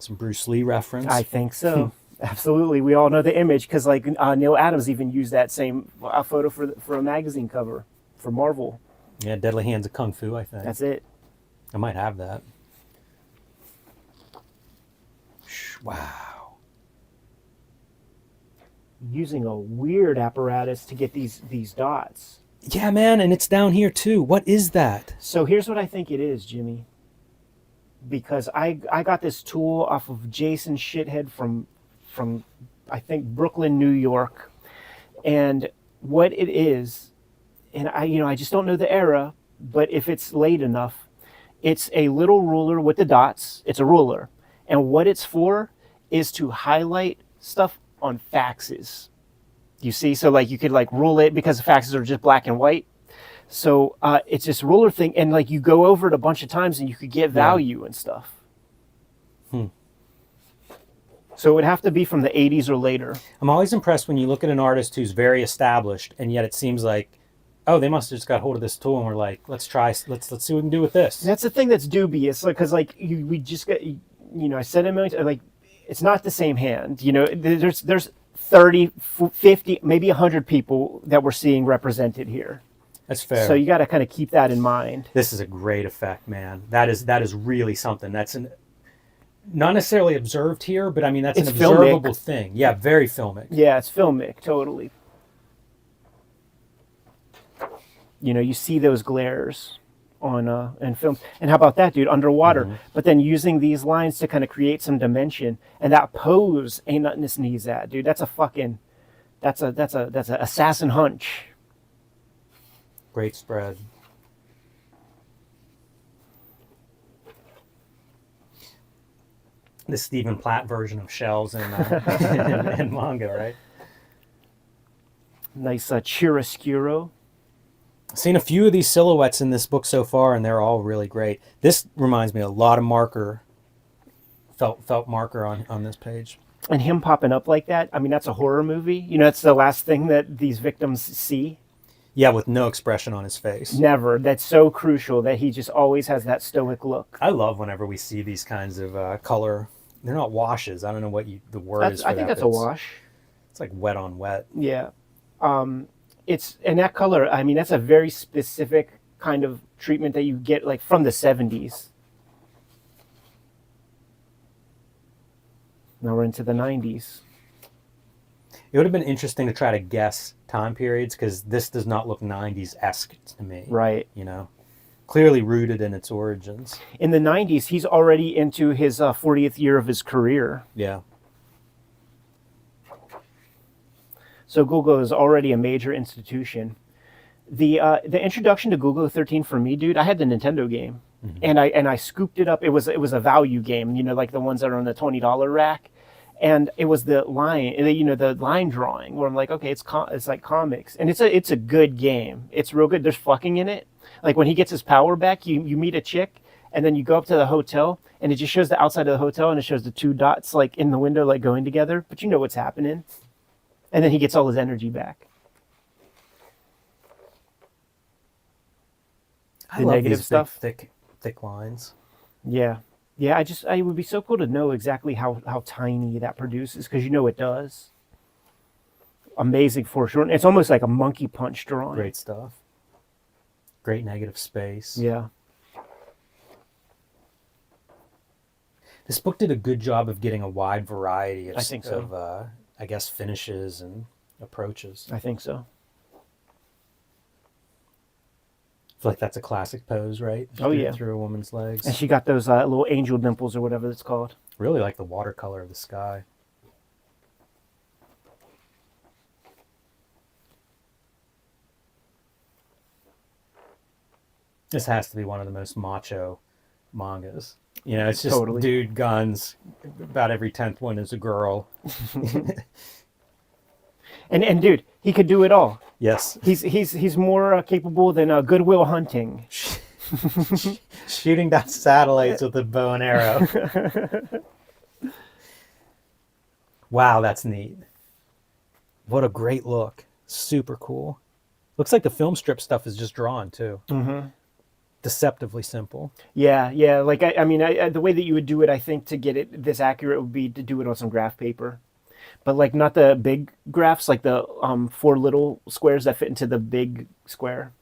Some Bruce Lee reference. I think so. Absolutely. We all know the image because like Neil Adams even used that same photo for a magazine cover for Marvel. Yeah, Deadly Hands of Kung Fu, I think. That's it. I might have that. Wow. Using a weird apparatus to get these dots. Yeah, man, and it's down here too. What is that? So here's what I think it is, Jimmy. Because I got this tool off of Jason Shithead from I think Brooklyn, New York. And what it is, and I just don't know the era, but if it's late enough, it's a little ruler with the dots. It's a ruler. And what it's for is to highlight stuff on faxes. You see, so like you could like rule it because the faxes are just black and white. So it's this ruler thing, and like you go over it a bunch of times, and you could get value and stuff. So it would have to be from the 80s or later. I'm always impressed when you look at an artist who's very established, and yet it seems like, oh, they must have just got hold of this tool, and we're like, let's see what we can do with this. That's the thing that's dubious, like because like we just got, you know, I said it a million times, like it's not the same hand. You know, there's 30, 50, maybe 100 people that we're seeing represented here. That's fair. So you got to kind of keep that in mind. This is a great effect, man. That is really something. That's not necessarily observed here, but I mean that's It's an observable filmic. thing. Yeah, very filmic. Yeah, it's filmic, totally. You know, you see those glares on in films. And how about that, dude? Underwater. Mm-hmm. But then using these lines to kind of create some dimension. And that pose ain't nothing to sneeze at, dude. That's a assassin hunch. Great spread. The Stephen Platt version of shells in manga, right? Nice chiaroscuro. I've seen a few of these silhouettes in this book so far, and they're all really great. This reminds me a lot of marker, felt marker on this page. And him popping up like that, I mean, that's a horror movie. You know, that's the last thing that these victims see. Yeah, with no expression on his face. Never. That's so crucial that he just always has that stoic look. I love whenever we see these kinds of color. They're not washes. I don't know what the word is for I think that, that's but a wash. It's like wet on wet. Yeah. It's and that color, I mean, that's a very specific kind of treatment that you get like from the 70s. Now we're into the 90s. It would have been interesting to try to guess time periods, because this does not look 90s-esque to me. Right. You know, clearly rooted in its origins. In the 90s, he's already into his 40th year of his career. Yeah. So Google is already a major institution. The introduction to Google 13 for me, dude, I had the Nintendo game, and I scooped it up. It was a value game, you know, like the ones that are on the $20 rack, and it was the line, you know, the line drawing where I'm like, okay, it's like comics, and it's a good game. It's real good. There's fucking in it. Like when he gets his power back, you meet a chick, and then you go up to the hotel, and it just shows the outside of the hotel, and it shows the two dots like in the window, like going together, but you know what's happening. And then he gets all his energy back. I love negative these stuff. Thick lines. Yeah. Yeah, it would be so cool to know exactly how tiny that produces, because you know it does. Amazing foreshortening. It's almost like a monkey punch drawing. Great stuff. Great negative space. Yeah. This book did a good job of getting a wide variety of, I think so. I guess, finishes and approaches. I think so. I feel like that's a classic pose, right? Yeah. Through a woman's legs. And she got those little angel dimples or whatever it's called. Really like the watercolor of the sky. This has to be one of the most macho mangas. You know, it's just dude, guns. About every 10th one is a girl. and dude, he could do it all. Yes. He's more capable than Goodwill Hunting. Shooting down satellites with a bow and arrow. Wow, that's neat. What a great look. Super cool. Looks like the film strip stuff is just drawn too. Mm-hmm. Deceptively simple. Yeah. Like I mean, the way that you would do it, I think, to get it this accurate would be to do it on some graph paper, but like not the big graphs, like the 4 little squares that fit into the big square.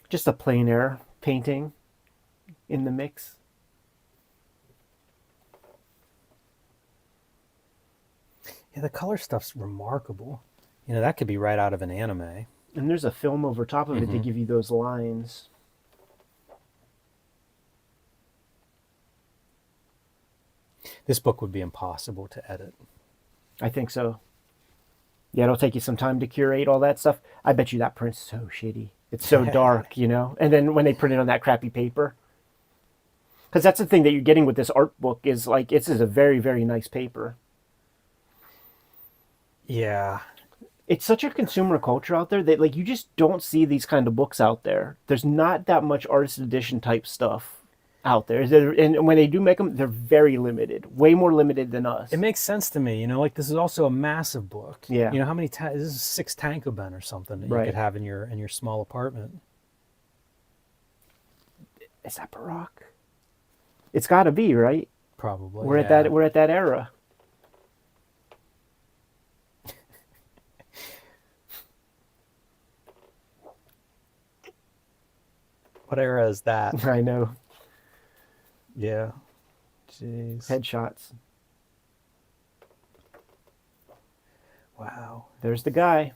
Just a plein air painting in the mix. Yeah, the color stuff's remarkable. You know, that could be right out of an anime. And there's a film over top of it to give you those lines. This book would be impossible to edit. I think so. Yeah, it'll take you some time to curate all that stuff. I bet you that print's so shitty. It's so dark, you know? And then when they print it on that crappy paper. Because that's the thing that you're getting with this art book is like, it's a very, very nice paper. Yeah. It's such a consumer culture out there that like you just don't see these kind of books out there. There's not that much artist edition type stuff out there. And when they do make them, they're very limited. Way more limited than us. It makes sense to me, you know, like this is also a massive book. Yeah. You know, how many this is 6 Tankoben or something that you could have in your small apartment. Is that Baroque? It's got to be, right? Probably. We're at that era. What era is that? I know. Yeah. Jeez. Headshots. Wow. There's the guy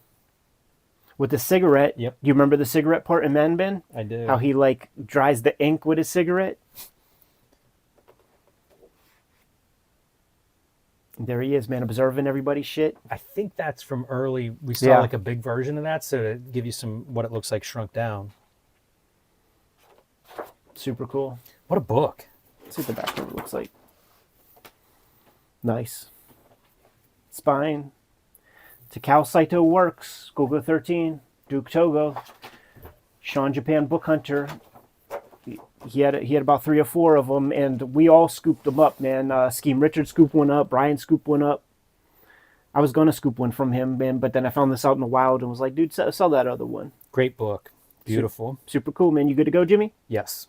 with the cigarette. Yep. Do you remember the cigarette part in Manben? I do. How he like dries the ink with his cigarette? There he is, man, observing everybody's shit. I think that's from early. We saw like a big version of that, so to give you some what it looks like shrunk down. Super cool. What a book. Let's see what the back cover looks like. Nice. Spine. Takao Saito Works. Google 13. Duke Togo. Sean Japan Book Hunter. He had about 3 or 4 of them, and we all scooped them up, man. Scheme Richard scooped one up. Brian scooped one up. I was going to scoop one from him, man, but then I found this out in the wild and was like, dude, sell that other one. Great book. Beautiful. Super cool, man. You good to go, Jimmy? Yes.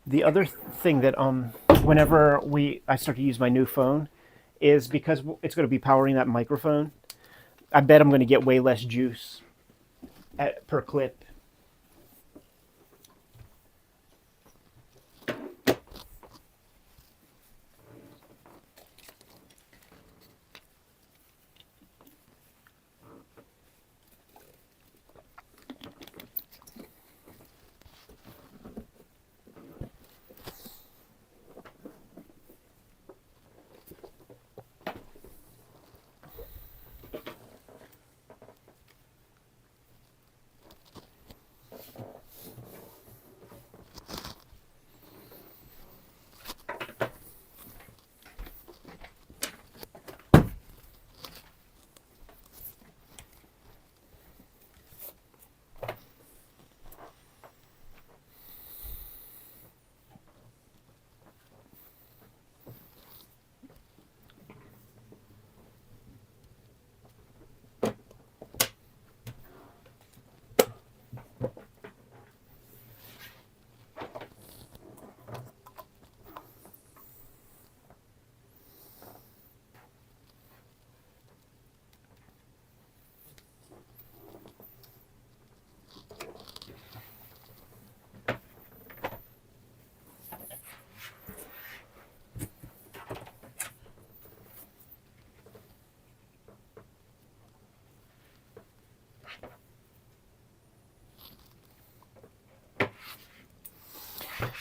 The other thing that whenever I start to use my new phone is because it's going to be powering that microphone. I bet I'm going to get way less juice per clip.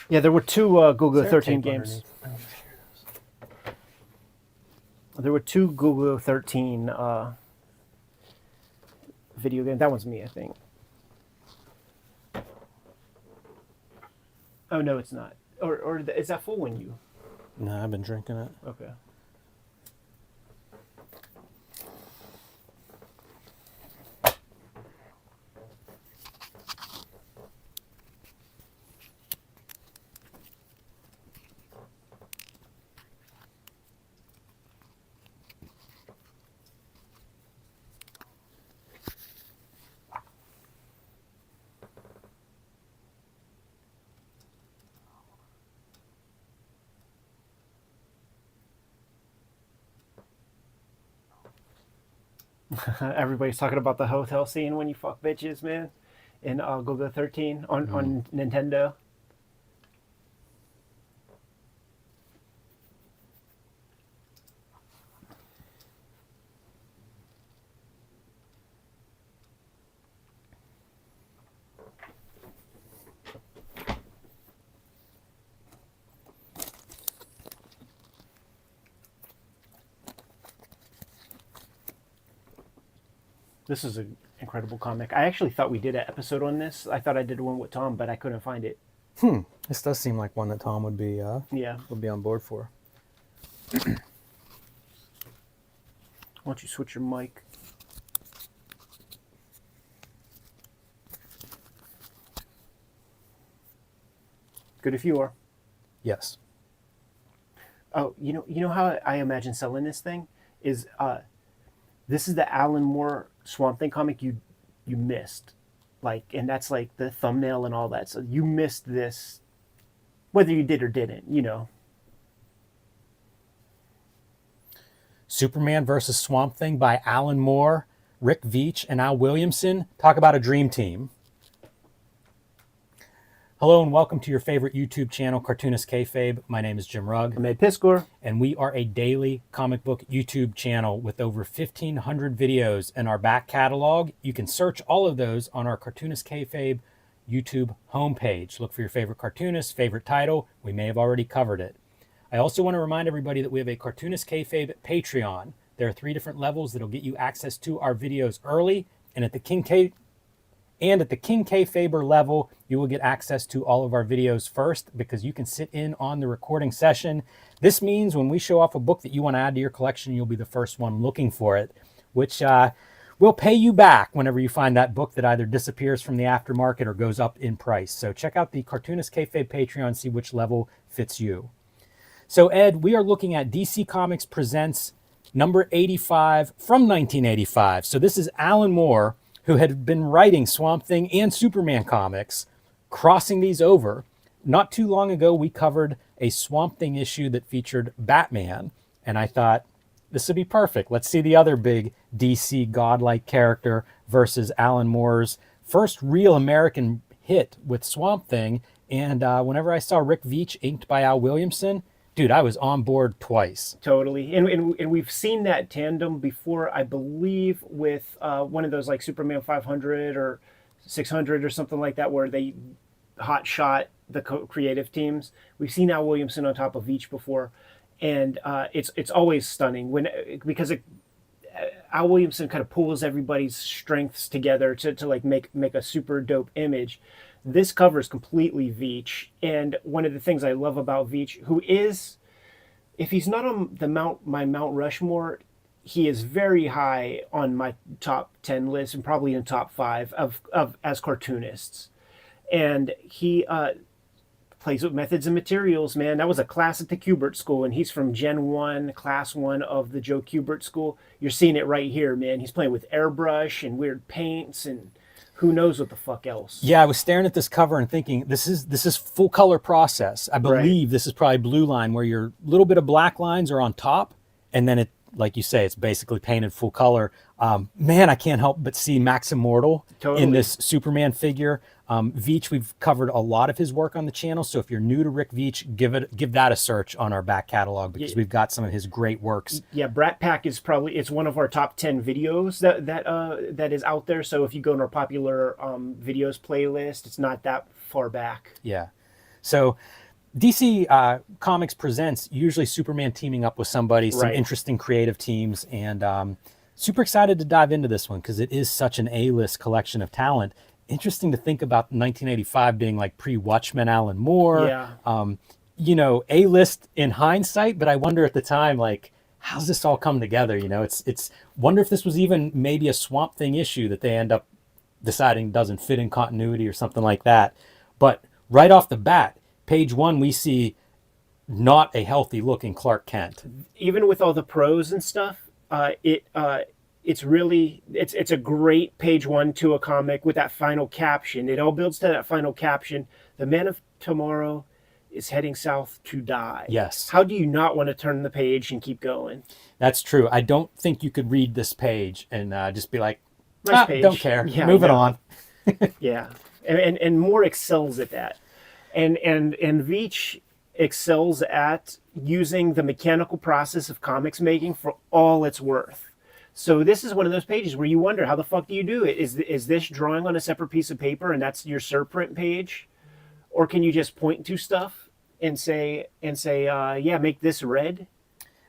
Yeah, there were two Google 13 games. There were two Google 13 video games. That one's me, I think. Oh, no, it's not. Or is that full when you? No, I've been drinking it. Okay. Everybody's talking about the hotel scene when you fuck bitches, man, in Google 13 on Nintendo. This is an incredible comic. I actually thought we did an episode on this. I thought I did one with Tom, but I couldn't find it. This does seem like one that Tom would be Yeah. would be on board for. Why don't you switch your mic? Good if you are. Yes. Oh, you know how I imagine selling this thing is this is the Alan Moore Swamp Thing comic you missed, like, and that's like the thumbnail and all that. So you missed this, whether you did or didn't, you know. Superman versus Swamp Thing by Alan Moore, Rick Veitch, and Al Williamson. Talk about a dream team. Hello and welcome to your favorite YouTube channel, Cartoonist Kayfabe. My name is Jim Rugg. I'm Ed Piscor. And we are a daily comic book YouTube channel with over 1,500 videos in our back catalog. You can search all of those on our Cartoonist Kayfabe YouTube homepage. Look for your favorite cartoonist, favorite title. We may have already covered it. I also want to remind everybody that we have a Cartoonist Kayfabe Patreon. There are 3 different levels that'll get you access to our videos early, and at the King Kayfaber level, you will get access to all of our videos first because you can sit in on the recording session. This means when we show off a book that you want to add to your collection, you'll be the first one looking for it, which we'll pay you back whenever you find that book that either disappears from the aftermarket or goes up in price. So check out the Cartoonist Kayfabe Patreon, see which level fits you. So Ed, we are looking at DC Comics Presents number 85 from 1985. So this is Alan Moore, who had been writing Swamp Thing and Superman comics, crossing these over. Not too long ago, we covered a Swamp Thing issue that featured Batman, and I thought, this would be perfect. Let's see the other big DC godlike character versus Alan Moore's first real American hit with Swamp Thing. And whenever I saw Rick Veitch inked by Al Williamson, dude, I was on board twice. Totally. And we've seen that tandem before, I believe, with one of those like Superman 500 or 600 or something like that, where they hot shot the creative teams. We've seen Al Williamson on top of Veitch before. And it's always stunning because Al Williamson kind of pulls everybody's strengths together to like make a super dope image. This cover is completely Veitch, and one of the things I love about Veitch, who is, if he's not on my Mount Rushmore, he is very high on my top 10 list and probably in top 5 of as cartoonists, and he plays with methods and materials, man. That was a class at the Kubert School, and he's from Gen 1, Class 1 of the Joe Kubert School. You're seeing it right here, man. He's playing with airbrush and weird paints and who knows what the fuck else. Yeah, I was staring at this cover and thinking, this is full color process. I believe this is probably Blue Line, where your little bit of black lines are on top, and then it, like you say, it's basically painted full color. Man, I can't help but see Max Immortal in this Superman figure. Veitch, we've covered a lot of his work on the channel, so if you're new to Rick Veitch, give that a search on our back catalog, because we've got some of his great works. Yeah, Brat Pack is it's one of our top 10 videos that is out there. So if you go in our popular videos playlist, it's not that far back. Yeah, so DC Comics Presents usually Superman teaming up with somebody, some interesting creative teams, and super excited to dive into this one because it is such an A-list collection of talent. Interesting to think about 1985 being like pre-Watchmen Alan Moore. Yeah. You know, A-list in hindsight, but I wonder at the time, like, how's this all come together? You know, it's wonder if this was even maybe a Swamp Thing issue that they end up deciding doesn't fit in continuity or something like that. But right off the bat, page 1, we see not a healthy looking Clark Kent. Even with all the prose and stuff, it's a great page 1 to a comic with that final caption. It all builds to that final caption. The man of tomorrow is heading south to die. Yes. How do you not want to turn the page and keep going? That's true. I don't think you could read this page and just be like, nice page. Don't care. Yeah, Moving on. Yeah. And Moore excels at that. And Veitch excels at using the mechanical process of comics making for all it's worth. So this is one of those pages where you wonder, how the fuck do you do it? Is this drawing on a separate piece of paper and that's your surprint page? Or can you just point to stuff and say, yeah, make this red?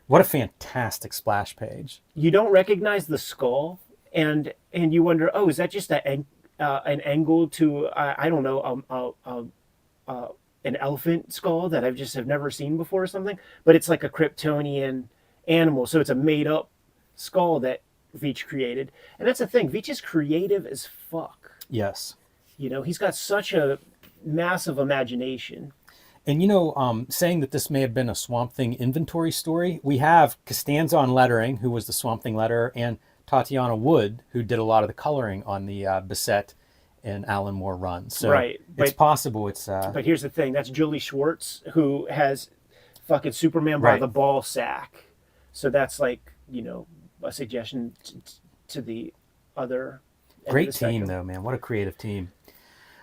What a fantastic splash page. You don't recognize the skull, and you wonder, oh, is that just an angle to, I don't know, an elephant skull that have never seen before or something? But it's like a Kryptonian animal, so it's a made-up skull that Veitch created. And that's the thing, Veitch is creative as fuck. Yes. You know, he's got such a massive imagination. And you know, saying that this may have been a Swamp Thing inventory story, we have Costanza on lettering, who was the Swamp Thing letterer, and Tatiana Wood, who did a lot of the coloring on the Bissett and Alan Moore runs. So it's possible it's... But here's the thing, that's Julie Schwartz, who has fucking Superman by the ball sack. So that's like, you know, a suggestion to the other... Great team, though, man. What a creative team.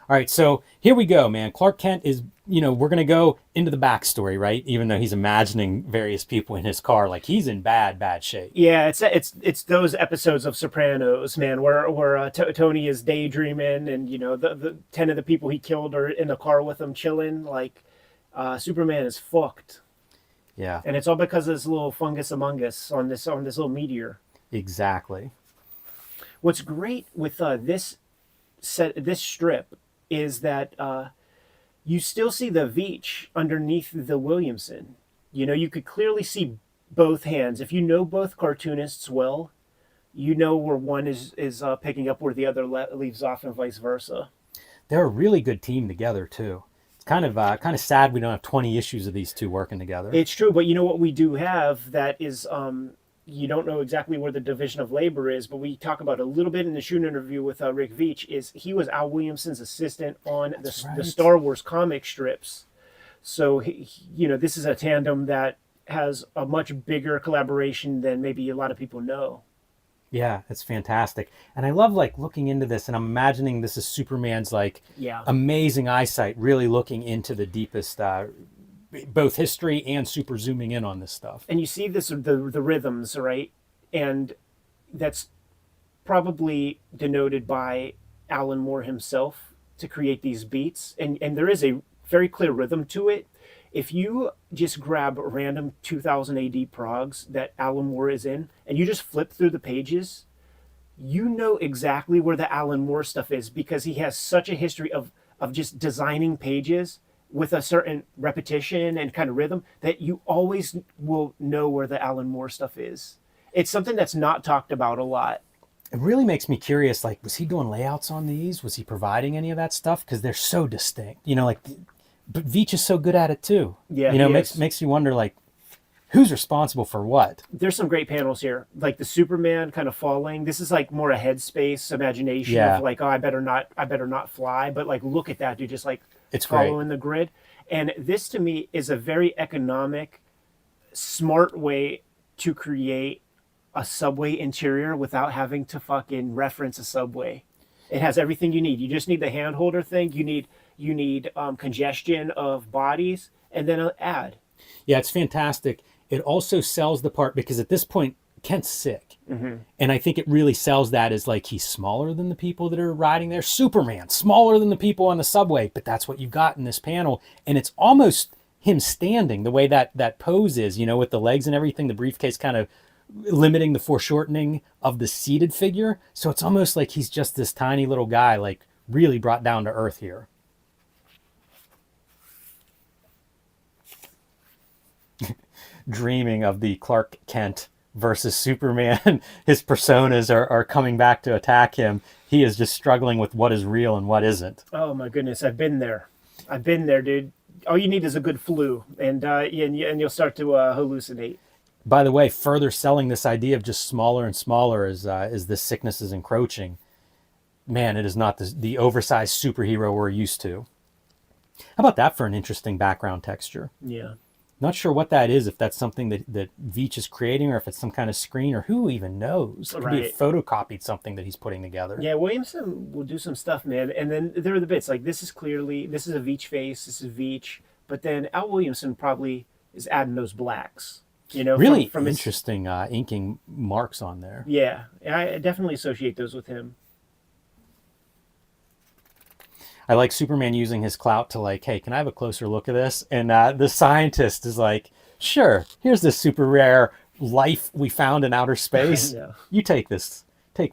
All right, so here we go, man. Clark Kent is, you know, we're going to go into the backstory, right? Even though he's imagining various people in his car, like he's in bad shape. Yeah, it's those episodes of Sopranos, man, where Tony is daydreaming, and you know the 10 of the people he killed are in the car with him chilling. Like Superman is fucked. Yeah, and it's all because of this little fungus among us on this little meteor. Exactly. What's great with this strip is that you still see the Veitch underneath the Williamson. You know, you could clearly see both hands. If you know both cartoonists well, you know where one is picking up where the other leaves off, and vice versa. They're a really good team together too. It's kind of sad we don't have 20 issues of these two working together. It's true, but you know what we do have that is you don't know exactly where the division of labor is, but we talk about a little bit in the Shoot interview with Rick Veitch. Is he was Al Williamson's assistant on the Star Wars comic strips. So this is a tandem that has a much bigger collaboration than maybe a lot of people know. Yeah, it's fantastic. And I love like looking into this, and I'm imagining this is Superman's like amazing eyesight, really looking into the deepest both history and super zooming in on this stuff. And you see the rhythms, right? And that's probably denoted by Alan Moore himself to create these beats. And there is a very clear rhythm to it. If you just grab random 2000 AD progs that Alan Moore is in, and you just flip through the pages, you know exactly where the Alan Moore stuff is, because he has such a history of just designing pages with a certain repetition and kind of rhythm that you always will know where the Alan Moore stuff is. It's something that's not talked about a lot. It really makes me curious, like, was he doing layouts on these? Was he providing any of that stuff? Because they're so distinct, but Veitch is so good at it too. Yeah, makes you wonder, like, who's responsible for what? There's some great panels here, like the Superman kind of falling. This is like more a headspace imagination of like, oh, I better not fly. But like, look at that dude, just like it's following great. the grid. And this to me is a very economic, smart way to create a subway interior without having to fucking reference a subway. It has everything you need. You just need the hand holder thing. You need congestion of bodies, and then an ad. Yeah, it's fantastic. It also sells the part, because at this point, Kent's sick. Mm-hmm. And I think it really sells that as like, he's smaller than the people that are riding there. Superman, smaller than the people on the subway, but that's what you've got in this panel. And it's almost him standing, the way that pose is, with the legs and everything, the briefcase kind of limiting the foreshortening of the seated figure. So it's almost like he's just this tiny little guy, like really brought down to earth here. Dreaming of the Clark Kent versus Superman. His personas are coming back to attack him. He is just struggling with what is real and what isn't. Oh my goodness, I've been there, dude. All you need is a good flu, and you'll start to hallucinate. By the way, further selling this idea of just smaller and smaller as this sickness is encroaching. Man, it is not the oversized superhero we're used to. How about that for an interesting background texture? Yeah. Not sure what that is, if that's something that Veitch is creating, or if it's some kind of screen, or who even knows. It could be photocopied something that he's putting together. Yeah, Williamson will do some stuff, man. And then there are the bits, like this is a Veitch face, this is Veitch, but then Al Williamson probably is adding those blacks. Really from interesting inking marks on there. Yeah, I definitely associate those with him. I like Superman using his clout to like, hey, can I have a closer look at this? And the scientist is like, sure, here's this super rare life we found in outer space. Yeah. You take this,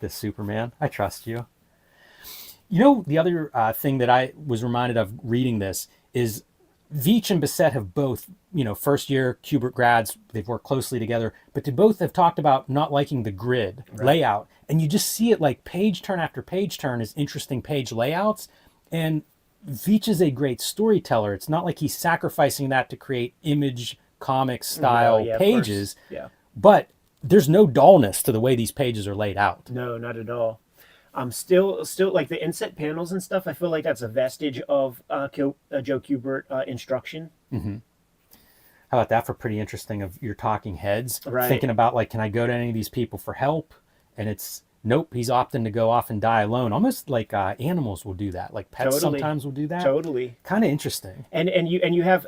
Superman. I trust you. The other thing that I was reminded of reading this is Veitch and Bissett have both, first year Kubert grads, they've worked closely together, but they both have talked about not liking the grid layout. And you just see it like page turn after page turn is interesting page layouts. And Veitch is a great storyteller. It's not like he's sacrificing that to create image comic style pages. Yeah. But there's no dullness to the way these pages are laid out. No, not at all. Still like the inset panels and stuff, I feel like that's a vestige of Joe Kubert Instruction. Mm-hmm. How about that for pretty interesting of your talking heads? Right. Thinking about like, can I go to any of these people for help? And it's, nope, he's opting to go off and die alone. Almost like animals will do that. Like pets sometimes will do that. Totally. Kind of interesting. And you have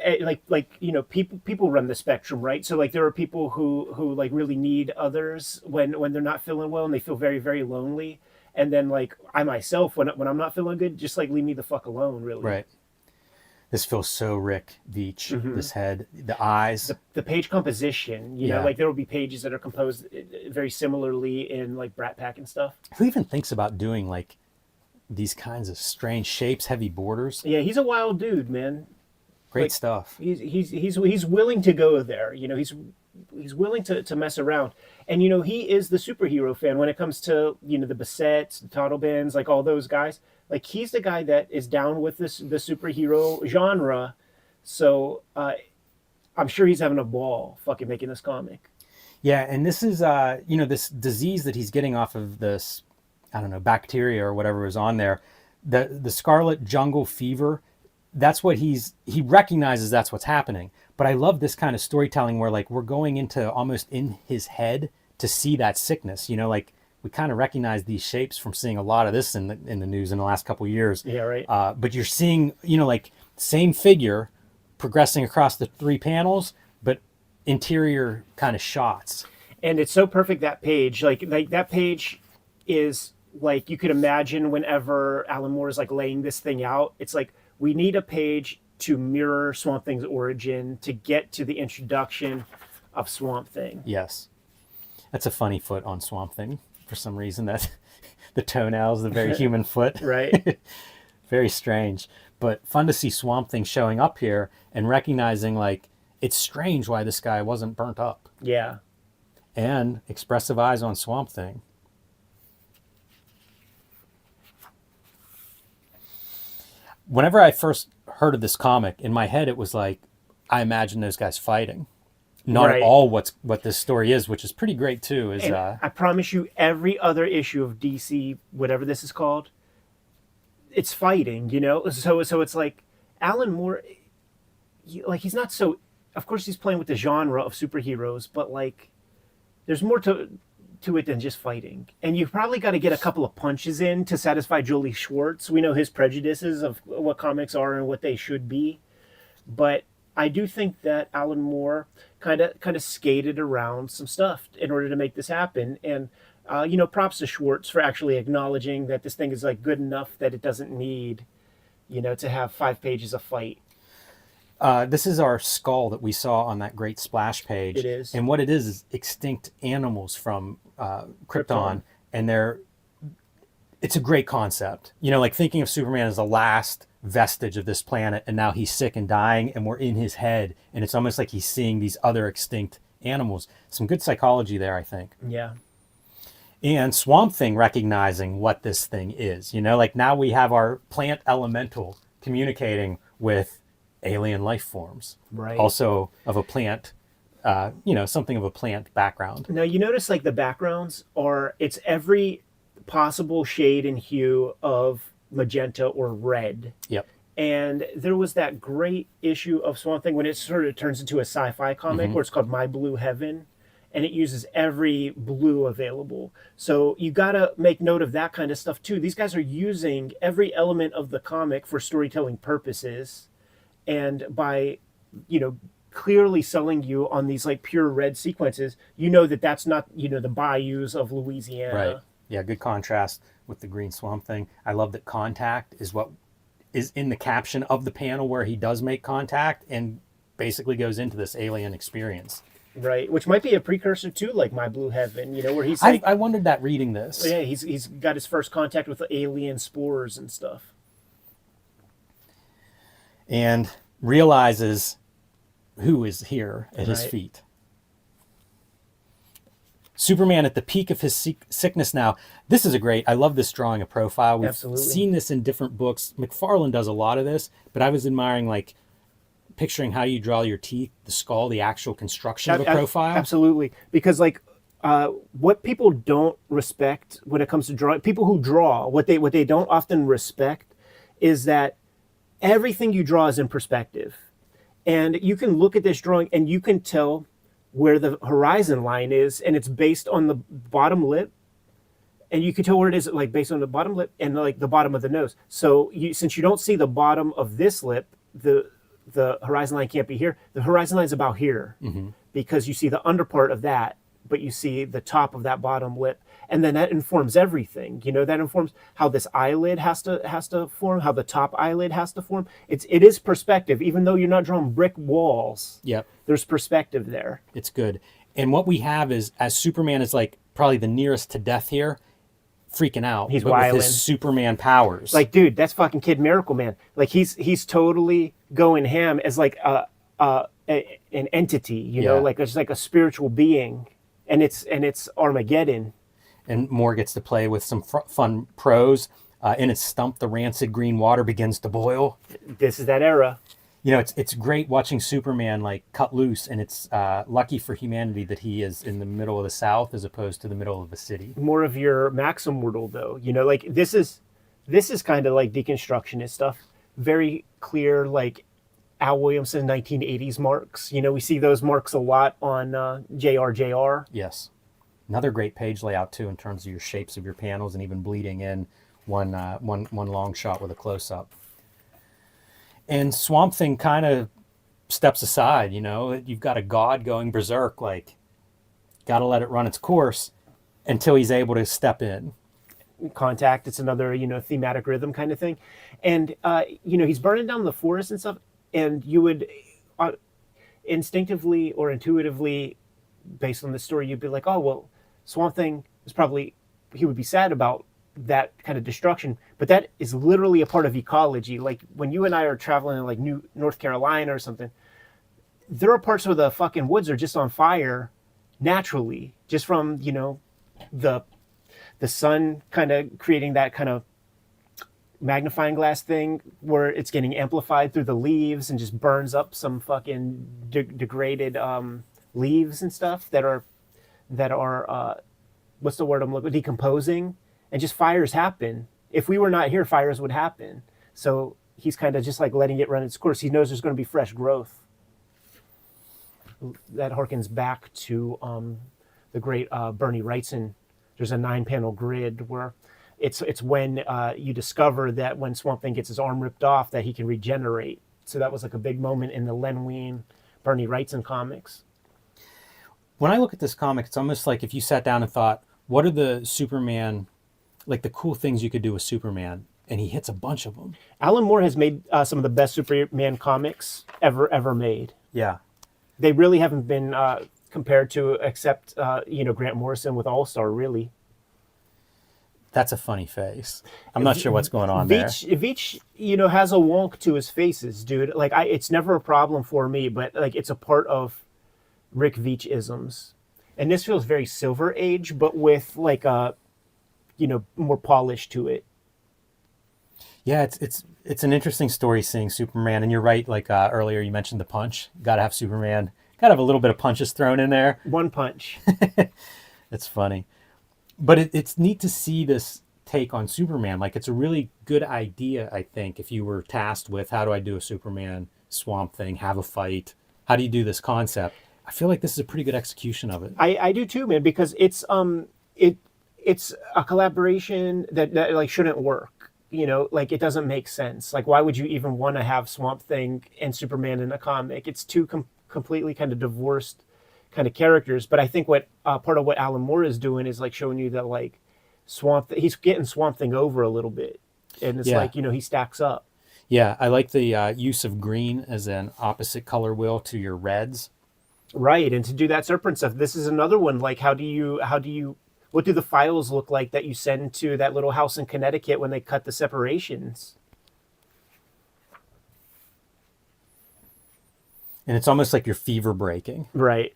people run the spectrum, right? So like there are people who like really need others when they're not feeling well and they feel very, very lonely. And then like I myself, when I'm not feeling good, just like leave me the fuck alone, really. Right. This feels so Rick Veitch, this head, the eyes. The page composition, like there will be pages that are composed very similarly in like Brat Pack and stuff. Who even thinks about doing like these kinds of strange shapes, heavy borders? Yeah, he's a wild dude, man. Great stuff. He's willing to go there. He's willing to mess around. And he is the superhero fan when it comes to the Bassett's, the Toddlebins, like all those guys. Like he's the guy that is down with the superhero genre. So I'm sure he's having a ball fucking making this comic. Yeah, and this is this disease that he's getting off of this, I don't know, bacteria or whatever was on there, the scarlet jungle fever. That's what he recognizes that's what's happening. But I love this kind of storytelling where like we're going into almost in his head to see that sickness. Like we kind of recognize these shapes from seeing a lot of this in the news in the last couple of years. Yeah, right. But you're seeing like same figure progressing across the 3 panels, but interior kind of shots. And it's so perfect, that page. Like that page is like you could imagine whenever Alan Moore is like laying this thing out. It's like we need a page to mirror Swamp Thing's origin to get to the introduction of Swamp Thing. Yes. That's a funny foot on Swamp Thing for some reason. That the toenails, the very human foot. Right. Very strange. But fun to see Swamp Thing showing up here and recognizing like it's strange why this guy wasn't burnt up. Yeah. And expressive eyes on Swamp Thing. Whenever I first heard of this comic, in my head it was like, I imagine those guys fighting. Not right. at all what this story is, which is pretty great too. Is I promise you, every other issue of DC, whatever this is called, it's fighting, So it's like Alan Moore, he's not so. Of course, he's playing with the genre of superheroes, but like, there's more to it than just fighting. And you've probably got to get a couple of punches in to satisfy Jolie Schwartz. We know his prejudices of what comics are and what they should be, but I do think that Alan Moore kind of skated around some stuff in order to make this happen. And props to Schwartz for actually acknowledging that this thing is like good enough that it doesn't need, to have 5 pages of fight. This is our skull that we saw on that great splash page. It is. And what it is extinct animals from Krypton. And it's a great concept. Like thinking of Superman as the last vestige of this planet, and now he's sick and dying, and we're in his head. And it's almost like he's seeing these other extinct animals. Some good psychology there, I think. Yeah. And Swamp Thing recognizing what this thing is. Like now we have our plant elemental communicating with alien life forms, right? Also of a plant, something of a plant background. Now you notice like the backgrounds it's every possible shade and hue of magenta or red. Yep. And there was that great issue of Swamp Thing when it sort of turns into a sci-fi comic where it's called My Blue Heaven, and it uses every blue available. So you got to make note of that kind of stuff too. These guys are using every element of the comic for storytelling purposes. And by, clearly selling you on these like pure red sequences, that's not, the bayous of Louisiana. Right. Yeah, good contrast with the green Swamp Thing. I love that contact is what is in the caption of the panel where he does make contact and basically goes into this alien experience. Right, which might be a precursor to like My Blue Heaven, where he's like... I wondered that reading this. Yeah, he's got his first contact with the alien spores and stuff. And realizes who is here at his feet. Superman at the peak of his sickness now. This is I love this drawing a profile. We've Absolutely. Seen this in different books. McFarlane does a lot of this, but I was admiring like picturing how you draw your teeth, the skull, the actual construction of a profile. Absolutely. Because like what people don't respect when it comes to drawing, people who draw, what they don't often respect is that everything you draw is in perspective. And you can look at this drawing and you can tell where the horizon line is, and it's based on the bottom lip. And you can tell where it is, like based on the bottom lip and like the bottom of the nose. So since you don't see the bottom of this lip, the horizon line can't be here. The horizon line is about here because you see the under part of that, but you see the top of that bottom lip. And then that informs everything. That informs how this eyelid has to form, how the top eyelid has to form. It is perspective, even though you're not drawing brick walls. Yep. There's perspective there. It's good. And what we have is, as Superman is like probably the nearest to death here, freaking out. He's with wilding. his Superman powers. Like, dude, that's fucking Kid Miracle Man. Like he's totally going ham as like an entity, you Yeah. know, like it's like a spiritual being, and it's Armageddon. And Moore gets to play with some fun prose. In its stump, the rancid green water begins to boil. This is that era. You know, it's great watching Superman like cut loose, and it's lucky for humanity that he is in the middle of the South as opposed to the middle of the city. More of your Maxim world, though. You know, like this is kind of like deconstructionist stuff. Very clear, like Al Williamson 1980s marks. You know, we see those marks a lot on JRJR. Yes, another great page layout too in terms of your shapes of your panels and even bleeding in one long shot with a close up. And Swamp Thing kind of steps aside. You know, you've got a god going berserk, like got to let it run its course until he's able to step in. Contact, it's another, you know, thematic rhythm kind of thing. And you know, he's burning down the forest and stuff, and you would instinctively or intuitively, based on the story, you'd be like, oh well, Swamp Thing is probably, he would be sad about that kind of destruction, but that is literally a part of ecology. Like when you and I are traveling in like North Carolina or something, there are parts where the fucking woods are just on fire naturally, just from, you know, the sun kind of creating that kind of magnifying glass thing where it's getting amplified through the leaves and just burns up some fucking degraded leaves and stuff that are what's the word I'm looking, decomposing, and just fires happen. If we were not here, fires would happen. So he's kind of just like letting it run its course. He knows there's going to be fresh growth. That harkens back to the great Bernie Wrightson. There's a 9-panel grid where it's when you discover that when Swamp Thing gets his arm ripped off that he can regenerate. So that was like a big moment in the Len Wein, Bernie Wrightson comics. When I look at this comic, it's almost like if you sat down and thought, what are the Superman, like the cool things you could do with Superman? And he hits a bunch of them. Alan Moore has made some of the best Superman comics ever made. Yeah. They really haven't been compared to, except you know, Grant Morrison with All-Star, really. That's a funny face. I'm not sure what's going on there. Veitch, you know, has a wonk to his faces, dude. Like, it's never a problem for me, but like, it's a part of Rick Veitch-isms. And this feels very Silver Age, but with like a, you know, more polish to it. Yeah, it's an interesting story seeing Superman, and you're right. Like earlier, you mentioned the punch. Got to have Superman. Got to have a little bit of punches thrown in there. One punch. It's funny, but it's neat to see this take on Superman. Like it's a really good idea, I think. If you were tasked with how do I do a Superman Swamp Thing, have a fight, how do you do this concept? I feel like this is a pretty good execution of it. I do too, man, because it's a collaboration that like shouldn't work. You know, like it doesn't make sense. Like, why would you even want to have Swamp Thing and Superman in a comic? It's two completely kind of divorced kind of characters. But I think what part of what Alan Moore is doing is like showing you that like he's getting Swamp Thing over a little bit, and it's like, you know, he stacks up. Yeah, I like the use of green as an opposite color wheel to your reds. Right, and to do that serpent stuff, this is another one. Like, how do you what do the files look like that you send to that little house in Connecticut when they cut the separations? And it's almost like you're fever breaking. Right.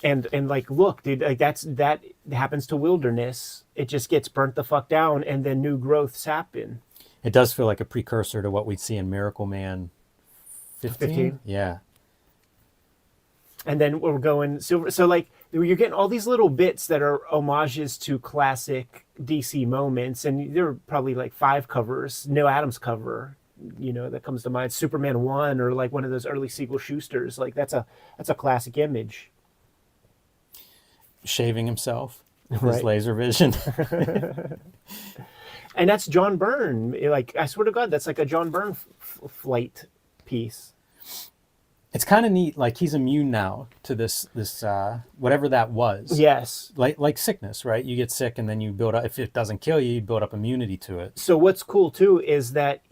And like, look, dude, like that happens to wilderness. It just gets burnt the fuck down, and then new growths happen. It does feel like a precursor to what we'd see in Miracle Man 15? Yeah. And then we're going silver. So like you're getting all these little bits that are homages to classic DC moments. And there are probably like 5 covers, Neil Adams cover, you know, that comes to mind. Superman 1 or like one of those early Siegel Schusters. Like that's a classic image. Shaving himself with his laser vision. And that's John Byrne. Like, I swear to God, that's like a John Byrne flight piece. It's kind of neat. Like he's immune now to this whatever that was. Yes. Like sickness, right? You get sick and then you build up, if it doesn't kill you, you build up immunity to it. So what's cool too is that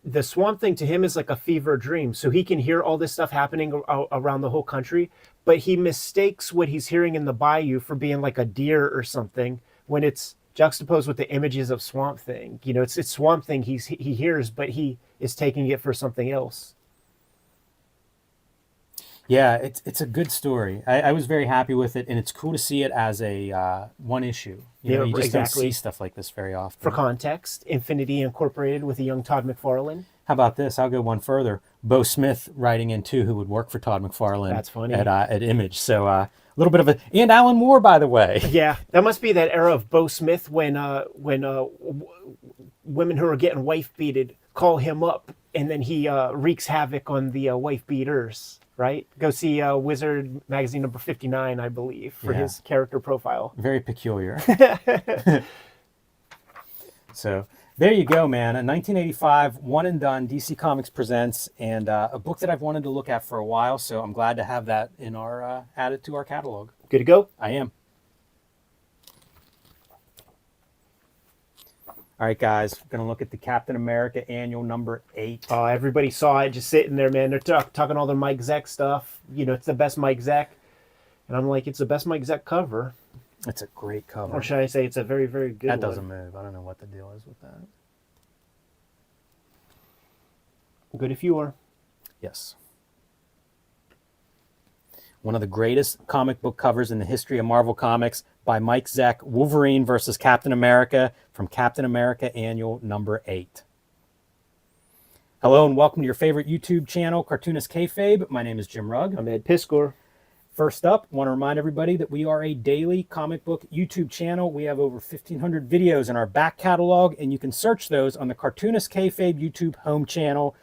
the Swamp Thing to him is like a fever dream. So he can hear all this stuff happening around the whole country, but he mistakes what he's hearing in the bayou for being like a deer or something when it's juxtaposed with the images of Swamp Thing. You know, it's Swamp Thing he hears, but he is taking it for something else. Yeah, it's a good story. I was very happy with it, and it's cool to see it as a one issue. You know, Yeah, you just don't see exactly. stuff like this very often. For context, Infinity Incorporated with a young Todd McFarlane. How about this? I'll go one further. Bo Smith writing in too, who would work for Todd McFarlane. That's funny. At Image. So a little bit of a, and Alan Moore, by the way. Yeah, that must be that era of Bo Smith when women who are getting wife beated call him up, and then he wreaks havoc on the wife beaters. Right? Go see Wizard magazine number 59, I believe, for his character profile. Very peculiar. So there you go, man. A 1985 one and done DC Comics presents, and a book that I've wanted to look at for a while. So I'm glad to have that in our added to our catalog. Good to go? I am. All right, guys, we're going to look at the Captain America annual number 8. Oh, everybody saw it just sitting there, man. They're talking all their Mike Zeck stuff. You know, it's the best Mike Zeck. And I'm like, it's the best Mike Zeck cover. It's a great cover. Or should I say it's a very, very good That one. doesn't move. I don't know what the deal is with that. Good if you are. Yes. One of the greatest comic book covers in the history of Marvel Comics by Mike Zeck, Wolverine versus Captain America from Captain America Annual number 8. Hello and welcome to your favorite YouTube channel, Cartoonist Kayfabe. My name is Jim Rugg. I'm Ed Piskor. First up, I want to remind everybody that we are a daily comic book YouTube channel. We have over 1,500 videos in our back catalog, and you can search those on the Cartoonist Kayfabe YouTube home channel.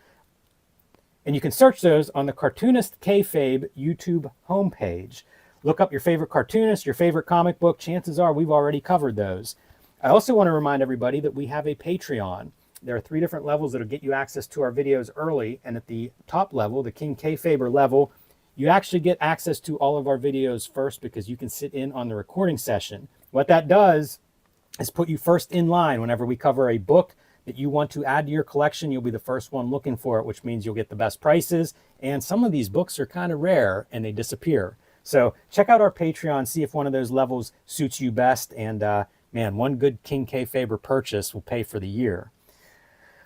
And you can search those on the Cartoonist Kayfabe YouTube homepage. Look up your favorite cartoonist, your favorite comic book. Chances are we've already covered those. I also want to remind everybody that we have a Patreon. There are 3 different levels that will get you access to our videos early. And at the top level, the King Kayfaber level, you actually get access to all of our videos first because you can sit in on the recording session. What that does is put you first in line whenever we cover a book that you want to add to your collection. You'll be the first one looking for it, which means you'll get the best prices. And some of these books are kind of rare and they disappear. So check out our Patreon, see if one of those levels suits you best. And man, one good King Kayfaber purchase will pay for the year.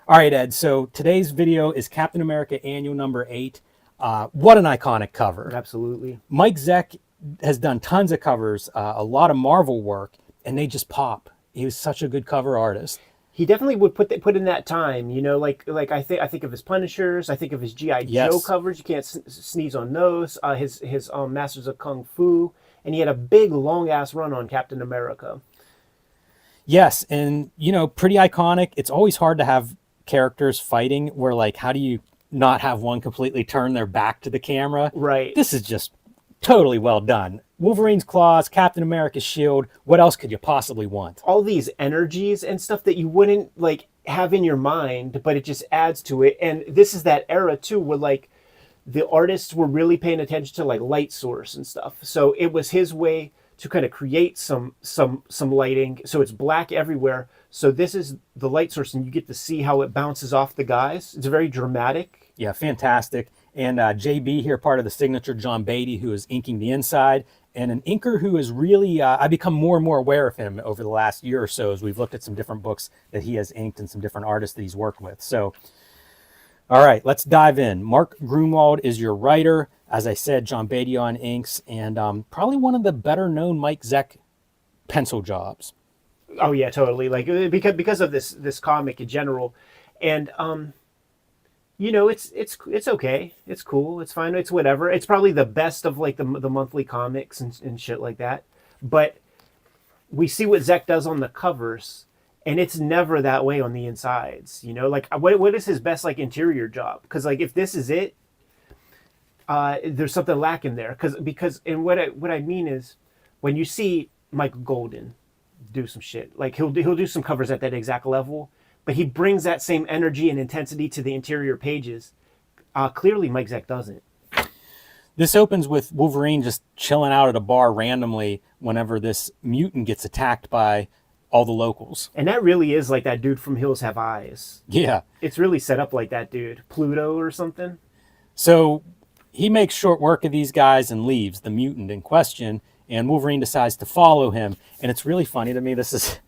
All right, Ed. So today's video is Captain America Annual number 8. What an iconic cover. Absolutely. Mike Zeck has done tons of covers, a lot of Marvel work, and they just pop. He was such a good cover artist. He definitely would put in that time, you know, like I think of his Punishers, I think of his G.I. Joe covers. You can't sneeze on those. His Masters of Kung Fu, and he had a big long ass run on Captain America. Yes, and you know, pretty iconic. It's always hard to have characters fighting where, like, how do you not have one completely turn their back to the camera? Right. This is just totally well done. Wolverine's claws, Captain America's shield. What else could you possibly want? All these energies and stuff that you wouldn't like have in your mind, but it just adds to it. And this is that era too, where like the artists were really paying attention to like light source and stuff. So it was his way to kind of create some lighting. So it's black everywhere. So this is the light source, and you get to see how it bounces off the guys. It's very dramatic. Yeah, fantastic. And JB here, part of the signature, John Beatty, who is inking the inside, and an inker who is really, I've become more and more aware of him over the last year or so as we've looked at some different books that he has inked and some different artists that he's worked with. So, all right, let's dive in. Mark Grunwald is your writer. As I said, John Beatty on inks, and probably one of the better known Mike Zeck pencil jobs. Oh yeah, totally. Like because of this comic in general, and you know, it's okay. It's cool. It's fine. It's whatever. It's probably the best of like the monthly comics and shit like that. But we see what Zeck does on the covers, and it's never that way on the insides. You know, like what is his best like interior job? Because like if this is it, there's something lacking there. Because and what I mean is when you see Michael Golden do some shit, like he'll do some covers at that exact level. But he brings that same energy and intensity to the interior pages. Clearly, Mike Zeck doesn't. This opens with Wolverine just chilling out at a bar randomly whenever this mutant gets attacked by all the locals. And that really is like that dude from Hills Have Eyes. Yeah. It's really set up like that dude. Pluto or something. So he makes short work of these guys and leaves, the mutant in question, and Wolverine decides to follow him. And it's really funny to me. This is...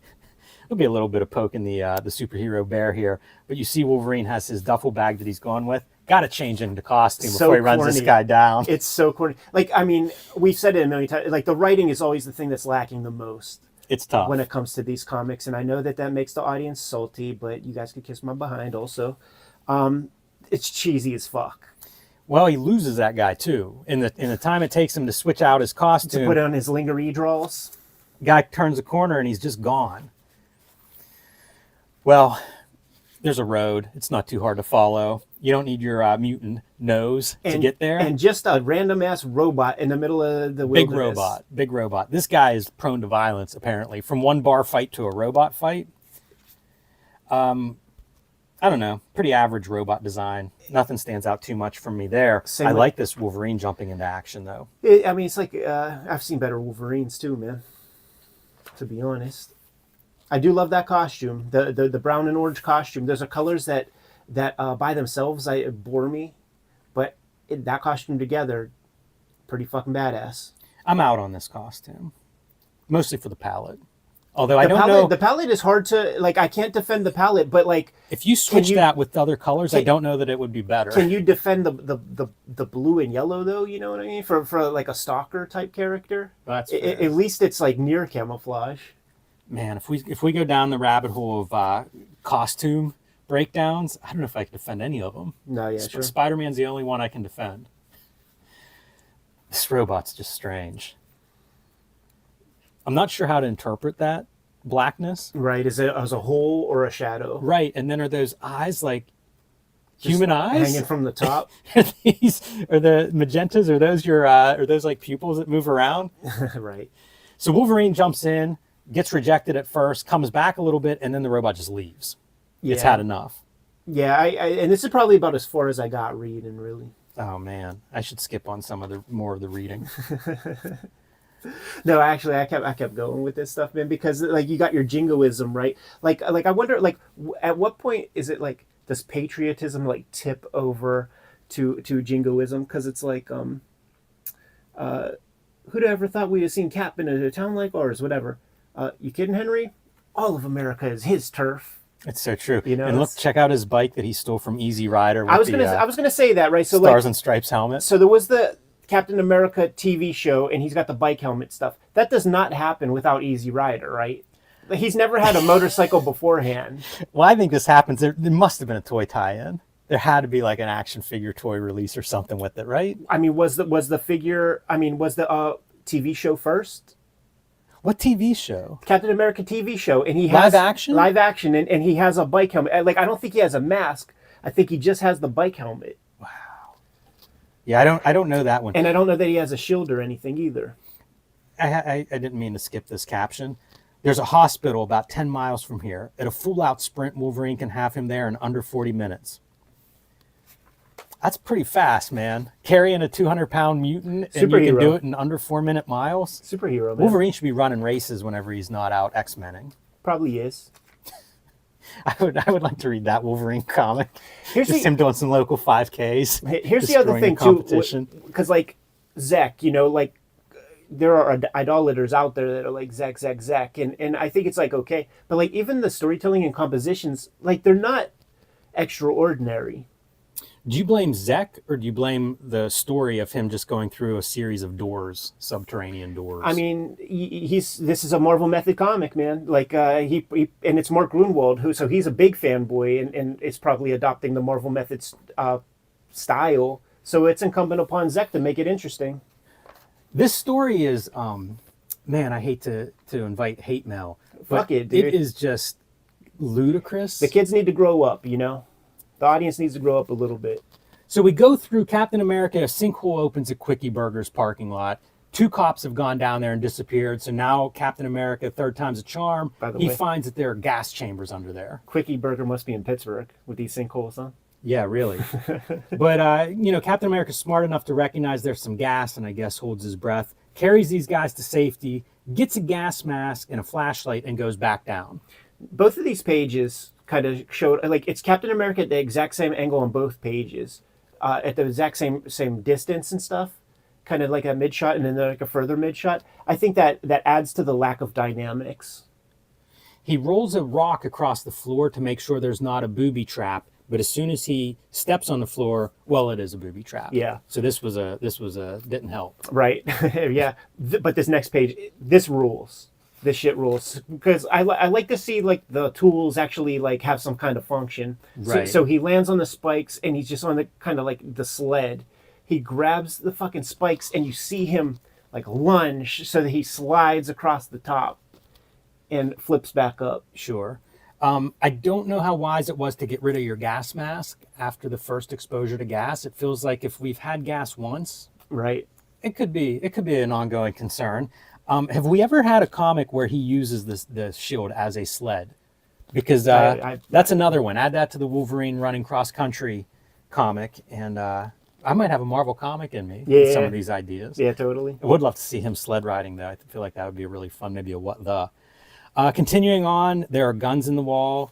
There'll be a little bit of poking the superhero bear here, but you see Wolverine has his duffel bag that he's gone with. got to change into costume So before he runs this corny. guy down. It's so corny. Like, I mean, we've said it a million times. Like, the writing is always the thing that's lacking the most It's tough. when it comes to these comics, and I know that makes the audience salty, but you guys could kiss my behind also. It's cheesy as fuck. Well, he loses that guy too. In the time it takes him to switch out his costume, To put on his lingerie draws. guy turns a corner and he's just gone. Well, there's a road. It's not too hard to follow. You don't need your mutant nose to get there. And just a random ass robot in the middle of the wilderness. Big robot. This guy is prone to violence, apparently. From one bar fight to a robot fight. I don't know. Pretty average robot design. Nothing stands out too much from me there. I like this Wolverine jumping into action, though. I mean, it's like, I've seen better Wolverines too, man. To be honest. I do love that costume. The brown and orange costume. Those are colors that by themselves bore me. But that costume together, pretty fucking badass. I'm out on this costume. Mostly for the palette. Although I don't know. The palette is hard to, like, I can't defend the palette, but like, if you switch that with other colors, I don't know that it would be better. Can you defend the blue and yellow though? You know what I mean? For like a stalker type character, That's fair. At least it's like near camouflage. Man, if we go down the rabbit hole of costume breakdowns, I don't know if I can defend any of them. No, yeah, sure. Spider-Man's the only one I can defend. This robot's just strange. I'm not sure how to interpret that blackness. Right? Is it as a hole or a shadow? Right, and then are those eyes like Just human eyes hanging from the top? are the magentas? Are those like pupils that move around? Right. So Wolverine jumps in, gets rejected at first, comes back a little bit, and then the robot just leaves. It's had enough. Yeah, and this is probably about as far as I got reading, really. Oh man, I should skip on some of the more of the reading. No, actually, I kept going with this stuff, man, because like you got your jingoism, right? Like I wonder, like, at what point is it like does patriotism like tip over to jingoism? Because it's like, who'd ever thought we'd have seen Cap in a town like ours? Whatever. You kidding, Henry? All of America is his turf. It's so true. You know, and look, check out his bike that he stole from Easy Rider. With I was gonna say that, right? So Stars like, and Stripes helmet. So there was the Captain America TV show, and he's got the bike helmet stuff. That does not happen without Easy Rider, right? Like, he's never had a motorcycle beforehand. Well, I think this happens. There must have been a toy tie-in. There had to be like an action figure toy release or something with it, right? I mean, was the figure? I mean, was the TV show first? What TV show? Captain America TV show, and he has live action, and he has a bike helmet. Like, I don't think he has a mask. I think he just has the bike helmet. Yeah, I don't know that one. And I don't know that he has a shield or anything either. I didn't mean to skip this caption. There's a hospital about 10 miles from here. At a full-out sprint, Wolverine can have him there in under 40 minutes. That's pretty fast, man. Carrying a 200-pound mutant, and you can do it in under 4-minute miles. Superhero, man. Wolverine should be running races whenever he's not out X-Menning. Probably is. I would like to read that Wolverine comic. Here's Just him doing some local 5Ks. Here's the other thing too, because like Zek, you know, like there are idolaters out there that are like Zek, and I think it's like okay, but like even the storytelling and compositions, like they're not extraordinary. Do you blame Zek, or do you blame the story of him just going through a series of doors, subterranean doors? I mean, this is a Marvel Method comic, man. Like he and it's Mark Gruenwald, so he's a big fanboy, and is probably adopting the Marvel Method style. So it's incumbent upon Zek to make it interesting. This story is, man, I hate to invite hate mail. Fuck it, dude. It is just ludicrous. The kids need to grow up, you know? The audience needs to grow up a little bit. So we go through Captain America, a sinkhole opens at Quickie Burger's parking lot. 2 cops have gone down there and disappeared. So now Captain America, third time's a charm. He finds that there are gas chambers under there. Quickie Burger must be in Pittsburgh with these sinkholes, huh? Yeah, really. But, you know, Captain America's smart enough to recognize there's some gas and I guess holds his breath, carries these guys to safety, gets a gas mask and a flashlight and goes back down. Both of these pages kind of showed, like, it's Captain America at the exact same angle on both pages, at the exact same distance and stuff, kind of like a mid shot and then like a further mid shot. I think that adds to the lack of dynamics. He rolls a rock across the floor to make sure there's not a booby trap, but as soon as he steps on the floor, well, it is a booby trap. Yeah. So this was a didn't help. Right. Yeah. But this next page, this rules. This shit rules, because I like to see like the tools actually like have some kind of function. Right. So he lands on the spikes and he's just on the kind of like the sled. He grabs the fucking spikes and you see him like lunge so that he slides across the top and flips back up. Sure. I don't know how wise it was to get rid of your gas mask after the first exposure to gas. It feels like if we've had gas once, Right. it could be an ongoing concern. Have we ever had a comic where he uses the shield as a sled? Because that's another one. Add that to the Wolverine running cross country comic, and I might have a Marvel comic in me with some of these ideas. Yeah, totally. I would love to see him sled riding, though. I feel like that would be a really fun, maybe a what the. Continuing on, there are guns in the wall.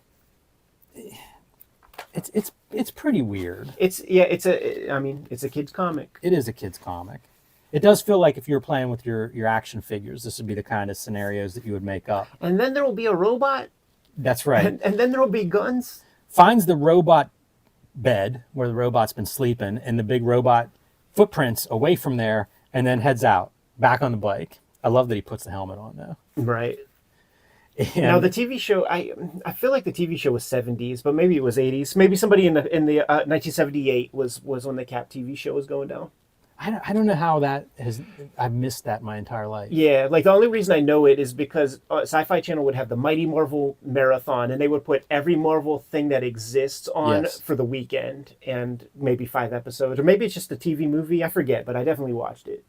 It's pretty weird. It's a kid's comic. It is a kid's comic. It does feel like if you were playing with your action figures, this would be the kind of scenarios that you would make up. And then there will be a robot. That's right. And then there will be guns. Finds the robot bed where the robot's been sleeping and the big robot footprints away from there, and then heads out back on the bike. I love that he puts the helmet on though. Right. And Now the TV show, I feel like the TV show was 70s, but maybe it was 80s. Maybe somebody in the 1978 was when the Cap TV show was going down. I don't know how that has. I've missed that my entire life. Yeah, like the only reason I know it is because Sci-Fi Channel would have the Mighty Marvel Marathon, and they would put every Marvel thing that exists on for the weekend, and maybe 5 episodes, or maybe it's just a TV movie. I forget, but I definitely watched it.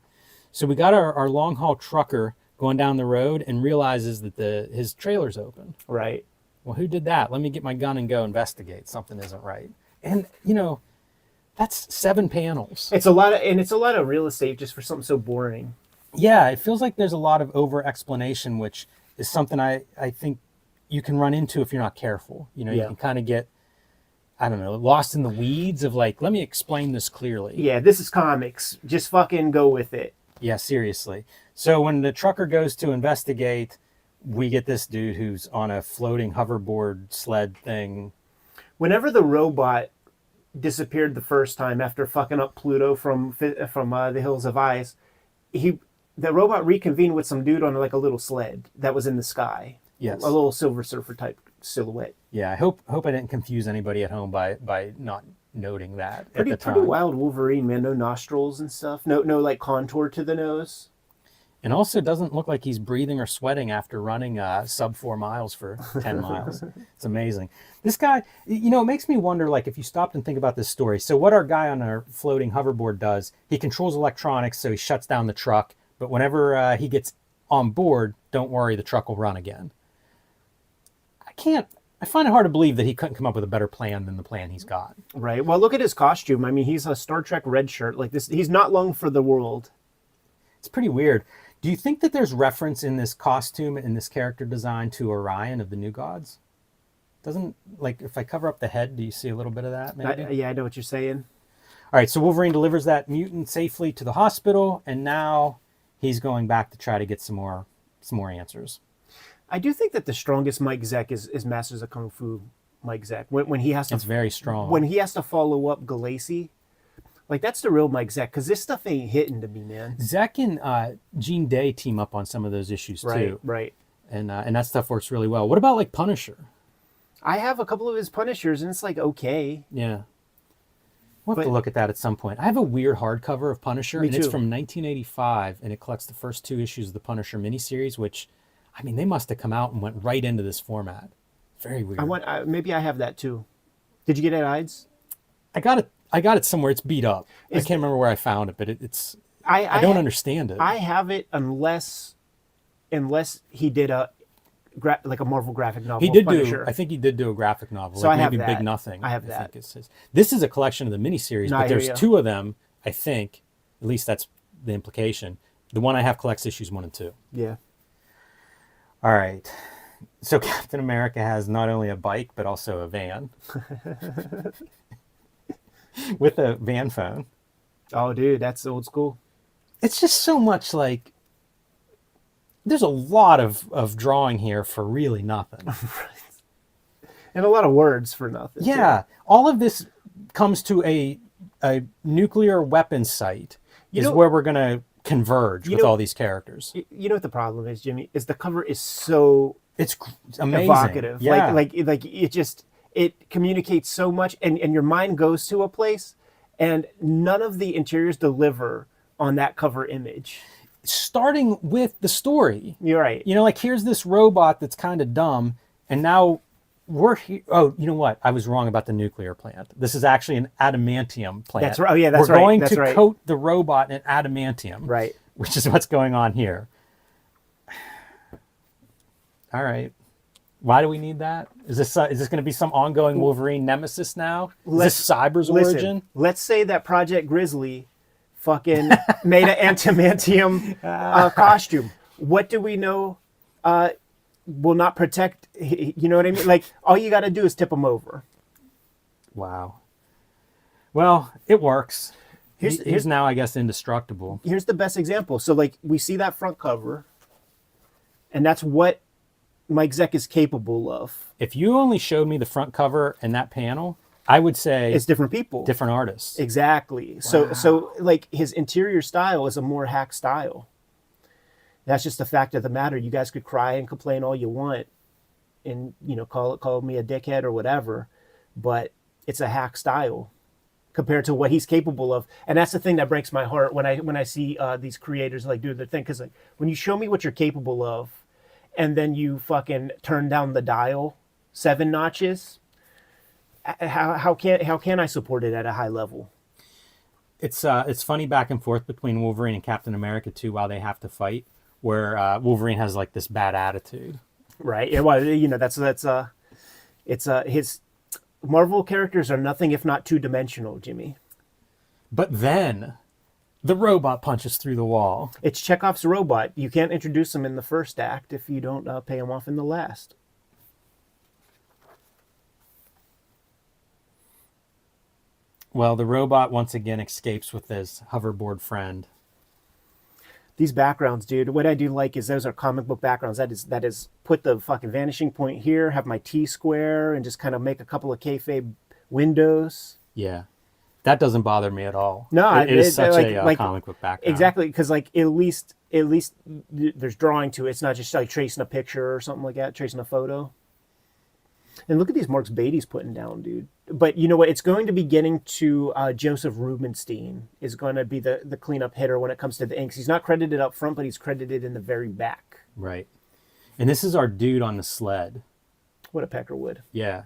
So we got our long haul trucker going down the road and realizes that his trailer's open. Right. Well, who did that? Let me get my gun and go investigate. Something isn't right. And that's 7 panels. It's a lot of real estate just for something so boring. Yeah, it feels like there's a lot of over explanation, which is something I think you can run into if you're not careful. You can kind of get, I don't know, lost in the weeds of like, let me explain this clearly. Yeah, this is comics. Just fucking go with it. Yeah, seriously. So when the trucker goes to investigate, we get this dude who's on a floating hoverboard sled thing. Whenever the robot disappeared the first time after fucking up Pluto from the Hills of Ice, the robot reconvened with some dude on like a little sled that was in the sky. Yes. A little Silver Surfer type silhouette. Yeah, I hope I didn't confuse anybody at home by not noting that at the time. Pretty wild Wolverine, man. No nostrils and stuff. No like contour to the nose. And also doesn't look like he's breathing or sweating after running sub 4 miles for 10 miles. It's amazing. This guy, it makes me wonder, like, if you stopped and think about this story. So what our guy on our floating hoverboard does, he controls electronics, so he shuts down the truck. But whenever he gets on board, don't worry, the truck will run again. I find it hard to believe that he couldn't come up with a better plan than the plan he's got. Right. Well, look at his costume. I mean, he's a Star Trek red shirt. Like this, he's not long for the world. It's pretty weird. Do you think that there's reference in this costume and this character design to Orion of the New Gods? Doesn't, like, if I cover up the head, do you see a little bit of that maybe? Yeah, I know what you're saying. All right, so Wolverine delivers that mutant safely to the hospital, and now he's going back to try to get some more answers. I do think that the strongest Mike Zeck is Masters of Kung Fu Mike Zeck. When he has to, it's very strong. When he has to follow up Galassi, like that's the real Mike Zeck, because this stuff ain't hitting to me, man. Zeck and Gene Day team up on some of those issues too. Right. And that stuff works really well. What about like Punisher? I have a couple of his Punishers, and it's like okay. Yeah. We'll have to look at that at some point. I have a weird hardcover of Punisher, and it's from 1985, and it collects the first 2 issues of the Punisher miniseries, which, I mean, they must have come out and went right into this format. Very weird. Maybe I have that too. Did you get it at Ides? I got it somewhere. It's beat up. I can't remember where I found it, but it's. I don't understand it. I have it unless he did a Marvel graphic novel. He did Punisher. I think he did do a graphic novel. So like I have maybe that. Big Nothing. I have that. Think this is a collection of the miniseries, but there's 2 of them. I think, at least that's the implication. The one I have collects issues 1 and 2. Yeah. All right. So Captain America has not only a bike, but also a van. With a van phone. Oh, dude, that's old school. It's just so much like... There's a lot of drawing here for really nothing. And a lot of words for nothing. Yeah, all of this comes to a nuclear weapons site is where we're going to converge with all these characters. You know what the problem is, Jimmy? Is the cover is so It's amazing. evocative. Yeah. Like it communicates so much, and your mind goes to a place, and none of the interiors deliver on that cover image. Starting with the story. You're right. You know, like here's this robot that's kind of dumb, and now we're here. Oh, you know what? I was wrong about the nuclear plant. This is actually an adamantium plant. That's right. Oh, yeah, that's we're right. going That's to right. coat the robot in adamantium. Right. Which is what's going on here. All right. Why do we need that? Is this going to be some ongoing Wolverine nemesis now? Is this Cyber's origin? Let's say that Project Grizzly fucking made an adamantium costume. What do we know will not protect? You know what I mean? Like, all you got to do is tip him over. Wow. Well, it works. Here's He's now, I guess, indestructible. Here's the best example. So, like, we see that front cover, and that's what Mike Zeck is capable of. If you only showed me the front cover and that panel, I would say It's different people. different artists. Exactly. So like, his interior style is a more hack style. That's just the fact of the matter. You guys could cry and complain all you want, and call me a dickhead or whatever, but it's a hack style compared to what he's capable of. And that's the thing that breaks my heart when I see these creators like do their thing, because like, when you show me what you're capable of, and then you fucking turn down the dial 7 notches, how can I support it at a high level? It's funny back and forth between Wolverine and Captain America too, while they have to fight, where Wolverine has like this bad attitude. Right. Yeah. Well, his Marvel characters are nothing if not 2-dimensional, Jimmy. But then the robot punches through the wall. It's Chekhov's robot. You can't introduce him in the first act if you don't pay him off in the last. Well, the robot once again escapes with his hoverboard friend. These backgrounds, dude, what I do like is those are comic book backgrounds. That is put the fucking vanishing point here, have my T-square, and just kind of make a couple of kayfabe windows. Yeah. That doesn't bother me at all. No, it is such a comic book background. Exactly, because like at least there's drawing to it. It's not just like tracing a picture or something like that, tracing a photo. And look at these marks Beatty's putting down, dude. But you know what? It's going to be getting to Joseph Rubinstein is going to be the cleanup hitter when it comes to the inks. He's not credited up front, but he's credited in the very back. Right. And this is our dude on the sled. What a Peckerwood. Yeah.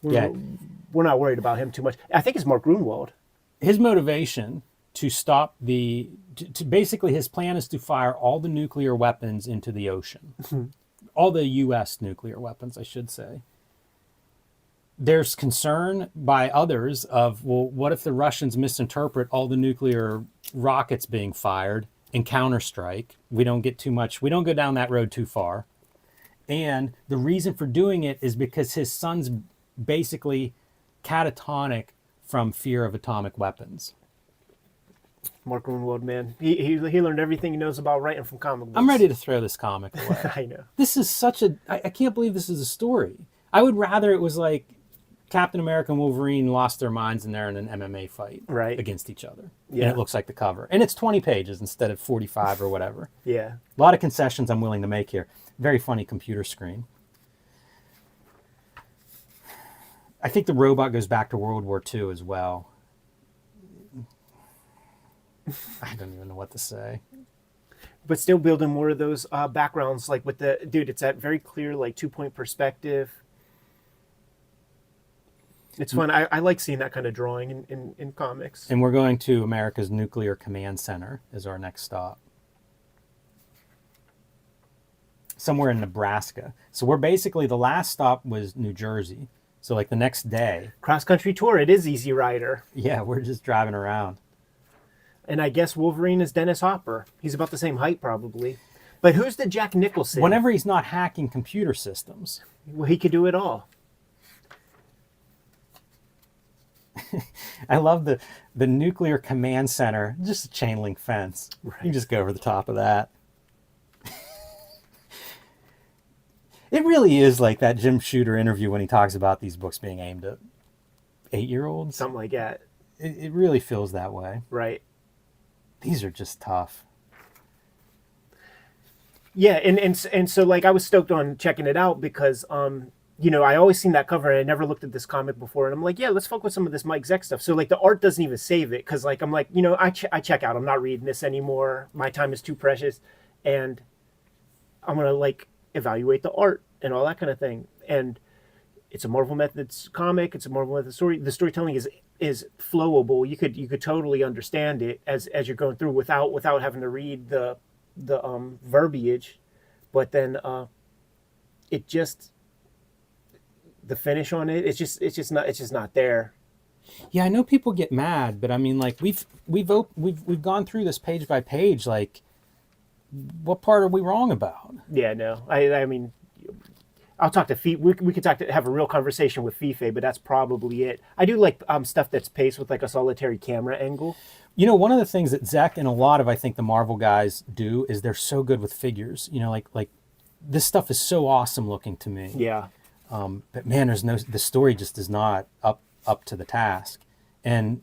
We're not worried about him too much. I think it's Mark Grunwald. His motivation to stop to basically his plan is to fire all the nuclear weapons into the ocean. All the U.S. nuclear weapons, I should say. There's concern by others of, well, what if the Russians misinterpret all the nuclear rockets being fired and counterstrike? We don't go down that road too far. And the reason for doing it is because his son's basically catatonic from fear of atomic weapons. Mark Grunwald, man. He learned everything he knows about writing from comic books. I'm ready to throw this comic away. I know. This is I can't believe this is a story. I would rather it was like Captain America and Wolverine lost their minds and they're in an MMA fight against each other. Yeah. And it looks like the cover. And it's 20 pages instead of 45 or whatever. Yeah. A lot of concessions I'm willing to make here. Very funny computer screen. I think the robot goes back to World War II as well. I don't even know what to say. But still building more of those backgrounds, like with it's that very clear, like 2-point perspective. It's fun. I like seeing that kind of drawing in comics. And we're going to America's Nuclear Command Center as our next stop. Somewhere in Nebraska. So we're basically, the last stop was New Jersey. So like the next day. Cross-country tour. It is Easy Rider. Yeah, we're just driving around. And I guess Wolverine is Dennis Hopper. He's about the same height, probably. But who's the Jack Nicholson? Whenever he's not hacking computer systems. Well, he could do it all. I love the Nuclear Command Center. Just a chain link fence. Right. You can just go over the top of that. It really is like that Jim Shooter interview when he talks about these books being aimed at 8-year-olds. Something like that. It really feels that way. Right. These are just tough. Yeah, and so like I was stoked on checking it out because you know, I always seen that cover and I never looked at this comic before, and I'm like, yeah, let's fuck with some of this Mike Zeck stuff. So like the art doesn't even save it because like I'm like, you know, I check out. I'm not reading this anymore. My time is too precious, and I'm gonna like evaluate the art and all that kind of thing. And it's a Marvel Methods comic. It's a Marvel Methods story. The storytelling is flowable. You could totally understand it as you're going through without having to read the verbiage. But then it just, the finish on it, it's just not there. Yeah, I know people get mad, but I mean, like we've gone through this page by page. Like, what part are we wrong about? Yeah, no, I mean, I'll talk to Fife. We could have a real conversation with Fife, but that's probably it. I do like stuff that's paced with like a solitary camera angle. You know, one of the things that Zeck and a lot of, I think, the Marvel guys do is they're so good with figures. You know, like this stuff is so awesome looking to me. Yeah. But man, the story just is not up to the task. And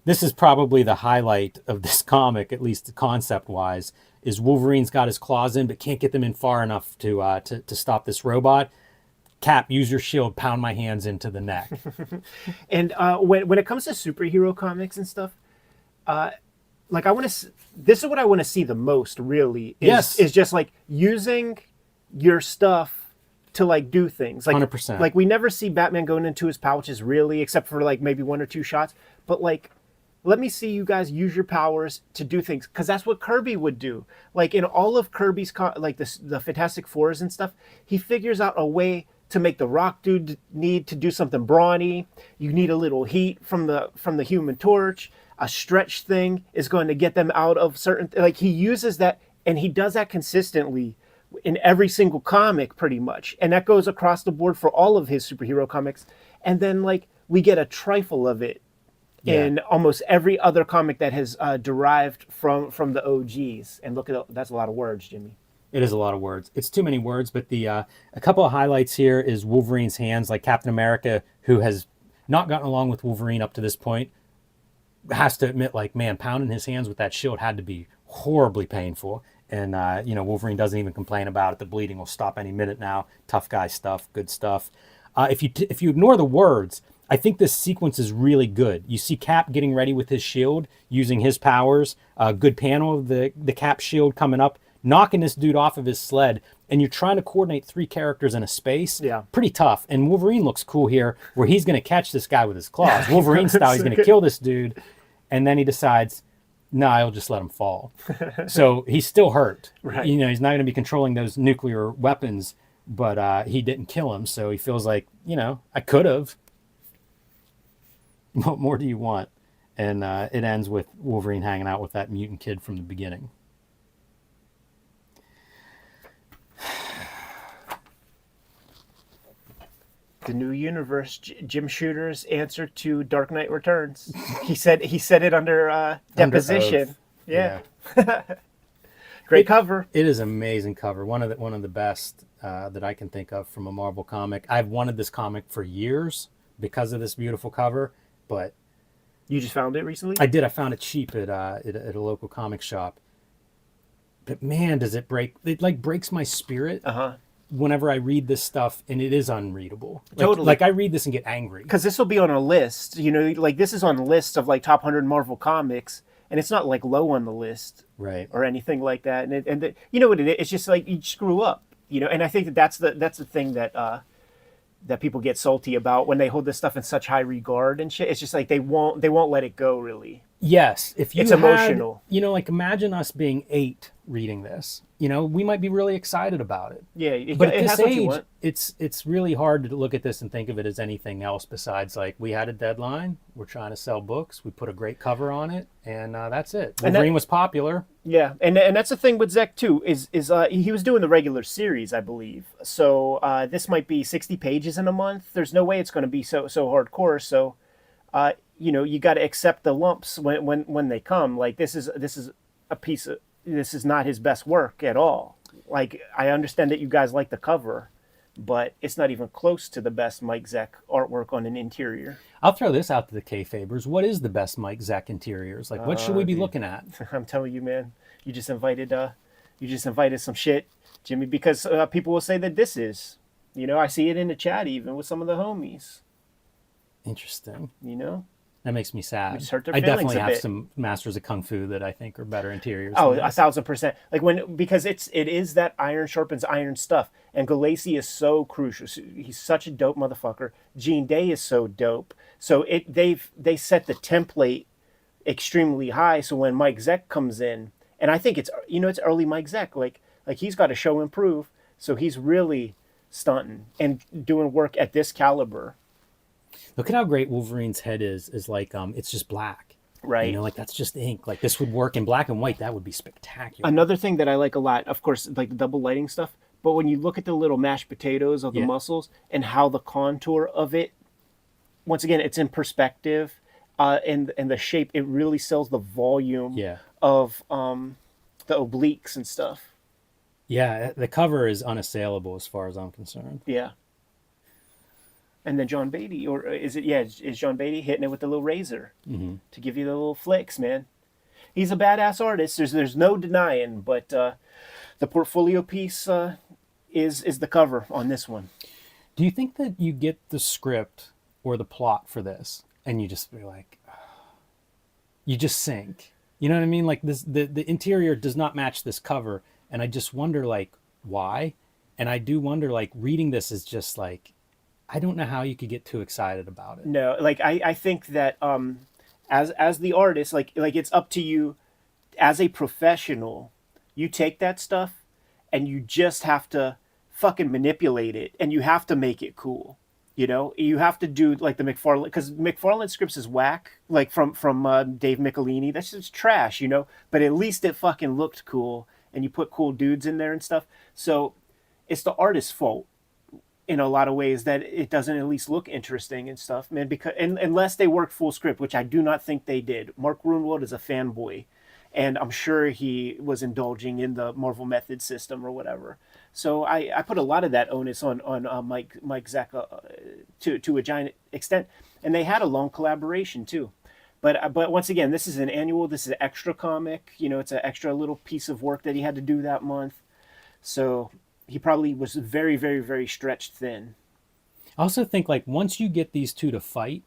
this is probably the highlight of this comic, at least concept wise, is Wolverine's got his claws in, but can't get them in far enough to stop this robot. Cap, use your shield, pound my hands into the neck. And when it comes to superhero comics and stuff, like this is what I want to see the most, really. Is just like using your stuff to like do things. Like 100%. Like we never see Batman going into his pouches really, except for like maybe 1 or 2 shots. But like, let me see you guys use your powers to do things, because that's what Kirby would do. Like in all of Kirby's like the Fantastic Fours and stuff, he figures out a way to make the Rock dude need to do something brawny. You need a little heat from the Human Torch. A stretch thing is going to get them out of certain, like he uses that, and he does that consistently in every single comic pretty much. And that goes across the board for all of his superhero comics. And then like we get a trifle of it in almost every other comic that has derived from the OGs. And look at that's a lot of words, Jimmy. It is a lot of words. It's too many words, but a couple of highlights here is Wolverine's hands. Like Captain America, who has not gotten along with Wolverine up to this point, has to admit, like, man, pounding his hands with that shield had to be horribly painful. And, you know, Wolverine doesn't even complain about it. The bleeding will stop any minute now. Tough guy stuff, good stuff. If you ignore the words, I think this sequence is really good. You see Cap getting ready with his shield, using his powers. Good panel of the Cap shield coming up, knocking this dude off of his sled. And you're trying to coordinate 3 characters in a space. Yeah. Pretty tough. And Wolverine looks cool here, where he's going to catch this guy with his claws. Wolverine style, he's going to kill this dude. And then he decides, no, I'll just let him fall. So he's still hurt. Right. You know, he's not going to be controlling those nuclear weapons, but he didn't kill him. So he feels like, you know, I could have. What more do you want? And it ends with Wolverine hanging out with that mutant kid from the beginning. The new universe, Jim Shooter's answer to Dark Knight Returns. He said it under deposition. Yeah. Great cover. It is an amazing cover. One of the best that I can think of from a Marvel comic. I've wanted this comic for years because of this beautiful cover, but you just found it recently? I did. I found it cheap at a local comic shop. But man, does it break? It like breaks my spirit. Whenever I read this stuff, and it is unreadable. Totally. Like I read this and get angry. Because this will be on a list. You know, like this is on a list of like top 100 Marvel comics, and it's not like low on the list, right, or anything like that. And you know what it is? It's just like you screw up. You know, and I think that's the thing that that people get salty about when they hold this stuff in such high regard and shit. It's just like they won't let it go, really. Yes, if you it's emotional. You know, like imagine us being 8 reading this. You know, we might be really excited about it. Yeah, but at this age, it's really hard to look at this and think of it as anything else besides like we had a deadline. We're trying to sell books. We put a great cover on it, and that's it. Wolverine was popular. Yeah, and that's the thing with Zeck too. Is he was doing the regular series, I believe. So this might be 60 pages in a month. There's no way it's going to be so hardcore. So you know, you got to accept the lumps when they come. Like this is a piece of. This is not his best work at all. Like, I understand that you guys like the cover, but it's not even close to the best Mike Zeck artwork on an interior. I'll throw this out to the Kayfabers. What is the best Mike Zeck interiors? Like, what should we be looking at? I'm telling you, man, you just invited some shit, Jimmy, because people will say that this is, I see it in the chat even with some of the homies. Interesting. That makes me sad. Just hurt their I feelings definitely a have bit. some masters of kung fu that I think are better interiors. Oh, than this. 1,000%. Like because it is that iron sharpens iron stuff, and Galassi is so crucial. He's such a dope motherfucker. Gene Day is so dope. So they set the template extremely high. So when Mike Zeck comes in, and I think it's early Mike Zeck, like he's got to show and prove. So he's really stunting and doing work at this caliber. Look at how great Wolverine's head is like it's just black. Right. Like that's just ink. Like this would work in black and white. That would be spectacular. Another thing that I like a lot, of course, like the double lighting stuff, but when you look at the little mashed potatoes of the muscles and how the contour of it, once again, it's in perspective, and the shape, it really sells the volume of the obliques and stuff. Yeah, the cover is unassailable as far as I'm concerned. Yeah. And then John Beatty, or is John Beatty hitting it with the little razor to give you the little flicks, man. He's a badass artist. There's no denying, but the portfolio piece is the cover on this one. Do you think that you get the script or the plot for this and you just be like, you just sink? You know what I mean? Like this, the interior does not match this cover, and I just wonder like why. And I do wonder like reading this is just like, I don't know how you could get too excited about it. No, like I think that as the artist, like it's up to you as a professional. You take that stuff and you just have to fucking manipulate it, and you have to make it cool. You have to do like the McFarlane, because McFarlane scripts is whack, like from Dave Michelini. That's just trash, But at least it fucking looked cool, and you put cool dudes in there and stuff. So it's the artist's fault in a lot of ways that it doesn't at least look interesting and stuff, man. Because unless they worked full script, which I do not think they did. Mark Runewold is a fanboy, and I'm sure he was indulging in the Marvel Method system or whatever. So I put a lot of that onus on Mike Zeck to a giant extent, and they had a long collaboration too. But once again, this is an annual. This is an extra comic. It's an extra little piece of work that he had to do that month. So he probably was very, very, very stretched thin. I also think like once you get these two to fight,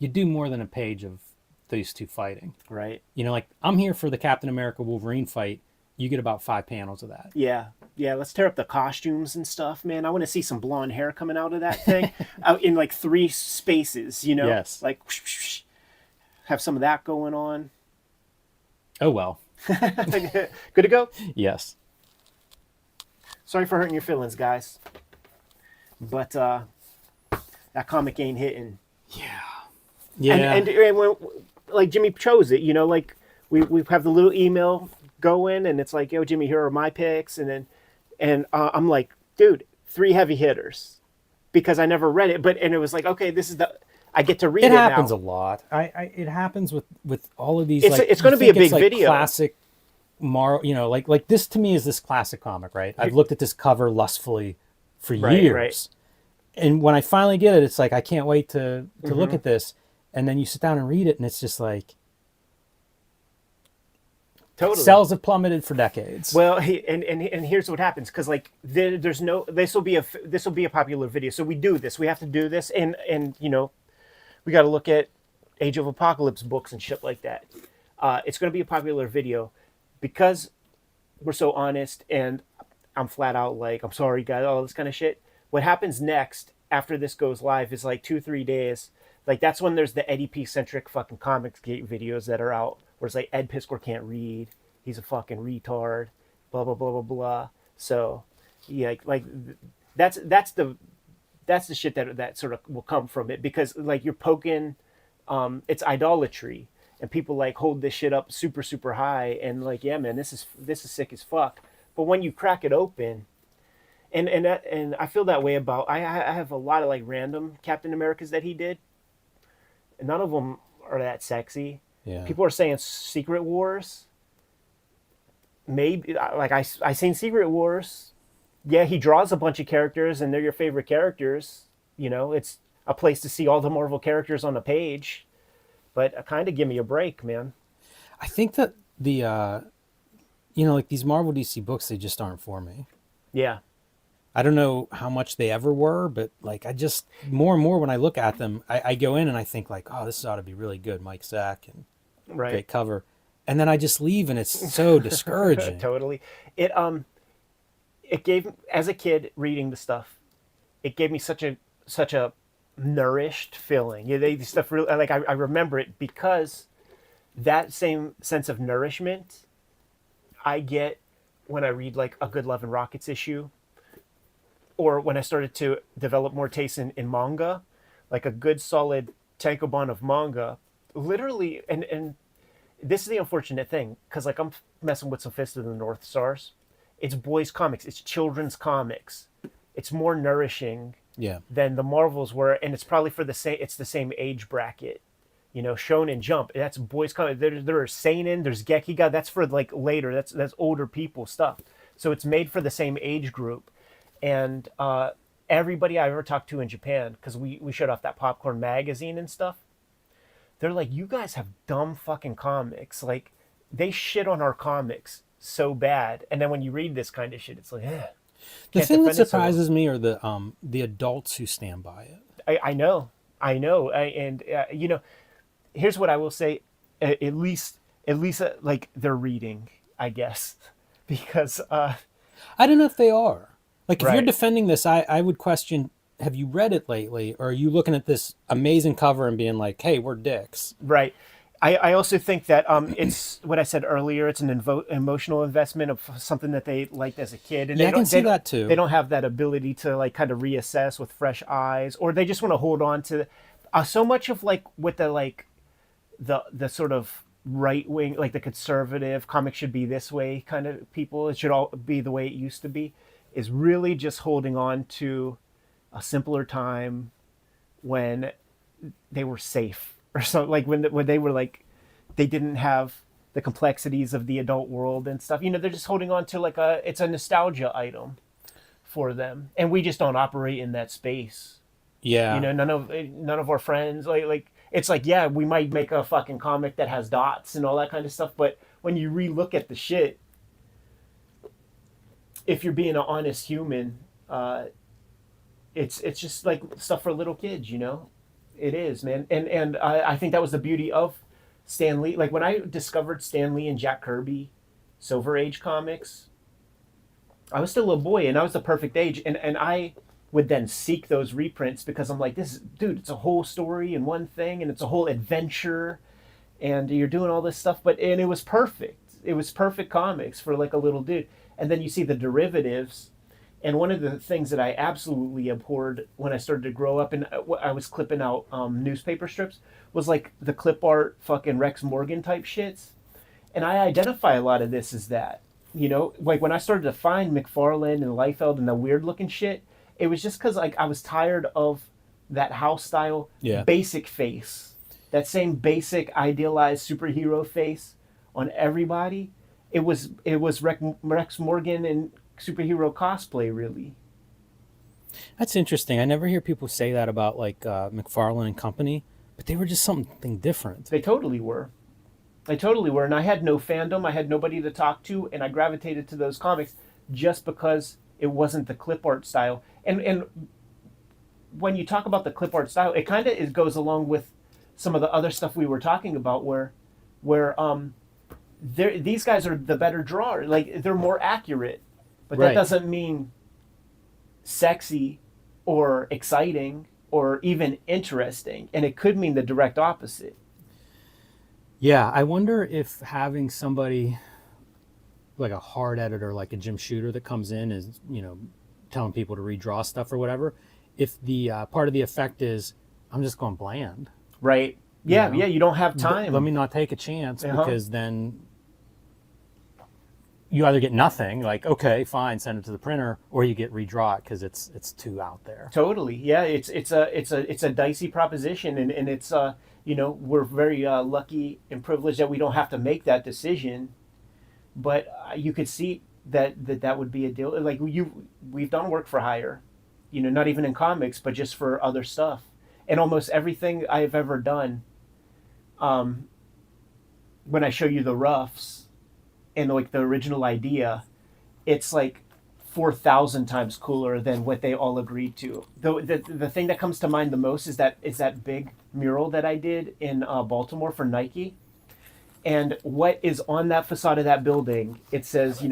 you do more than a page of these two fighting. Right. Like I'm here for the Captain America Wolverine fight. You get about 5 panels of that. Yeah. Let's tear up the costumes and stuff, man. I want to see some blonde hair coming out of that thing, out in like 3 spaces. Yes. Like have some of that going on. Oh well. Good to go. Yes. Sorry for hurting your feelings, guys. But that comic ain't hitting. Yeah. And when, like Jimmy chose it, like we have the little email going, and it's like, yo, Jimmy, here are my picks, and I'm like, dude, 3 heavy hitters, because I never read it, and it was like, okay, this is I get to read it now. It happens a lot. It happens with all of these. It's going to be a big video. Classic. Like this to me is this classic comic, right? I've looked at this cover lustfully for years. Right. And when I finally get it, it's like, I can't wait to look at this. And then you sit down and read it, and it's just like, totally. Sales have plummeted for decades. Well, and here's what happens, because like there's no, this will be a popular video. So we do this. We have to do this, and we got to look at Age of Apocalypse books and shit like that. It's going to be a popular video. Because we're so honest, and I'm flat out like, I'm sorry, guys, all this kind of shit. What happens next after this goes live is like 2-3 days. Like that's when there's the Eddie P centric fucking Comics Gate videos that are out, where it's like Ed Piskor can't read, he's a fucking retard, blah blah blah blah blah. So yeah, like that's the shit that sort of will come from it, because like you're poking, it's idolatry. And people like hold this shit up super, super high, and like, yeah, man, this is sick as fuck. But when you crack it open, and I feel that way about, I have a lot of like random Captain Americas that he did, and none of them are that sexy. Yeah. People are saying Secret Wars. Maybe like I seen Secret Wars. yeah, he draws a bunch of characters and they're your favorite characters. You know, it's a place to see all the Marvel characters on a page. But kind of give me a break, man. I think that like these Marvel DC books, they just aren't for me. Yeah. I don't know how much they ever were, but like I just more and more when I look at them, I go in and I think like, oh, this ought to be really good, Mike Zack, and Right. great cover, and then I just leave and it's so discouraging. Totally. It gave, as a kid reading the stuff, it gave me such a nourished feeling. Yeah, the stuff really, like I remember it because that same sense of nourishment I get when I read like a Good Love and Rockets issue, or when I started to develop more taste in manga, like a good solid tankobon of manga, literally. And this is the unfortunate thing, because like I'm messing with some Fist of the North Stars. It's boys comics. It's children's comics. It's more nourishing than the Marvels were, and it's probably for the same. It's the same age bracket, you know. Shonen Jump. That's boys comics. There are seinen. There's Gekiga. That's for like later. That's older people stuff. So it's made for the same age group, and everybody I ever talked to in Japan, because we showed off that Popcorn magazine and stuff. They're like, you guys have dumb fucking comics. Like, they shit on our comics so bad, and then when you read this kind of shit, it's like, eh. The thing that surprises me are the adults who stand by it. I know, and you know, here's what I will say: at least, like they're reading, I guess, because I don't know if they are. Like, if you're Right. defending this, I would question: have you read it lately, or are you looking at this amazing cover and being like, "Hey, we're dicks"? right. I also think that it's what I said earlier. It's an emotional investment of something that they liked as a kid, and Yeah, they I don't can see they don't- that too. They don't have that ability to like kind of reassess with fresh eyes, or they just want to hold on to so much of like with the like the sort of right wing, like the conservative comics should be this way kind of people. It should all be the way it used to be. Is really just holding on to a simpler time when they were safe, or something, like when they were like, they didn't have the complexities of the adult world and stuff. You know, they're just holding on to like it's a nostalgia item for them, and we just don't operate in that space. Yeah. You know, none of our friends like it's like, yeah, we might make a fucking comic that has dots and all that kind of stuff, but when you relook at the shit, if you're being an honest human, it's just like stuff for little kids, you know. It is, man, and I think that was the beauty of Stan Lee. Like when I discovered Stan Lee and Jack Kirby, Silver Age comics, I was still a boy, and I was the perfect age, and I would then seek those reprints because I'm like, dude, it's a whole story in one thing, and it's a whole adventure, and you're doing all this stuff, and it was perfect. It was perfect comics for like a little dude, and then you see the derivatives. And one of the things that I absolutely abhorred when I started to grow up, and I was clipping out newspaper strips, was like the clip art fucking Rex Morgan type shits. And I identify a lot of this as that. You know, like when I started to find McFarlane and Liefeld and the weird looking shit, it was just because like I was tired of that house style basic face. That same basic idealized superhero face on everybody. It was Rex Morgan and superhero cosplay, really. That's interesting. I never hear people say that about like McFarlane and company, but they were just something different. They totally were. And I had no fandom. I had nobody to talk to, and I gravitated to those comics just because it wasn't the clip art style. And when you talk about the clip art style, it kind of goes along with some of the other stuff we were talking about, where these guys are the better drawer. Like they're more accurate. But that doesn't mean sexy or exciting or even interesting. And it could mean the direct opposite. Yeah, I wonder if having somebody like a hard editor, like a Jim Shooter that comes in is, you know, telling people to redraw stuff or whatever, if the part of the effect is, I'm just going bland. Right. Yeah, You know? you don't have time. Let me not take a chance because then you either get nothing, like, okay, fine, send it to the printer, or you get redraw it because it's too out there. Totally. Yeah, it's a dicey proposition, and it's you know, we're very lucky and privileged that we don't have to make that decision. But you could see that would be a deal. Like we've done work for hire, not even in comics, but just for other stuff. And almost everything I've ever done, when I show you the roughs and like the original idea, it's like 4,000 times cooler than what they all agreed to. The thing that comes to mind the most is that big mural that I did in Baltimore for Nike. And what is on that facade of that building, it says,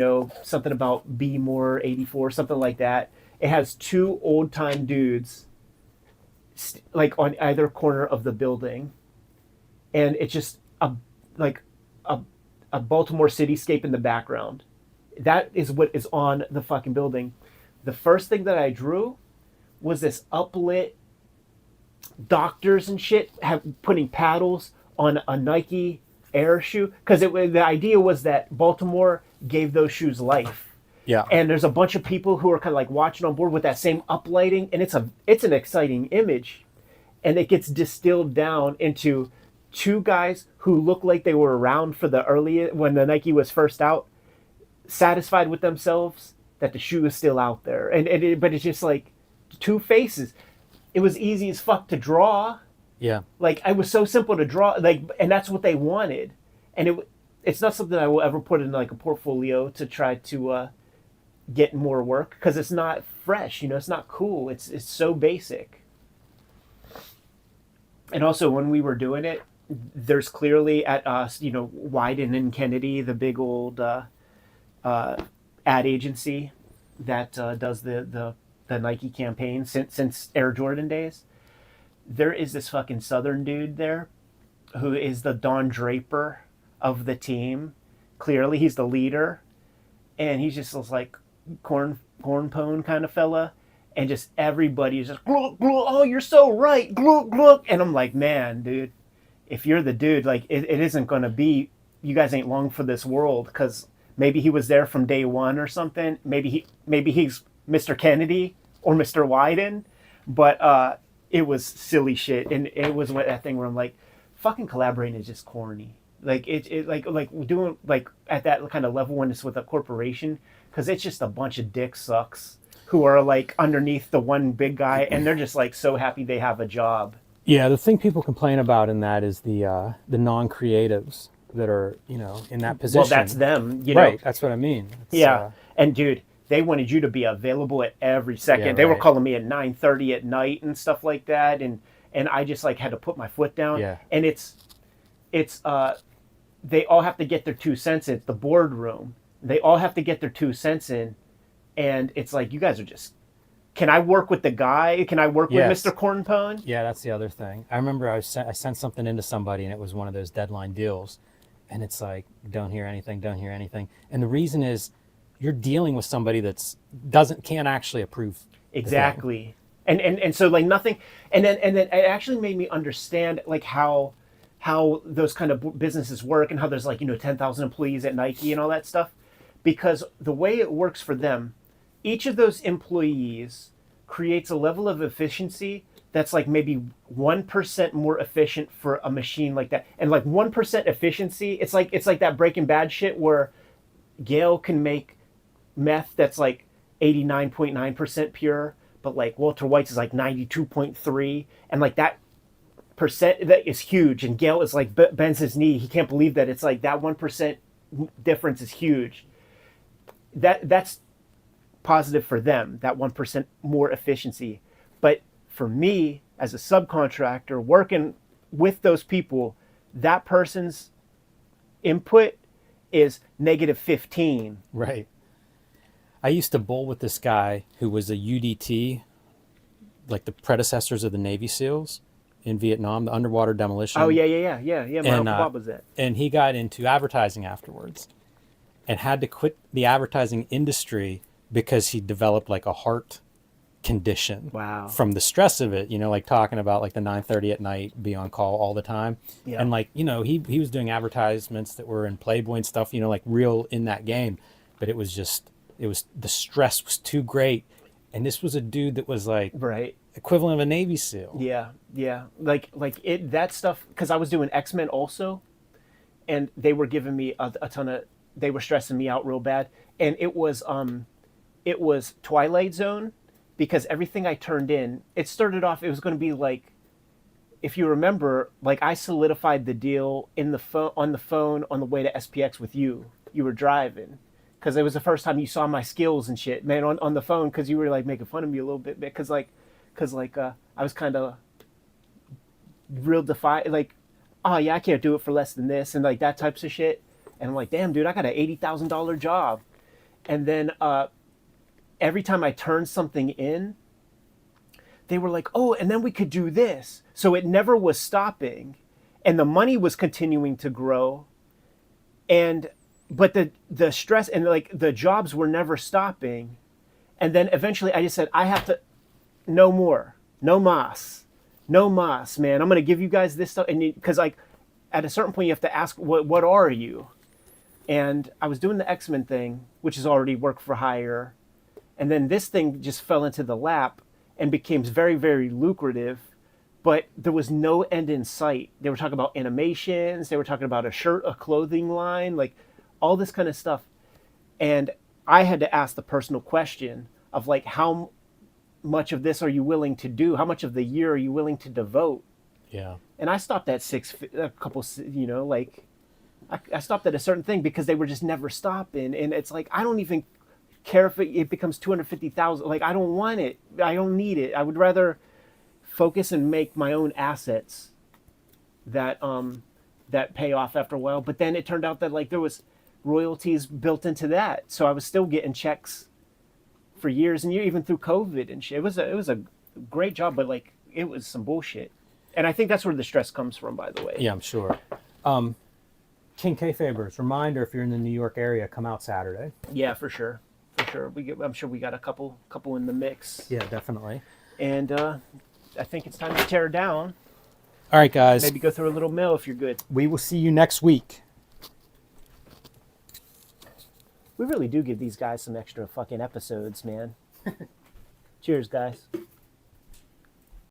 something about B Moore 84, something like that. It has two old time dudes like on either corner of the building. And it's just a Baltimore cityscape in the background. That is what is on the fucking building. The first thing that I drew was this uplit doctors and shit putting paddles on a Nike Air shoe, because the idea was that Baltimore gave those shoes life. Yeah. And there's a bunch of people who are kind of like watching on board with that same uplighting, and it's an exciting image, and it gets distilled down into two guys who look like they were around for when the Nike was first out, satisfied with themselves that the shoe is still out there, but it's just like two faces. It was easy as fuck to draw. Yeah. Like it was so simple to draw, and that's what they wanted, and it's not something I will ever put in like a portfolio to try to get more work, because it's not fresh, it's not cool. It's so basic. And also when we were doing it, there's clearly at us, Wyden and Kennedy, the big old ad agency that does the Nike campaign since Air Jordan days. There is this fucking Southern dude there who is the Don Draper of the team. Clearly he's the leader, and he's just this like corn pone kind of fella, and just everybody is just glug, glug, oh, you're so right, glug, glug. And I'm like, man, dude, if you're the dude, like it isn't gonna be, you guys ain't long for this world, because maybe he was there from day one or something. Maybe he's Mr. Kennedy or Mr. Wyden, but it was silly shit, and it was that thing where I'm like, fucking collaborating is just corny. Like it like doing like at that kind of level when it's with a corporation, because it's just a bunch of dick sucks who are like underneath the one big guy, and they're just like so happy they have a job. Yeah, the thing people complain about in that is the non-creatives that are in that position. Well, that's them, Right, that's what I mean. It's, and dude, they wanted you to be available at every second. Yeah, they were right. calling me at 9:30 at night and stuff like that, and I just like had to put my foot down. Yeah. And it's they all have to get their 2 cents in. It's the boardroom. They all have to get their 2 cents in, and it's like, you guys are just, can I work with the guy? Can I work with Mr. Cornpone? Yeah, that's the other thing. I remember I sent something into somebody, and it was one of those deadline deals, and it's like, don't hear anything. And the reason is, you're dealing with somebody can't actually approve. Exactly. And so like nothing, and then it actually made me understand like how those kind of businesses work, and how there's like 10,000 employees at Nike and all that stuff, because the way it works for them, each of those employees creates a level of efficiency that's like maybe 1% more efficient for a machine like that. And like 1% efficiency, it's like that Breaking Bad shit where Gale can make meth that's like 89.9% pure, but like Walter White's is like 92.3, and like that percent that is huge, and Gale is like bends his knee, he can't believe that it's like that 1% difference is huge. That's positive for them, that 1% more efficiency. But for me as a subcontractor working with those people, that person's input is -15. Right. I used to bowl with this guy who was a UDT, like the predecessors of the Navy SEALs in Vietnam, the underwater demolition. Oh, yeah. My Uncle Bob was that. And he got into advertising afterwards and had to quit the advertising industry because he developed like a heart condition. Wow. From the stress of it, like talking about like the 9:30 at night, be on call all the time. Yeah. And like, he was doing advertisements that were in Playboy and stuff, like real in that game, but it was the stress was too great. And this was a dude that was like right equivalent of a Navy SEAL. Yeah. Like that stuff, because I was doing X-Men also, and they were giving me a ton of they were stressing me out real bad. And it was Twilight Zone, because everything I turned in, it started off, it was going to be like, if you remember, like I solidified the deal on the phone on the way to SPX with you. You were driving, because it was the first time you saw my skills and shit, man, on the phone, because you were like making fun of me a little bit, because I was kind of real defiant, like, oh yeah, I can't do it for less than this, and like that types of shit. And I'm like, damn, dude, I got an $80,000 job. And then every time I turned something in, they were like, oh, and then we could do this. So it never was stopping, and the money was continuing to grow. But the stress and like the jobs were never stopping. And then eventually I just said, I have to, no more, no mas, man. I'm going to give you guys this stuff. And because like at a certain point you have to ask, what are you? And I was doing the X-Men thing, which is already work for hire. And then this thing just fell into the lap and became very, very lucrative, but there was no end in sight. They were talking about animations. They were talking about a clothing line, like all this kind of stuff. And I had to ask the personal question of like, how much of this are you willing to do? How much of the year are you willing to devote? Yeah. And I stopped at I stopped at a certain thing, because they were just never stopping. And it's like, I don't even care if it becomes 250,000. Like, I don't want it. I don't need it. I would rather focus and make my own assets that pay off after a while. But then it turned out that like there was royalties built into that. So I was still getting checks for years and years, even through COVID and shit. It was a great job, but like it was some bullshit. And I think that's where the stress comes from, by the way. Yeah, I'm sure. King Kayfabers, reminder, if you're in the New York area, come out Saturday. Yeah, for sure. I'm sure we got a couple in the mix. Yeah, definitely. And I think it's time to tear down. All right, guys. Maybe go through a little mail if you're good. We will see you next week. We really do give these guys some extra fucking episodes, man. Cheers, guys.